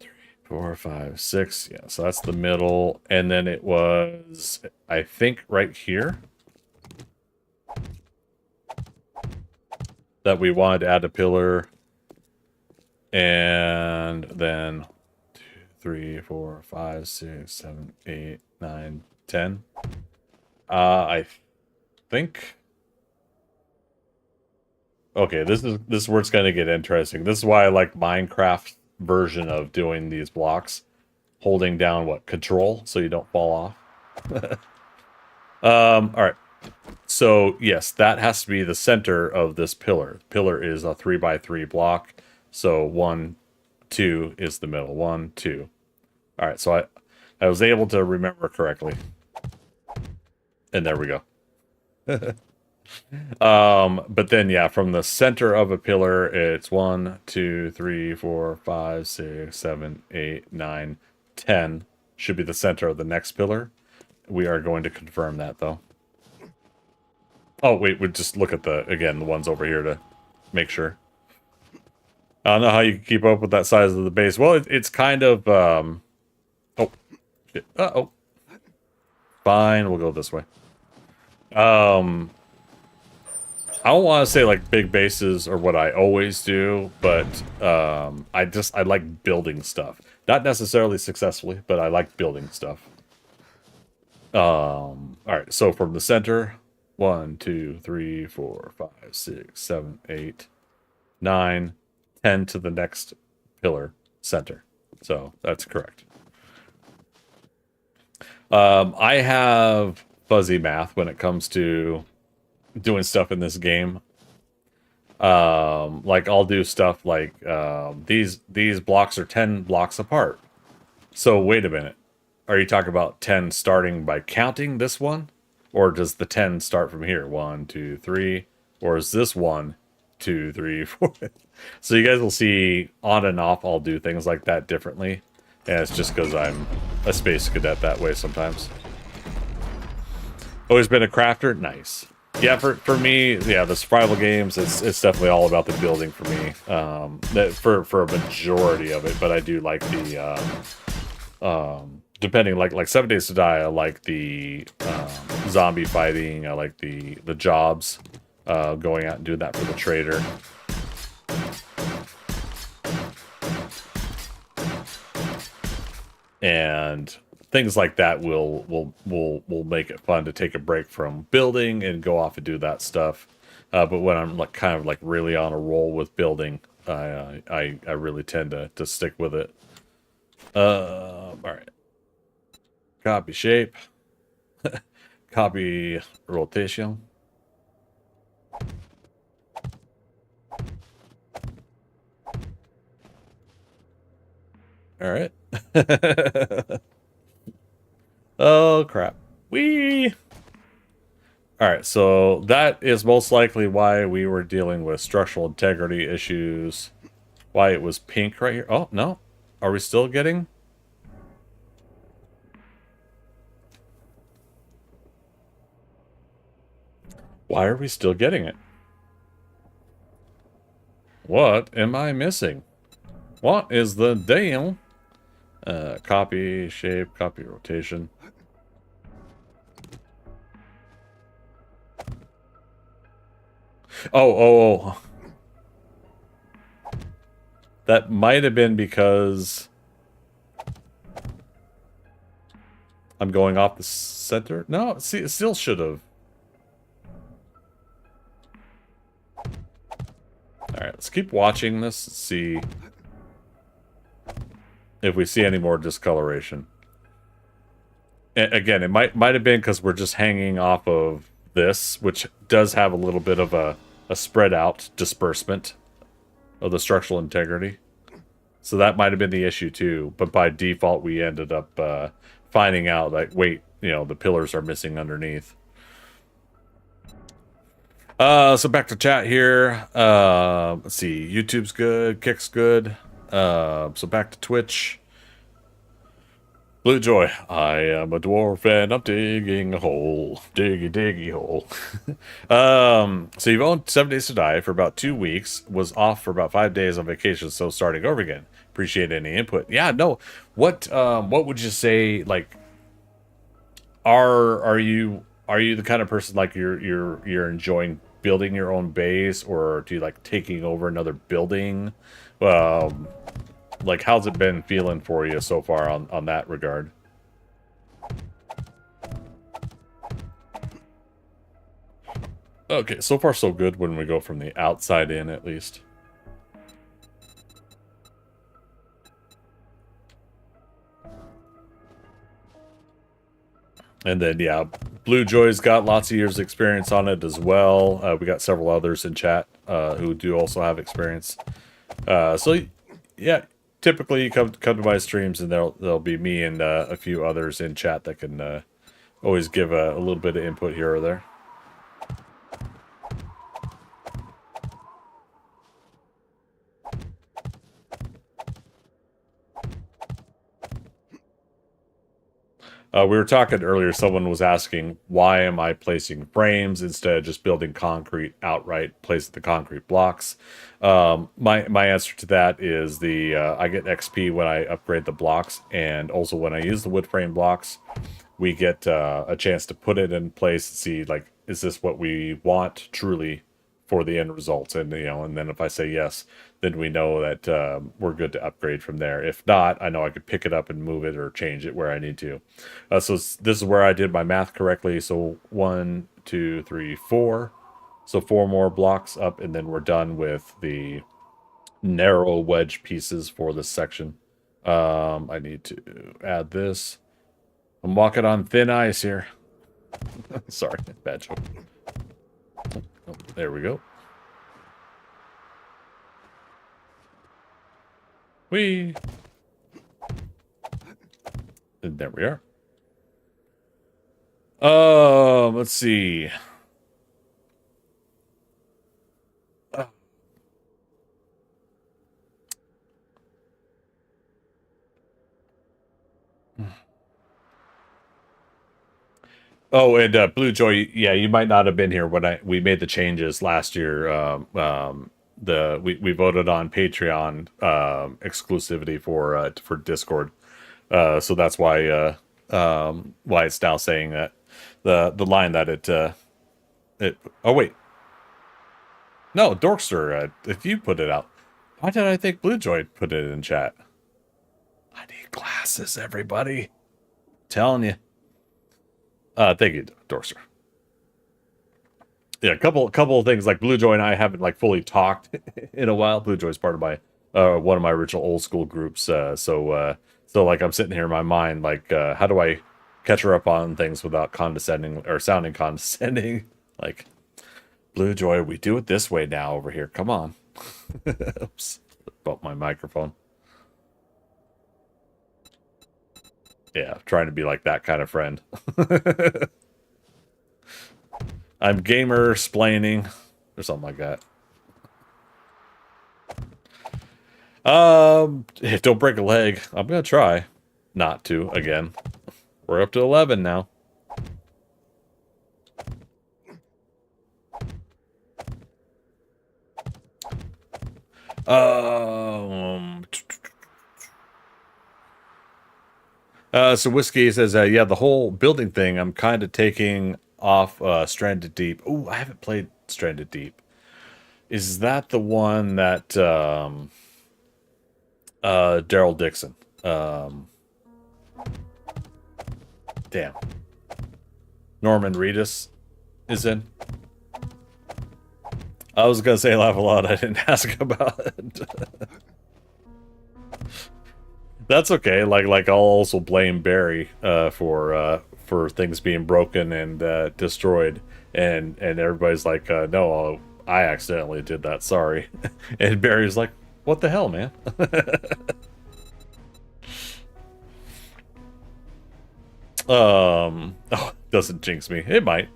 S1: 3, 4, 5, 6. Yeah, so that's the middle. And then it was, I think, right here that we wanted to add a pillar. And then 2, 3, 4, 5, 6, 7, 8, 9, 10. I think. Okay, this is where it's gonna get interesting. This is why I like Minecraft version of doing these blocks, holding down what, control, so you don't fall off. All right. So yes, that has to be the center of this pillar. Pillar is a 3x3 block. So 1, 2 is the middle. 1, 2. All right. So I was able to remember correctly. And there we go. But then yeah, from the center of a pillar, it's 1, 2, 3, 4, 5, 6, 7, 8, 9, 10 should be the center of the next pillar. We are going to confirm that though. Oh wait, we just look at the ones over here to make sure. I don't know how you keep up with that size of the base. Well, it's kind of oh shit. Uh-oh. Fine, we'll go this way. I don't want to say like big bases are what I always do, but I like building stuff. Not necessarily successfully, but I like building stuff. All right, so from the center, 1, 2, 3, 4, 5, 6, 7, 8, 9, 10 to the next pillar center. So that's correct. I have fuzzy math when it comes to doing stuff in this game. Like I'll do stuff like these blocks are 10 blocks apart. So wait a minute. Are you talking about 10 starting by counting this one? Or does the 10 start from here? 1, 2, 3. Or is this 1, 2, 3, 4? So you guys will see on and off I'll do things like that differently. And it's just because I'm a space cadet that way sometimes. Always been a crafter? Nice. Yeah, for me, yeah, the survival games, it's definitely all about the building for me. For a majority of it, but I do like the depending, like 7 Days to Die, I like the zombie fighting, I like the jobs, going out and doing that for the trader. And things like that will make it fun to take a break from building and go off and do that stuff. But when I'm like kind of like really on a roll with building, I really tend to stick with it. All right. Copy shape. Copy rotation. All right. Oh, crap. Whee! Alright, so that is most likely why we were dealing with structural integrity issues. Why it was pink right here. Oh, no. Are we still getting... Why are we still getting it? What am I missing? What is the deal? Copy, shape, copy, rotation. Oh. That might have been because I'm going off the center. No, see, it still should have. Alright, let's keep watching this. See if we see any more discoloration. And again, it might have been because we're just hanging off of this, which does have a little bit of a spread out disbursement of the structural integrity. So that might have been the issue too. But by default, we ended up finding out, like, wait, you know, the pillars are missing underneath. So back to chat here. Let's see. YouTube's good. Kick's good. So back to Twitch. Blue Joy, I am a dwarf and I'm digging a hole. Diggy hole. So you've owned 7 Days to Die for about 2 weeks, was off for about 5 days on vacation, so starting over again. Appreciate any input. Yeah, no. What would you say, like, are you the kind of person like you're enjoying building your own base, or do you like taking over another building? Like, how's it been feeling for you so far on that regard? Okay, so far so good when we go from the outside in, at least. And then, yeah, Blue Joy's got lots of years experience on it as well. We got several others in chat who do also have experience. So, yeah, typically you come to my streams and there'll be me and a few others in chat that can always give a little bit of input here or there. We were talking earlier, someone was asking, why am I placing frames instead of just building concrete outright, placing the concrete blocks? My answer to that is I get XP when I upgrade the blocks, and also when I use the wood frame blocks, we get a chance to put it in place and see, like, is this what we want truly for the end results? And, you know, and then if I say yes, then we know that we're good to upgrade from there. If not, I know I could pick it up and move it or change it where I need to. So this is where I did my math correctly. So 1, 2, 3, 4. So 4 more blocks up, and then we're done with the narrow wedge pieces for this section. I need to add this. I'm walking on thin ice here. Sorry, bad joke. Oh, there we go. Whee! And there we are. Let's see. Oh, and Blue Joy, yeah, you might not have been here when we made the changes last year. We voted on Patreon exclusivity for Discord, so that's why it's now saying that the line that it. Oh wait, no, Dorkster, if you put it out, why did I think Blue Joy put it in chat? I need glasses, everybody. Telling you. Thank you, Dorser. Yeah, a couple of things, like Blue Joy and I haven't like fully talked in a while. Blue Joy's part of my one of my original old school groups. So like I'm sitting here in my mind, like how do I catch her up on things without condescending or sounding condescending? Like, Blue Joy, we do it this way now over here. Come on. Oops, bumped my microphone. Yeah, trying to be like that kind of friend. I'm gamer splaining or something like that. Don't break a leg. I'm gonna try not to again. We're up to 11 now. So Whiskey says, yeah, the whole building thing, I'm kind of taking off Stranded Deep. Oh, I haven't played Stranded Deep. Is that the one that Daryl Dixon? Damn. Norman Reedus is in. I was gonna say laugh a lot. I didn't ask about it. That's okay. Like I'll also blame Barry for things being broken and destroyed, and everybody's like, no, I accidentally did that. Sorry, and Barry's like, what the hell, man? Oh, doesn't jinx me. It might.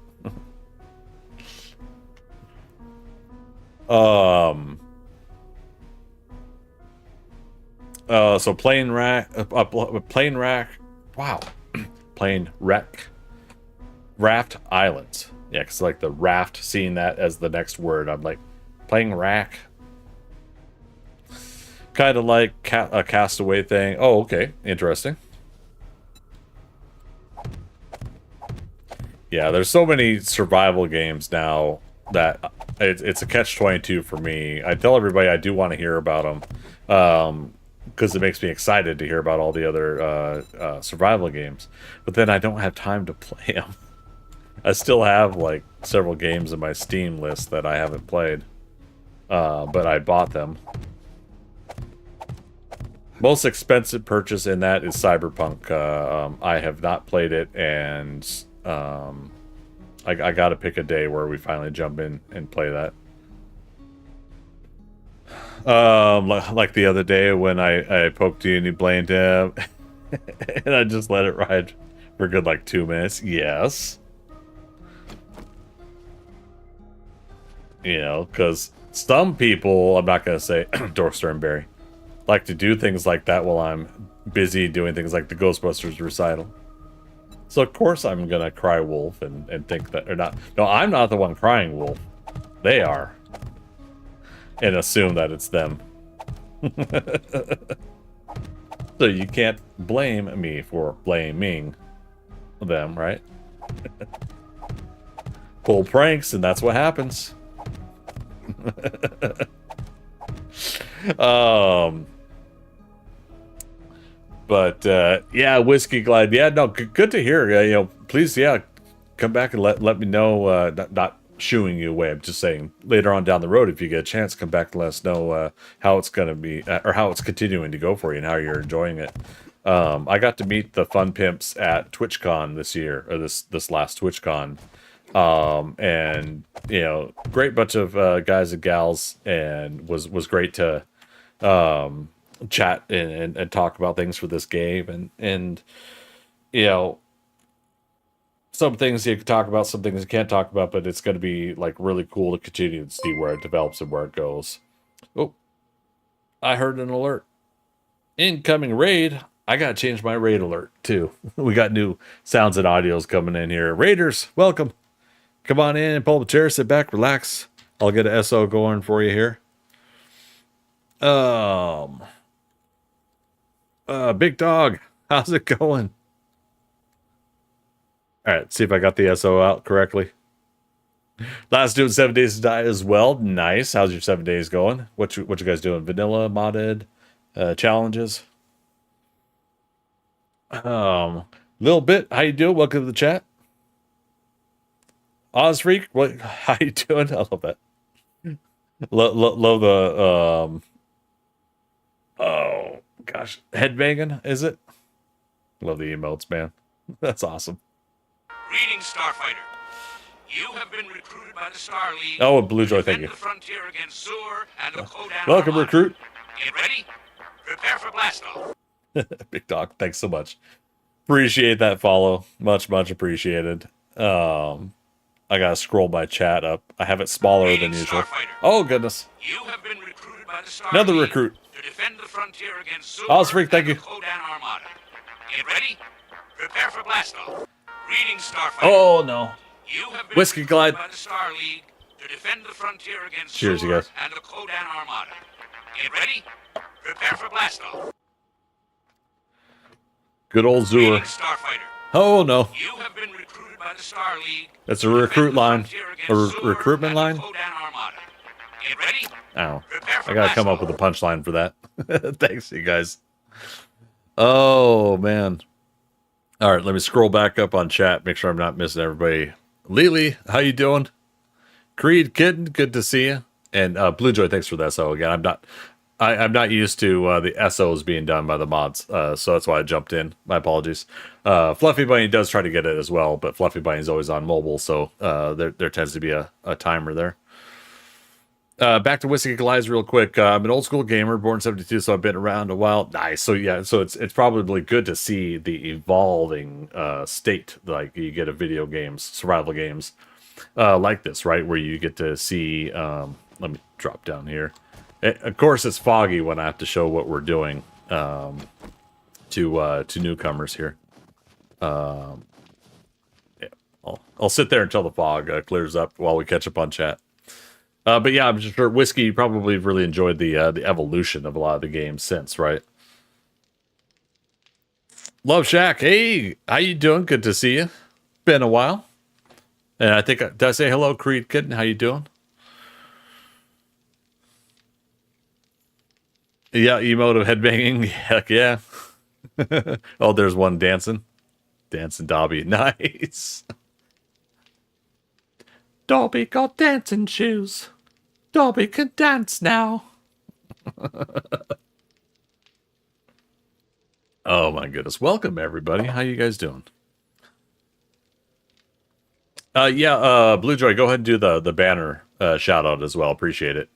S1: So plane rack, wow, plane wreck, raft islands. Yeah, because like the raft, seeing that as the next word, I'm like, plane rack. Kind of like a Castaway thing. Oh, okay, interesting. Yeah, there's so many survival games now that it's a catch-22 for me. I tell everybody I do want to hear about them, because it makes me excited to hear about all the other survival games. But then I don't have time to play them. I still have like several games in my Steam list that I haven't played, but I bought them. Most expensive purchase in that is Cyberpunk. I have not played it, and I gotta pick a day where we finally jump in and play that. Like the other day when I poked you and you blamed him, and I just let it ride for a good like 2 minutes. Yes. You know, because some people, I'm not gonna say Dorkster and Barry, like to do things like that while I'm busy doing things like the Ghostbusters recital. So of course I'm gonna cry wolf and think that, or not. No, I'm not the one crying wolf. They are. And assume that it's them. So you can't blame me for blaming them, right? Pull pranks, and that's what happens. But yeah, Whiskey Glide. Yeah, no, good to hear. You know, please, yeah, come back and let me know. Not shooing you away. I'm just saying later on down the road, if you get a chance, come back and let us know how it's gonna be, or how it's continuing to go for you, and how you're enjoying it. I got to meet the Fun Pimps at TwitchCon this year, or this last TwitchCon. And you know, great bunch of guys and gals, and was great to chat and talk about things for this game, and you know, some things you can talk about, some things you can't talk about, but it's going to be like really cool to continue to see where it develops and where it goes. Oh, I heard an alert. Incoming raid. I got to change my raid alert too. We got new sounds and audios coming in here. Raiders, welcome. Come on in and pull up a chair, sit back, relax. I'll get an SO going for you here. Big Dog, how's it going? All right, see if I got the SO out correctly. Last doing 7 Days to Die as well. Nice. How's your 7 days going? What you guys doing? Vanilla modded challenges? Little bit. How you doing? Welcome to the chat. Ozfreak, what? How you doing? I love that. Love the oh gosh, headbanging, is it? Love the emotes, man. That's awesome.
S2: Greetings, Starfighter. You have been recruited by the Star League.
S1: Oh, Blue Joy, thank you.
S2: The frontier against Zur and the Kodan.
S1: Welcome, recruit.
S2: Get ready. Prepare for blast off.
S1: Big Dog, thanks so much. Appreciate that follow. Much appreciated. I gotta scroll my chat up. I have it smaller than usual. Oh goodness.
S2: You have been recruited by the Star
S1: Another
S2: League
S1: recruit.
S2: to defend the frontier against Zul
S1: Osfreak, thank you.
S2: and the Kodan Armada. Get ready. Prepare for blast-off. Greetings, Starfighter.
S1: Oh no.
S2: You have been
S1: Whiskey
S2: recruited
S1: Glide.
S2: by the Star League to defend the frontier against
S1: Cheers, you
S2: Zul
S1: guys.
S2: and the Kodan Armada. Get ready. Prepare for blast-off.
S1: Good old Zur.
S2: Greetings, Starfighter.
S1: Oh no.
S2: You have been recruited by the Star League.
S1: That's a recruit line. A recruitment line?
S2: Kodan Armada. Get ready.
S1: Ow.
S2: Prepare for
S1: I gotta come up
S2: blast-off.
S1: with a punchline for that. Thanks, you guys. Oh man. All right, let me scroll back up on chat. Make sure I'm not missing everybody. Lily, how you doing? Creed Kitten, good to see you. And Blue Joy, thanks for the SO again. I'm not used to the SOs being done by the mods, so that's why I jumped in. My apologies. Fluffy Bunny does try to get it as well, but Fluffy Bunny is always on mobile, so there tends to be a timer there. Back to Whiskey Goliath real quick. I'm an old school gamer, born 72, so I've been around a while. Nice. So yeah, so it's probably good to see the evolving state, like you get of video games, survival games like this, right? Where you get to see, let me drop down here. Of course, it's foggy when I have to show what we're doing to newcomers here. Yeah, I'll sit there until the fog clears up while we catch up on chat. But yeah, I'm just sure Whiskey probably really enjoyed the evolution of a lot of the games since, right? Love Shack, hey, how you doing? Good to see you. Been a while. And I think did I say hello, Creed Kitten? How you doing? Yeah, emote of headbanging. Heck yeah. Oh, there's one dancing. Dancing Dobby. Nice. Dobby got dancing shoes. Dobby can dance now. Oh my goodness. Welcome everybody. How you guys doing? Blue Joy, go ahead and do the banner shout out as well. Appreciate it.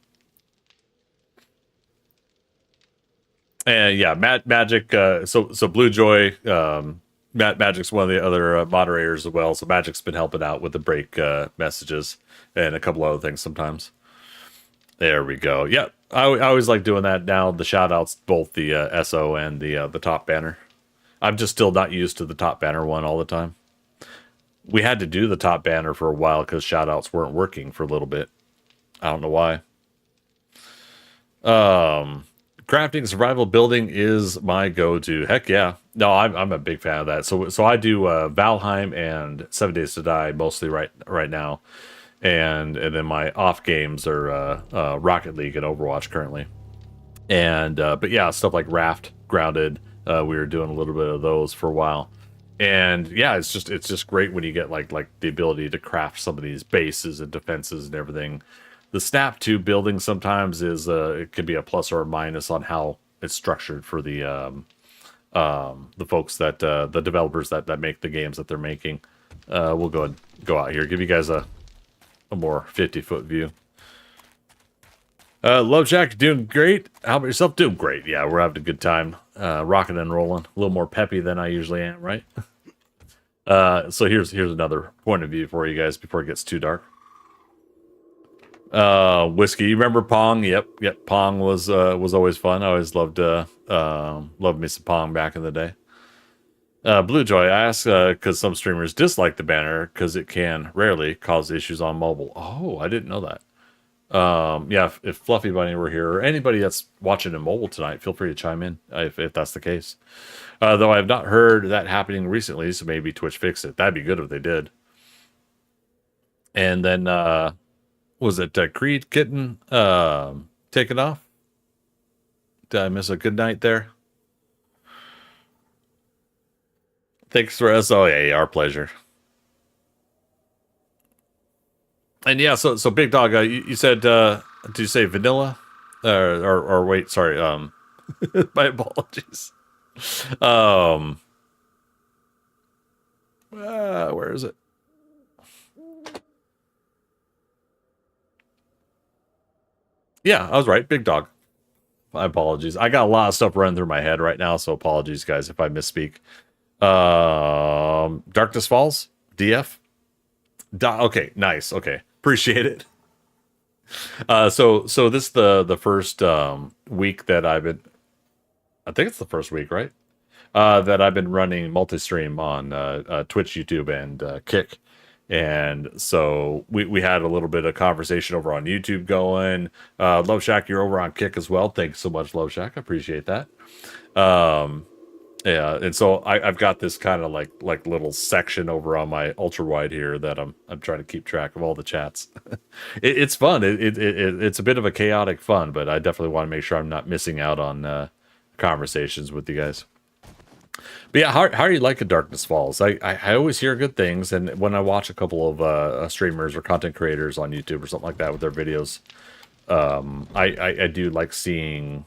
S1: And yeah, Magic. So Blue Joy, Magic's one of the other moderators as well. So Magic's been helping out with the break messages and a couple other things sometimes. There we go. Yeah, I always like doing that now. The shout outs, both the SO and the top banner. I'm just still not used to the top banner one all the time. We had to do the top banner for a while because shout outs weren't working for a little bit. I don't know why. Crafting, survival, building is my go-to. Heck yeah. No, I'm a big fan of that. So I do Valheim and 7 Days to Die mostly right now. And then my off games are Rocket League and Overwatch currently. And but yeah, stuff like Raft, Grounded, we were doing a little bit of those for a while. And yeah, it's just great when you get like the ability to craft some of these bases and defenses and everything. The snap to building sometimes is it could be a plus or a minus on how it's structured for the folks that the developers that make the games that they're making. We'll go out here, give you guys a more 50-foot view. Love Jack, doing great. How about yourself? Doing great. Yeah, we're having a good time. Rocking and rolling. A little more peppy than I usually am, right? So here's another point of view for you guys before it gets too dark. Whiskey, you remember Pong? Yep. Pong was always fun. I always loved me some Pong back in the day. Blue Joy, I ask because some streamers dislike the banner because it can rarely cause issues on mobile. Oh, I didn't know that. Yeah, if Fluffy Bunny were here, or anybody that's watching in mobile tonight, feel free to chime in if that's the case. Though I have not heard that happening recently, so maybe Twitch fixed it. That'd be good if they did. And then, was it Creed Kitten taking off? Did I miss a good night there? Thanks for us. Oh, yeah, our pleasure. And yeah, so Big Dog, you said, did you say vanilla? Or wait, sorry, my apologies. Where is it? Yeah, I was right, Big Dog. My apologies. I got a lot of stuff running through my head right now, so apologies, guys, if I misspeak. Darkness Falls, DF. Okay, nice. Okay, appreciate it. So this is the first week that I've been. I think it's the first week, right? That I've been running multi-stream on Twitch, YouTube, and Kick. And so we had a little bit of conversation over on YouTube going. Love Shack, you're over on Kick as well. Thanks so much, Love Shack. I appreciate that. Yeah, and so I've got this kind of like little section over on my ultra wide here that I'm trying to keep track of all the chats. It's fun. It's a bit of a chaotic fun, but I definitely want to make sure I'm not missing out on conversations with you guys. But yeah, how are you liking Darkness Falls? I always hear good things, and when I watch a couple of streamers or content creators on YouTube or something like that with their videos, I do like seeing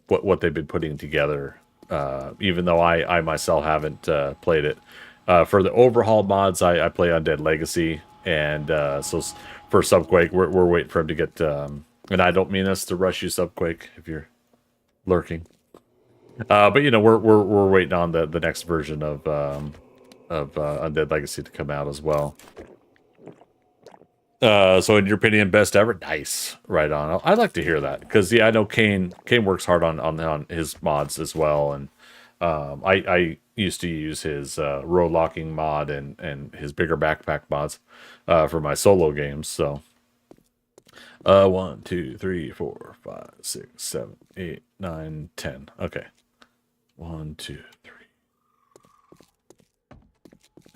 S1: what they've been putting together. Even though I myself haven't played it. For the overhaul mods, I play Undead Legacy, and so for Subquake, we're waiting for him to get. And I don't mean us to rush you, Subquake, if you're lurking. But you know, we're waiting on the next version of Undead Legacy to come out as well. So in your opinion, best ever? Nice, right on. I'd like to hear that because yeah, I know Kane works hard on his mods as well, and I used to use his road locking mod and his bigger backpack mods for my solo games. So 1, 2, 3, 4, 5, 6, 7, 8, 9, 10. Okay, 1, 2,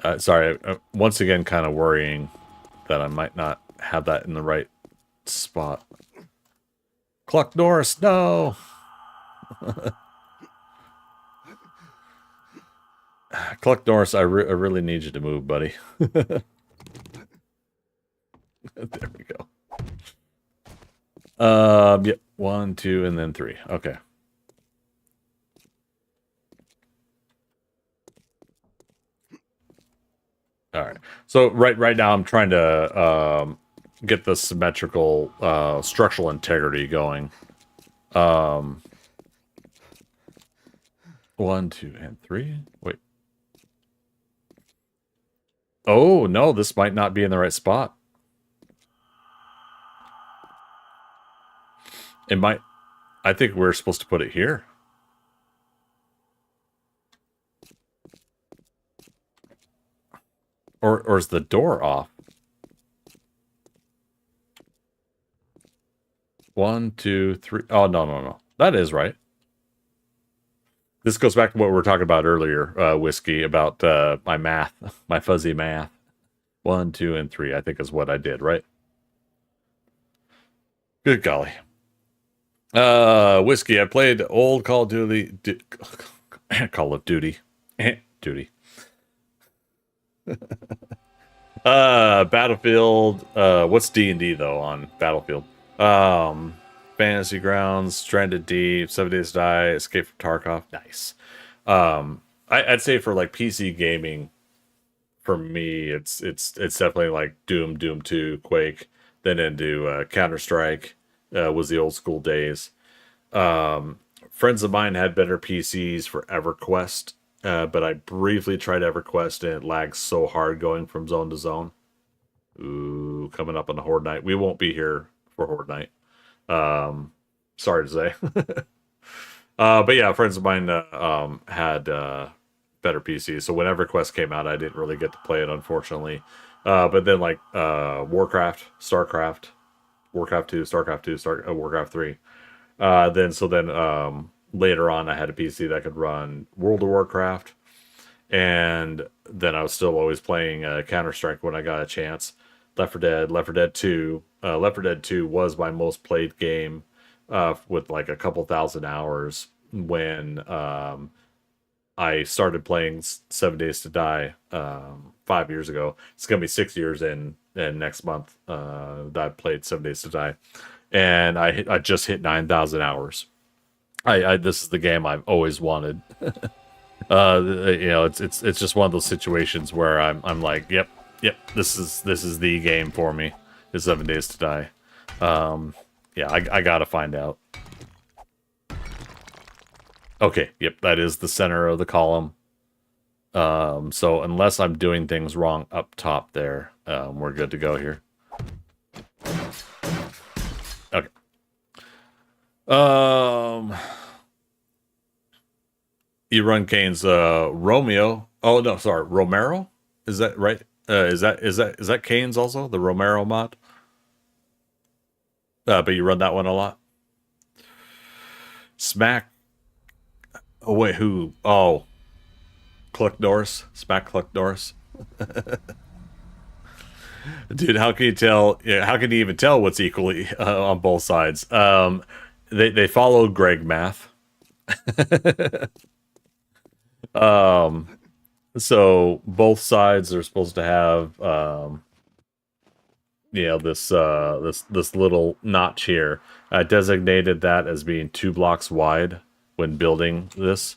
S1: 3. Sorry, once again, kind of worrying that I might not have that in the right spot. Cluck Norris, no! Cluck Norris, I really need you to move, buddy. There we go. Yep, 1, 2, and then 3. Okay. All right. So right now I'm trying to get the symmetrical structural integrity going. 1, 2, and 3. Wait. Oh no, this might not be in the right spot. It might. I think we're supposed to put it here. Or is the door off? 1, 2, 3. Oh, no. That is right. This goes back to what we were talking about earlier, Whiskey, about my math, my fuzzy math. 1, 2, and 3, I think is what I did, right? Good golly. Whiskey, I played old Call of Duty. Call of Duty. Duty. Battlefield. What's D&D though on Battlefield? Fantasy Grounds, Stranded Deep, 7 Days to Die, Escape from Tarkov. Nice. I'd say for like PC gaming, for me, it's definitely like Doom 2, Quake, then into Counter-Strike. Was the old school days. Friends of mine had better PCs for EverQuest. But I briefly tried EverQuest and it lags so hard going from zone to zone. Ooh, coming up on the Horde Night. We won't be here for Horde Night. Sorry to say. But yeah, friends of mine had better PCs. So when EverQuest came out, I didn't really get to play it, unfortunately. But then like Warcraft, StarCraft, Warcraft 2, StarCraft 2, Warcraft 3. Then later on, I had a PC that could run World of Warcraft, and then I was still always playing Counter-Strike when I got a chance. Left 4 Dead 2. Left 4 Dead 2 was my most played game with like a couple thousand hours when I started playing 7 Days to Die 5 years ago. It's going to be 6 years in next month that I played 7 Days to Die. And I just hit 9,000 hours. This is the game I've always wanted. It's just one of those situations where I'm like, yep, this is the game for me. Is 7 Days to Die. Yeah, I gotta find out. Okay, yep, that is the center of the column. So unless I'm doing things wrong up top there, we're good to go here. Okay. You run Kane's Romeo. Oh no, sorry, Romero. Is that right? Is that Kane's also the Romero mod? But you run that one a lot. Smack. Oh wait, who? Oh, Cluck Norris. Smack Cluck Norris. Dude, how can you tell? Yeah, how can you even tell what's equally on both sides? They follow Greg math. So both sides are supposed to have this little notch here. I designated that as being 2 blocks wide when building this.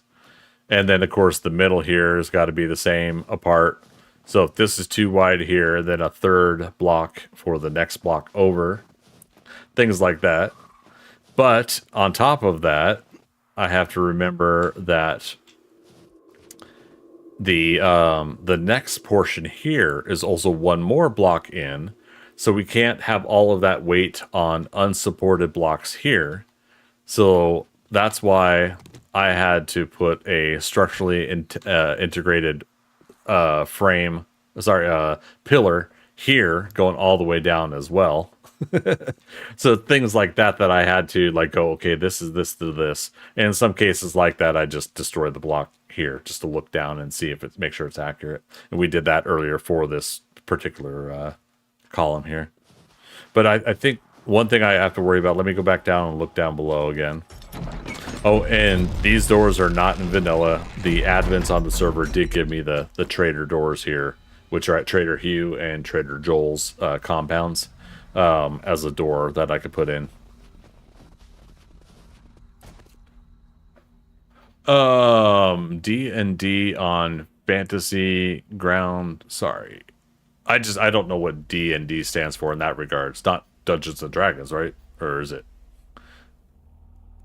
S1: And then, of course, the middle here has got to be the same apart. So if this is too wide here, then a 3rd block for the next block over. Things like that. But on top of that, I have to remember that the next portion here is also 1 more block in. So we can't have all of that weight on unsupported blocks here. So that's why I had to put a structurally integrated pillar here going all the way down as well. So things like that I had to like go, okay, this is this to this. And in some cases like that, I just destroyed the block here just to look down and see if it make sure it's accurate. And we did that earlier for this particular column here. But I think one thing I have to worry about, let me go back down and look down below again. Oh, and these doors are not in vanilla. The admins on the server did give me the trader doors here, which are at Trader Hugh and Trader Joel's compounds as a door that I could put in. D&D on Fantasy Ground. Sorry. I don't know what D&D stands for in that regard. It's not Dungeons and Dragons, right? Or is it?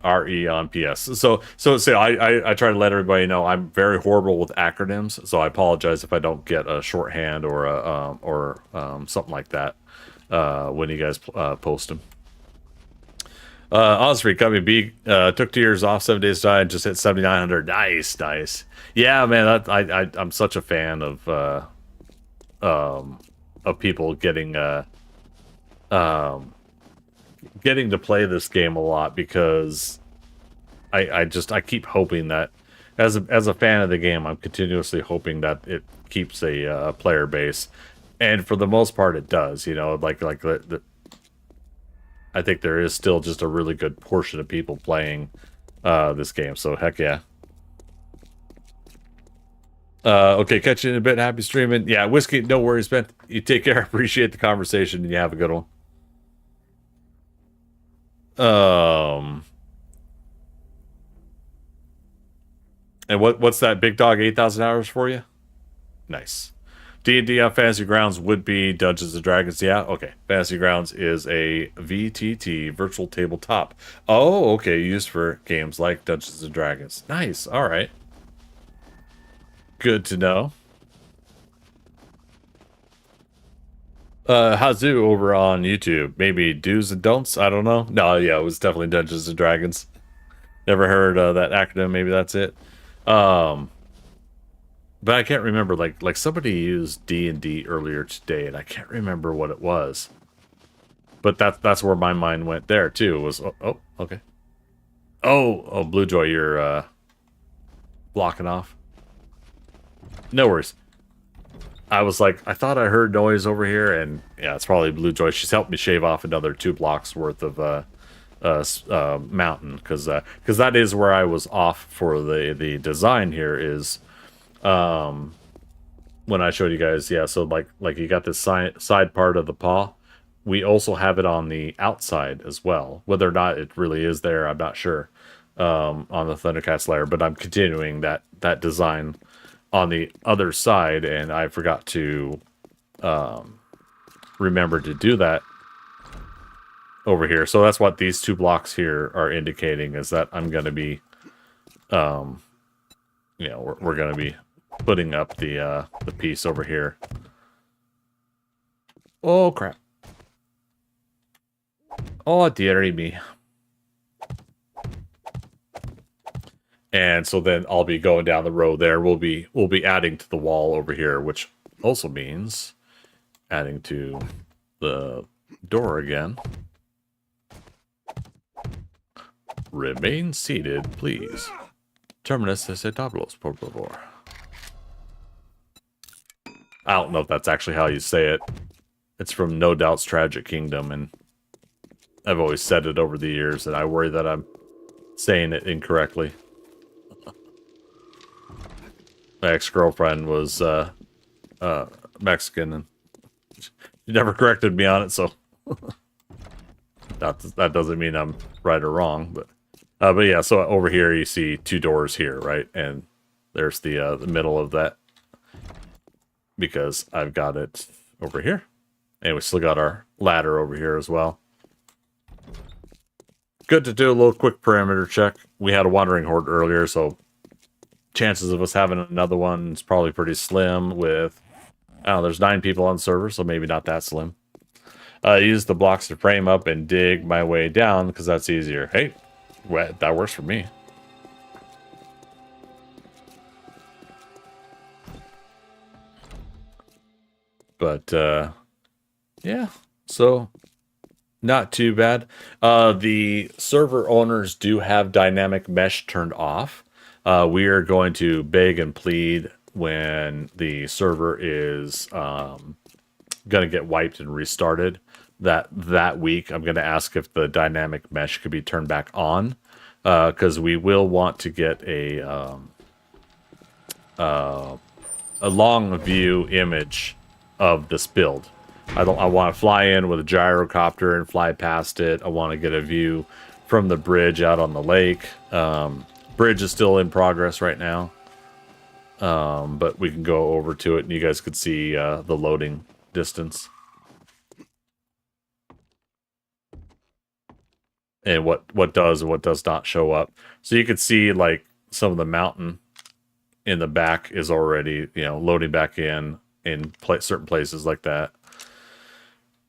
S1: RE on PS. So I try to let everybody know I'm very horrible with acronyms, so I apologize if I don't get a shorthand or something like that when you guys post them. Osprey, got me B. Took 2 years off, 7 days died, just hit 7,900. Nice. Yeah, man, I'm such a fan of people getting to play this game a lot, because I keep hoping that as a fan of the game, I'm continuously hoping that it keeps a player base, and for the most part it does. You know, I think there is still just a really good portion of people playing this game, so heck yeah. Okay, catch you in a bit. Happy streaming. Yeah, Whiskey, no worries, man. You take care. Appreciate the conversation, and you have a good one. And what's that big dog 8,000 hours for you? Nice. D&D on Fantasy Grounds would be Dungeons & Dragons. Yeah, okay. Fantasy Grounds is a VTT, virtual tabletop. Oh, okay. Used for games like Dungeons & Dragons. Nice. All right. Good to know. Hazu over on YouTube. Maybe do's and don'ts? I don't know. No, yeah, it was definitely Dungeons & Dragons. Never heard that acronym. Maybe that's it. But I can't remember. Like somebody used D&D earlier today, and I can't remember what it was. But that's where my mind went there too. Was oh okay. Oh Blue Joy, you're blocking off. No worries. I was like, I thought I heard noise over here, and yeah, it's probably Blue Joy. She's helped me shave off another 2 blocks worth of mountain, because that is where I was off for the design here is when I showed you guys. Yeah, so like you got this side part of the paw. We also have it on the outside as well. Whether or not it really is there, I'm not sure on the ThunderCats Lair, but I'm continuing that design on the other side, and I forgot to remember to do that over here. So that's what these 2 blocks here are indicating, is that I'm going to be, we're going to be putting up the piece over here. Oh crap! Oh dearie me! And so then I'll be going down the road there. We'll be adding to the wall over here, which also means adding to the door again. Remain seated, please. Terminus aceptables, por favor. I don't know if that's actually how you say it. It's from No Doubt's Tragic Kingdom, and I've always said it over the years, and I worry that I'm saying it incorrectly. My ex-girlfriend was Mexican, and she never corrected me on it, so that doesn't mean I'm right or wrong, but yeah. So over here you see two doors here, right? And there's the middle of that because I've got it over here, and we still got our ladder over here as well. Good to do a little quick perimeter check. We had a wandering horde earlier, so chances of us having another one is probably pretty slim with, I don't know, there's 9 people on the server, so maybe not that slim. Use the blocks to frame up and dig my way down because that's easier. Hey, that works for me. But, yeah, so not too bad. The server owners do have dynamic mesh turned off. We are going to beg and plead when the server is going to get wiped and restarted. That week, I'm going to ask if the dynamic mesh could be turned back on, because we will want to get a long view image of this build. I want to fly in with a gyrocopter and fly past it. I want to get a view from the bridge out on the lake. Bridge is still in progress right now, but we can go over to it and you guys could see the loading distance and what does and what does not show up. So you could see like some of the mountain in the back is already, loading back in certain places like that.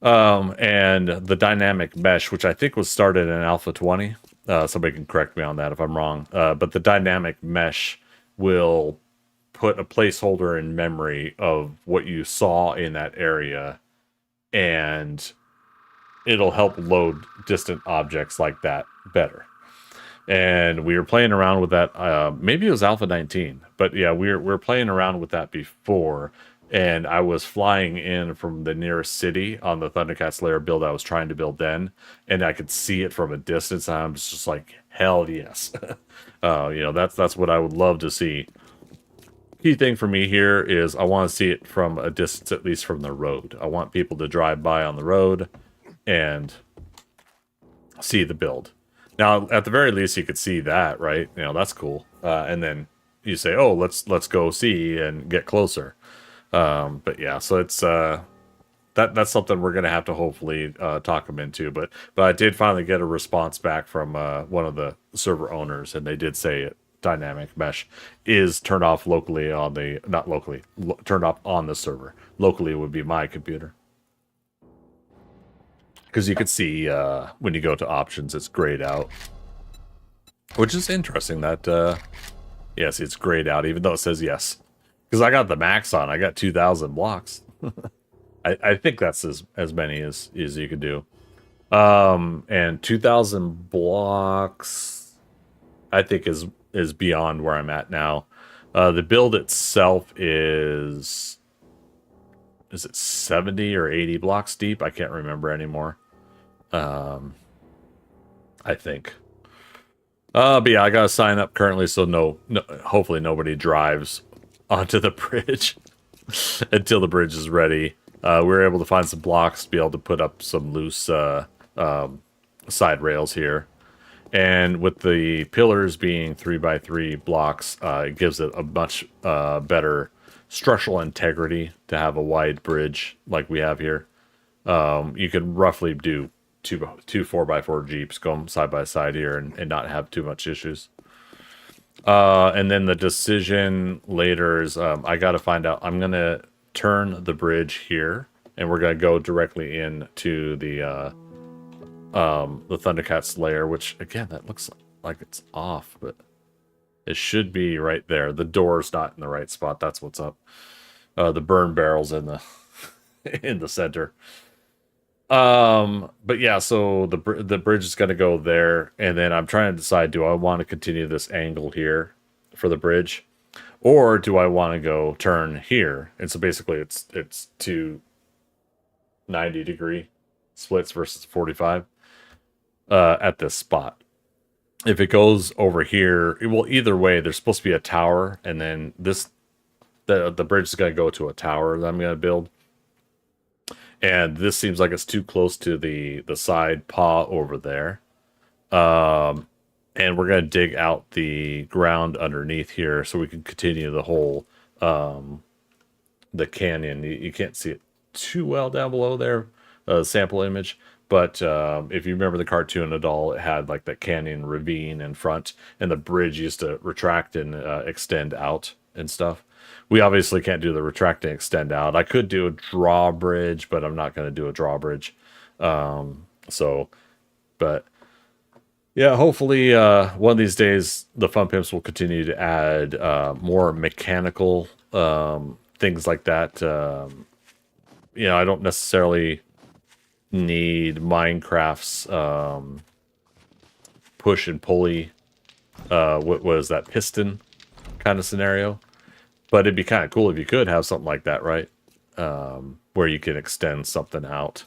S1: And the dynamic mesh, which I think was started in Alpha 20. Somebody can correct me on that if I'm wrong. But the dynamic mesh will put a placeholder in memory of what you saw in that area, and it'll help load distant objects like that better. And we were playing around with that. Maybe it was Alpha 19, but yeah, we're playing around with that before. And I was flying in from the nearest city on the ThunderCats Lair build I was trying to build then, and I could see it from a distance. And I'm just like, hell yes. That's what I would love to see. Key thing for me here is I want to see it from a distance, at least from the road. I want people to drive by on the road and see the build. Now, at the very least, you could see that, right? That's cool. And then you say, oh, let's go see and get closer. But yeah, so it's that's something we're gonna have to hopefully talk them into. But I did finally get a response back from one of the server owners, and they did say dynamic mesh is turned off locally on the turned off on the server. Locally would be my computer, because you could see when you go to options, it's grayed out, which is interesting. That yes, it's grayed out, even though it says yes. Because I got the max on. I got 2,000 blocks. I think that's as many as you could do. And 2,000 blocks, I think, is beyond where I'm at now. The build itself is it 70 or 80 blocks deep? I can't remember anymore. I think. But yeah, I got to sign up currently, so no, hopefully nobody drives onto the bridge until the bridge is ready. We were able to find some blocks to be able to put up some loose side rails here, and with the pillars being 3x3 blocks, it gives it a much better structural integrity to have a wide bridge like we have here. You can roughly do two 4x4 Jeeps going side by side here and not have too much issues. And then the decision later is I got to find out. I'm gonna turn the bridge here, and we're gonna go directly into the ThunderCats Lair, which again that looks like it's off, but it should be right there. The door's not in the right spot. That's what's up. The burn barrel's in the in the center. But yeah, so the bridge is going to go there, and then I'm trying to decide: do I want to continue this angle here for the bridge, or do I want to go turn here? And so basically, it's two 90-degree splits versus 45 at this spot. If it goes over here, it will either way. There's supposed to be a tower, and then the bridge is going to go to a tower that I'm going to build. And this seems like it's too close to the side paw over there. And we're going to dig out the ground underneath here so we can continue the whole the canyon. You can't see it too well down below there, sample image. But if you remember the cartoon at all, it had like that canyon ravine in front, and the bridge used to retract and extend out and stuff. We obviously can't do the retract and extend out. I could do a drawbridge, but I'm not going to do a drawbridge. But yeah, hopefully one of these days the Fun Pimps will continue to add more mechanical things like that. I don't necessarily need Minecraft's push and pulley. What was that, piston kind of scenario? But it'd be kind of cool if you could have something like that, right? Where you can extend something out.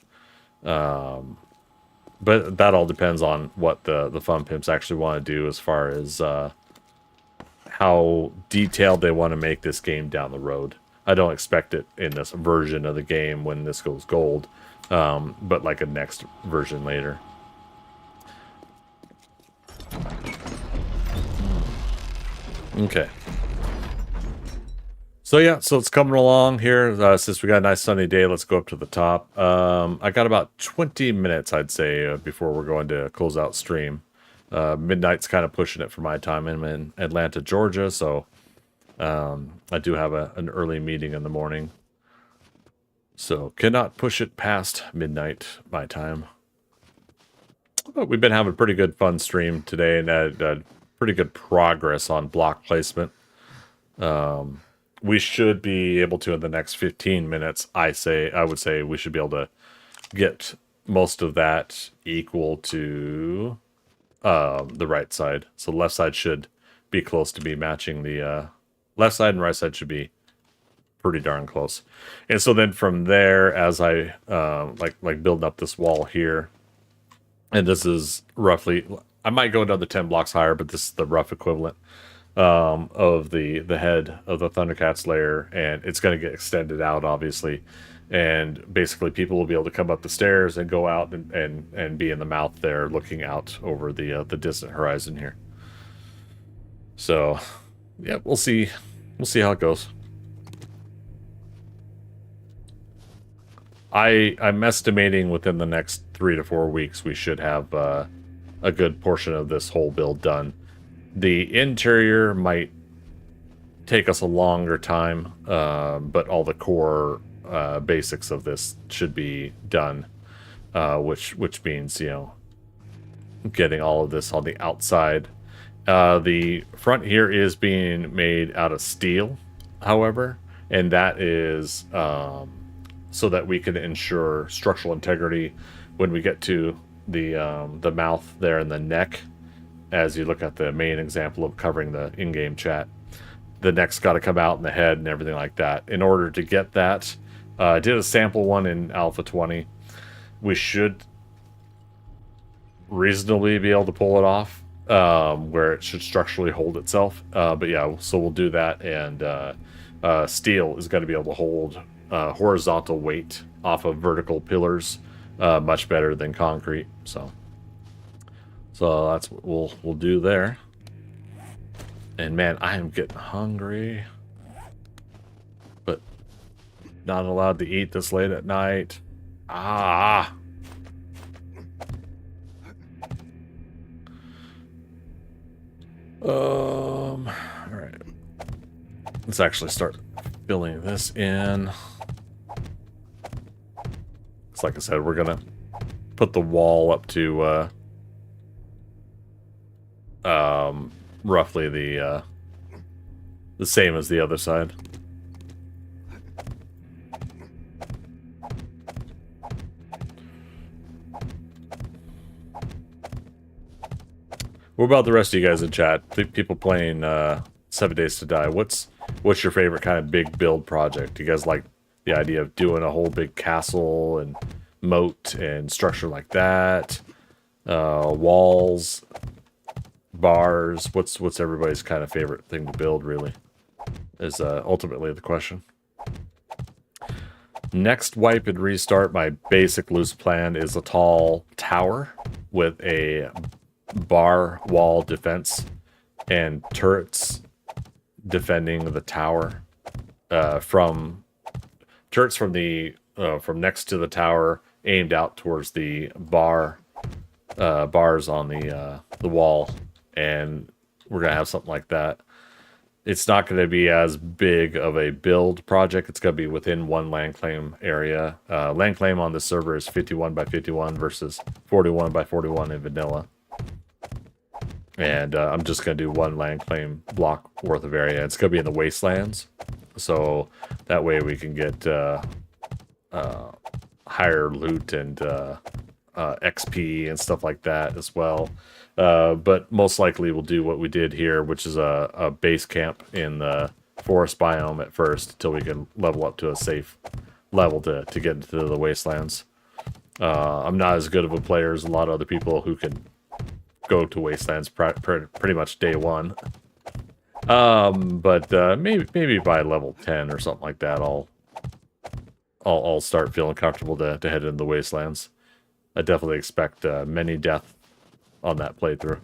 S1: But that all depends on what the Fun Pimps actually want to do as far as how detailed they want to make this game down the road. I don't expect it in this version of the game when this goes gold, but like a next version later. Okay. So yeah, so it's coming along here. Since we got a nice sunny day, let's go up to the top. I got about 20 minutes, I'd say, before we're going to close out stream. Midnight's kind of pushing it for my time. I'm in Atlanta, Georgia, so I do have an early meeting in the morning. So cannot push it past midnight my time. But we've been having pretty good fun stream today, and had pretty good progress on block placement. We should be able to, in the next 15 minutes, I would say we should be able to get most of that equal to the right side. So the left side should be close to be matching the left side, and right side should be pretty darn close. And so then from there, as I like building up this wall here, and this is roughly, I might go another 10 blocks higher, but this is the rough equivalent of the head of the ThunderCats Lair, and it's going to get extended out, obviously. And basically people will be able to come up the stairs and go out and be in the mouth there, looking out over the distant horizon here. So yeah, we'll see how it goes. I'm estimating within the next 3 to 4 weeks we should have a good portion of this whole build done. The interior might take us a longer time, but all the core basics of this should be done, which means, getting all of this on the outside. The front here is being made out of steel, however, and that is so that we can ensure structural integrity when we get to the mouth there and the neck. As you look at the main example of covering the in-game chat, the neck's got to come out in the head and everything like that. In order to get that, I did a sample one in Alpha 20. We should reasonably be able to pull it off, where it should structurally hold itself. But yeah, so we'll do that, and steel is going to be able to hold horizontal weight off of vertical pillars much better than concrete. So that's what we'll do there. And man, I am getting hungry, but not allowed to eat this late at night. Let's actually start filling this in. So like I said, we're gonna put the wall up to roughly the same as the other side. What about the rest of you guys in chat? People playing 7 Days to Die. What's your favorite kind of big build project? Do you guys like the idea of doing a whole big castle and moat and structure like that? Walls, bars. What's everybody's kind of favorite thing to build? Really, is ultimately the question. Next wipe and restart. My basic loose plan is a tall tower with a bar wall defense and turrets defending the tower from the from next to the tower, aimed out towards the bars on the wall, and we're gonna have something like that. It's not going to be as big of a build project. It's going to be within one land claim area. Land claim on the server is 51 by 51 versus 41 by 41 in vanilla. And I'm just going to do one land claim block worth of area. It's going to be in the wastelands. So that way we can get higher loot and XP and stuff like that as well. But most likely we'll do what we did here, which is a base camp in the forest biome at first until we can level up to a safe level to get into the wastelands. I'm not as good of a player as a lot of other people who can go to wastelands pretty much day one. But maybe by level 10 or something like that, I'll start feeling comfortable to head into the wastelands. I definitely expect many death on that playthrough.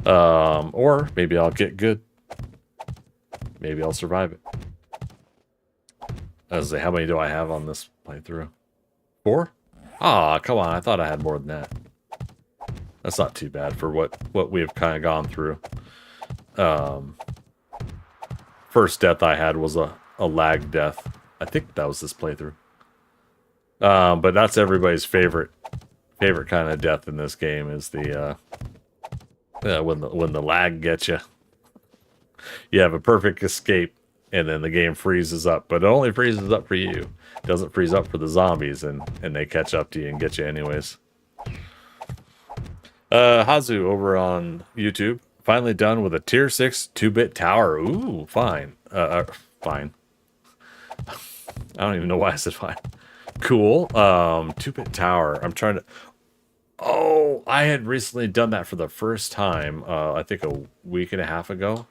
S1: Or maybe I'll get good. Maybe I'll survive it. I was like, how many do I have on this playthrough? 4? Ah, come on, I thought I had more than that. That's not too bad for what we've kind of gone through. First death I had was a lag death. I think that was this playthrough. But that's everybody's favorite kind of death in this game is the when the lag gets you. You have a perfect escape, and then the game freezes up, but it only freezes up for you. It doesn't freeze up for the zombies, and they catch up to you and get you anyways. Hazu over on YouTube, finally done with a tier 6 2-bit tower. Ooh, fine. Fine. I don't even know why I said fine. Cool. 2-bit tower. I'm trying to... Oh, I had recently done that for the first time, I think a week and a half ago.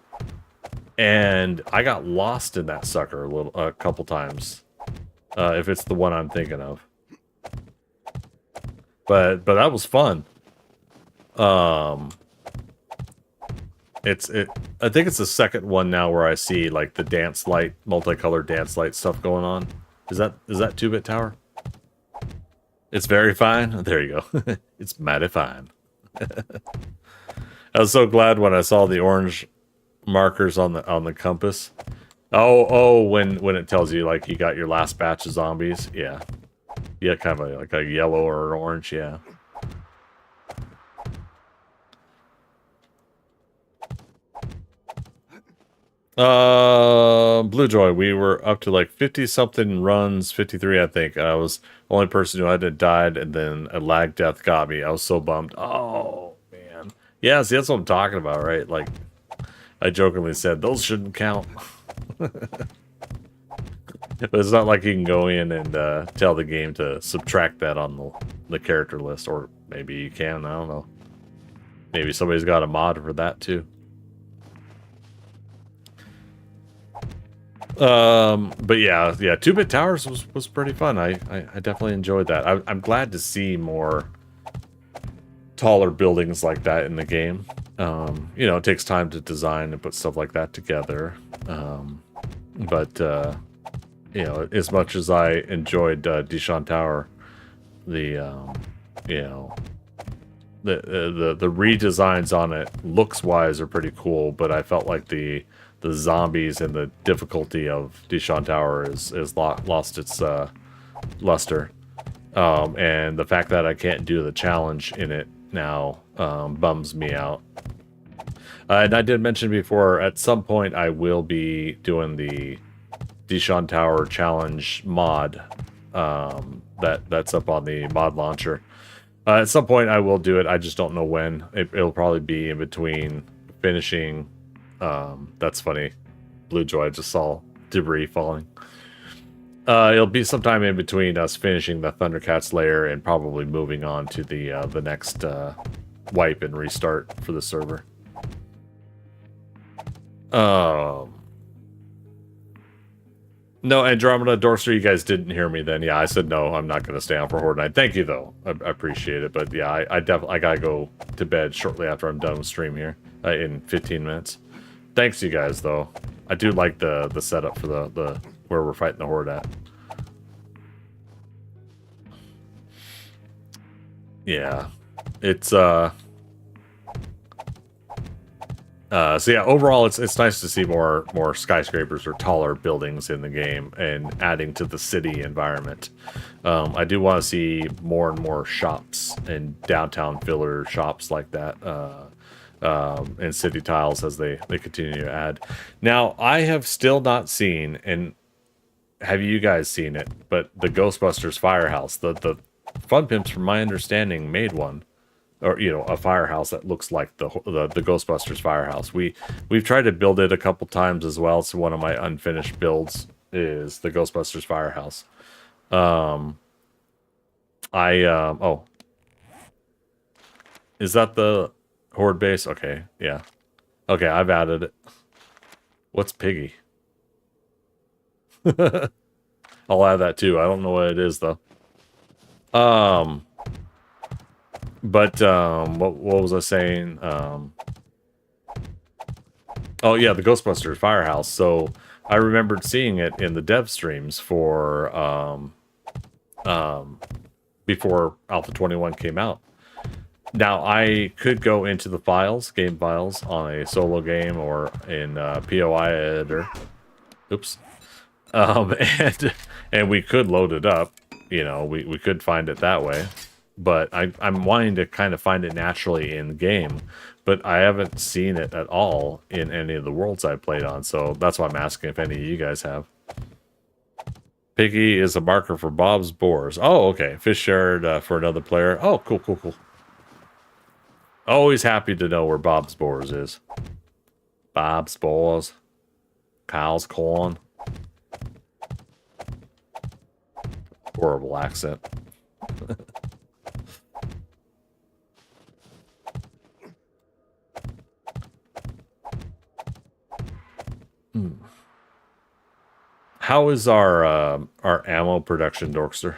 S1: And I got lost in that sucker a couple times. If it's the one I'm thinking of. But that was fun. I think it's the second one now where I see like the dance light, multicolored dance light stuff going on. Is that 2-bit tower? It's very fine. There you go. It's mighty fine. I was so glad when I saw the orange markers on the compass. Oh, when it tells you like you got your last batch of zombies. Yeah. Yeah, kind of like a yellow or an orange, yeah. Blue Joy, we were up to like 50 something runs, 53 I think. I was the only person who hadn't died, and then a lag death got me. I was so bummed. Oh man. Yeah, see, that's what I'm talking about, right? Like I jokingly said those shouldn't count. But it's not like you can go in and tell the game to subtract that on the character list, or maybe you can, I don't know. Maybe somebody's got a mod for that too. But yeah, 2-bit towers was pretty fun. I definitely enjoyed that. I'm glad to see more taller buildings like that in the game. You know, it takes time to design and put stuff like that together. But you know, as much as I enjoyed Dishon Tower, the you know, the redesigns on it looks wise are pretty cool, but I felt like the the zombies and the difficulty of Deshaun Tower is lost its luster. And the fact that I can't do the challenge in it now bums me out. And I did mention before, at some point I will be doing the Deshaun Tower challenge mod that's up on the mod launcher. At some point I will do it. I just don't know when. It'll probably be in between finishing. That's funny. Blue Joy, I just saw debris falling. It'll be sometime in between us finishing the ThunderCats Lair and probably moving on to the next wipe and restart for the server. No, Andromeda, Dorster, you guys didn't hear me then. Yeah, I said no, I'm not going to stay on for Horde Night. Thank you, though. I appreciate it. But yeah, I definitely got to go to bed shortly after I'm done with stream here in 15 minutes. Thanks, you guys, though. I do like the setup for the where we're fighting the Horde at. Yeah, it's so yeah, overall it's nice to see more skyscrapers or taller buildings in the game and adding to the city environment. I do want to see more and more shops and downtown filler shops like that and city tiles as they continue to add. Now, I have still not seen, and have you guys seen it, but the Ghostbusters Firehouse, the Fun Pimps, from my understanding, made one. Or, you know, a firehouse that looks like the Ghostbusters Firehouse. We've tried to build it a couple times as well. So one of my unfinished builds is the Ghostbusters Firehouse. Oh, is that the Horde base? Okay, yeah. Okay, I've added it. What's Piggy? I'll add that too. I don't know what it is though. But what was I saying? Oh yeah, the Ghostbusters Firehouse. So I remembered seeing it in the dev streams for before Alpha 21 came out. Now I could go into the files, game files, on a solo game or in POI editor. Oops. And we could load it up. You know, we could find it that way. But I'm wanting to kind of find it naturally in the game, but I haven't seen it at all in any of the worlds I've played on, so that's why I'm asking if any of you guys have. Piggy is a marker for Bob's Boars. Oh, okay. Fish shared for another player. Oh, cool, cool, cool. Always happy to know where Bob's Boars is. Bob's Boars. Kyle's corn. Horrible accent. How is our ammo production, Dorkster?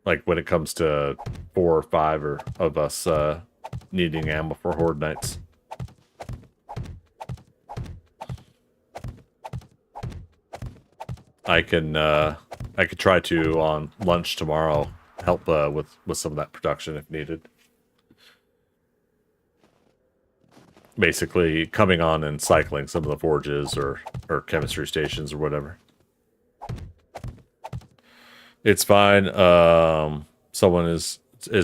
S1: Like when it comes to 4 or 5 of us needing ammo for Horde Nights. I could try to on lunch tomorrow help with some of that production if needed. Basically coming on and cycling some of the forges or chemistry stations or whatever. It's fine. Someone is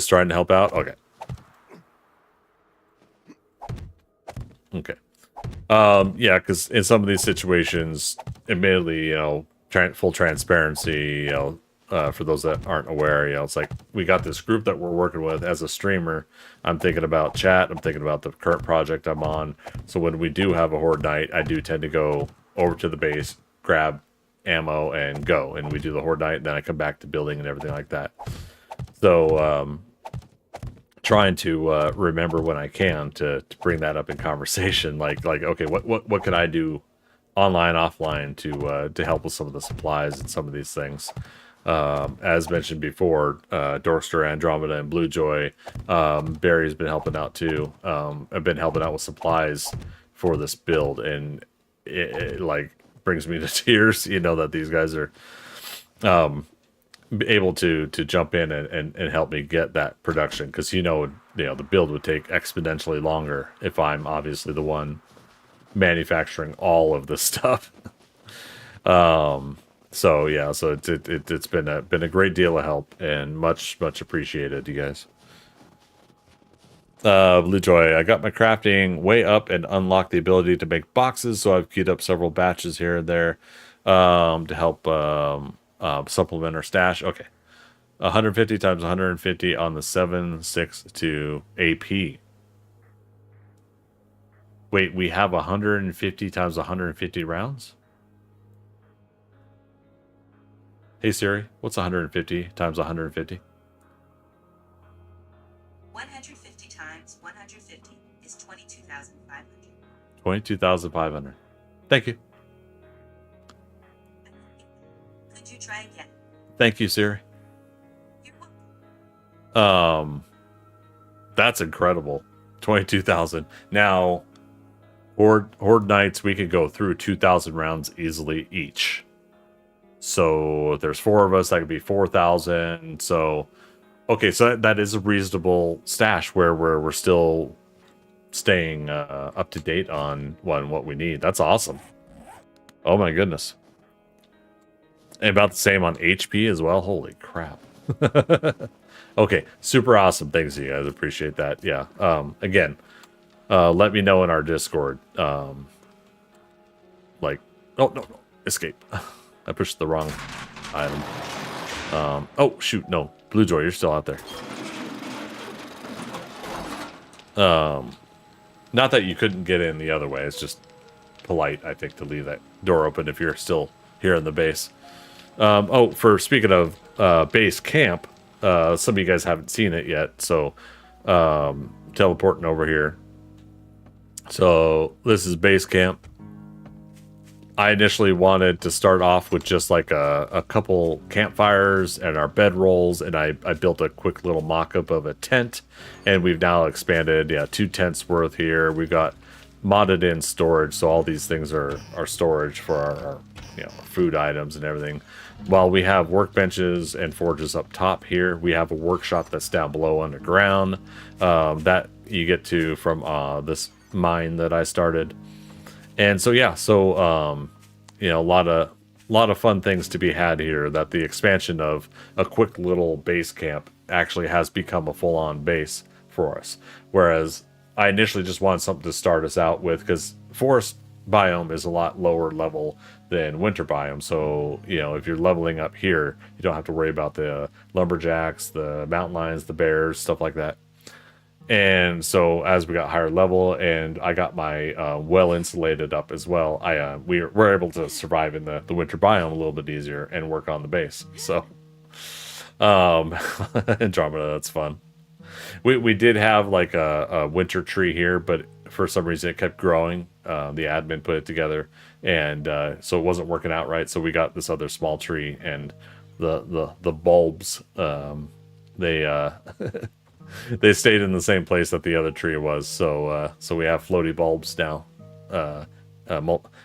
S1: trying to help out. Okay. Okay. Yeah, because in some of these situations, admittedly, you know, full transparency, you know, for those that aren't aware, you know, it's like we got this group that we're working with. As a streamer, I'm thinking about chat, I'm thinking about the current project I'm on. So when we do have a Horde Night, I do tend to go over to the base, grab ammo, and go. And we do the Horde Night, and then I come back to building and everything like that. So trying to remember when I can to bring that up in conversation. Like okay, what can I do online, offline to help with some of the supplies and some of these things. As mentioned before, Dorkster, Andromeda, and Blue Joy, Barry's been helping out too. I've been helping out with supplies for this build, and it like brings me to tears, you know, that these guys are able to jump in and help me get that production, because you know the build would take exponentially longer if I'm obviously the one manufacturing all of this stuff. So yeah, so it's been a great deal of help and much appreciated, you guys. Blue Joy, I got my crafting way up and unlocked the ability to make boxes, so I've queued up several batches here and there to help supplement our stash. Okay. 150 times 150 on the 7.62 AP. Wait, we have 150 times 150 rounds? Hey Siri, what's 150 times 150?
S3: 150 times 150 is 22,500.
S1: 22,500. Thank you.
S3: Could you try again?
S1: Thank you, Siri.
S3: You're welcome.
S1: That's incredible. 22,000. Now, Horde nights, we could go through 2,000 rounds easily each. So if there's 4 of us, that could be 4,000. So, okay, so that is a reasonable stash where we're still staying up to date on what we need. That's awesome. Oh my goodness. And about the same on HP as well. Holy crap. Okay, super awesome. Thanks, you guys. Appreciate that. Yeah. Again, let me know in our Discord. Like, oh no, escape. I pushed the wrong item. Oh shoot, no, Blue Joy, you're still out there. Not that you couldn't get in the other way. It's just polite, I think, to leave that door open if you're still here in the base. Oh, for speaking of base camp, some of you guys haven't seen it yet, so teleporting over here. So this is base camp. I initially wanted to start off with just like a couple campfires and our bedrolls, and I built a quick little mock-up of a tent, and we've now expanded, 2 tents worth here. We've got modded in storage, so all these things are storage for our food items and everything. While we have workbenches and forges up top here, we have a workshop that's down below underground that you get to from this mine that I started. And so yeah, so a lot of fun things to be had here. That the expansion of a quick little base camp actually has become a full-on base for us. Whereas I initially just wanted something to start us out with, because forest biome is a lot lower level than winter biome. So if you're leveling up here, you don't have to worry about the lumberjacks, the mountain lions, the bears, stuff like that. And so as we got higher level and I got my well insulated up as well, we were able to survive in the winter biome a little bit easier and work on the base. So Andromeda, that's fun. We did have like a winter tree here, but for some reason it kept growing. The admin put it together, and so it wasn't working out right. So we got this other small tree, and the bulbs they they stayed in the same place that the other tree was. So we have floaty bulbs now,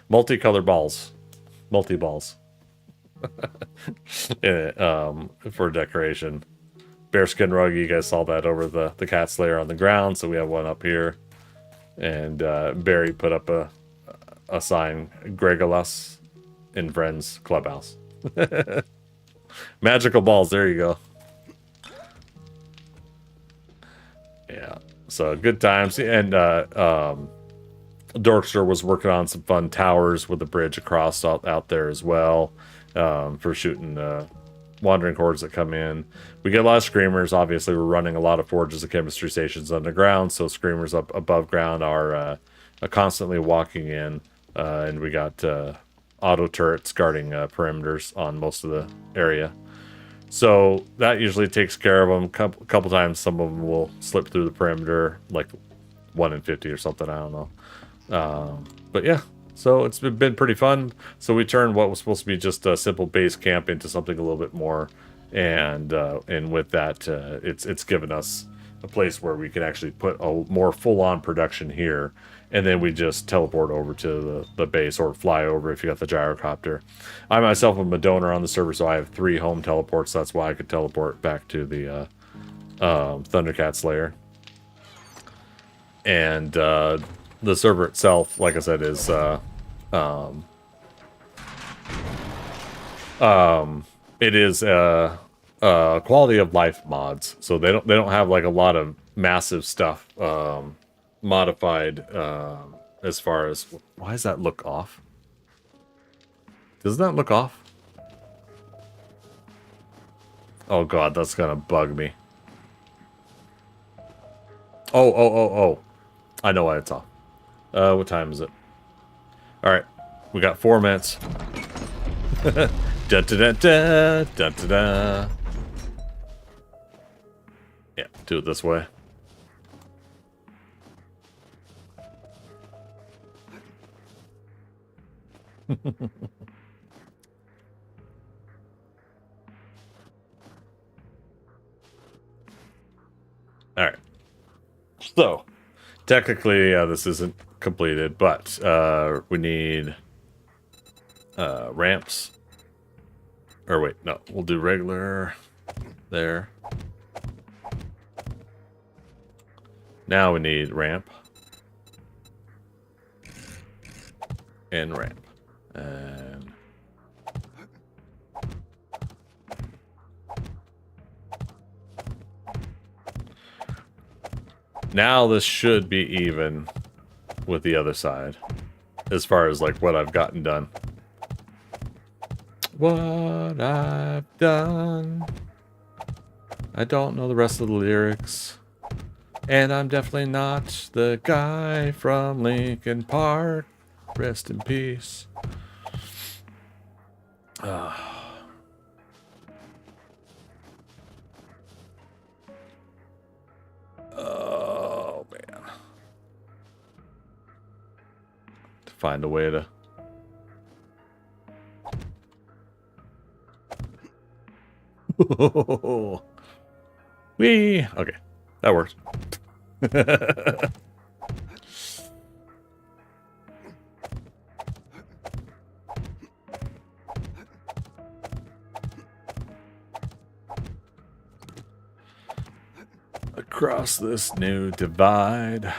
S1: multicolored balls, multi-balls for decoration. Bearskin rug, you guys saw that over the cat's lair on the ground, so we have one up here. And Barry put up a sign, Gregolas in Friends Clubhouse. Magical balls, there you go. Yeah, so good times. And Dorkster was working on some fun towers with a bridge across out there as well, for shooting wandering hordes that come in. We get a lot of screamers. Obviously, we're running a lot of forges and chemistry stations underground, so screamers up above ground are constantly walking in, and we got auto turrets guarding perimeters on most of the area. So that usually takes care of them. A couple times, some of them will slip through the perimeter, like 1 in 50 or something. I don't know. But yeah. So it's been pretty fun. So we turned what was supposed to be just a simple base camp into something a little bit more, and with that, it's given us a place where we can actually put a more full-on production here, and then we just teleport over to the base, or fly over if you got the gyrocopter. I myself am a donor on the server, so I have 3 home teleports. That's why I could teleport back to the ThunderCats Lair. And the server itself, like I said, is it is quality of life mods. So they don't have like a lot of massive stuff modified as far as why does that look off? Does that look off? Oh god, that's gonna bug me. Oh. I know why it's off. What time is it? Alright. We got 4 minutes. Da da da da da da da. Yeah, do it this way. Alright. So, technically, this isn't completed, but we need ramps. Or wait, no, we'll do regular there. Now we need ramp. And ramp. And now this should be even with the other side. As far as like what I've gotten done. What I've done. I don't know the rest of the lyrics. And I'm definitely not the guy from Linkin Park. Rest in peace. Oh, man. To find a way to... Wee! Okay, that works. Across this new divide.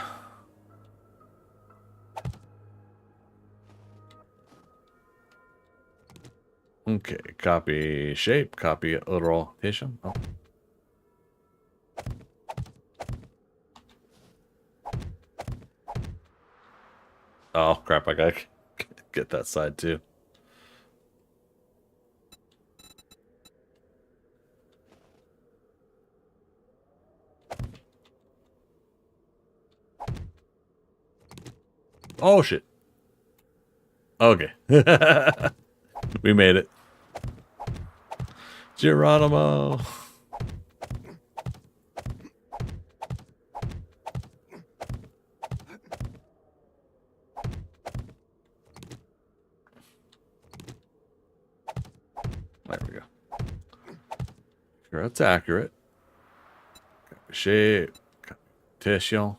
S1: Okay, copy shape, copy rotation. Oh. Oh, crap, I gotta get that side too. Oh, shit. Okay. We made it. Geronimo. There we go. Sure, that's accurate. Copy shape. Copy tissue.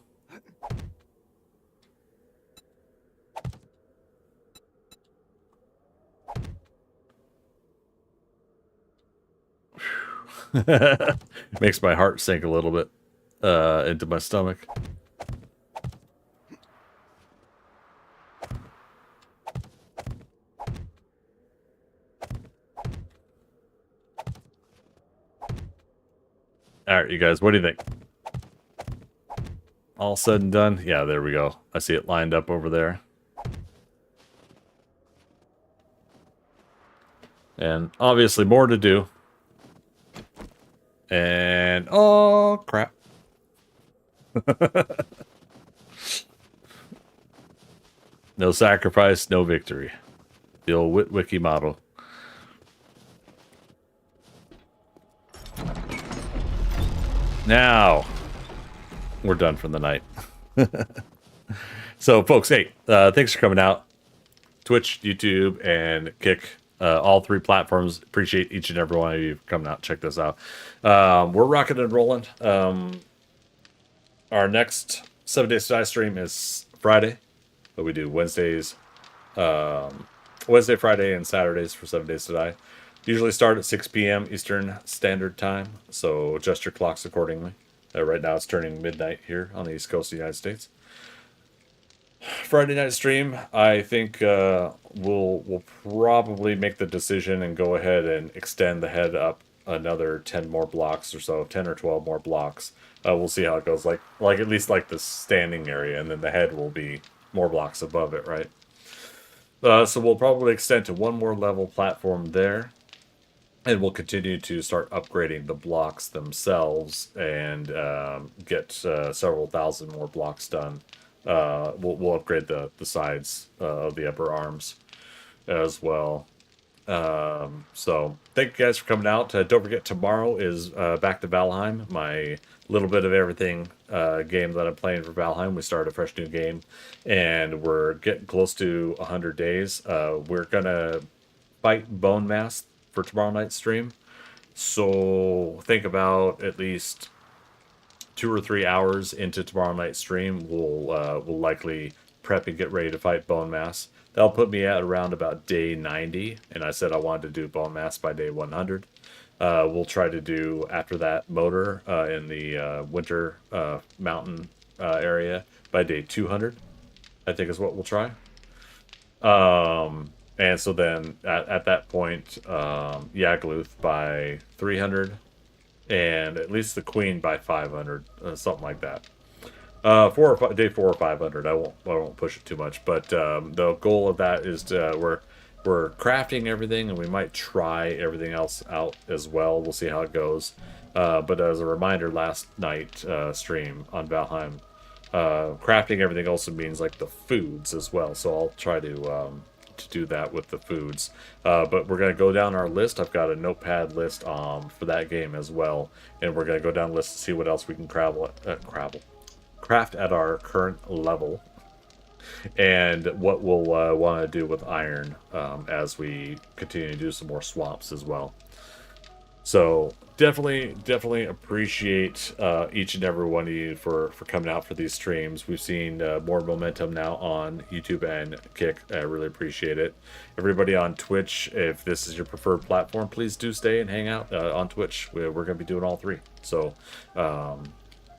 S1: Makes my heart sink a little bit into my stomach. All right, you guys, what do you think? All said and done? Yeah, there we go. I see it lined up over there. And obviously more to do. And, oh, crap. No sacrifice, no victory. The old Witwicky model. Now, we're done for the night. So, folks, hey, thanks for coming out. Twitch, YouTube, and Kick. All 3 platforms. Appreciate each and every one of you coming out. Check this out. We're rocking and rolling. Our next 7 Days to Die stream is Friday, but we do Wednesdays, Wednesday, Friday, and Saturdays for 7 Days to Die. Usually start at 6 p.m. Eastern Standard Time, so adjust your clocks accordingly. Right now it's turning midnight here on the East Coast of the United States. Friday night stream, I think we'll probably make the decision and go ahead and extend the head up another 10 more blocks or so, 10 or 12 more blocks. We'll see how it goes. Like at least like the standing area, and then the head will be more blocks above it, right? So we'll probably extend to one more level platform there, and we'll continue to start upgrading the blocks themselves and get several thousand more blocks done. We'll upgrade the sides of the upper arms as well. So thank you guys for coming out. Don't forget, tomorrow is back to Valheim, my little bit of everything game that I'm playing for Valheim. We started a fresh new game, and we're getting close to 100 days. We're gonna fight Bone Mass for tomorrow night's stream. So think about at least 2 or 3 hours into tomorrow night's stream, we'll likely prep and get ready to fight Bone Mass. That'll put me at around about day 90, and I said I wanted to do Bone Mass by day 100. We'll try to do after that Motor in the winter mountain area by day 200. I think is what we'll try. And so then at that point, Yagluth by 300, and at least the Queen by 500, something like that. Day 4 or 500. I won't push it too much, but the goal of that is to we're crafting everything, and we might try everything else out as well. We'll see how it goes. But as a reminder, last night stream on Valheim, crafting everything also means like the foods as well. So I'll try to do that with the foods. But we're going to go down our list. I've got a notepad list for that game as well, and we're going to go down the list to see what else we can craft at our current level, and what we'll want to do with iron as we continue to do some more swaps as well. So definitely appreciate each and every one of you for coming out for these streams. We've seen more momentum now on YouTube and Kick. I really appreciate it. Everybody on Twitch, if this is your preferred platform, please do stay and hang out on Twitch. We're going to be doing all three. So,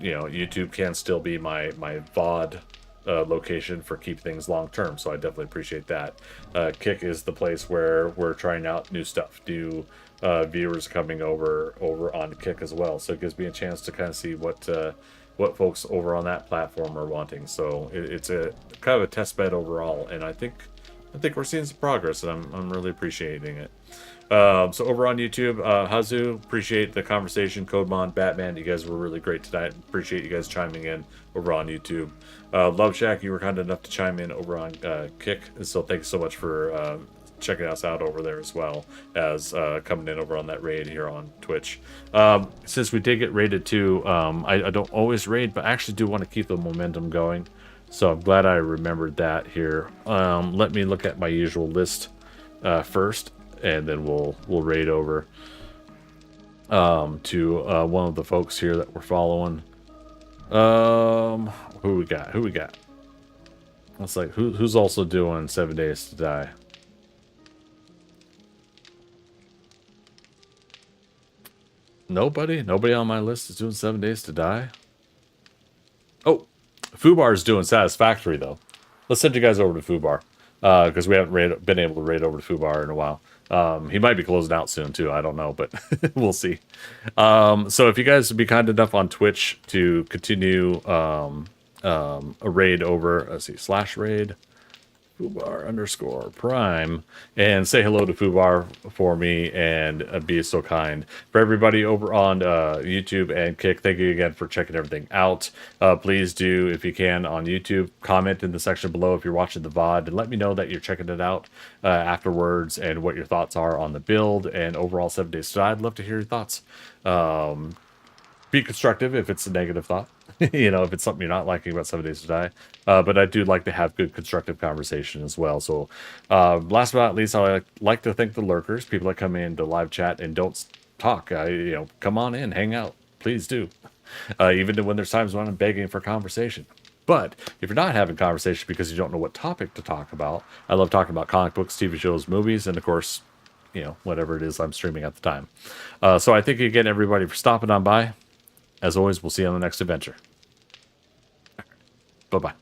S1: YouTube can still be my VOD location for keep things long term. So I definitely appreciate that. Kick is the place where we're trying out new stuff. Viewers coming over on Kick as well, so it gives me a chance to kind of see what folks over on that platform are wanting. So it's a kind of a test bed overall, and I think we're seeing some progress, and I'm really appreciating it. So over on YouTube, Hazu, appreciate the conversation. Codemon, Batman, you guys were really great tonight. Appreciate you guys chiming in over on YouTube. Love Shack, you were kind enough to chime in over on Kick, and so thanks so much for checking us out over there, as well as coming in over on that raid here on Twitch. Since we did get raided too, I don't always raid, but I actually do want to keep the momentum going, so I'm glad I remembered that here. Let me look at my usual list first, and then we'll raid over to one of the folks here that we're following. Who we got? It's like who's also doing 7 Days to Die. Nobody on my list is doing 7 Days to Die. Oh, Fubar is doing Satisfactory though. Let's send you guys over to Fubar because we haven't been able to raid over to Fubar in a while. He might be closing out soon too. I don't know, but we'll see. So if you guys would be kind enough on Twitch to continue a raid over, let's see, /raid Fubar_Prime, and say hello to Fubar for me, and be so kind. For everybody over on YouTube and Kick, thank you again for checking everything out. Please do, if you can, on YouTube, comment in the section below if you're watching the VOD, and let me know that you're checking it out afterwards, and what your thoughts are on the build and overall 7 Days to Die. I'd love to hear your thoughts. Be constructive if it's a negative thought. If it's something you're not liking about 7 Days to Die. But I do like to have good constructive conversation as well. So last but not least, I like to thank the lurkers, people that come in to live chat and don't talk. Come on in, hang out. Please do. Even when there's times when I'm begging for conversation. But if you're not having conversation because you don't know what topic to talk about, I love talking about comic books, TV shows, movies, and of course, whatever it is I'm streaming at the time. So I thank you again, everybody, for stopping on by. As always, we'll see you on the next adventure. Bye-bye.